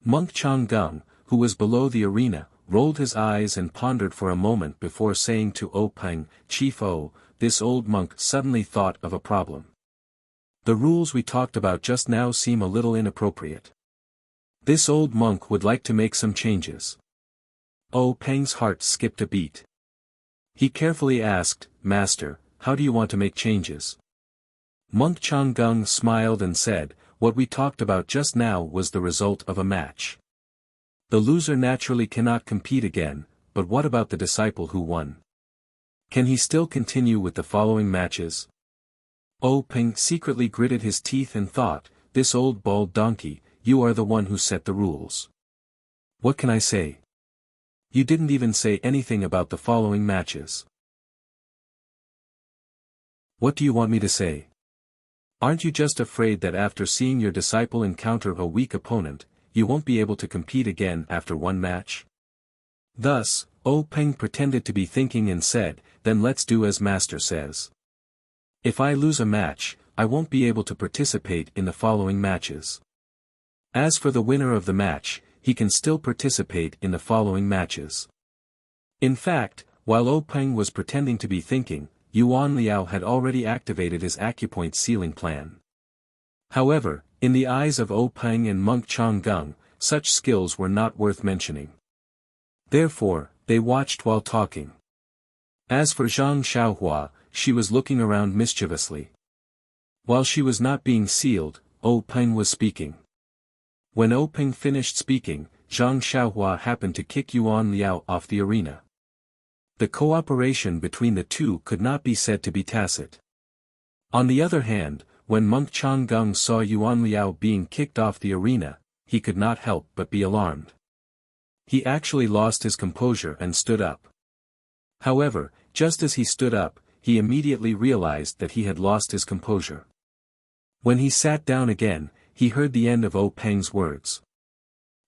Monk Changgung, who was below the arena, rolled his eyes and pondered for a moment before saying to Peng, "Chief O, this old monk suddenly thought of a problem. The rules we talked about just now seem a little inappropriate. This old monk would like to make some changes." Peng's heart skipped a beat. He carefully asked, "Master, how do you want to make changes?" Monk Changgung smiled and said, "What we talked about just now was the result of a match. The loser naturally cannot compete again, but what about the disciple who won? Can he still continue with the following matches?" Peng secretly gritted his teeth and thought, "This old bald donkey, you are the one who set the rules. What can I say? You didn't even say anything about the following matches. What do you want me to say? Aren't you just afraid that after seeing your disciple encounter a weak opponent, you won't be able to compete again after one match?" Thus, Peng pretended to be thinking and said, "Then let's do as Master says. If I lose a match, I won't be able to participate in the following matches. As for the winner of the match, he can still participate in the following matches." In fact, while Peng was pretending to be thinking, Yuan Liao had already activated his acupoint sealing plan. However, in the eyes of Peng and monk Changgung, such skills were not worth mentioning. Therefore, they watched while talking. As for Zhang Xiaohua, she was looking around mischievously. While she was not being sealed, Peng was speaking. When Peng finished speaking, Zhang Xiaohua happened to kick Yuan Liao off the arena. The cooperation between the two could not be said to be tacit. On the other hand, when monk Changgung saw Yuan Liao being kicked off the arena, he could not help but be alarmed. He actually lost his composure and stood up. However, just as he stood up, he immediately realized that he had lost his composure. When he sat down again, he heard the end of Peng's words.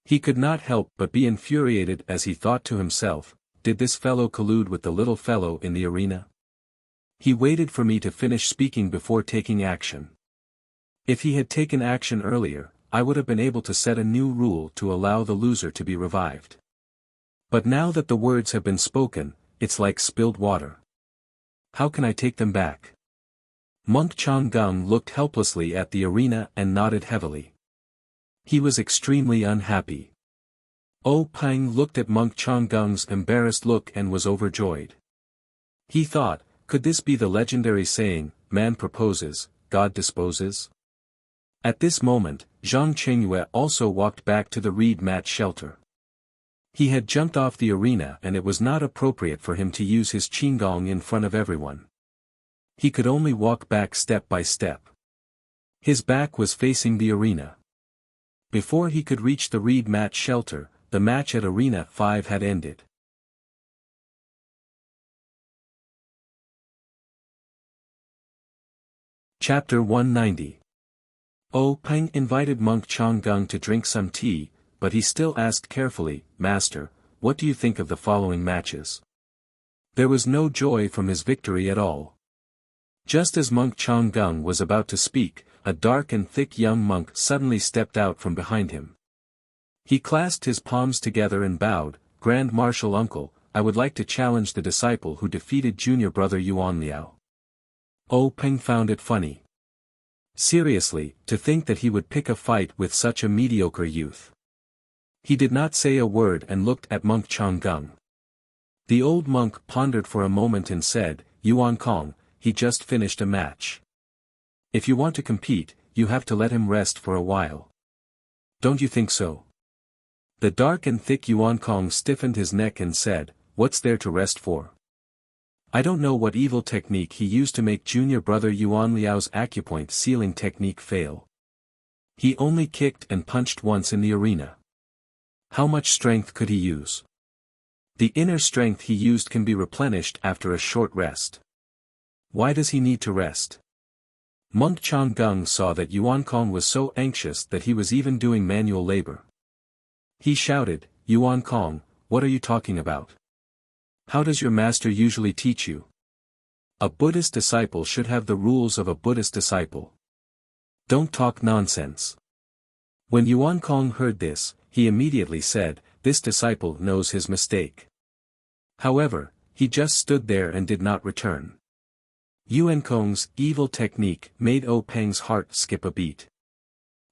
He could not help but be infuriated as he thought to himself, "Did this fellow collude with the little fellow in the arena? He waited for me to finish speaking before taking action. If he had taken action earlier, I would have been able to set a new rule to allow the loser to be revived. But now that the words have been spoken, it's like spilled water. How can I take them back?" Monk Changgung looked helplessly at the arena and nodded heavily. He was extremely unhappy. Peng looked at monk Changgung's embarrassed look and was overjoyed. He thought, could this be the legendary saying, "Man proposes, God disposes"? At this moment, Zhang Qingyue also walked back to the reed mat shelter. He had jumped off the arena and it was not appropriate for him to use his Qinggong in front of everyone. He could only walk back step by step. His back was facing the arena. Before he could reach the reed mat shelter, the match at Arena 5 had ended. Chapter 190. Peng invited monk Changgung to drink some tea, but he still asked carefully, "Master, what do you think of the following matches?" There was no joy from his victory at all. Just as monk Changgung was about to speak, a dark and thick young monk suddenly stepped out from behind him. He clasped his palms together and bowed, "Grand Marshal Uncle, I would like to challenge the disciple who defeated junior brother Yuan Liao." Peng found it funny. Seriously, to think that he would pick a fight with such a mediocre youth. He did not say a word and looked at monk Changgung. The old monk pondered for a moment and said, Yuan Kong, he just finished a match. If you want to compete, you have to let him rest for a while. Don't you think so? The dark and thick Yuan Kong stiffened his neck and said, What's there to rest for? I don't know what evil technique he used to make junior brother Yuan Liao's acupoint sealing technique fail. He only kicked and punched once in the arena. How much strength could he use? The inner strength he used can be replenished after a short rest. Why does he need to rest? Monk Changgung saw that Yuan Kong was so anxious that he was even doing manual labor. He shouted, Yuan Kong, what are you talking about? How does your master usually teach you? A Buddhist disciple should have the rules of a Buddhist disciple. Don't talk nonsense. When Yuan Kong heard this, he immediately said, This disciple knows his mistake. However, he just stood there and did not return. Yuan Kong's evil technique made Peng's heart skip a beat.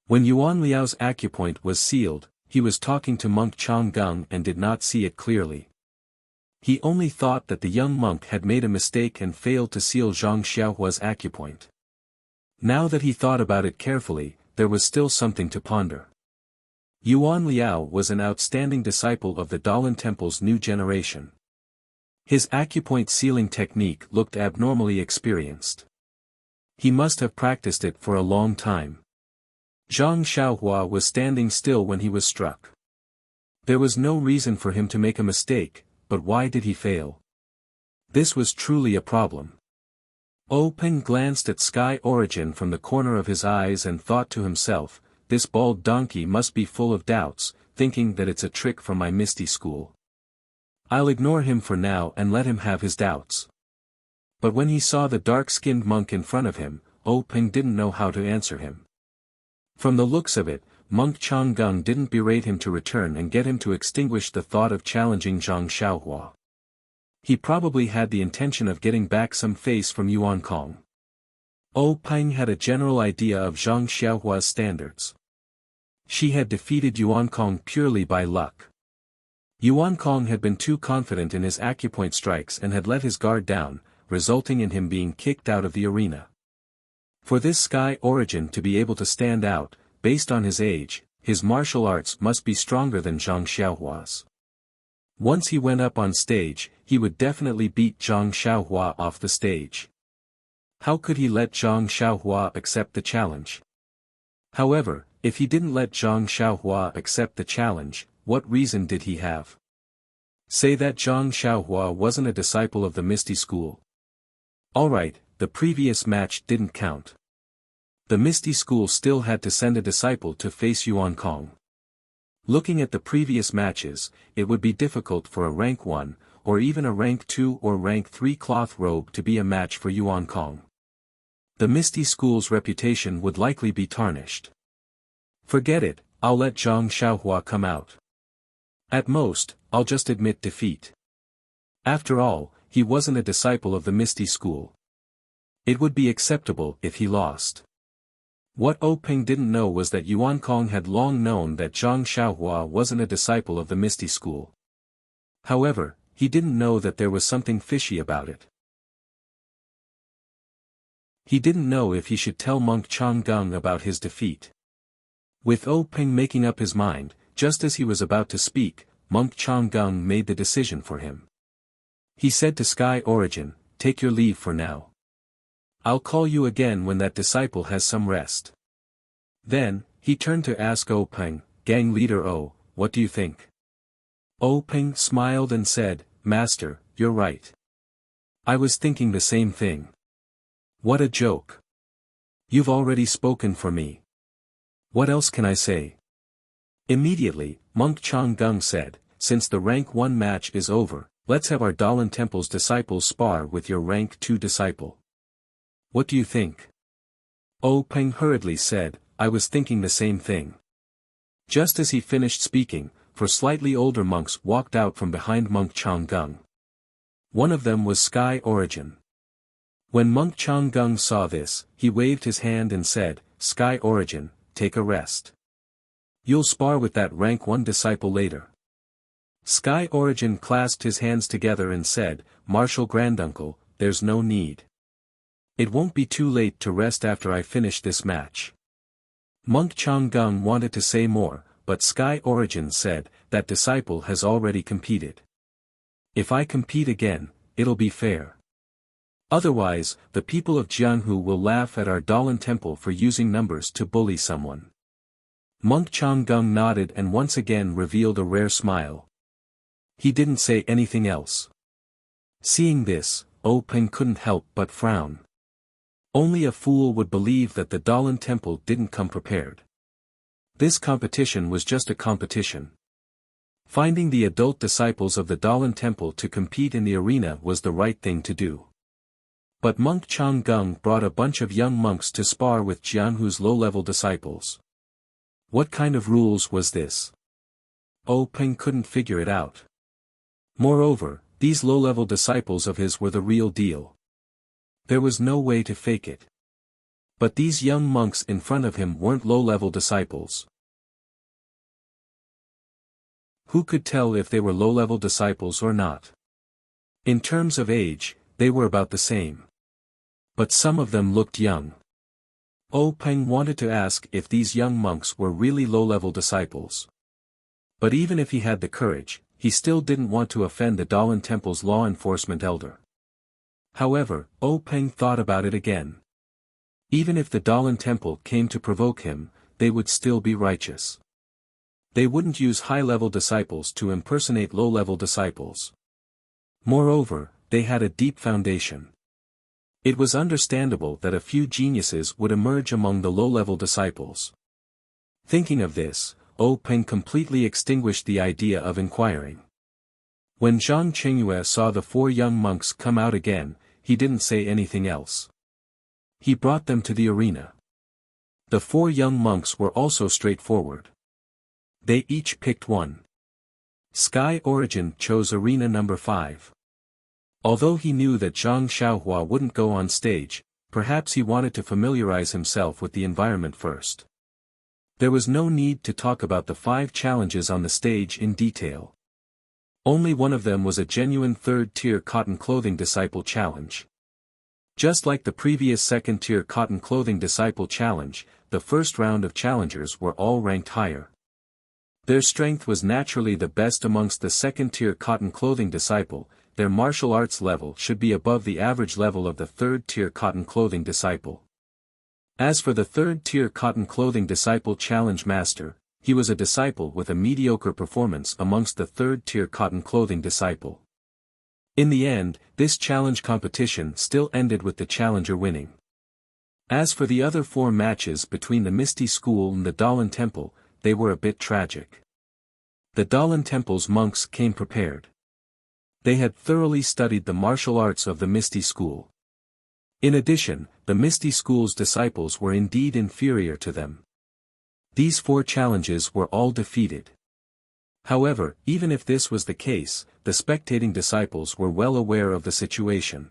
When Yuan Liao's acupoint was sealed, he was talking to monk Changgung and did not see it clearly. He only thought that the young monk had made a mistake and failed to seal Zhang Xiaohua's acupoint. Now that he thought about it carefully, there was still something to ponder. Yuan Liao was an outstanding disciple of the Dalan Temple's new generation. His acupoint sealing technique looked abnormally experienced. He must have practiced it for a long time. Zhang Xiaohua was standing still when he was struck. There was no reason for him to make a mistake, but why did he fail? This was truly a problem. Peng glanced at Sky Origin from the corner of his eyes and thought to himself, this bald donkey must be full of doubts, thinking that it's a trick from my misty school. I'll ignore him for now and let him have his doubts. But when he saw the dark-skinned monk in front of him, Peng didn't know how to answer him. From the looks of it, monk Changgung didn't berate him to return and get him to extinguish the thought of challenging Zhang Xiaohua. He probably had the intention of getting back some face from Yuan Kong. Peng had a general idea of Zhang Xiaohua's standards. She had defeated Yuan Kong purely by luck. Yuan Kong had been too confident in his acupoint strikes and had let his guard down, resulting in him being kicked out of the arena. For this Sky Origin to be able to stand out, based on his age, his martial arts must be stronger than Zhang Xiaohua's. Once he went up on stage, he would definitely beat Zhang Xiaohua off the stage. How could he let Zhang Xiaohua accept the challenge? However, if he didn't let Zhang Xiaohua accept the challenge, what reason did he have? Say that Zhang Xiaohua wasn't a disciple of the Misty School. Alright, the previous match didn't count. The Misty School still had to send a disciple to face Yuan Kong. Looking at the previous matches, it would be difficult for a rank 1, or even a rank 2 or rank 3 cloth robe to be a match for Yuan Kong. The Misty School's reputation would likely be tarnished. Forget it, I'll let Zhang Xiaohua come out. At most, I'll just admit defeat. After all, he wasn't a disciple of the Misty School. It would be acceptable if he lost. What Peng didn't know was that Yuan Kong had long known that Zhang Xiaohua wasn't a disciple of the Misty School. However, he didn't know that there was something fishy about it. He didn't know if he should tell monk Changgung about his defeat. With Peng making up his mind, just as he was about to speak, monk Changgung made the decision for him. He said to Sky Origin, take your leave for now. I'll call you again when that disciple has some rest. Then, he turned to ask Peng, gang leader what do you think? Peng smiled and said, Master, you're right. I was thinking the same thing. What a joke. You've already spoken for me. What else can I say? Immediately, monk Changgung said, since the rank 1 match is over, let's have our Dalan Temple's disciples spar with your rank 2 disciple. What do you think? Peng hurriedly said, I was thinking the same thing. Just as he finished speaking, 4 slightly older monks walked out from behind monk Changgung. One of them was Sky Origin. When monk Changgung saw this, he waved his hand and said, "Sky Origin, take a rest. You'll spar with that rank 1 disciple later." Sky Origin clasped his hands together and said, "Martial Granduncle, there's no need. It won't be too late to rest after I finish this match." Monk Changgung wanted to say more, but Sky Origin said, "That disciple has already competed. If I compete again, it'll be fair. Otherwise, the people of Jianghu will laugh at our Dalan temple for using numbers to bully someone." Monk Changgung nodded and once again revealed a rare smile. He didn't say anything else. Seeing this, Peng couldn't help but frown. Only a fool would believe that the Dalan temple didn't come prepared. This competition was just a competition. Finding the adult disciples of the Dalan temple to compete in the arena was the right thing to do. But monk Changgung brought a bunch of young monks to spar with Jianhu's low-level disciples. What kind of rules was this? Peng couldn't figure it out. Moreover, these low-level disciples of his were the real deal. There was no way to fake it. But these young monks in front of him weren't low-level disciples. Who could tell if they were low-level disciples or not? In terms of age, they were about the same. But some of them looked young. Peng wanted to ask if these young monks were really low-level disciples. But even if he had the courage, he still didn't want to offend the Dalan temple's law enforcement elder. However, Peng thought about it again. Even if the Dalan temple came to provoke him, they would still be righteous. They wouldn't use high-level disciples to impersonate low-level disciples. Moreover, they had a deep foundation. It was understandable that a few geniuses would emerge among the low-level disciples. Thinking of this, Peng completely extinguished the idea of inquiring. When Zhang Qingyue saw the 4 young monks come out again, he didn't say anything else. He brought them to the arena. The 4 young monks were also straightforward. They each picked one. Sky Origin chose arena number 5. Although he knew that Zhang Xiaohua wouldn't go on stage, perhaps he wanted to familiarize himself with the environment first. There was no need to talk about the 5 challenges on the stage in detail. Only one of them was a genuine 3rd-tier cotton clothing disciple challenge. Just like the previous 2nd-tier cotton clothing disciple challenge, the first round of challengers were all ranked higher. Their strength was naturally the best amongst the 2nd-tier cotton clothing disciple. Their martial arts level should be above the average level of the 3rd-tier cotton clothing disciple. As for the 3rd-tier cotton clothing disciple challenge master, he was a disciple with a mediocre performance amongst the 3rd-tier cotton clothing disciple. In the end, this challenge competition still ended with the challenger winning. As for the other 4 matches between the Misty School and the Dalan Temple, they were a bit tragic. The Dalan Temple's monks came prepared. They had thoroughly studied the martial arts of the Misty School. In addition, the Misty School's disciples were indeed inferior to them. These 4 challenges were all defeated. However, even if this was the case, the spectating disciples were well aware of the situation.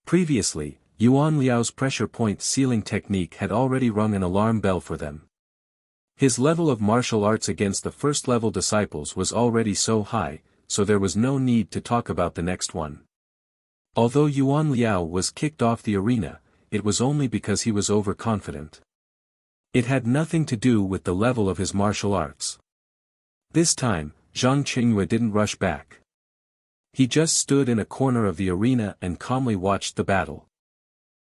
Previously, Yuan Liao's pressure point sealing technique had already rung an alarm bell for them. His level of martial arts against the first-level disciples was already so high, so there was no need to talk about the next one. Although Yuan Liao was kicked off the arena, it was only because he was overconfident. It had nothing to do with the level of his martial arts. This time, Zhang Qingyue didn't rush back. He just stood in a corner of the arena and calmly watched the battle.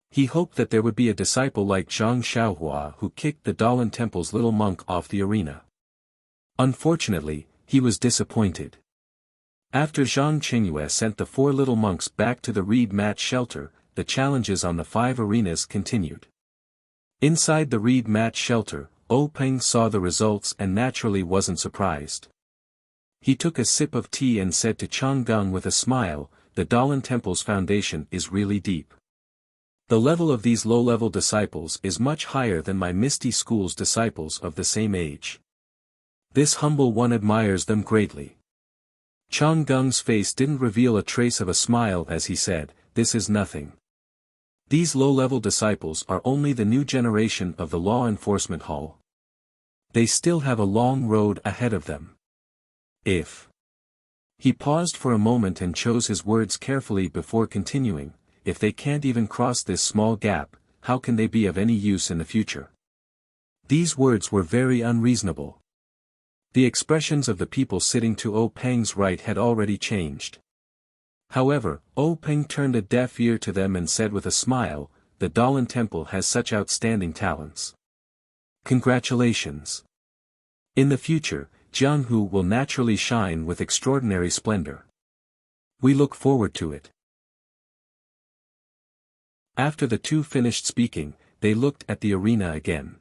He hoped that there would be a disciple like Zhang Xiaohua who kicked the Dalan Temple's little monk off the arena. Unfortunately, he was disappointed. After Zhang Qingyue sent the 4 little monks back to the reed mat shelter, the challenges on the 5 arenas continued. Inside the reed mat shelter, Peng saw the results and naturally wasn't surprised. He took a sip of tea and said to Changgung with a smile, "The Dalan Temple's foundation is really deep. The level of these low-level disciples is much higher than my Misty School's disciples of the same age. This humble one admires them greatly." Chang Gung's face didn't reveal a trace of a smile as he said, "This is nothing. These low-level disciples are only the new generation of the law enforcement hall. They still have a long road ahead of them. If he paused for a moment and chose his words carefully before continuing, if they can't even cross this small gap, how can they be of any use in the future? These words were very unreasonable. The expressions of the people sitting to O Peng's right had already changed. However, O Peng turned a deaf ear to them and said with a smile, "The Dalan Temple has such outstanding talents. Congratulations. In the future, Jianghu will naturally shine with extraordinary splendor. We look forward to it." After the two finished speaking, they looked at the arena again.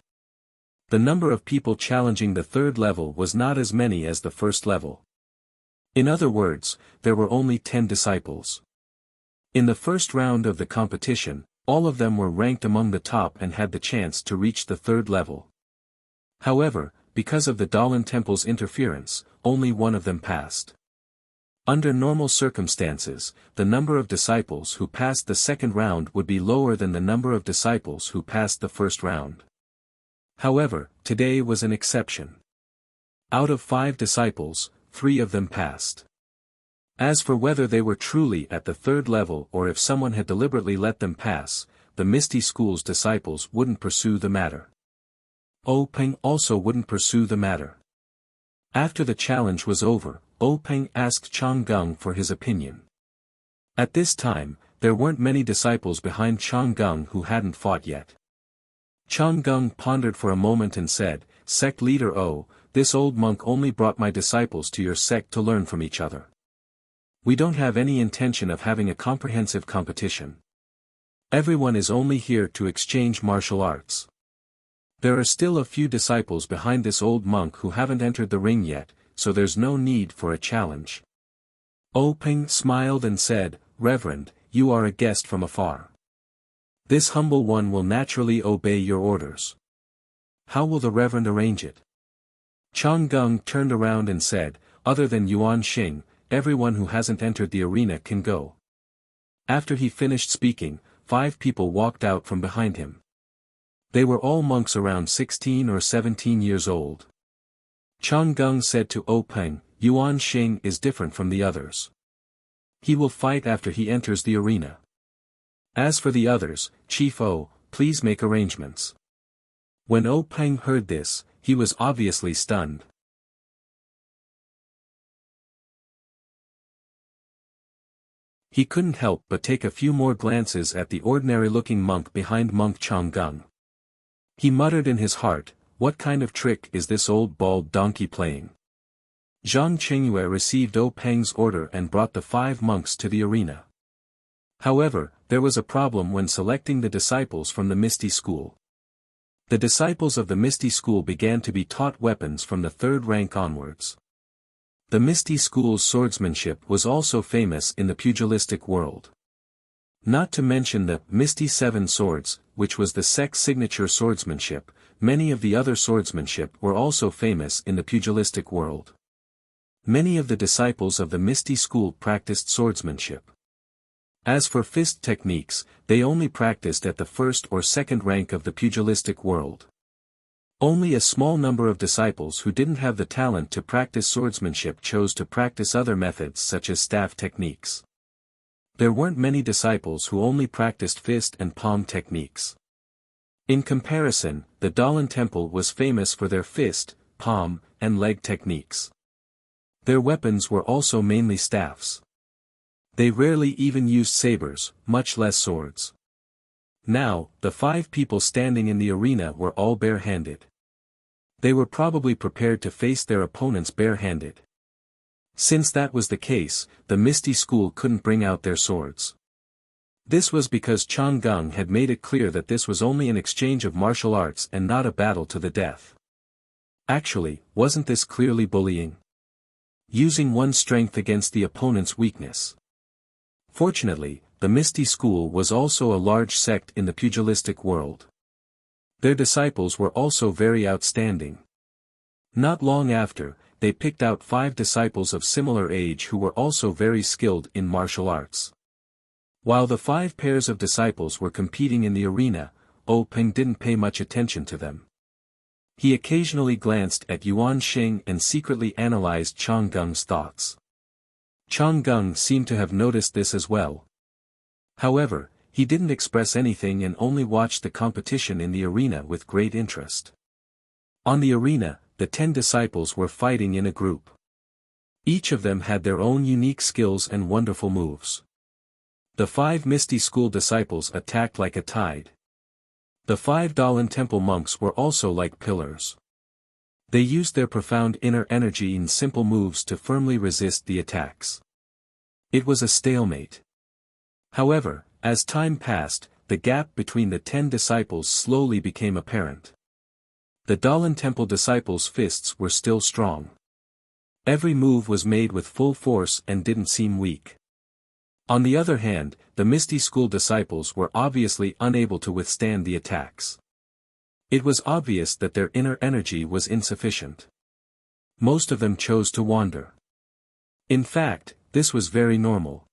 The number of people challenging the third level was not as many as the first level. In other words, there were only 10 disciples. In the first round of the competition, all of them were ranked among the top and had the chance to reach the third level. However, because of the Dalan Temple's interference, only one of them passed. Under normal circumstances, the number of disciples who passed the second round would be lower than the number of disciples who passed the first round. However, today was an exception. Out of 5 disciples, 3 of them passed. As for whether they were truly at the third level or if someone had deliberately let them pass, the Misty School's disciples wouldn't pursue the matter. O Peng also wouldn't pursue the matter. After the challenge was over, O Peng asked Chang Gung for his opinion. At this time, there weren't many disciples behind Chang Gung who hadn't fought yet. Chang Gung pondered for a moment and said, "Sect leader O, this old monk only brought my disciples to your sect to learn from each other. We don't have any intention of having a comprehensive competition. Everyone is only here to exchange martial arts. There are still a few disciples behind this old monk who haven't entered the ring yet, so there's no need for a challenge." O Peng smiled and said, "Reverend, you are a guest from afar. This humble one will naturally obey your orders. How will the Reverend arrange it?" Chang Gung turned around and said, "Other than Yuan Xing, everyone who hasn't entered the arena can go." After he finished speaking, 5 people walked out from behind him. They were all monks around 16 or 17 years old. Chang Gung said to O Peng, "Yuan Xing is different from the others. He will fight after he enters the arena. As for the others, Chief O, please make arrangements." When O Peng heard this, he was obviously stunned. He couldn't help but take a few more glances at the ordinary-looking monk behind Monk Chang Gung. He muttered in his heart, "What kind of trick is this old bald donkey playing?" Zhang Qingyue received O Peng's order and brought the 5 monks to the arena. However, there was a problem when selecting the disciples from the Misty School. The disciples of the Misty School began to be taught weapons from the 3rd rank onwards. The Misty School's swordsmanship was also famous in the pugilistic world. Not to mention the Misty 7 Swords, which was the sect's signature swordsmanship, many of the other swordsmanship were also famous in the pugilistic world. Many of the disciples of the Misty School practiced swordsmanship. As for fist techniques, they only practiced at the 1st or 2nd rank of the pugilistic world. Only a small number of disciples who didn't have the talent to practice swordsmanship chose to practice other methods such as staff techniques. There weren't many disciples who only practiced fist and palm techniques. In comparison, the Dalan Temple was famous for their fist, palm, and leg techniques. Their weapons were also mainly staffs. They rarely even used sabers, much less swords. Now, the 5 people standing in the arena were all bare-handed. They were probably prepared to face their opponents bare-handed. Since that was the case, the Misty School couldn't bring out their swords. This was because Chang Gung had made it clear that this was only an exchange of martial arts and not a battle to the death. Actually, wasn't this clearly bullying? Using one's strength against the opponent's weakness. Fortunately, the Misty School was also a large sect in the pugilistic world. Their disciples were also very outstanding. Not long after, they picked out 5 disciples of similar age who were also very skilled in martial arts. While the 5 pairs of disciples were competing in the arena, Peng didn't pay much attention to them. He occasionally glanced at Yuan Xing and secretly analyzed Chang Gung's thoughts. Chang Gung seemed to have noticed this as well. However, he didn't express anything and only watched the competition in the arena with great interest. On the arena, the 10 disciples were fighting in a group. Each of them had their own unique skills and wonderful moves. The 5 Misty School disciples attacked like a tide. The 5 Dalan Temple monks were also like pillars. They used their profound inner energy in simple moves to firmly resist the attacks. It was a stalemate. However, as time passed, the gap between the 10 disciples slowly became apparent. The Dalan Temple disciples' fists were still strong. Every move was made with full force and didn't seem weak. On the other hand, the Misty School disciples were obviously unable to withstand the attacks. It was obvious that their inner energy was insufficient. Most of them chose to wander. In fact, this was very normal.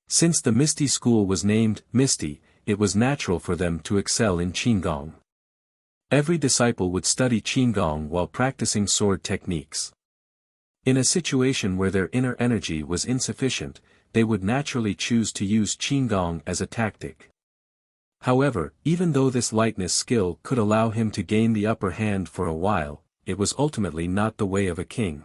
Since the Misty School was named Misty, it was natural for them to excel in Qigong. Every disciple would study Qigong while practicing sword techniques. In a situation where their inner energy was insufficient, they would naturally choose to use Qigong as a tactic. However, even though this lightness skill could allow him to gain the upper hand for a while, it was ultimately not the way of a king.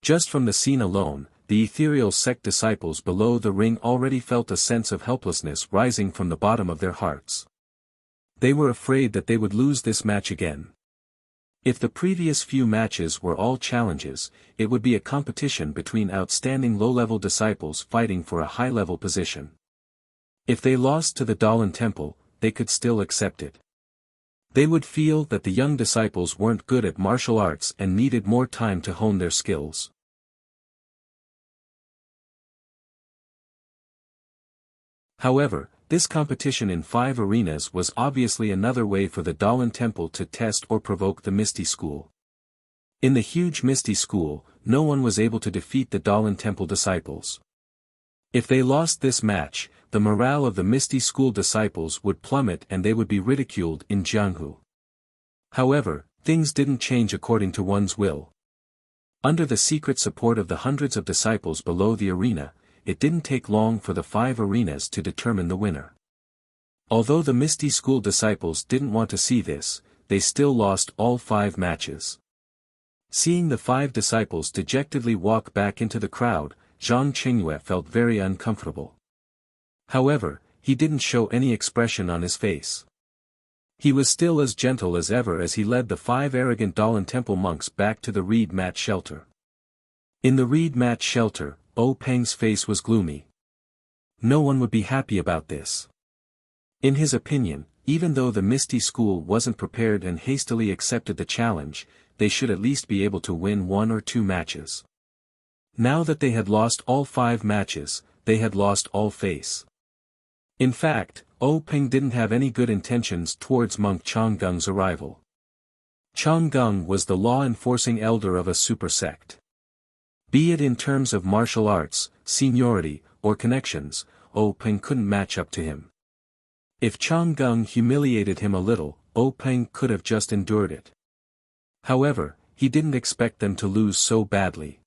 Just from the scene alone, the ethereal sect disciples below the ring already felt a sense of helplessness rising from the bottom of their hearts. They were afraid that they would lose this match again. If the previous few matches were all challenges, it would be a competition between outstanding low-level disciples fighting for a high-level position. If they lost to the Dalan Temple, they could still accept it. They would feel that the young disciples weren't good at martial arts and needed more time to hone their skills. However, this competition in 5 arenas was obviously another way for the Dalan Temple to test or provoke the Misty School. In the huge Misty School, no one was able to defeat the Dalan Temple disciples. If they lost this match, the morale of the Misty School disciples would plummet and they would be ridiculed in Jianghu. However, things didn't change according to one's will. Under the secret support of the hundreds of disciples below the arena, it didn't take long for the 5 arenas to determine the winner. Although the Misty School disciples didn't want to see this, they still lost all 5 matches. Seeing the 5 disciples dejectedly walk back into the crowd, Zhang Qingyue felt very uncomfortable. However, he didn't show any expression on his face. He was still as gentle as ever as he led the 5 arrogant Dalan Temple monks back to the reed mat shelter. In the reed mat shelter, Peng's face was gloomy. No one would be happy about this. In his opinion, even though the Misty School wasn't prepared and hastily accepted the challenge, they should at least be able to win 1 or 2 matches. Now that they had lost all 5 matches, they had lost all face. In fact, Peng didn't have any good intentions towards monk Chang Gung's arrival. Chang Gung was the law-enforcing elder of a super sect. Be it in terms of martial arts, seniority, or connections, Peng couldn't match up to him. If Chang Gung humiliated him a little, Peng could have just endured it. However, he didn't expect them to lose so badly.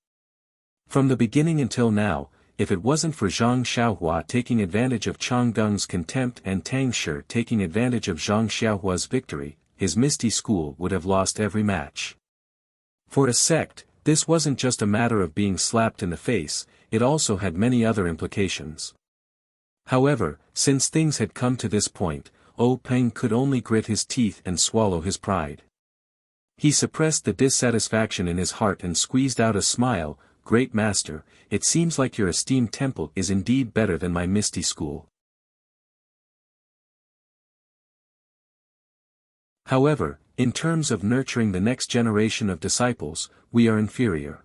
From the beginning until now, if it wasn't for Zhang Xiaohua taking advantage of Chang Gung's contempt and Tang Shi taking advantage of Zhang Xiaohua's victory, his Misty School would have lost every match. For a sect, this wasn't just a matter of being slapped in the face, it also had many other implications. However, since things had come to this point, Peng could only grit his teeth and swallow his pride. He suppressed the dissatisfaction in his heart and squeezed out a smile. "Great master, it seems like your esteemed temple is indeed better than my Misty School. However, in terms of nurturing the next generation of disciples, we are inferior.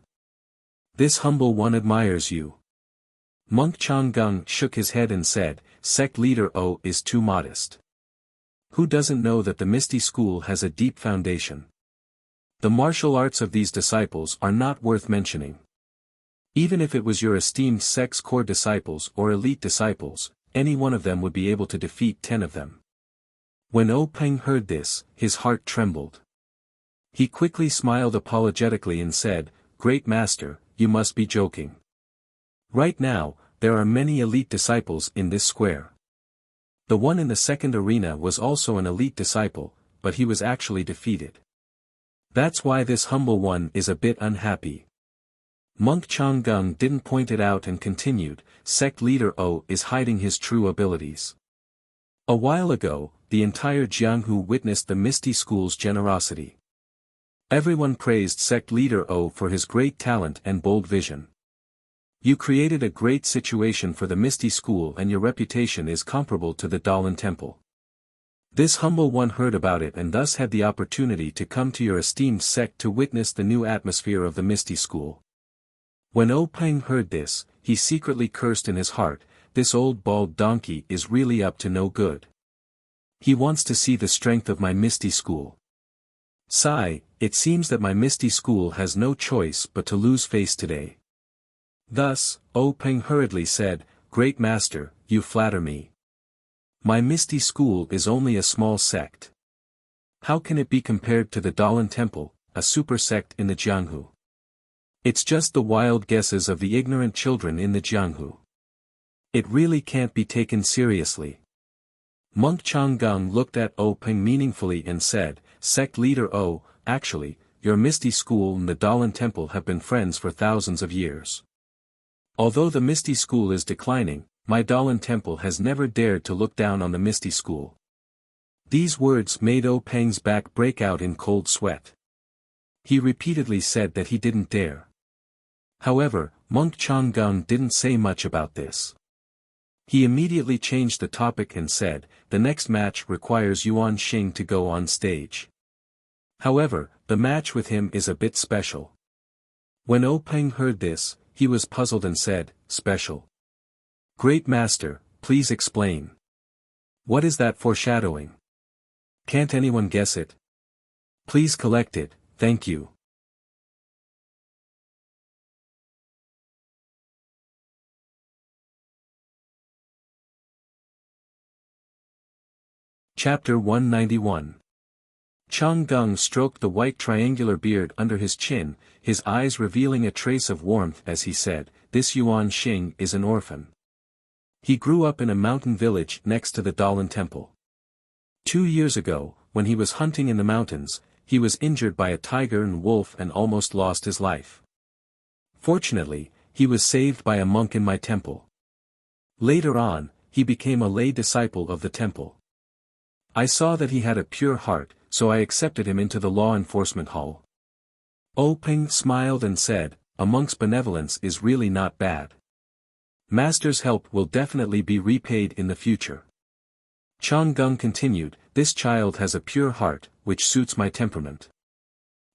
This humble one admires you." Monk Chang Gung shook his head and said, "Sect leader is too modest. Who doesn't know that the Misty School has a deep foundation? The martial arts of these disciples are not worth mentioning. Even if it was your esteemed sect's core disciples or elite disciples, any one of them would be able to defeat 10 of them. When Peng heard this, his heart trembled. He quickly smiled apologetically and said, "Great master, you must be joking. Right now, there are many elite disciples in this square." The one in the second arena was also an elite disciple, but he was actually defeated. That's why this humble one is a bit unhappy. Monk Changgung didn't point it out and continued, "Sect leader O is hiding his true abilities." A while ago, the entire Jianghu witnessed the Misty School's generosity. Everyone praised sect leader O for his great talent and bold vision. You created a great situation for the Misty School and your reputation is comparable to the Dalan Temple. This humble one heard about it and thus had the opportunity to come to your esteemed sect to witness the new atmosphere of the Misty School. When Peng heard this, he secretly cursed in his heart, "This old bald donkey is really up to no good. He wants to see the strength of my Misty School. Sigh, it seems that my Misty School has no choice but to lose face today." Thus, Peng hurriedly said, "Great master, you flatter me. My Misty School is only a small sect. How can it be compared to the Dalan Temple, a super sect in the Jianghu? It's just the wild guesses of the ignorant children in the Jianghu. It really can't be taken seriously." Monk Changgung looked at Peng meaningfully and said, "Sect leader actually, your Misty School and the Dalan Temple have been friends for thousands of years. Although the Misty School is declining, my Dalan Temple has never dared to look down on the Misty School." These words made Peng's back break out in cold sweat. He repeatedly said that he didn't dare. However, Monk Changgung didn't say much about this. He immediately changed the topic and said, "The next match requires Yuan Xing to go on stage. However, the match with him is a bit special." When Peng heard this, he was puzzled and said, "Special? Great master, please explain. What is that foreshadowing? Can't anyone guess it? Please collect it, thank you." Chapter 191. Changgung stroked the white triangular beard under his chin, his eyes revealing a trace of warmth as he said, "This Yuan Xing is an orphan. He grew up in a mountain village next to the Dalan Temple. 2 years ago, when he was hunting in the mountains, he was injured by a tiger and wolf and almost lost his life. Fortunately, he was saved by a monk in my temple. Later on, he became a lay disciple of the temple. I saw that he had a pure heart, so I accepted him into the law enforcement hall." Peng smiled and said, "A monk's benevolence is really not bad. Master's help will definitely be repaid in the future." Changgung continued, "This child has a pure heart, which suits my temperament.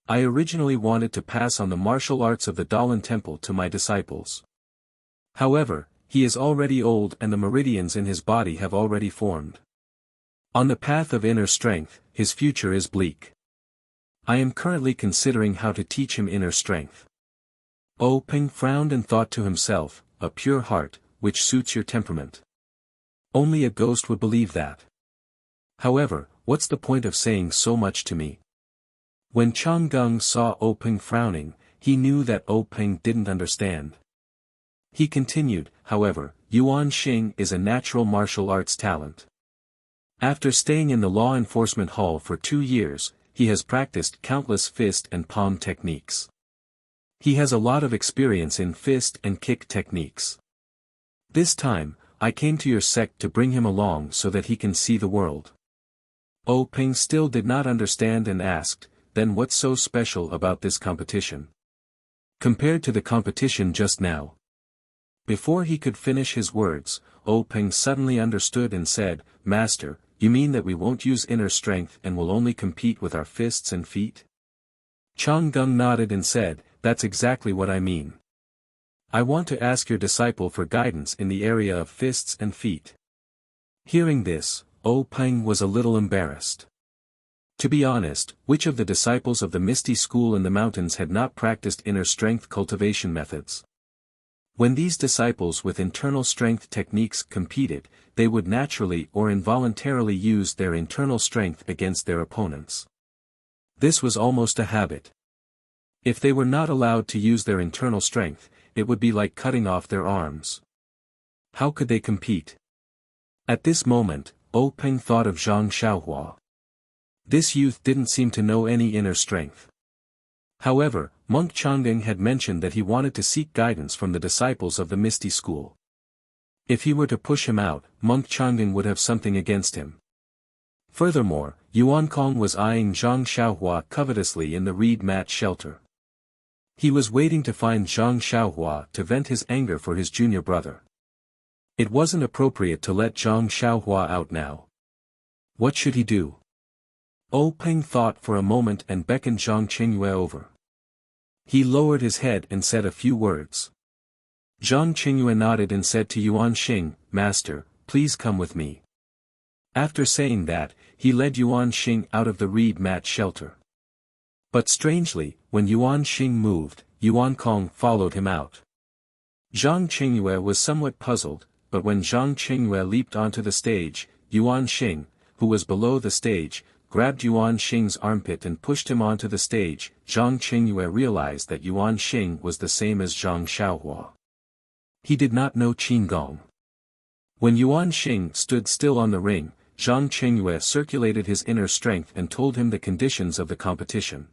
I originally wanted to pass on the martial arts of the Dalan Temple to my disciples. However, he is already old and the meridians in his body have already formed. On the path of inner strength, his future is bleak. I am currently considering how to teach him inner strength." Peng frowned and thought to himself, "A pure heart, which suits your temperament. Only a ghost would believe that. However, what's the point of saying so much to me?" When Changgung saw Peng frowning, he knew that Peng didn't understand. He continued, "However, Yuan Xing is a natural martial arts talent. After staying in the law enforcement hall for 2 years, he has practiced countless fist and palm techniques. He has a lot of experience in fist and kick techniques. This time, I came to your sect to bring him along so that he can see the world." Peng still did not understand and asked, "Then what's so special about this competition? Compared to the competition just now?" Before he could finish his words, Peng suddenly understood and said, "Master, you mean that we won't use inner strength and will only compete with our fists and feet?" Changgung nodded and said, "That's exactly what I mean. I want to ask your disciple for guidance in the area of fists and feet." Hearing this, Peng was a little embarrassed. To be honest, which of the disciples of the Misty School in the mountains had not practiced inner strength cultivation methods? When these disciples with internal strength techniques competed, they would naturally or involuntarily use their internal strength against their opponents. This was almost a habit. If they were not allowed to use their internal strength, it would be like cutting off their arms. How could they compete? At this moment, Peng thought of Zhang Xiaohua. This youth didn't seem to know any inner strength. However, Monk Changding had mentioned that he wanted to seek guidance from the disciples of the Misty School. If he were to push him out, Monk Changding would have something against him. Furthermore, Yuan Kong was eyeing Zhang Xiaohua covetously in the reed mat shelter. He was waiting to find Zhang Xiaohua to vent his anger for his junior brother. It wasn't appropriate to let Zhang Xiaohua out now. What should he do? Peng thought for a moment and beckoned Zhang Qingyue over. He lowered his head and said a few words. Zhang Qingyue nodded and said to Yuan Xing, "Master, please come with me." After saying that, he led Yuan Xing out of the reed mat shelter. But strangely, when Yuan Xing moved, Yuan Kong followed him out. Zhang Qingyue was somewhat puzzled, but when Zhang Qingyue leaped onto the stage, Yuan Xing, who was below the stage, grabbed Yuan Xing's armpit and pushed him onto the stage. Zhang Qingyue realized that Yuan Xing was the same as Zhang Xiaohua. He did not know Qinggong. When Yuan Xing stood still on the ring, Zhang Qingyue circulated his inner strength and told him the conditions of the competition.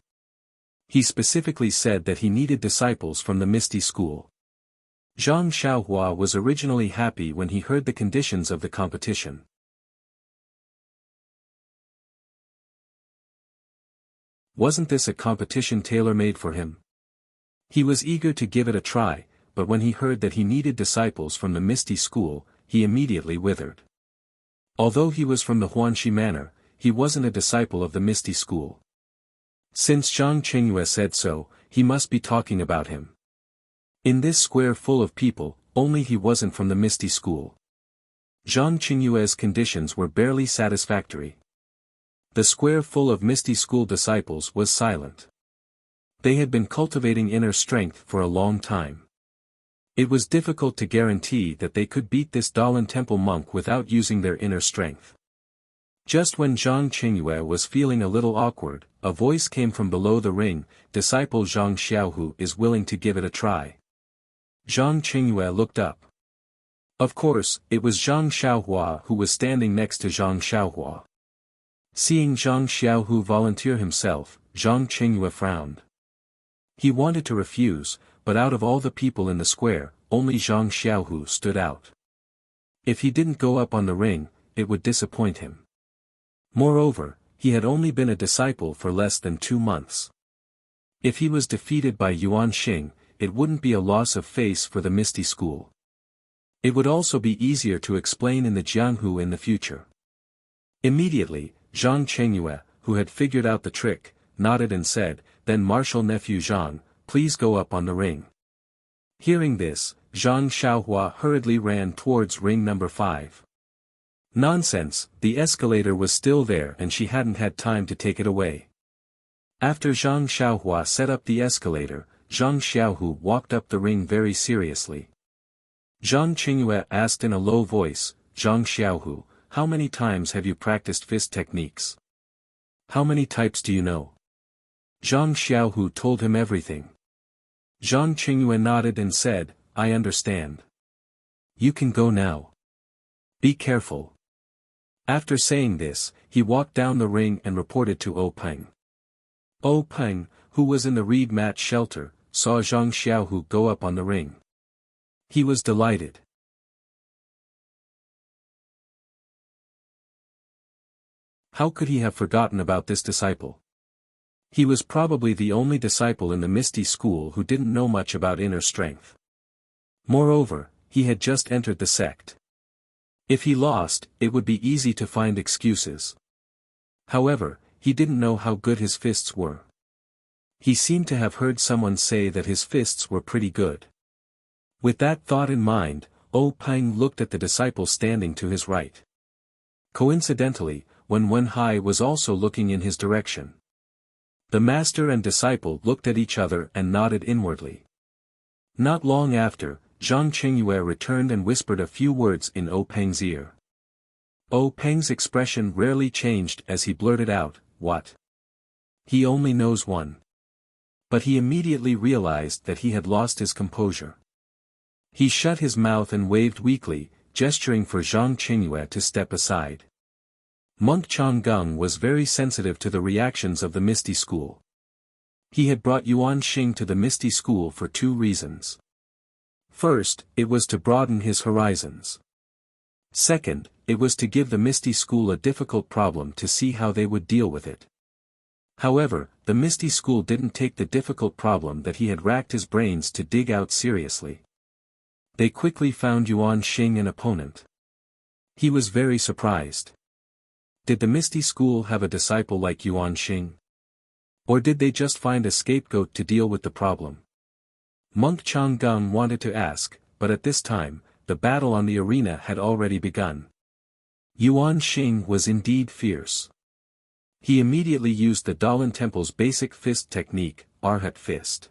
He specifically said that he needed disciples from the Misty School. Zhang Xiaohua was originally happy when he heard the conditions of the competition. Wasn't this a competition tailor-made for him? He was eager to give it a try, but when he heard that he needed disciples from the Misty School, he immediately withered. Although he was from the Huanxi Manor, he wasn't a disciple of the Misty School. Since Zhang Qingyue said so, he must be talking about him. In this square full of people, only he wasn't from the Misty School. Zhang Qingyue's conditions were barely satisfactory. The square full of Misty School disciples was silent. They had been cultivating inner strength for a long time. It was difficult to guarantee that they could beat this Dalan Temple monk without using their inner strength. Just when Zhang Qingyue was feeling a little awkward, a voice came from below the ring, "Disciple Zhang Xiaohu is willing to give it a try." Zhang Qingyue looked up. Of course, it was Zhang Xiaohua who was standing next to Zhang Xiaohua. Seeing Zhang Xiaohu volunteer himself, Zhang Qingyue frowned. He wanted to refuse, but out of all the people in the square, only Zhang Xiaohu stood out. If he didn't go up on the ring, it would disappoint him. Moreover, he had only been a disciple for less than 2 months. If he was defeated by Yuan Xing, it wouldn't be a loss of face for the Misty School. It would also be easier to explain in the Jianghu in the future. Immediately, Zhang Qingyue, who had figured out the trick, nodded and said, "Then Marshal Nephew Zhang, please go up on the ring." Hearing this, Zhang Xiaohua hurriedly ran towards ring number 5. Nonsense, the escalator was still there and she hadn't had time to take it away. After Zhang Xiaohua set up the escalator, Zhang Xiaohu walked up the ring very seriously. Zhang Qingyue asked in a low voice, "Zhang Xiaohu, how many times have you practiced fist techniques? How many types do you know?" Zhang Xiaohu told him everything. Zhang Qingyue nodded and said, "I understand. You can go now. Be careful." After saying this, he walked down the ring and reported to Peng. Peng, who was in the reed mat shelter, saw Zhang Xiaohu go up on the ring. He was delighted. How could he have forgotten about this disciple? He was probably the only disciple in the Misty School who didn't know much about inner strength. Moreover, he had just entered the sect. If he lost, it would be easy to find excuses. However, he didn't know how good his fists were. He seemed to have heard someone say that his fists were pretty good. With that thought in mind, Peng looked at the disciple standing to his right. Coincidentally, Wen Hai was also looking in his direction. The master and disciple looked at each other and nodded inwardly. Not long after, Zhang Qingyue returned and whispered a few words in Peng's ear. Peng's expression rarely changed as he blurted out, "What? He only knows one." But he immediately realized that he had lost his composure. He shut his mouth and waved weakly, gesturing for Zhang Qingyue to step aside. Monk Changgung was very sensitive to the reactions of the Misty School. He had brought Yuan Xing to the Misty School for two reasons. First, it was to broaden his horizons. Second, it was to give the Misty School a difficult problem to see how they would deal with it. However, the Misty School didn't take the difficult problem that he had racked his brains to dig out seriously. They quickly found Yuan Xing an opponent. He was very surprised. Did the Misty School have a disciple like Yuan Xing? Or did they just find a scapegoat to deal with the problem? Monk Changgung wanted to ask, but at this time, the battle on the arena had already begun. Yuan Xing was indeed fierce. He immediately used the Dalan Temple's basic fist technique, Arhat Fist.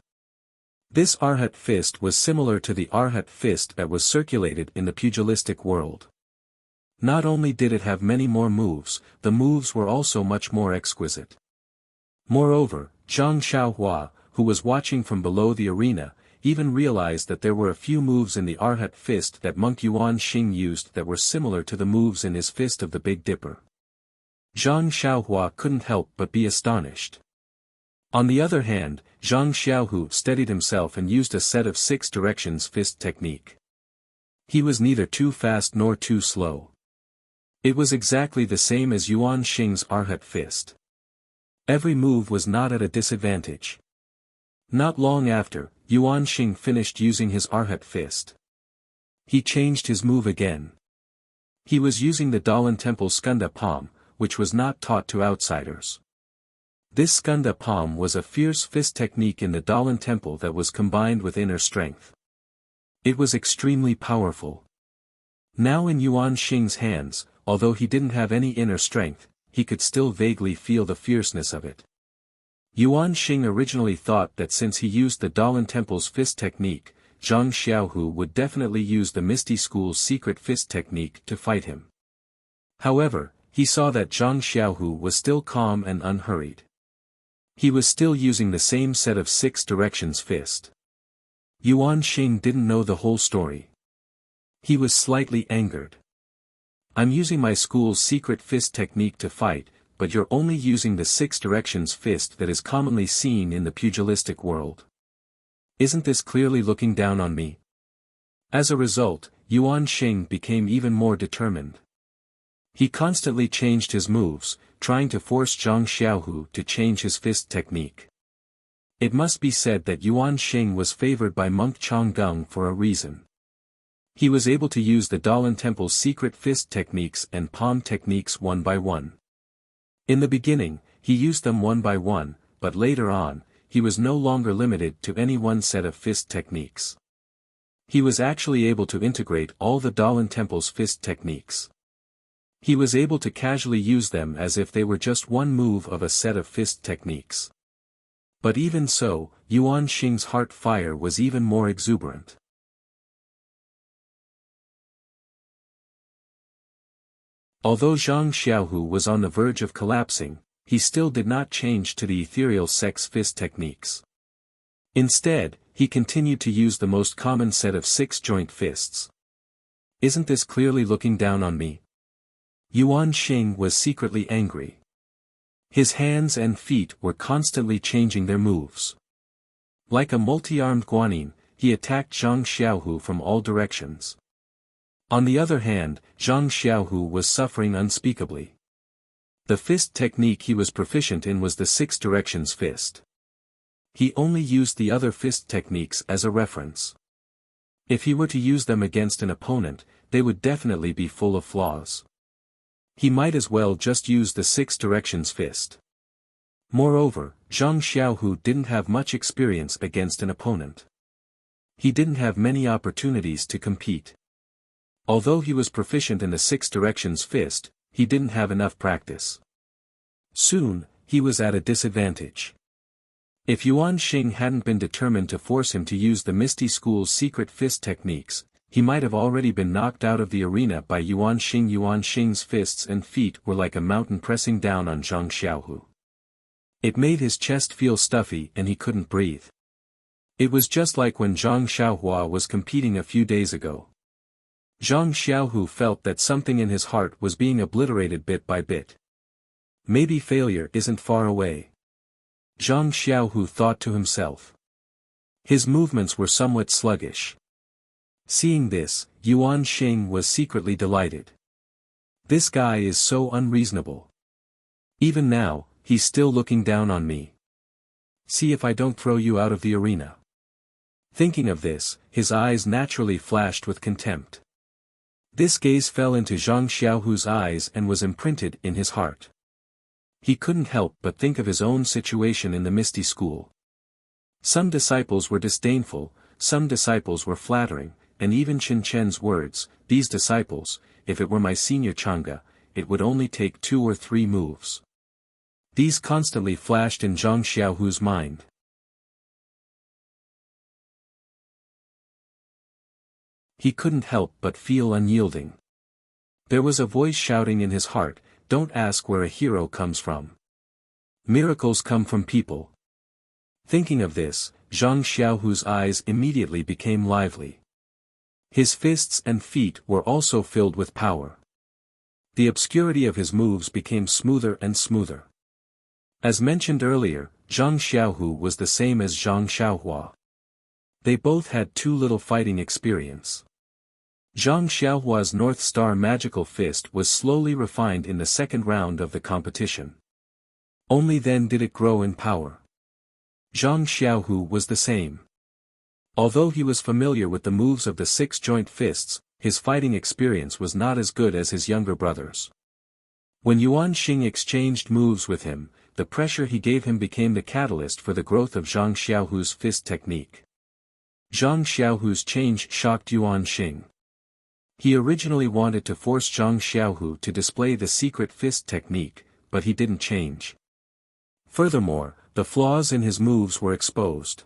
This Arhat Fist was similar to the Arhat Fist that was circulated in the pugilistic world. Not only did it have many more moves, the moves were also much more exquisite. Moreover, Zhang Xiaohua, who was watching from below the arena, even realized that there were a few moves in the Arhat Fist that Monk Yuan Xing used that were similar to the moves in his Fist of the Big Dipper. Zhang Xiaohua couldn't help but be astonished. On the other hand, Zhang Xiaohu steadied himself and used a set of 6 directions fist technique. He was neither too fast nor too slow. It was exactly the same as Yuan Xing's Arhat Fist. Every move was not at a disadvantage. Not long after, Yuan Xing finished using his Arhat Fist. He changed his move again. He was using the Dalan Temple Skanda Palm, which was not taught to outsiders. This Skanda Palm was a fierce fist technique in the Dalan Temple that was combined with inner strength. It was extremely powerful. Now in Yuan Xing's hands, although he didn't have any inner strength, he could still vaguely feel the fierceness of it. Yuan Xing originally thought that since he used the Dalan Temple's fist technique, Zhang Xiaohu would definitely use the Misty School's secret fist technique to fight him. However, he saw that Zhang Xiaohu was still calm and unhurried. He was still using the same set of 6 directions fist. Yuan Xing didn't know the whole story. He was slightly angered. "I'm using my school's secret fist technique to fight, but you're only using the 6 directions fist that is commonly seen in the pugilistic world. Isn't this clearly looking down on me?" As a result, Yuan Xing became even more determined. He constantly changed his moves, trying to force Zhang Xiaohu to change his fist technique. It must be said that Yuan Xing was favored by Monk Changgung for a reason. He was able to use the Dalan Temple's secret fist techniques and palm techniques one by one. In the beginning, he used them one by one, but later on, he was no longer limited to any one set of fist techniques. He was actually able to integrate all the Dalan Temple's fist techniques. He was able to casually use them as if they were just one move of a set of fist techniques. But even so, Yuan Xing's heart fire was even more exuberant. Although Zhang Xiaohu was on the verge of collapsing, he still did not change to the ethereal sex fist techniques. Instead, he continued to use the most common set of 6 joint fists. "Isn't this clearly looking down on me?" Yuan Xing was secretly angry. His hands and feet were constantly changing their moves. Like a multi-armed guanyin, he attacked Zhang Xiaohu from all directions. On the other hand, Zhang Xiaohu was suffering unspeakably. The fist technique he was proficient in was the 6 directions fist. He only used the other fist techniques as a reference. If he were to use them against an opponent, they would definitely be full of flaws. He might as well just use the 6 directions fist. Moreover, Zhang Xiaohu didn't have much experience against an opponent. He didn't have many opportunities to compete. Although he was proficient in the 6 directions fist, he didn't have enough practice. Soon, he was at a disadvantage. If Yuan Xing hadn't been determined to force him to use the Misty School's secret fist techniques, he might have already been knocked out of the arena by Yuan Xing. Yuan Xing's fists and feet were like a mountain pressing down on Zhang Xiaohu. It made his chest feel stuffy and he couldn't breathe. It was just like when Zhang Xiaohua was competing a few days ago. Zhang Xiaohu felt that something in his heart was being obliterated bit by bit. Maybe failure isn't far away. Zhang Xiaohu thought to himself. His movements were somewhat sluggish. Seeing this, Yuan Xing was secretly delighted. This guy is so unreasonable. Even now, he's still looking down on me. See if I don't throw you out of the arena. Thinking of this, his eyes naturally flashed with contempt. This gaze fell into Zhang Xiaohu's eyes and was imprinted in his heart. He couldn't help but think of his own situation in the Misty School. Some disciples were disdainful, some disciples were flattering, and even Chen Chen's words, "These disciples, if it were my senior Chang'e, it would only take 2 or 3 moves." These constantly flashed in Zhang Xiaohu's mind. He couldn't help but feel unyielding. There was a voice shouting in his heart, "Don't ask where a hero comes from. Miracles come from people." Thinking of this, Zhang Xiaohu's eyes immediately became lively. His fists and feet were also filled with power. The obscurity of his moves became smoother and smoother. As mentioned earlier, Zhang Xiaohu was the same as Zhang Xiaohua. They both had too little fighting experience. Zhang Xiaohua's North Star magical fist was slowly refined in the second round of the competition. Only then did it grow in power. Zhang Xiaohu was the same. Although he was familiar with the moves of the 6-joint fists, his fighting experience was not as good as his younger brothers. When Yuan Xing exchanged moves with him, the pressure he gave him became the catalyst for the growth of Zhang Xiaohu's fist technique. Zhang Xiaohu's change shocked Yuan Xing. He originally wanted to force Zhang Xiaohu to display the secret fist technique, but he didn't change. Furthermore, the flaws in his moves were exposed.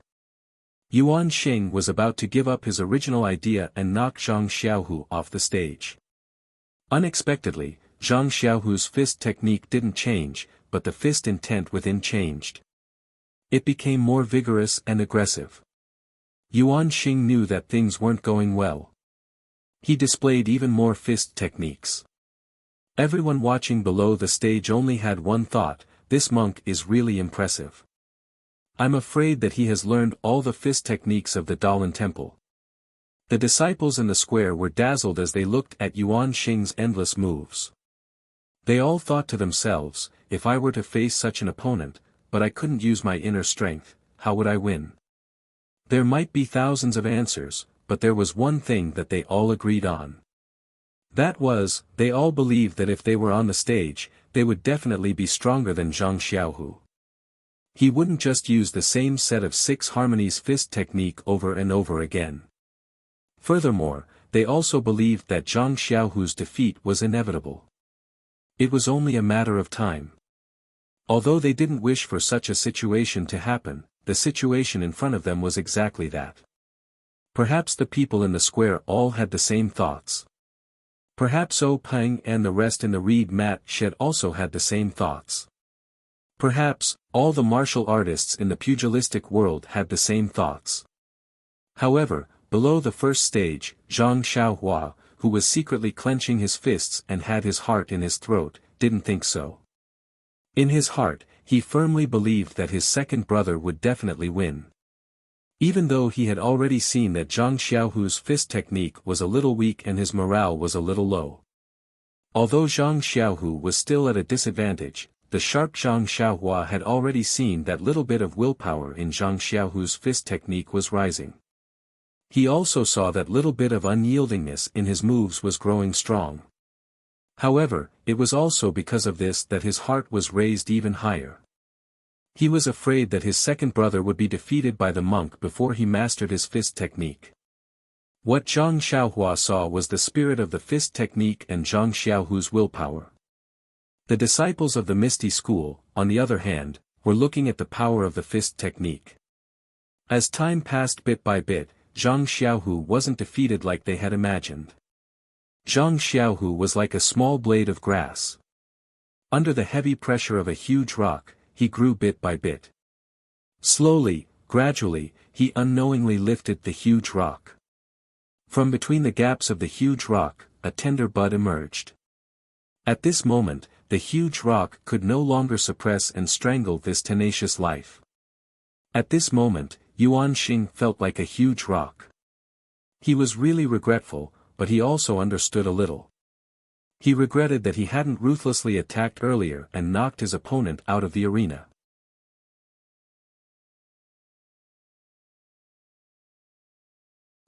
Yuan Xing was about to give up his original idea and knock Zhang Xiaohu off the stage. Unexpectedly, Zhang Xiaohu's fist technique didn't change, but the fist intent within changed. It became more vigorous and aggressive. Yuan Xing knew that things weren't going well. He displayed even more fist techniques. Everyone watching below the stage only had one thought: this monk is really impressive. I'm afraid that he has learned all the fist techniques of the Dalan Temple. The disciples in the square were dazzled as they looked at Yuan Xing's endless moves. They all thought to themselves, if I were to face such an opponent, but I couldn't use my inner strength, how would I win? There might be thousands of answers, but there was one thing that they all agreed on. That was, they all believed that if they were on the stage, they would definitely be stronger than Zhang Xiaohu. He wouldn't just use the same set of 6 harmonies fist technique over and over again. Furthermore, they also believed that Zhang Xiaohu's defeat was inevitable. It was only a matter of time. Although they didn't wish for such a situation to happen, the situation in front of them was exactly that. Perhaps the people in the square all had the same thoughts. Perhaps O Peng and the rest in the reed mat shed also had the same thoughts. Perhaps, all the martial artists in the pugilistic world had the same thoughts. However, below the first stage, Zhang Xiaohua, who was secretly clenching his fists and had his heart in his throat, didn't think so. In his heart, he firmly believed that his second brother would definitely win. Even though he had already seen that Zhang Xiaohu's fist technique was a little weak and his morale was a little low. Although Zhang Xiaohu was still at a disadvantage, the sharp Zhang Xiaohua had already seen that little bit of willpower in Zhang Xiaohu's fist technique was rising. He also saw that little bit of unyieldingness in his moves was growing strong. However, it was also because of this that his heart was raised even higher. He was afraid that his second brother would be defeated by the monk before he mastered his fist technique. What Zhang Xiaohua saw was the spirit of the fist technique and Zhang Xiaohu's willpower. The disciples of the Misty School, on the other hand, were looking at the power of the fist technique. As time passed bit by bit, Zhang Xiaohu wasn't defeated like they had imagined. Zhang Xiaohu was like a small blade of grass. Under the heavy pressure of a huge rock, he grew bit by bit. Slowly, gradually, he unknowingly lifted the huge rock. From between the gaps of the huge rock, a tender bud emerged. At this moment, the huge rock could no longer suppress and strangle this tenacious life. At this moment, Yuan Xing felt like a huge rock. He was really regretful, but he also understood a little. He regretted that he hadn't ruthlessly attacked earlier and knocked his opponent out of the arena.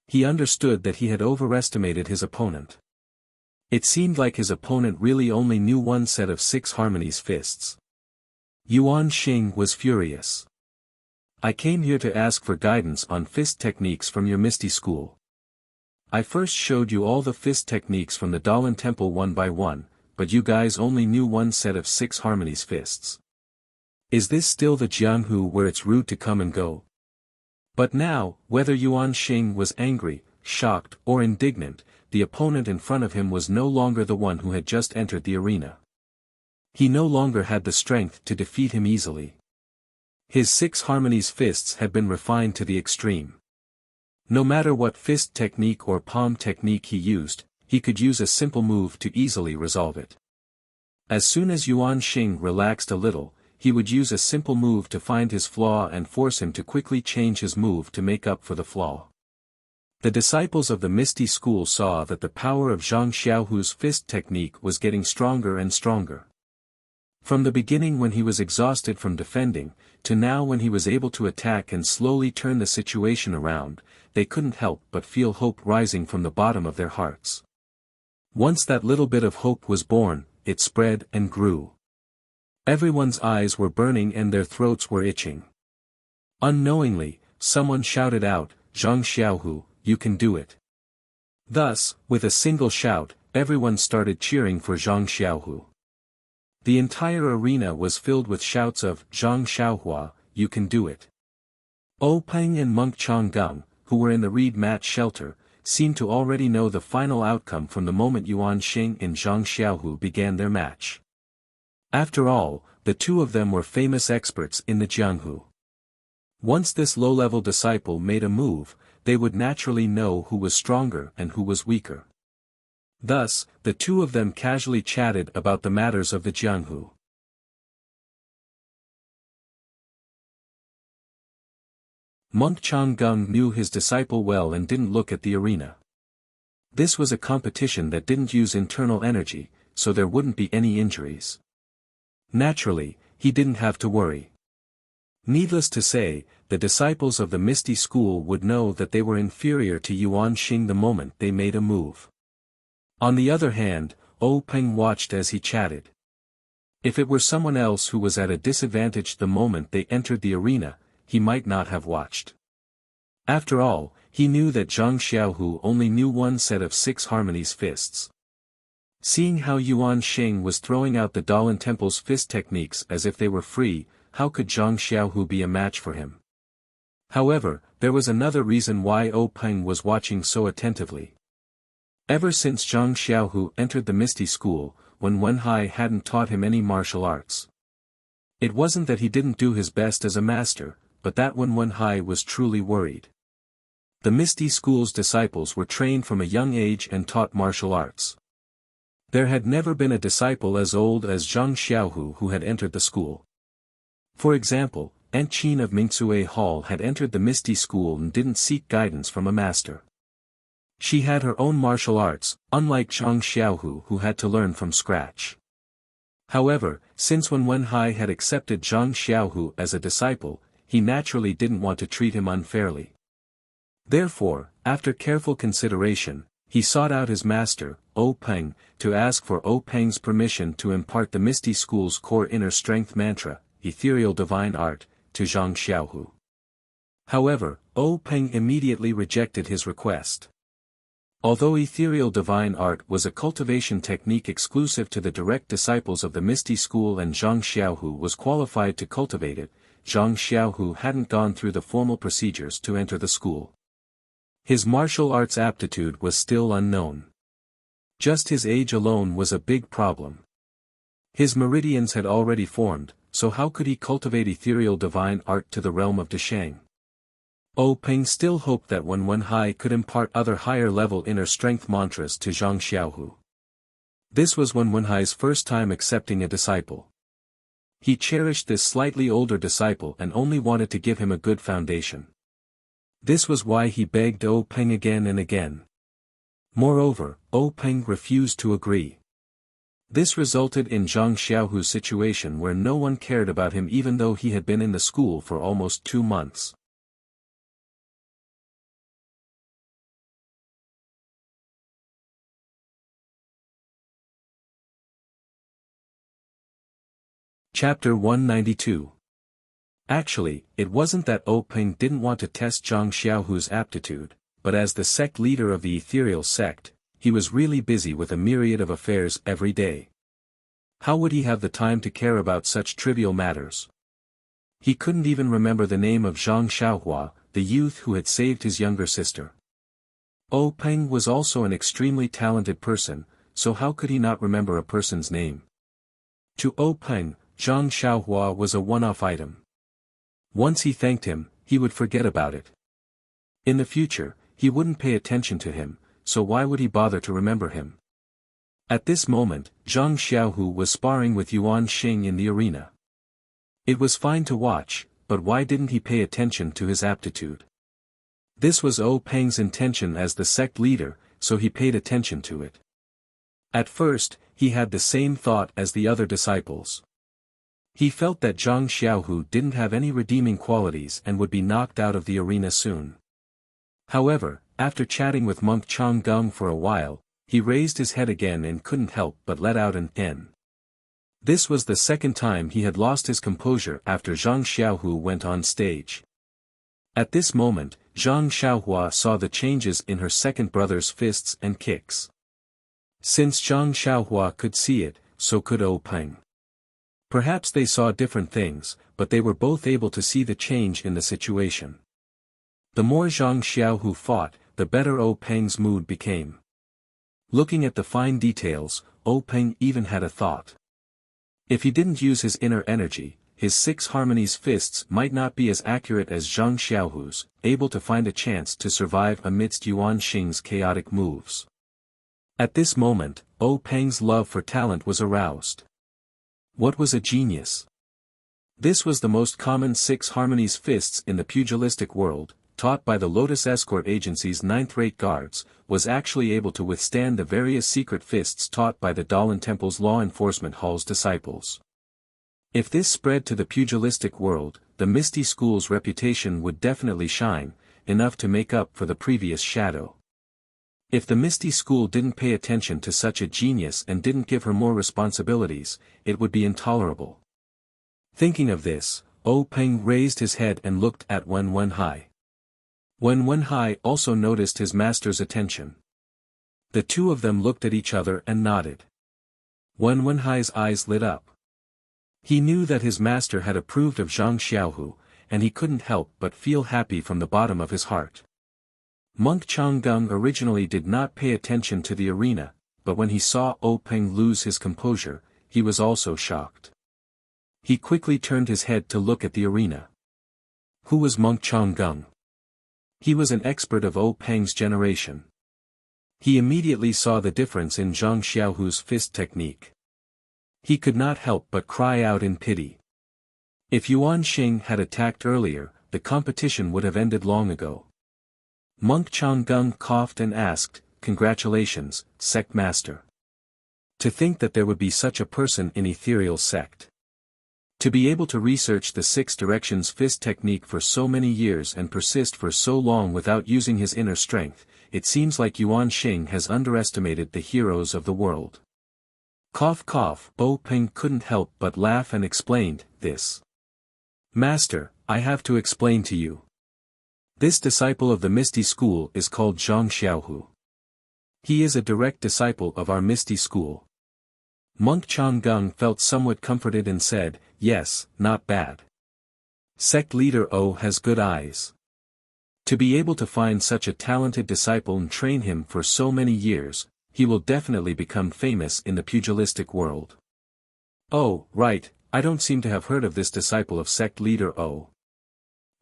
He understood that he had overestimated his opponent. It seemed like his opponent really only knew one set of 6 harmonies fists. Yuan Xing was furious. I came here to ask for guidance on fist techniques from your Misty School. I first showed you all the fist techniques from the Dalan Temple one by one, but you guys only knew one set of 6 harmonies fists. Is this still the Jianghu where it's rude to come and go? But now, whether Yuan Xing was angry, shocked, or indignant, the opponent in front of him was no longer the one who had just entered the arena. He no longer had the strength to defeat him easily. His 6 harmonies fists had been refined to the extreme. No matter what fist technique or palm technique he used, he could use a simple move to easily resolve it. As soon as Yuan Xing relaxed a little, he would use a simple move to find his flaw and force him to quickly change his move to make up for the flaw. The disciples of the Misty School saw that the power of Zhang Xiaohu's fist technique was getting stronger and stronger. From the beginning when he was exhausted from defending, to now when he was able to attack and slowly turn the situation around, they couldn't help but feel hope rising from the bottom of their hearts. Once that little bit of hope was born, it spread and grew. Everyone's eyes were burning and their throats were itching. Unknowingly, someone shouted out, "Zhang Xiaohu, you can do it." Thus, with a single shout, everyone started cheering for Zhang Xiaohu. The entire arena was filled with shouts of, "Zhang Xiaohua, you can do it." O Peng and Monk Changgung, who were in the reed mat shelter, seemed to already know the final outcome from the moment Yuan Xing and Zhang Xiaohu began their match. After all, the two of them were famous experts in the Jianghu. Once this low-level disciple made a move, they would naturally know who was stronger and who was weaker. Thus, the two of them casually chatted about the matters of the Jianghu. Monk Changgung knew his disciple well and didn't look at the arena. This was a competition that didn't use internal energy, so there wouldn't be any injuries. Naturally, he didn't have to worry. Needless to say, the disciples of the Misty School would know that they were inferior to Yuan Xing the moment they made a move. On the other hand, O Peng watched as he chatted. If it were someone else who was at a disadvantage the moment they entered the arena, he might not have watched. After all, he knew that Zhang Xiaohu only knew one set of 6 harmonies fists. Seeing how Yuan Xing was throwing out the Dalan Temple's fist techniques as if they were free, how could Zhang Xiaohu be a match for him? However, there was another reason why O Peng was watching so attentively. Ever since Zhang Xiaohu entered the Misty School, when Wenhai hadn't taught him any martial arts. It wasn't that he didn't do his best as a master, but that when Wenhai was truly worried. The Misty School's disciples were trained from a young age and taught martial arts. There had never been a disciple as old as Zhang Xiaohu who had entered the school. For example, Aunt Qin of Mingzue Hall had entered the Misty School and didn't seek guidance from a master. She had her own martial arts, unlike Zhang Xiaohu who had to learn from scratch. However, since when Wenhai had accepted Zhang Xiaohu as a disciple, he naturally didn't want to treat him unfairly. Therefore, after careful consideration, he sought out his master, O Peng, to ask for O Peng's permission to impart the Misty School's core inner strength mantra, ethereal divine art, to Zhang Xiaohu. However, O Peng immediately rejected his request. Although ethereal divine art was a cultivation technique exclusive to the direct disciples of the Misty School and Zhang Xiaohu was qualified to cultivate it, Zhang Xiaohu hadn't gone through the formal procedures to enter the school. His martial arts aptitude was still unknown. Just his age alone was a big problem. His meridians had already formed, so how could he cultivate ethereal divine art to the realm of Deshang? Peng still hoped that Wen Hai could impart other higher-level inner strength mantras to Zhang Xiaohu. This was Wen Hai's first time accepting a disciple. He cherished this slightly older disciple and only wanted to give him a good foundation. This was why he begged Peng again and again. Moreover, Peng refused to agree. This resulted in Zhang Xiaohu's situation where no one cared about him even though he had been in the school for almost 2 months. Chapter 192. Actually, it wasn't that Peng didn't want to test Zhang Xiaohu's aptitude, but as the sect leader of the ethereal sect, he was really busy with a myriad of affairs every day. How would he have the time to care about such trivial matters? He couldn't even remember the name of Zhang Xiaohua, the youth who had saved his younger sister. Peng was also an extremely talented person, so how could he not remember a person's name? To Peng, Zhang Xiaohua was a one-off item. Once he thanked him, he would forget about it. In the future, he wouldn't pay attention to him, so why would he bother to remember him? At this moment, Zhang Xiaohu was sparring with Yuan Xing in the arena. It was fine to watch, but why didn't he pay attention to his aptitude? This was Peng's intention as the sect leader, so he paid attention to it. At first, he had the same thought as the other disciples. He felt that Zhang Xiaohu didn't have any redeeming qualities and would be knocked out of the arena soon. However, after chatting with monk Changgung for a while, he raised his head again and couldn't help but let out an "n." This was the second time he had lost his composure after Zhang Xiaohu went on stage. At this moment, Zhang Xiaohua saw the changes in her second brother's fists and kicks. Since Zhang Xiaohua could see it, so could Peng. Perhaps they saw different things, but they were both able to see the change in the situation. The more Zhang Xiaohu fought, the better Peng's mood became. Looking at the fine details, Peng even had a thought. If he didn't use his inner energy, his 6 harmonies fists might not be as accurate as Zhang Xiaohu's, able to find a chance to survive amidst Yuan Xing's chaotic moves. At this moment, Peng's love for talent was aroused. What was a genius? This was the most common 6 harmonies fists in the pugilistic world, taught by the Lotus Escort Agency's 9th-rate guards, was actually able to withstand the various secret fists taught by the Dalan Temple's Law Enforcement Hall's disciples. If this spread to the pugilistic world, the Misty School's reputation would definitely shine, enough to make up for the previous shadow. If the Misty School didn't pay attention to such a genius and didn't give her more responsibilities, it would be intolerable. Thinking of this, Peng raised his head and looked at Wen Hai. Wen Hai also noticed his master's attention. The two of them looked at each other and nodded. Wen Hai's eyes lit up. He knew that his master had approved of Zhang Xiaohu, and he couldn't help but feel happy from the bottom of his heart. Monk Changgung originally did not pay attention to the arena, but when he saw Peng lose his composure, he was also shocked. He quickly turned his head to look at the arena. Who was Monk Changgung? He was an expert of Peng's generation. He immediately saw the difference in Zhang Xiaohu's fist technique. He could not help but cry out in pity. If Yuan Xing had attacked earlier, the competition would have ended long ago. Monk Changgung coughed and asked, "Congratulations, sect master. To think that there would be such a person in ethereal sect. To be able to research the 6 directions fist technique for so many years and persist for so long without using his inner strength, it seems like Yuan Xing has underestimated the heroes of the world." Cough cough, Peng couldn't help but laugh and explained, "This. Master, I have to explain to you. This disciple of the Misty School is called Zhang Xiaohu. He is a direct disciple of our Misty School. Monk Changgung felt somewhat comforted and said, yes, not bad. Sect leader O has good eyes. To be able to find such a talented disciple and train him for so many years, he will definitely become famous in the pugilistic world. Oh, right, I don't seem to have heard of this disciple of sect leader O.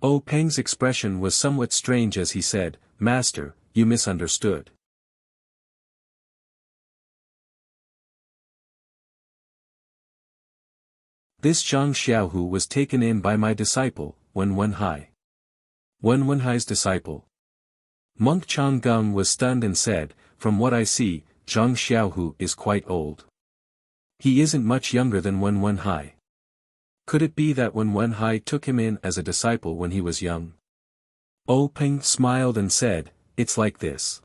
O Peng's expression was somewhat strange as he said, Master, you misunderstood. This Zhang Xiaohu was taken in by my disciple, Wen Wenhai. Wen Wenhai's disciple. Monk Changgung was stunned and said, from what I see, Zhang Xiaohu is quite old. He isn't much younger than Wen Wenhai. Could it be that Wen Wenhai took him in as a disciple when he was young? O Peng smiled and said, it's like this.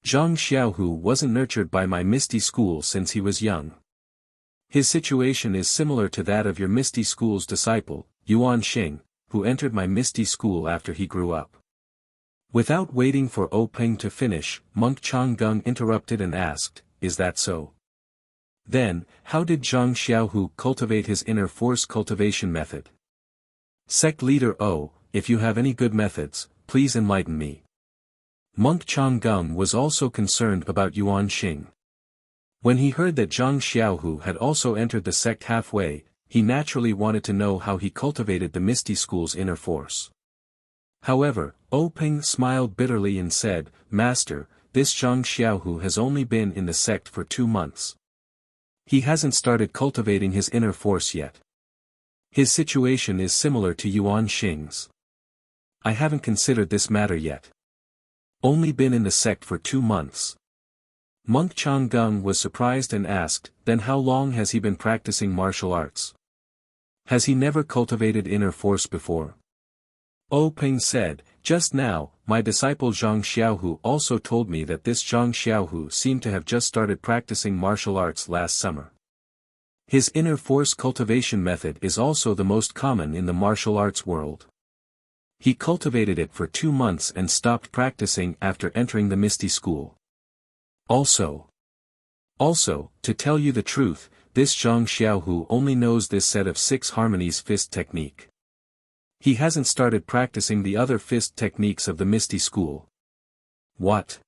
Zhang Xiaohu wasn't nurtured by my Misty School since he was young. His situation is similar to that of your Misty School's disciple, Yuan Xing, who entered my Misty School after he grew up. Without waiting for O Peng to finish, Monk Changgung interrupted and asked, is that so? Then, how did Zhang Xiaohu cultivate his inner force cultivation method? Sect leader O, if you have any good methods, please enlighten me. Monk Changgung was also concerned about Yuan Xing. When he heard that Zhang Xiaohu had also entered the sect halfway, he naturally wanted to know how he cultivated the Misty School's inner force. However, O Peng smiled bitterly and said, Master, this Zhang Xiaohu has only been in the sect for 2 months. He hasn't started cultivating his inner force yet. His situation is similar to Yuan Xing's. I haven't considered this matter yet. Only been in the sect for 2 months. Monk Changgung was surprised and asked, then how long has he been practicing martial arts? Has he never cultivated inner force before? O Peng said, just now, my disciple Zhang Xiaohu also told me that this Zhang Xiaohu seemed to have just started practicing martial arts last summer. His inner force cultivation method is also the most common in the martial arts world. He cultivated it for 2 months and stopped practicing after entering the Misty School. Also, to tell you the truth, this Zhang Xiaohu only knows this set of 6 harmonies fist technique. He hasn't started practicing the other fist techniques of the Misty School. What?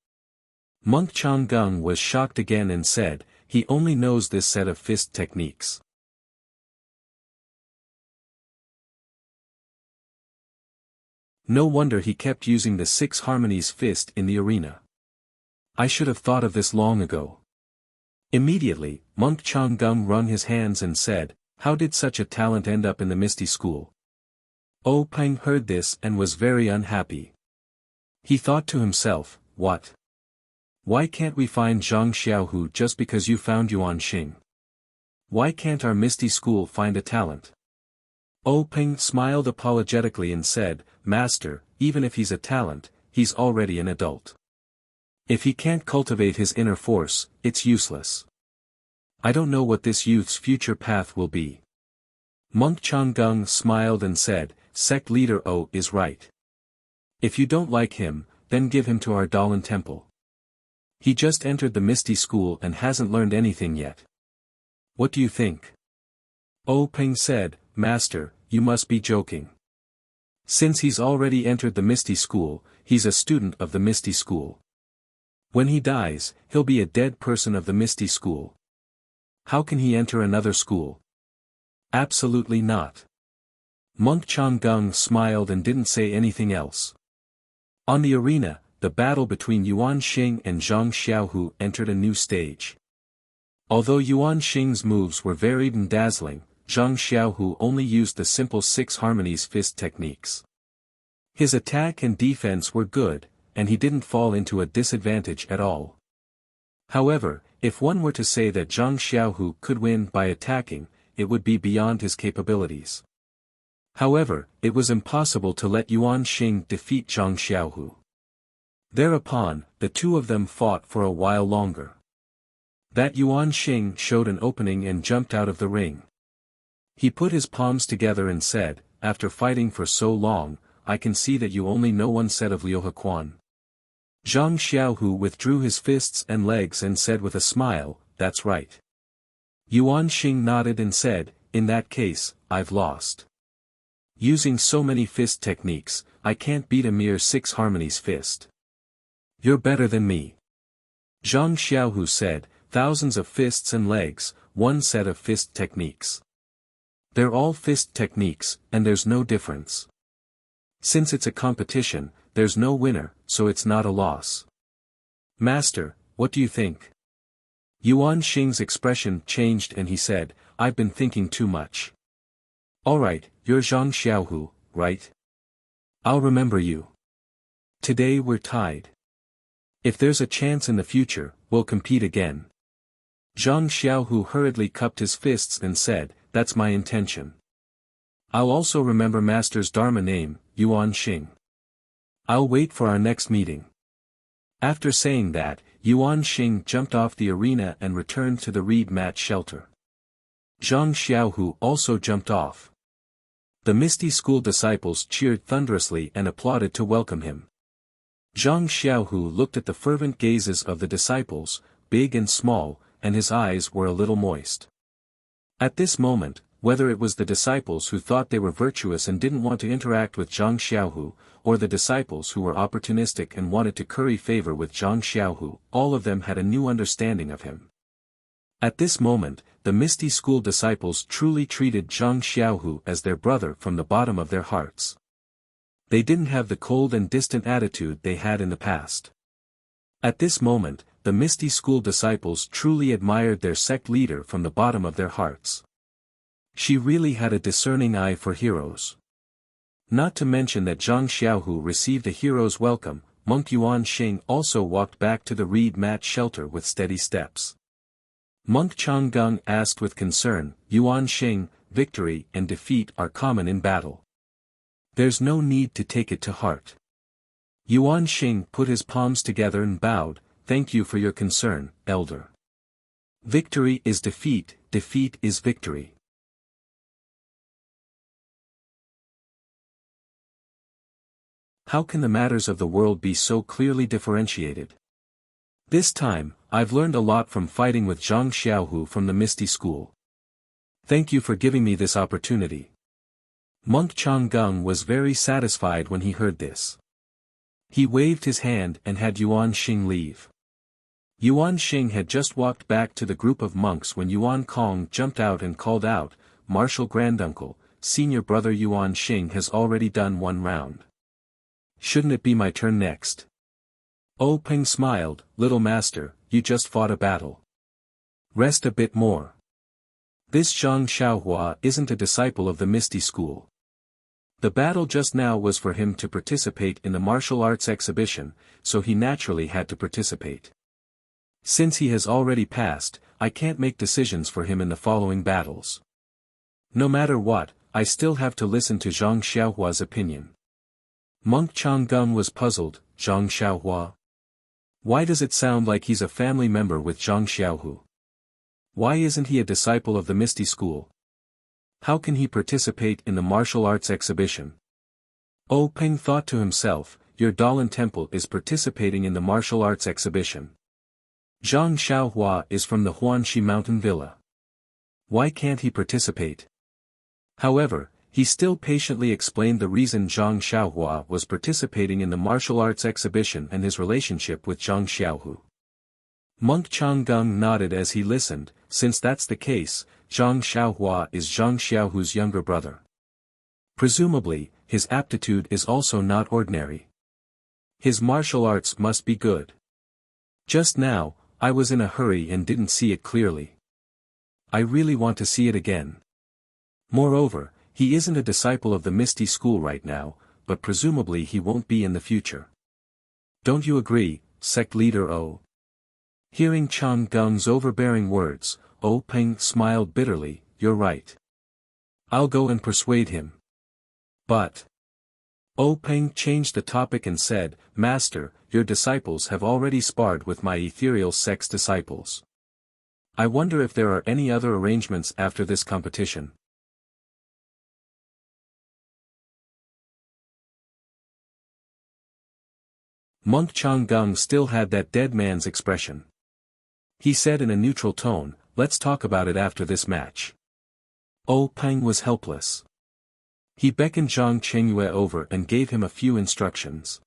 Monk Changgung was shocked again and said, he only knows this set of fist techniques. No wonder he kept using the 6 harmonies fist in the arena. I should have thought of this long ago. Immediately, Monk Changgung wrung his hands and said, how did such a talent end up in the Misty School? O Peng heard this and was very unhappy. He thought to himself, what? Why can't we find Zhang Xiaohu just because you found Yuan Xing? Why can't our Misty School find a talent? O Peng smiled apologetically and said, Master, even if he's a talent, he's already an adult. If he can't cultivate his inner force, it's useless. I don't know what this youth's future path will be. Monk Changgung smiled and said, Sect leader O is right. If you don't like him, then give him to our Dalan temple. He just entered the Misty School and hasn't learned anything yet. What do you think? O Peng said, Master, you must be joking. Since he's already entered the Misty School, he's a student of the Misty School. When he dies, he'll be a dead person of the Misty School. How can he enter another school? Absolutely not. Monk Changgung smiled and didn't say anything else. On the arena, the battle between Yuan Xing and Zhang Xiaohu entered a new stage. Although Yuan Xing's moves were varied and dazzling, Zhang Xiaohu only used the simple 6 harmonies fist techniques. His attack and defense were good, and he didn't fall into a disadvantage at all. However, if one were to say that Zhang Xiaohu could win by attacking, it would be beyond his capabilities. However, it was impossible to let Yuan Xing defeat Zhang Xiaohu. Thereupon, the two of them fought for a while longer. That Yuan Xing showed an opening and jumped out of the ring. He put his palms together and said, after fighting for so long, I can see that you only know one set of Liuhe Quan. Zhang Xiaohu withdrew his fists and legs and said with a smile, "That's right." Yuan Xing nodded and said, "In that case, I've lost. Using so many fist techniques, I can't beat a mere 6 harmonies fist." "You're better than me." Zhang Xiaohu said, "Thousands of fists and legs, one set of fist techniques. They're all fist techniques, and there's no difference. Since it's a competition, there's no winner, so it's not a loss." "Master, what do you think?" Yuan Xing's expression changed and he said, "I've been thinking too much." "Alright, you're Zhang Xiaohu, right? I'll remember you. Today we're tied. If there's a chance in the future, we'll compete again." Zhang Xiaohu hurriedly cupped his fists and said, "That's my intention. I'll also remember Master's Dharma name, Yuan Xing. I'll wait for our next meeting." After saying that, Yuan Xing jumped off the arena and returned to the reed mat shelter. Zhang Xiaohu also jumped off. The Misty School disciples cheered thunderously and applauded to welcome him. Zhang Xiaohu looked at the fervent gazes of the disciples, big and small, and his eyes were a little moist. At this moment, whether it was the disciples who thought they were virtuous and didn't want to interact with Zhang Xiaohu, or the disciples who were opportunistic and wanted to curry favor with Zhang Xiaohu, all of them had a new understanding of him. At this moment, the Misty School disciples truly treated Zhang Xiaohu as their brother from the bottom of their hearts. They didn't have the cold and distant attitude they had in the past. At this moment, the Misty School disciples truly admired their sect leader from the bottom of their hearts. She really had a discerning eye for heroes. Not to mention that Zhang Xiaohu received a hero's welcome, Monk Yuan Xing also walked back to the reed mat shelter with steady steps. Monk Changgung asked with concern, "Yuan Xing, victory and defeat are common in battle. There's no need to take it to heart." Yuan Xing put his palms together and bowed, "Thank you for your concern, elder. Victory is defeat, defeat is victory." How can the matters of the world be so clearly differentiated? This time, I've learned a lot from fighting with Zhang Xiaohu from the Misty School. Thank you for giving me this opportunity. Monk Changgung was very satisfied when he heard this. He waved his hand and had Yuan Xing leave. Yuan Xing had just walked back to the group of monks when Yuan Kong jumped out and called out, "Martial Granduncle, senior brother Yuan Xing has already done one round. Shouldn't it be my turn next?" Oh Peng smiled, "Little master, you just fought a battle. Rest a bit more. This Zhang Xiaohua isn't a disciple of the Misty School. The battle just now was for him to participate in the martial arts exhibition, so he naturally had to participate. Since he has already passed, I can't make decisions for him in the following battles. No matter what, I still have to listen to Zhang Xiaohua's opinion." Monk Changgung was puzzled, "Zhang Xiaohua? Why does it sound like he's a family member with Zhang Xiaohu? Why isn't he a disciple of the Misty School? How can he participate in the martial arts exhibition?" Oh Peng thought to himself, "Your Dalan Temple is participating in the martial arts exhibition. Zhang Xiaohua is from the Huanxi Mountain Villa. Why can't he participate?" However, he still patiently explained the reason Zhang Xiaohua was participating in the martial arts exhibition and his relationship with Zhang Xiaohu. Monk Changgung nodded as he listened, "Since that's the case, Zhang Xiaohua is Zhang Xiaohu's younger brother. Presumably, his aptitude is also not ordinary. His martial arts must be good. Just now, I was in a hurry and didn't see it clearly. I really want to see it again. Moreover, he isn't a disciple of the Misty School right now, but presumably he won't be in the future. Don't you agree, sect leader O?" Hearing Chang Gung's overbearing words, O Peng smiled bitterly, "You're right. I'll go and persuade him. But..." O Peng changed the topic and said, "Master, your disciples have already sparred with my ethereal sect's disciples. I wonder if there are any other arrangements after this competition." Monk Changgung still had that dead man's expression. He said in a neutral tone, "Let's talk about it after this match." Peng was helpless. He beckoned Zhang Qingyue over and gave him a few instructions.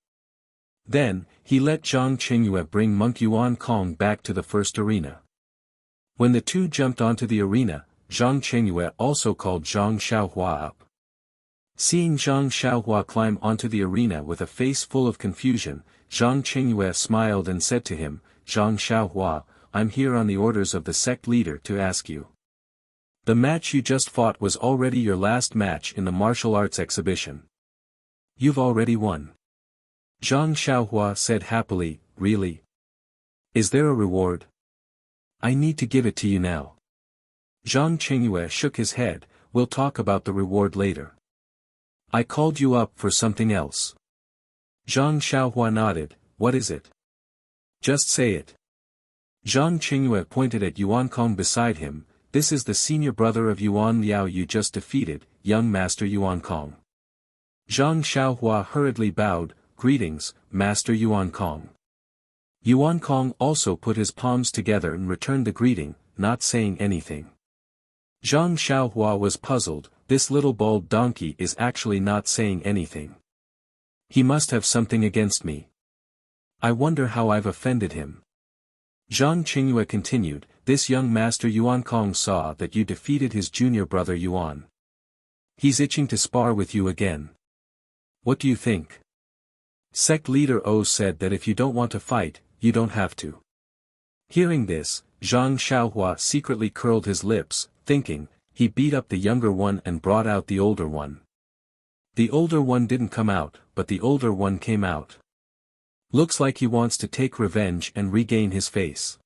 Then, he let Zhang Qingyue bring Monk Yuan Kong back to the first arena. When the two jumped onto the arena, Zhang Qingyue also called Zhang Xiaohua up. Seeing Zhang Xiaohua climb onto the arena with a face full of confusion, Zhang Qingyue smiled and said to him, "Zhang Xiaohua, I'm here on the orders of the sect leader to ask you. The match you just fought was already your last match in the martial arts exhibition. You've already won." Zhang Xiaohua said happily, "Really? Is there a reward? I need to give it to you now." Zhang Qingyue shook his head, "We'll talk about the reward later. I called you up for something else." Zhang Xiaohua nodded, "What is it? Just say it." Zhang Qingyue pointed at Yuan Kong beside him, "This is the senior brother of Yuan Liao you just defeated, young Master Yuan Kong." Zhang Xiaohua hurriedly bowed, "Greetings, Master Yuan Kong." Yuan Kong also put his palms together and returned the greeting, not saying anything. Zhang Xiaohua was puzzled, this little bald donkey is actually not saying anything. He must have something against me. I wonder how I've offended him. Zhang Qingyue continued, "This young Master Yuan Kong saw that you defeated his junior brother Yuan. He's itching to spar with you again. What do you think?" Sect leader O said that if you don't want to fight, you don't have to. Hearing this, Zhang Xiaohua secretly curled his lips, thinking, he beat up the younger one and brought out the older one. The older one didn't come out, but the older one came out. Looks like he wants to take revenge and regain his face.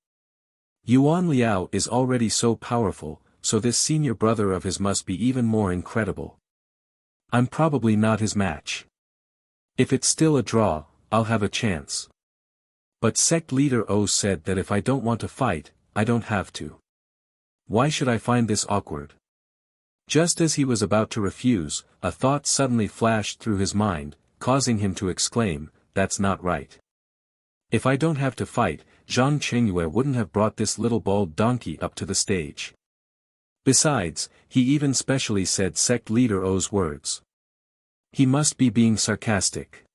Yuan Liao is already so powerful, so this senior brother of his must be even more incredible. I'm probably not his match. If it's still a draw, I'll have a chance. But sect leader O said that if I don't want to fight, I don't have to. Why should I find this awkward? Just as he was about to refuse, a thought suddenly flashed through his mind, causing him to exclaim, "That's not right. If I don't have to fight, Zhang Qingyue wouldn't have brought this little bald donkey up to the stage." Besides, he even specially said sect leader O's words. He must be being sarcastic.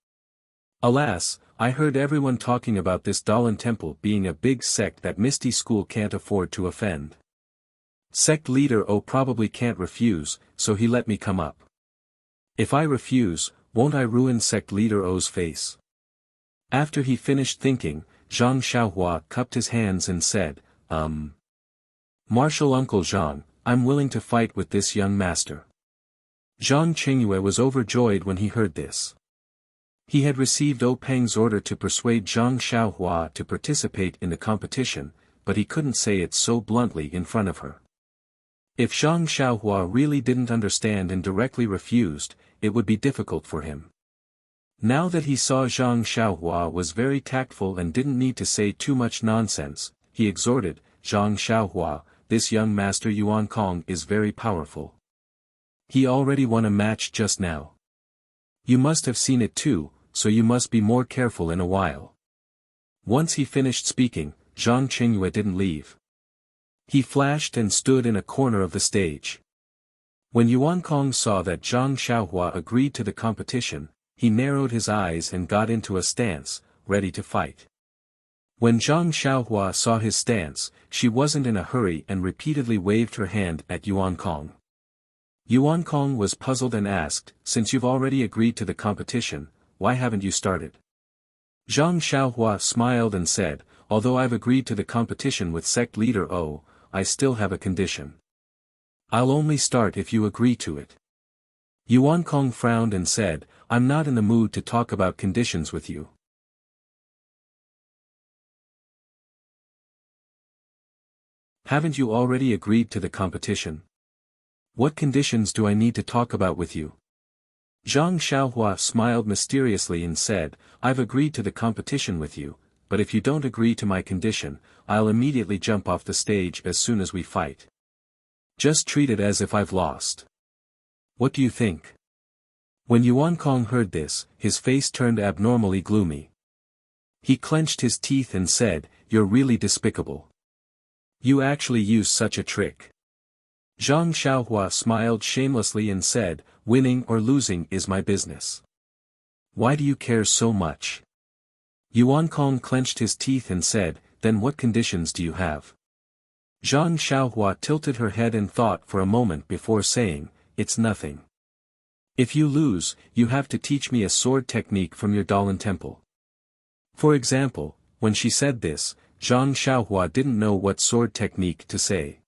Alas, I heard everyone talking about this Dalan temple being a big sect that Misty School can't afford to offend. Sect leader O probably can't refuse, so he let me come up. If I refuse, won't I ruin sect leader O's face? After he finished thinking, Zhang Xiaohua cupped his hands and said, Martial Uncle Zhang, I'm willing to fight with this young master." Zhang Qingyue was overjoyed when he heard this. He had received Peng's order to persuade Zhang Xiaohua to participate in the competition, but he couldn't say it so bluntly in front of her. If Zhang Xiaohua really didn't understand and directly refused, it would be difficult for him. Now that he saw Zhang Xiaohua was very tactful and didn't need to say too much nonsense, he exhorted, "Zhang Xiaohua, this young master Yuan Kong is very powerful. He already won a match just now. You must have seen it too, so you must be more careful in a while." Once he finished speaking, Zhang Qingyue didn't leave. He flashed and stood in a corner of the stage. When Yuan Kong saw that Zhang Xiaohua agreed to the competition, he narrowed his eyes and got into a stance, ready to fight. When Zhang Xiaohua saw his stance, she wasn't in a hurry and repeatedly waved her hand at Yuan Kong. Yuan Kong was puzzled and asked, "Since you've already agreed to the competition, why haven't you started?" Zhang Xiaohua smiled and said, "Although I've agreed to the competition with sect leader O, I still have a condition. I'll only start if you agree to it." Yuan Kong frowned and said, "I'm not in the mood to talk about conditions with you. Haven't you already agreed to the competition? What conditions do I need to talk about with you?" Zhang Xiaohua smiled mysteriously and said, "I've agreed to the competition with you, but if you don't agree to my condition, I'll immediately jump off the stage as soon as we fight. Just treat it as if I've lost. What do you think?" When Yuan Kong heard this, his face turned abnormally gloomy. He clenched his teeth and said, "You're really despicable. You actually use such a trick." Zhang Xiaohua smiled shamelessly and said, "Winning or losing is my business. Why do you care so much?" Yuan Kong clenched his teeth and said, "Then what conditions do you have?" Zhang Xiaohua tilted her head and thought for a moment before saying, "It's nothing. If you lose, you have to teach me a sword technique from your Dalan temple." For example, when she said this, Zhang Xiaohua didn't know what sword technique to say.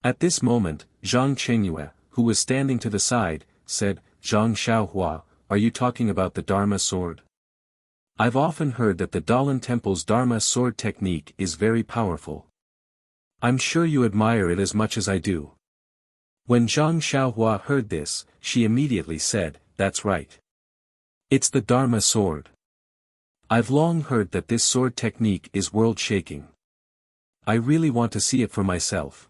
At this moment, Zhang Qingyue, who was standing to the side, said, "Zhang Xiaohua, are you talking about the Dharma sword? I've often heard that the Dalan temple's Dharma sword technique is very powerful. I'm sure you admire it as much as I do." When Zhang Xiaohua heard this, she immediately said, "That's right. It's the Dharma sword. I've long heard that this sword technique is world-shaking. I really want to see it for myself."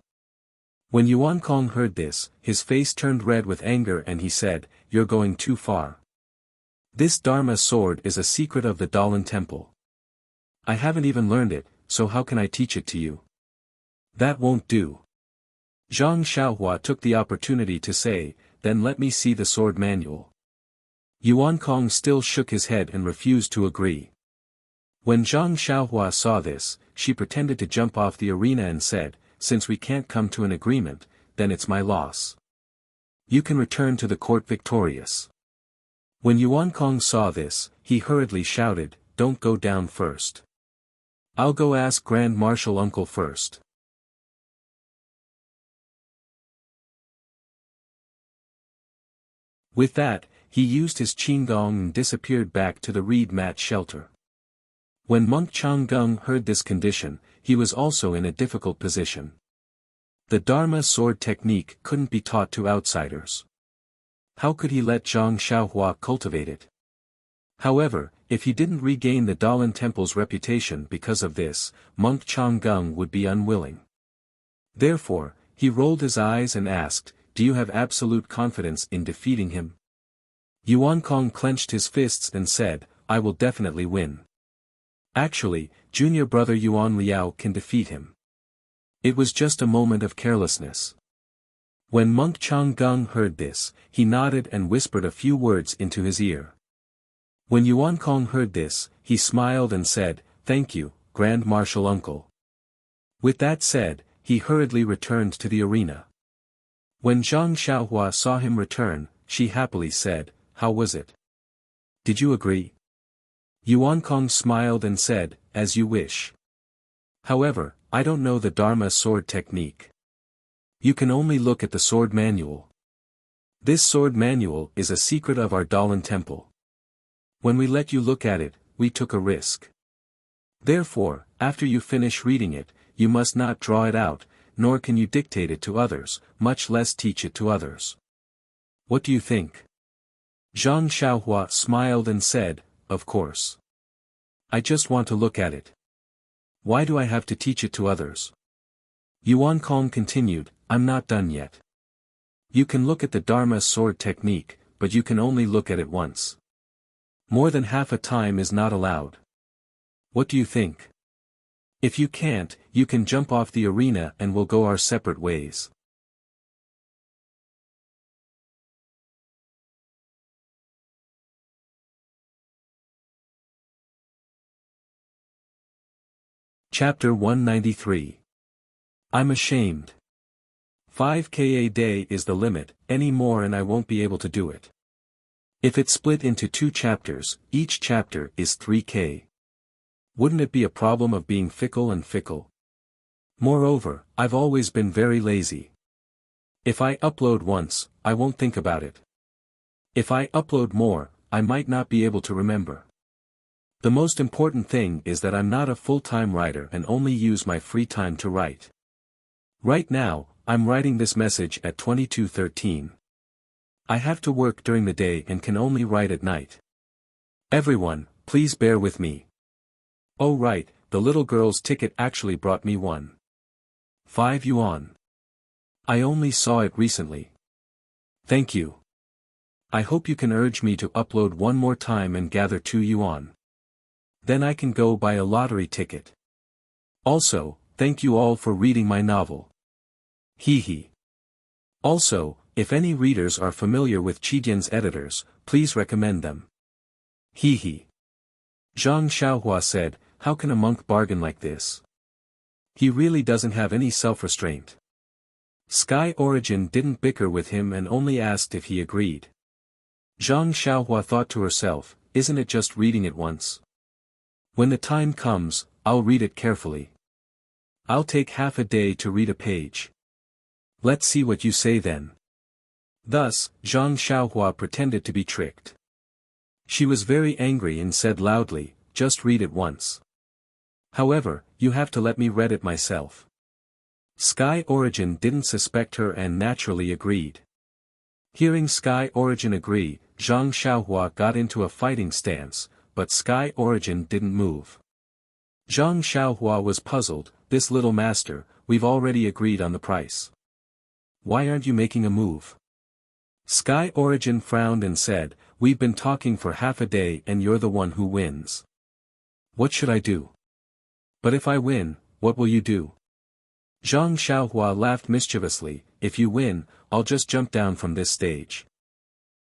When Yuan Kong heard this, his face turned red with anger and he said, "You're going too far. This Dharma sword is a secret of the Dalan temple. I haven't even learned it, so how can I teach it to you? That won't do." Zhang Xiaohua took the opportunity to say, "Then let me see the sword manual." Yuan Kong still shook his head and refused to agree. When Zhang Xiaohua saw this, she pretended to jump off the arena and said, "Since we can't come to an agreement, then it's my loss. You can return to the court victorious." When Yuan Kong saw this, he hurriedly shouted, "Don't go down first. I'll go ask Grand Marshal Uncle first." With that, he used his qinggong and disappeared back to the reed mat shelter. When Monk Changgung heard this condition, he was also in a difficult position. The Dharma sword technique couldn't be taught to outsiders. How could he let Zhang Xiaohua cultivate it? However, if he didn't regain the Dalan temple's reputation because of this, Monk Changgung would be unwilling. Therefore, he rolled his eyes and asked, "Do you have absolute confidence in defeating him?" Yuan Kong clenched his fists and said, "I will definitely win. Actually, junior brother Yuan Liao can defeat him." It was just a moment of carelessness. When Monk Changgung heard this, he nodded and whispered a few words into his ear. When Yuan Kong heard this, he smiled and said, "Thank you, Grand Marshal Uncle." With that said, he hurriedly returned to the arena. When Zhang Xiaohua saw him return, she happily said, "How was it? Did you agree?" Yuan Kong smiled and said, "As you wish. However, I don't know the Dharma sword technique. You can only look at the sword manual. This sword manual is a secret of our Dalan temple. When we let you look at it, we took a risk. Therefore, after you finish reading it, you must not draw it out, nor can you dictate it to others, much less teach it to others. What do you think?" Zhang Xiaohua smiled and said, "Of course. I just want to look at it. Why do I have to teach it to others?" Yuan Kong continued, "I'm not done yet. You can look at the Dharma sword technique, but you can only look at it once. More than half a time is not allowed. What do you think? If you can't, you can jump off the arena and we'll go our separate ways." Chapter 193. I'm ashamed. 5K a day is the limit, any more and I won't be able to do it. If it's split into 2 chapters, each chapter is 3K. Wouldn't it be a problem of being fickle and fickle? Moreover, I've always been very lazy. If I upload once, I won't think about it. If I upload more, I might not be able to remember. The most important thing is that I'm not a full-time writer and only use my free time to write. Right now, I'm writing this message at 22:13. I have to work during the day and can only write at night. Everyone, please bear with me. Oh right, the little girl's ticket actually brought me 1.5 yuan. I only saw it recently. Thank you. I hope you can urge me to upload one more time and gather 2 yuan. Then I can go buy a lottery ticket. Also, thank you all for reading my novel. Hee hee. Also, if any readers are familiar with Qidian's editors, please recommend them. Hee hee. Zhang Xiaohua said, how can a monk bargain like this? He really doesn't have any self-restraint. Sky Origin didn't bicker with him and only asked if he agreed. Zhang Xiaohua thought to herself, isn't it just reading it once? When the time comes, I'll read it carefully. I'll take half a day to read a page. Let's see what you say then. Thus, Zhang Xiaohua pretended to be tricked. She was very angry and said loudly, just read it once. However, you have to let me read it myself. Sky Origin didn't suspect her and naturally agreed. Hearing Sky Origin agree, Zhang Xiaohua got into a fighting stance, but Sky Origin didn't move. Zhang Xiaohua was puzzled, this little master, we've already agreed on the price. Why aren't you making a move? Sky Origin frowned and said, we've been talking for half a day and you're the one who wins. What should I do? But if I win, what will you do? Zhang Xiaohua laughed mischievously, if you win, I'll just jump down from this stage.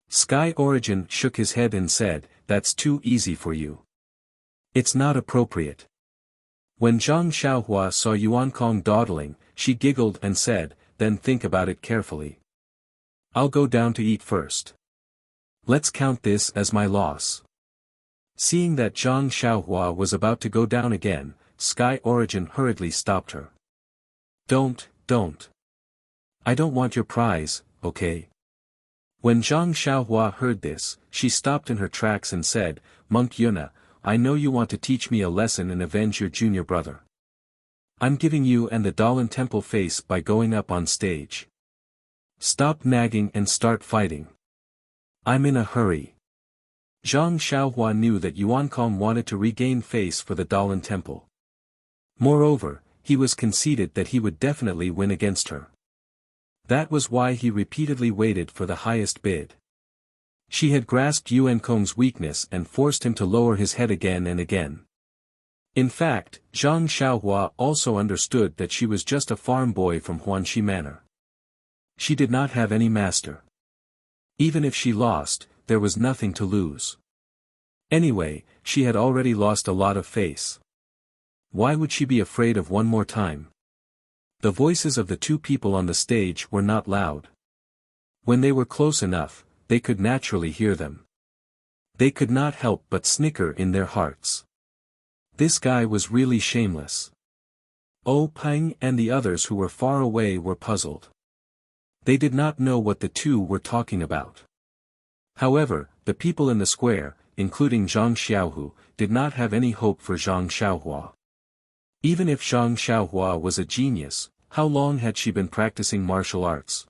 Sky Origin shook his head and said, that's too easy for you. It's not appropriate. When Zhang Xiaohua saw Yuan Kong dawdling, she giggled and said, then think about it carefully. I'll go down to eat first. Let's count this as my loss. Seeing that Zhang Xiaohua was about to go down again, Sky Origin hurriedly stopped her. Don't. I don't want your prize, okay? When Zhang Xiaohua heard this, she stopped in her tracks and said, Monk Yuna, I know you want to teach me a lesson and avenge your junior brother. I'm giving you and the Dalan Temple face by going up on stage. Stop nagging and start fighting. I'm in a hurry. Zhang Xiaohua knew that Yuan Kong wanted to regain face for the Dalan Temple. Moreover, he was conceited that he would definitely win against her. That was why he repeatedly waited for the highest bid. She had grasped Yuan Kong's weakness and forced him to lower his head again and again. In fact, Zhang Xiaohua also understood that she was just a farm boy from Huanxi Manor. She did not have any master. Even if she lost, there was nothing to lose. Anyway, she had already lost a lot of face. Why would she be afraid of one more time? The voices of the two people on the stage were not loud. When they were close enough, they could naturally hear them. They could not help but snicker in their hearts. This guy was really shameless. Oh Peng and the others who were far away were puzzled. They did not know what the two were talking about. However, the people in the square, including Zhang Xiaohu, did not have any hope for Zhang Xiaohua. Even if Zhang Xiaohua was a genius, how long had she been practicing martial arts?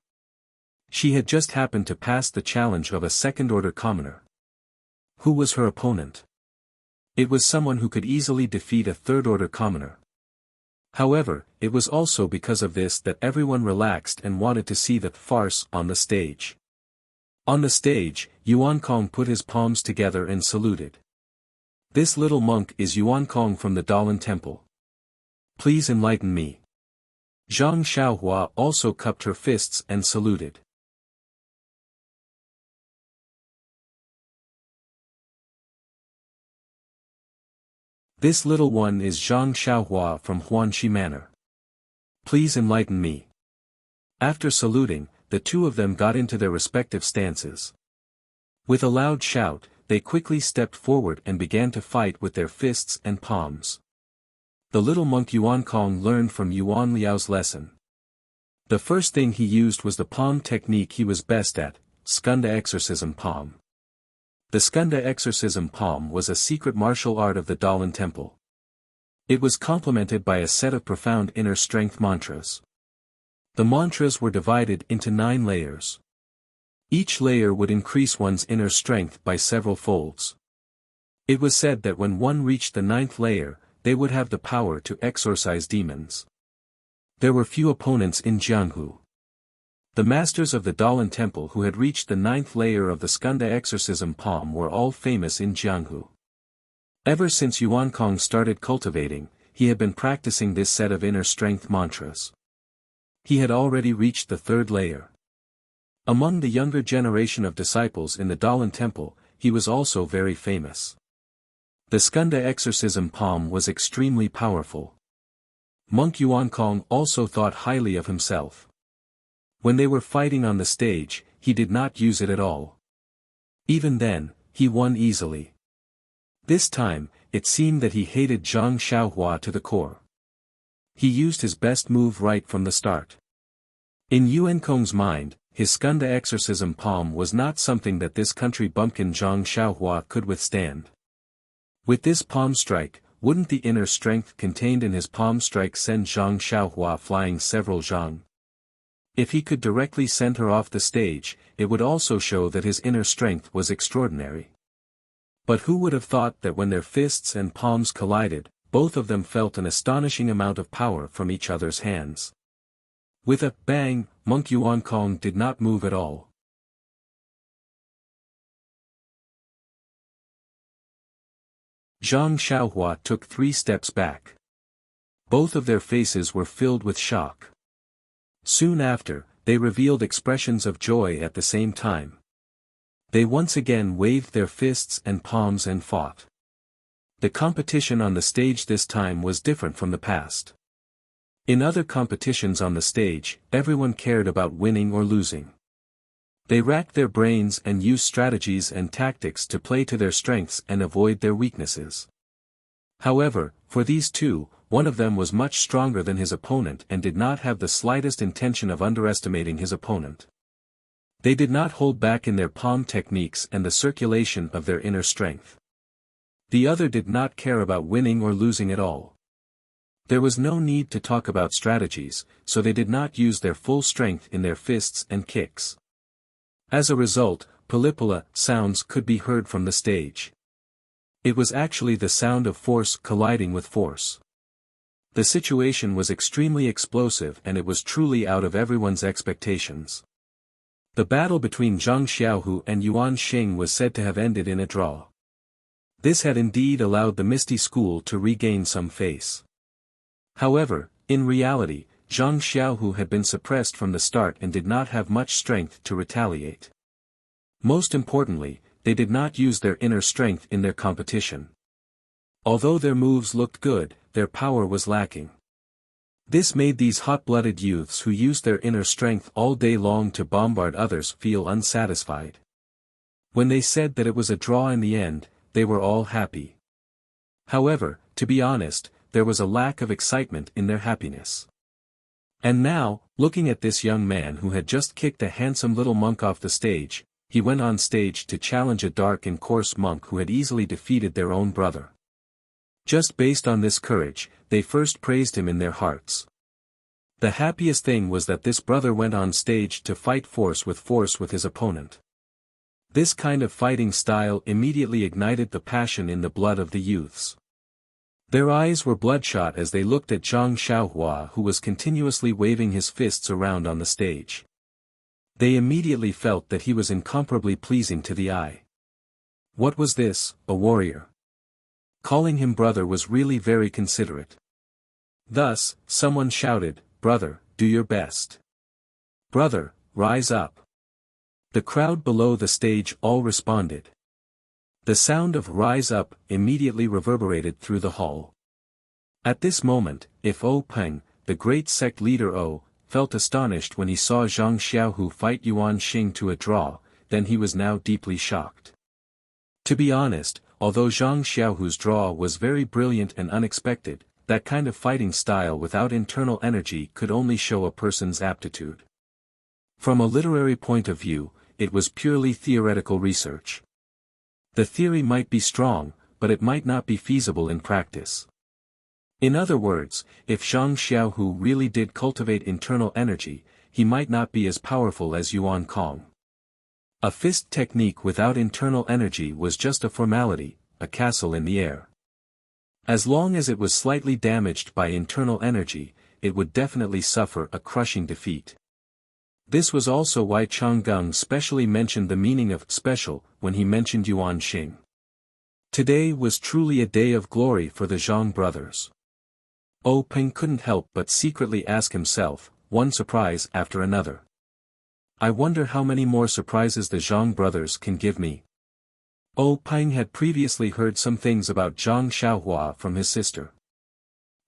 She had just happened to pass the challenge of a second-order commoner. Who was her opponent? It was someone who could easily defeat a third-order commoner. However, it was also because of this that everyone relaxed and wanted to see the farce on the stage. On the stage, Yuan Kong put his palms together and saluted. This little monk is Yuan Kong from the Dalan Temple. Please enlighten me. Zhang Xiaohua also cupped her fists and saluted. This little one is Zhang Xiaohua from Huanxi Manor. Please enlighten me. After saluting, the two of them got into their respective stances. With a loud shout, they quickly stepped forward and began to fight with their fists and palms. The little monk Yuan Kong learned from Yuan Liao's lesson. The first thing he used was the palm technique he was best at, Skunda Exorcism Palm. The Skunda Exorcism Palm was a secret martial art of the Dalan Temple. It was complemented by a set of profound inner strength mantras. The mantras were divided into 9 layers. Each layer would increase one's inner strength by several folds. It was said that when one reached the 9th layer, they would have the power to exorcise demons. There were few opponents in Jianghu. The masters of the Dalan Temple who had reached the 9th layer of the Skunda Exorcism Palm were all famous in Jianghu. Ever since Yuan Kong started cultivating, he had been practicing this set of inner strength mantras. He had already reached the third layer. Among the younger generation of disciples in the Dalan temple, he was also very famous. The Skunda exorcism palm was extremely powerful. Monk Yuan Kong also thought highly of himself. When they were fighting on the stage, he did not use it at all. Even then, he won easily. This time, it seemed that he hated Zhang Xiaohua to the core. He used his best move right from the start. In Yuan Kong's mind, his Skunda exorcism palm was not something that this country bumpkin Zhang Xiaohua could withstand. With this palm strike, wouldn't the inner strength contained in his palm strike send Zhang Xiaohua flying several zhang? If he could directly send her off the stage, it would also show that his inner strength was extraordinary. But who would have thought that when their fists and palms collided, both of them felt an astonishing amount of power from each other's hands. With a bang, Monk Yuan Kong did not move at all. Zhang Xiaohua took 3 steps back. Both of their faces were filled with shock. Soon after, they revealed expressions of joy at the same time. They once again waved their fists and palms and fought. The competition on the stage this time was different from the past. In other competitions on the stage, everyone cared about winning or losing. They racked their brains and used strategies and tactics to play to their strengths and avoid their weaknesses. However, for these two, one of them was much stronger than his opponent and did not have the slightest intention of underestimating his opponent. They did not hold back in their palm techniques and the circulation of their inner strength. The other did not care about winning or losing at all. There was no need to talk about strategies, so they did not use their full strength in their fists and kicks. As a result, palipala sounds could be heard from the stage. It was actually the sound of force colliding with force. The situation was extremely explosive and it was truly out of everyone's expectations. The battle between Zhang Xiaohu and Yuan Xing was said to have ended in a draw. This had indeed allowed the Misty School to regain some face. However, in reality, Zhang Xiaohu had been suppressed from the start and did not have much strength to retaliate. Most importantly, they did not use their inner strength in their competition. Although their moves looked good, their power was lacking. This made these hot-blooded youths who used their inner strength all day long to bombard others feel unsatisfied. When they said that it was a draw in the end, they were all happy. However, to be honest, there was a lack of excitement in their happiness. And now, looking at this young man who had just kicked a handsome little monk off the stage, he went on stage to challenge a dark and coarse monk who had easily defeated their own brother. Just based on this courage, they first praised him in their hearts. The happiest thing was that this brother went on stage to fight force with his opponent. This kind of fighting style immediately ignited the passion in the blood of the youths. Their eyes were bloodshot as they looked at Zhang Xiaohua who was continuously waving his fists around on the stage. They immediately felt that he was incomparably pleasing to the eye. What was this, a warrior? Calling him brother was really very considerate. Thus, someone shouted, "Brother, do your best. Brother, rise up." The crowd below the stage all responded. The sound of "rise up" immediately reverberated through the hall. At this moment, if O Peng, the great sect leader O, felt astonished when he saw Zhang Xiaohu fight Yuan Xing to a draw, then he was now deeply shocked. To be honest, although Zhang Xiaohu's draw was very brilliant and unexpected, that kind of fighting style without internal energy could only show a person's aptitude. From a literary point of view, it was purely theoretical research. The theory might be strong, but it might not be feasible in practice. In other words, if Zhang Xiaohu really did cultivate internal energy, he might not be as powerful as Yuan Kong. A fist technique without internal energy was just a formality, a castle in the air. As long as it was slightly damaged by internal energy, it would definitely suffer a crushing defeat. This was also why Chang Gung specially mentioned the meaning of special when he mentioned Yuan Xing. Today was truly a day of glory for the Zhang brothers. Peng couldn't help but secretly ask himself, one surprise after another. I wonder how many more surprises the Zhang brothers can give me. Peng had previously heard some things about Zhang Xiaohua from his sister.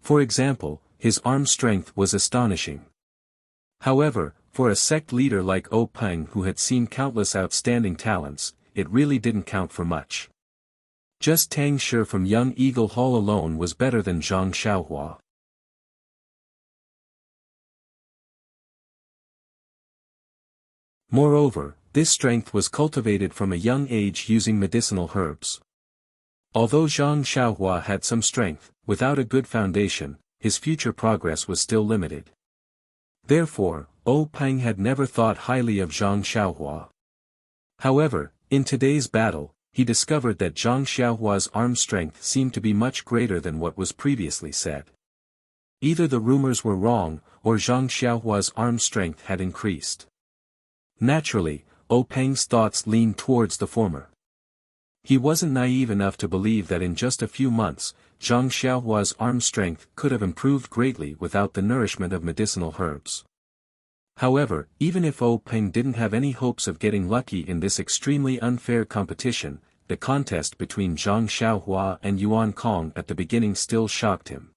For example, his arm strength was astonishing. However, for a sect leader like Peng who had seen countless outstanding talents, it really didn't count for much. Just Tang Shi from Young Eagle Hall alone was better than Zhang Xiaohua. Moreover, this strength was cultivated from a young age using medicinal herbs. Although Zhang Xiaohua had some strength, without a good foundation, his future progress was still limited. Therefore, Peng had never thought highly of Zhang Xiaohua. However, in today's battle, he discovered that Zhang Xiaohua's arm strength seemed to be much greater than what was previously said. Either the rumors were wrong, or Zhang Xiaohua's arm strength had increased. Naturally, Peng's thoughts leaned towards the former. He wasn't naive enough to believe that in just a few months, Zhang Xiaohua's arm strength could have improved greatly without the nourishment of medicinal herbs. However, even if Peng didn't have any hopes of getting lucky in this extremely unfair competition, the contest between Zhang Xiaohua and Yuan Kong at the beginning still shocked him.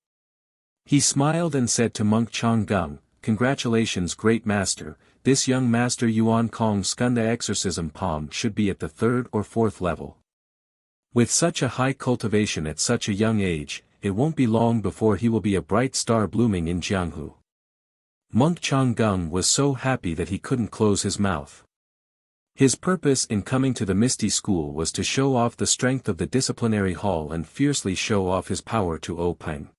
He smiled and said to monk Changgung, "Congratulations, great master, this young master Yuan Kong's Skunda exorcism palm should be at the 3rd or 4th level. With such a high cultivation at such a young age, it won't be long before he will be a bright star blooming in Jianghu." Monk Changgung was so happy that he couldn't close his mouth. His purpose in coming to the Misty School was to show off the strength of the disciplinary hall and fiercely show off his power to Peng.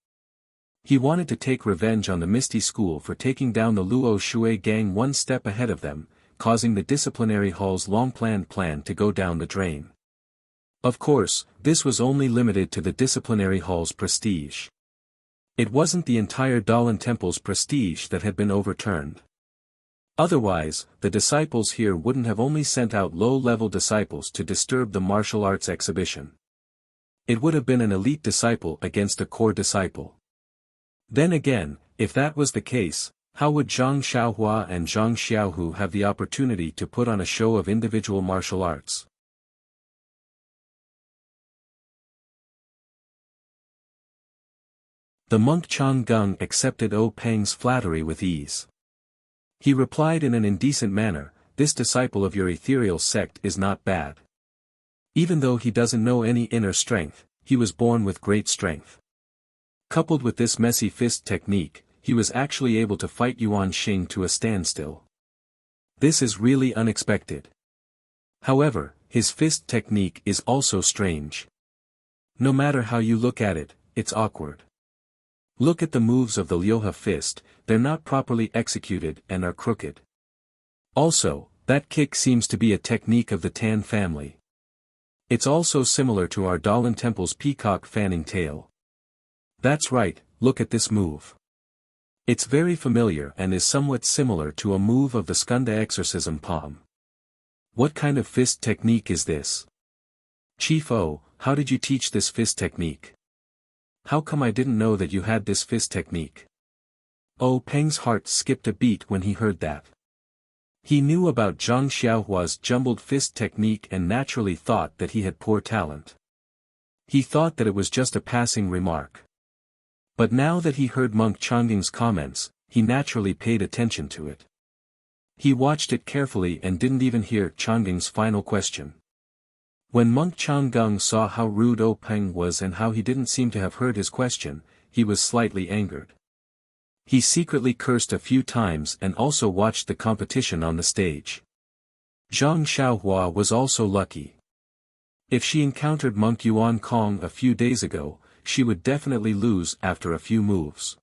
He wanted to take revenge on the Misty School for taking down the Luo Shui gang one step ahead of them, causing the disciplinary hall's long-planned plan to go down the drain. Of course, this was only limited to the disciplinary hall's prestige. It wasn't the entire Dalan Temple's prestige that had been overturned. Otherwise, the disciples here wouldn't have only sent out low-level disciples to disturb the martial arts exhibition. It would have been an elite disciple against a core disciple. Then again, if that was the case, how would Zhang Xiaohua and Zhang Xiaohu have the opportunity to put on a show of individual martial arts? The monk Changgung accepted Peng's flattery with ease. He replied in an indecent manner, "This disciple of your ethereal sect is not bad. Even though he doesn't know any inner strength, he was born with great strength. Coupled with this messy fist technique, he was actually able to fight Yuan Xing to a standstill. This is really unexpected. However, his fist technique is also strange. No matter how you look at it, it's awkward. Look at the moves of the Liuhe fist, they're not properly executed and are crooked. Also, that kick seems to be a technique of the Tan family. It's also similar to our Dalan Temple's peacock fanning tail. That's right, look at this move. It's very familiar and is somewhat similar to a move of the Skunda exorcism palm. What kind of fist technique is this? Chief O, how did you teach this fist technique? How come I didn't know that you had this fist technique?" Peng's heart skipped a beat when he heard that. He knew about Zhang Xiaohua's jumbled fist technique and naturally thought that he had poor talent. He thought that it was just a passing remark. But now that he heard monk Changgung's comments, he naturally paid attention to it. He watched it carefully and didn't even hear Changgung's final question. When monk Changgung saw how rude Peng was and how he didn't seem to have heard his question, he was slightly angered. He secretly cursed a few times and also watched the competition on the stage. Zhang Xiaohua was also lucky. If she encountered monk Yuan Kong a few days ago, she would definitely lose after a few moves.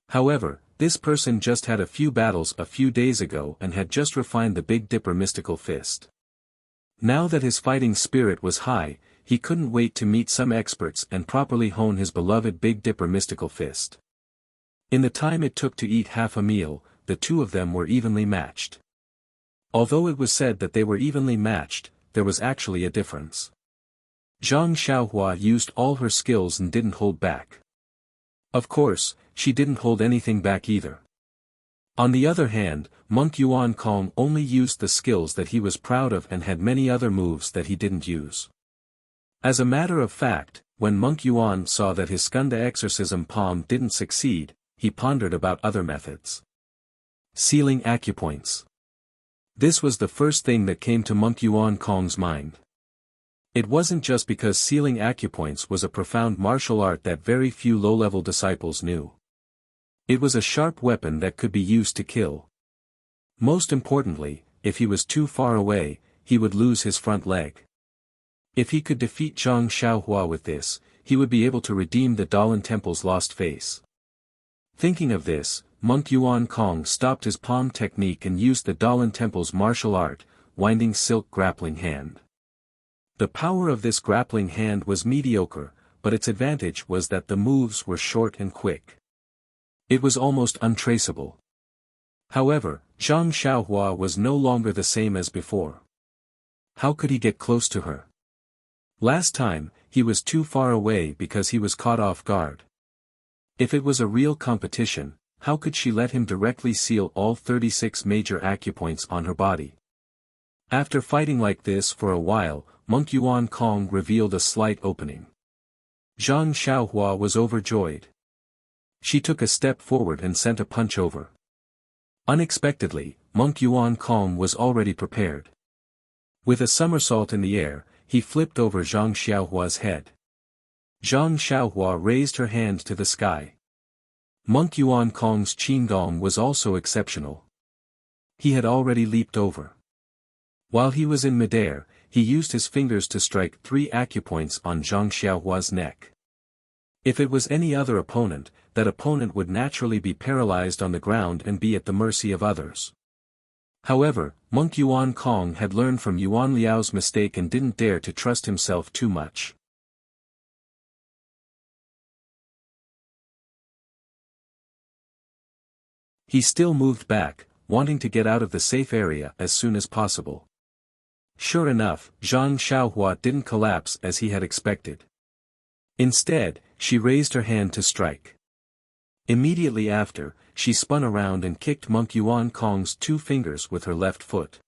However, this person just had a few battles a few days ago and had just refined the Big Dipper mystical fist. Now that his fighting spirit was high, he couldn't wait to meet some experts and properly hone his beloved Big Dipper mystical fist. In the time it took to eat half a meal, the two of them were evenly matched. Although it was said that they were evenly matched, there was actually a difference. Zhang Xiaohua used all her skills and didn't hold back. Of course, she didn't hold anything back either. On the other hand, Monk Yuan Kong only used the skills that he was proud of and had many other moves that he didn't use. As a matter of fact, when Monk Yuan saw that his Skunda exorcism palm didn't succeed, he pondered about other methods. Sealing acupoints. This was the first thing that came to Monk Yuan Kong's mind. It wasn't just because sealing acupoints was a profound martial art that very few low-level disciples knew. It was a sharp weapon that could be used to kill. Most importantly, if he was too far away, he would lose his front leg. If he could defeat Zhang Xiaohua with this, he would be able to redeem the Dalan Temple's lost face. Thinking of this, Monk Yuan Kong stopped his palm technique and used the Dalan Temple's martial art, winding silk grappling hand. The power of this grappling hand was mediocre, but its advantage was that the moves were short and quick. It was almost untraceable. However, Zhang Xiaohua was no longer the same as before. How could he get close to her? Last time, he was too far away because he was caught off guard. If it was a real competition, how could she let him directly seal all 36 major acupoints on her body? After fighting like this for a while, Monk Yuan Kong revealed a slight opening. Zhang Xiaohua was overjoyed. She took a step forward and sent a punch over. Unexpectedly, Monk Yuan Kong was already prepared. With a somersault in the air, he flipped over Zhang Xiaohua's head. Zhang Xiaohua raised her hand to the sky. Monk Yuan Kong's qigong was also exceptional. He had already leaped over. While he was in midair, he used his fingers to strike 3 acupoints on Zhang Xiaohua's neck. If it was any other opponent, that opponent would naturally be paralyzed on the ground and be at the mercy of others. However, Monk Yuan Kong had learned from Yuan Liao's mistake and didn't dare to trust himself too much. He still moved back, wanting to get out of the safe area as soon as possible. Sure enough, Zhang Xiaohua didn't collapse as he had expected. Instead, she raised her hand to strike. Immediately after, she spun around and kicked Monk Yuan Kong's 2 fingers with her left foot.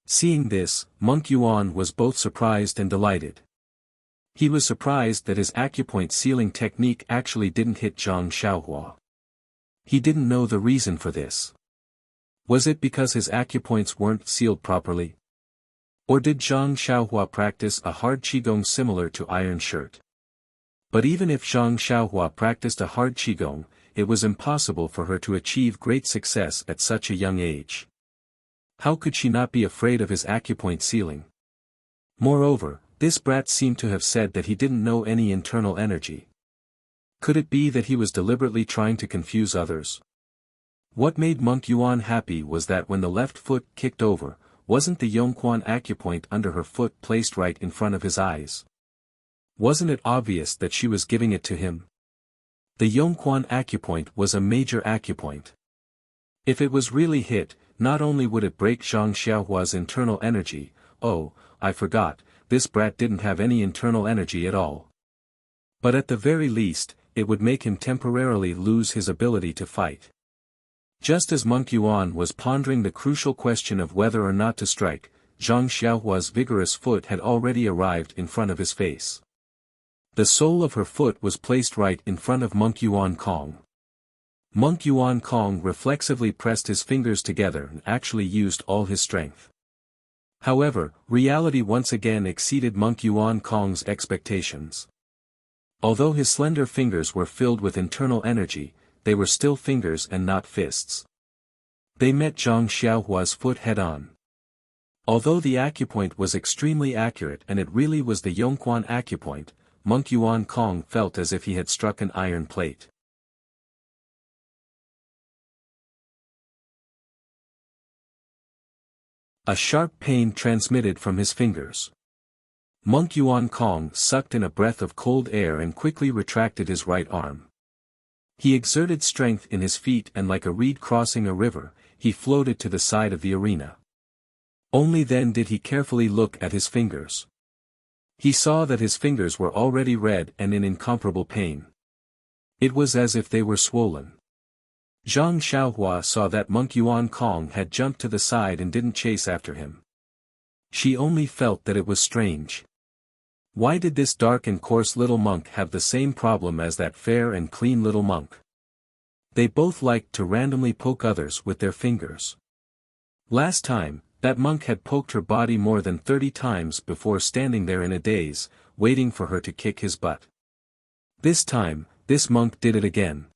Seeing this, Monk Yuan was both surprised and delighted. He was surprised that his acupoint sealing technique actually didn't hit Zhang Xiaohua. He didn't know the reason for this. Was it because his acupoints weren't sealed properly? Or did Zhang Xiaohua practice a hard qigong similar to iron shirt? But even if Zhang Xiaohua practiced a hard qigong, it was impossible for her to achieve great success at such a young age. How could she not be afraid of his acupoint sealing? Moreover, this brat seemed to have said that he didn't know any internal energy. Could it be that he was deliberately trying to confuse others? What made Monk Yuan happy was that when the left foot kicked over, wasn't the Yongquan acupoint under her foot placed right in front of his eyes? Wasn't it obvious that she was giving it to him? The Yongquan acupoint was a major acupoint. If it was really hit, not only would it break Zhang Xiaohua's internal energy, oh, I forgot, this brat didn't have any internal energy at all. But at the very least, it would make him temporarily lose his ability to fight. Just as Monk Yuan was pondering the crucial question of whether or not to strike, Zhang Xiaohua's vigorous foot had already arrived in front of his face. The sole of her foot was placed right in front of Monk Yuan Kong. Monk Yuan Kong reflexively pressed his fingers together and actually used all his strength. However, reality once again exceeded Monk Yuan Kong's expectations. Although his slender fingers were filled with internal energy, they were still fingers and not fists. They met Zhang Xiaohua's foot head-on. Although the acupoint was extremely accurate and it really was the Yongquan acupoint, Monk Yuan Kong felt as if he had struck an iron plate. A sharp pain transmitted from his fingers. Monk Yuan Kong sucked in a breath of cold air and quickly retracted his right arm. He exerted strength in his feet and like a reed crossing a river, he floated to the side of the arena. Only then did he carefully look at his fingers. He saw that his fingers were already red and in incomparable pain. It was as if they were swollen. Zhang Xiaohua saw that monk Yuan Kong had jumped to the side and didn't chase after him. She only felt that it was strange. Why did this dark and coarse little monk have the same problem as that fair and clean little monk? They both liked to randomly poke others with their fingers. Last time, that monk had poked her body more than 30 times before standing there in a daze, waiting for her to kick his butt. This time, this monk did it again.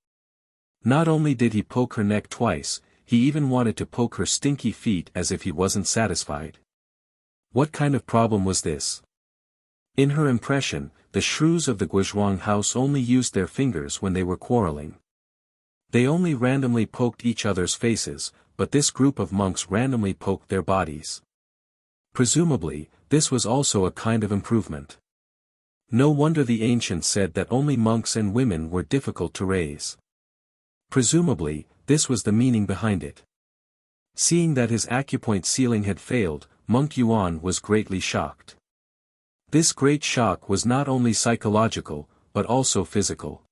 Not only did he poke her neck twice, he even wanted to poke her stinky feet as if he wasn't satisfied. What kind of problem was this? In her impression, the shrews of the Guizhuang house only used their fingers when they were quarreling. They only randomly poked each other's faces, but this group of monks randomly poked their bodies. Presumably, this was also a kind of improvement. No wonder the ancients said that only monks and women were difficult to raise. Presumably, this was the meaning behind it. Seeing that his acupoint sealing had failed, Monk Yuan was greatly shocked. This great shock was not only psychological, but also physical.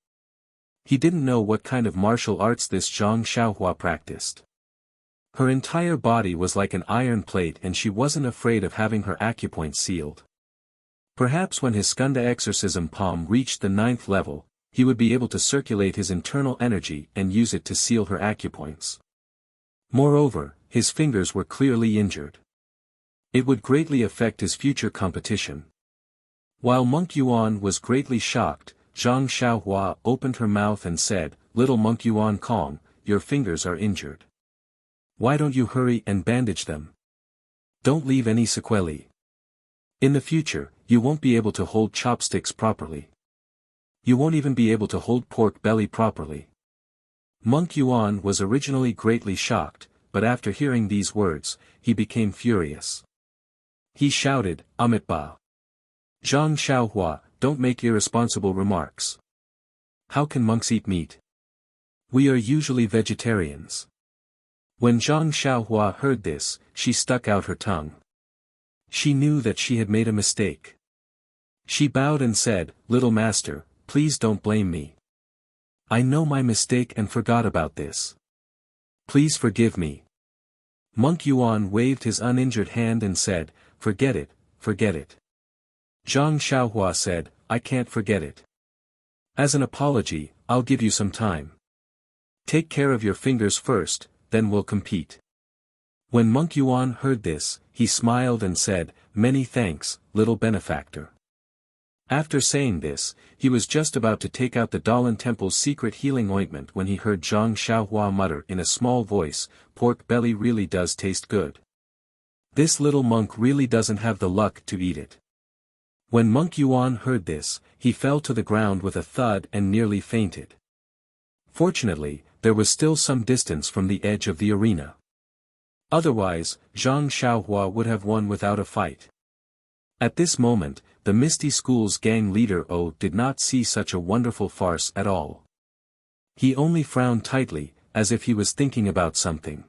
He didn't know what kind of martial arts this Zhang Xiaohua practiced. Her entire body was like an iron plate and she wasn't afraid of having her acupoint sealed. Perhaps when his Skunda exorcism palm reached the 9th level, he would be able to circulate his internal energy and use it to seal her acupoints. Moreover, his fingers were clearly injured. It would greatly affect his future competition. While Monk Yuan was greatly shocked, Zhang Xiaohua opened her mouth and said, "Little Monk Yuan Kong, your fingers are injured. Why don't you hurry and bandage them? Don't leave any sequelae. In the future, you won't be able to hold chopsticks properly. You won't even be able to hold pork belly properly." Monk Yuan was originally greatly shocked, but after hearing these words, he became furious. He shouted, "Amitba! Zhang Xiaohua, don't make irresponsible remarks. How can monks eat meat? We are usually vegetarians." When Zhang Xiaohua heard this, she stuck out her tongue. She knew that she had made a mistake. She bowed and said, "Little master, please don't blame me. I know my mistake and forgot about this. Please forgive me." Monk Yuan waved his uninjured hand and said, "Forget it, forget it." Zhang Xiaohua said, "I can't forget it. As an apology, I'll give you some time. Take care of your fingers first, then we'll compete." When Monk Yuan heard this, he smiled and said, "Many thanks, little benefactor." After saying this, he was just about to take out the Dalan Temple's secret healing ointment when he heard Zhang Xiaohua mutter in a small voice, "Pork belly really does taste good. This little monk really doesn't have the luck to eat it." When Monk Yuan heard this, he fell to the ground with a thud and nearly fainted. Fortunately, there was still some distance from the edge of the arena. Otherwise, Zhang Xiaohua would have won without a fight. At this moment, the Misty School's gang leader did not see such a wonderful farce at all. He only frowned tightly, as if he was thinking about something.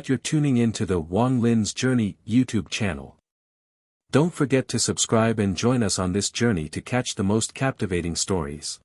You're tuning in to the Wang Lin's Journey YouTube channel. Don't forget to subscribe and join us on this journey to catch the most captivating stories.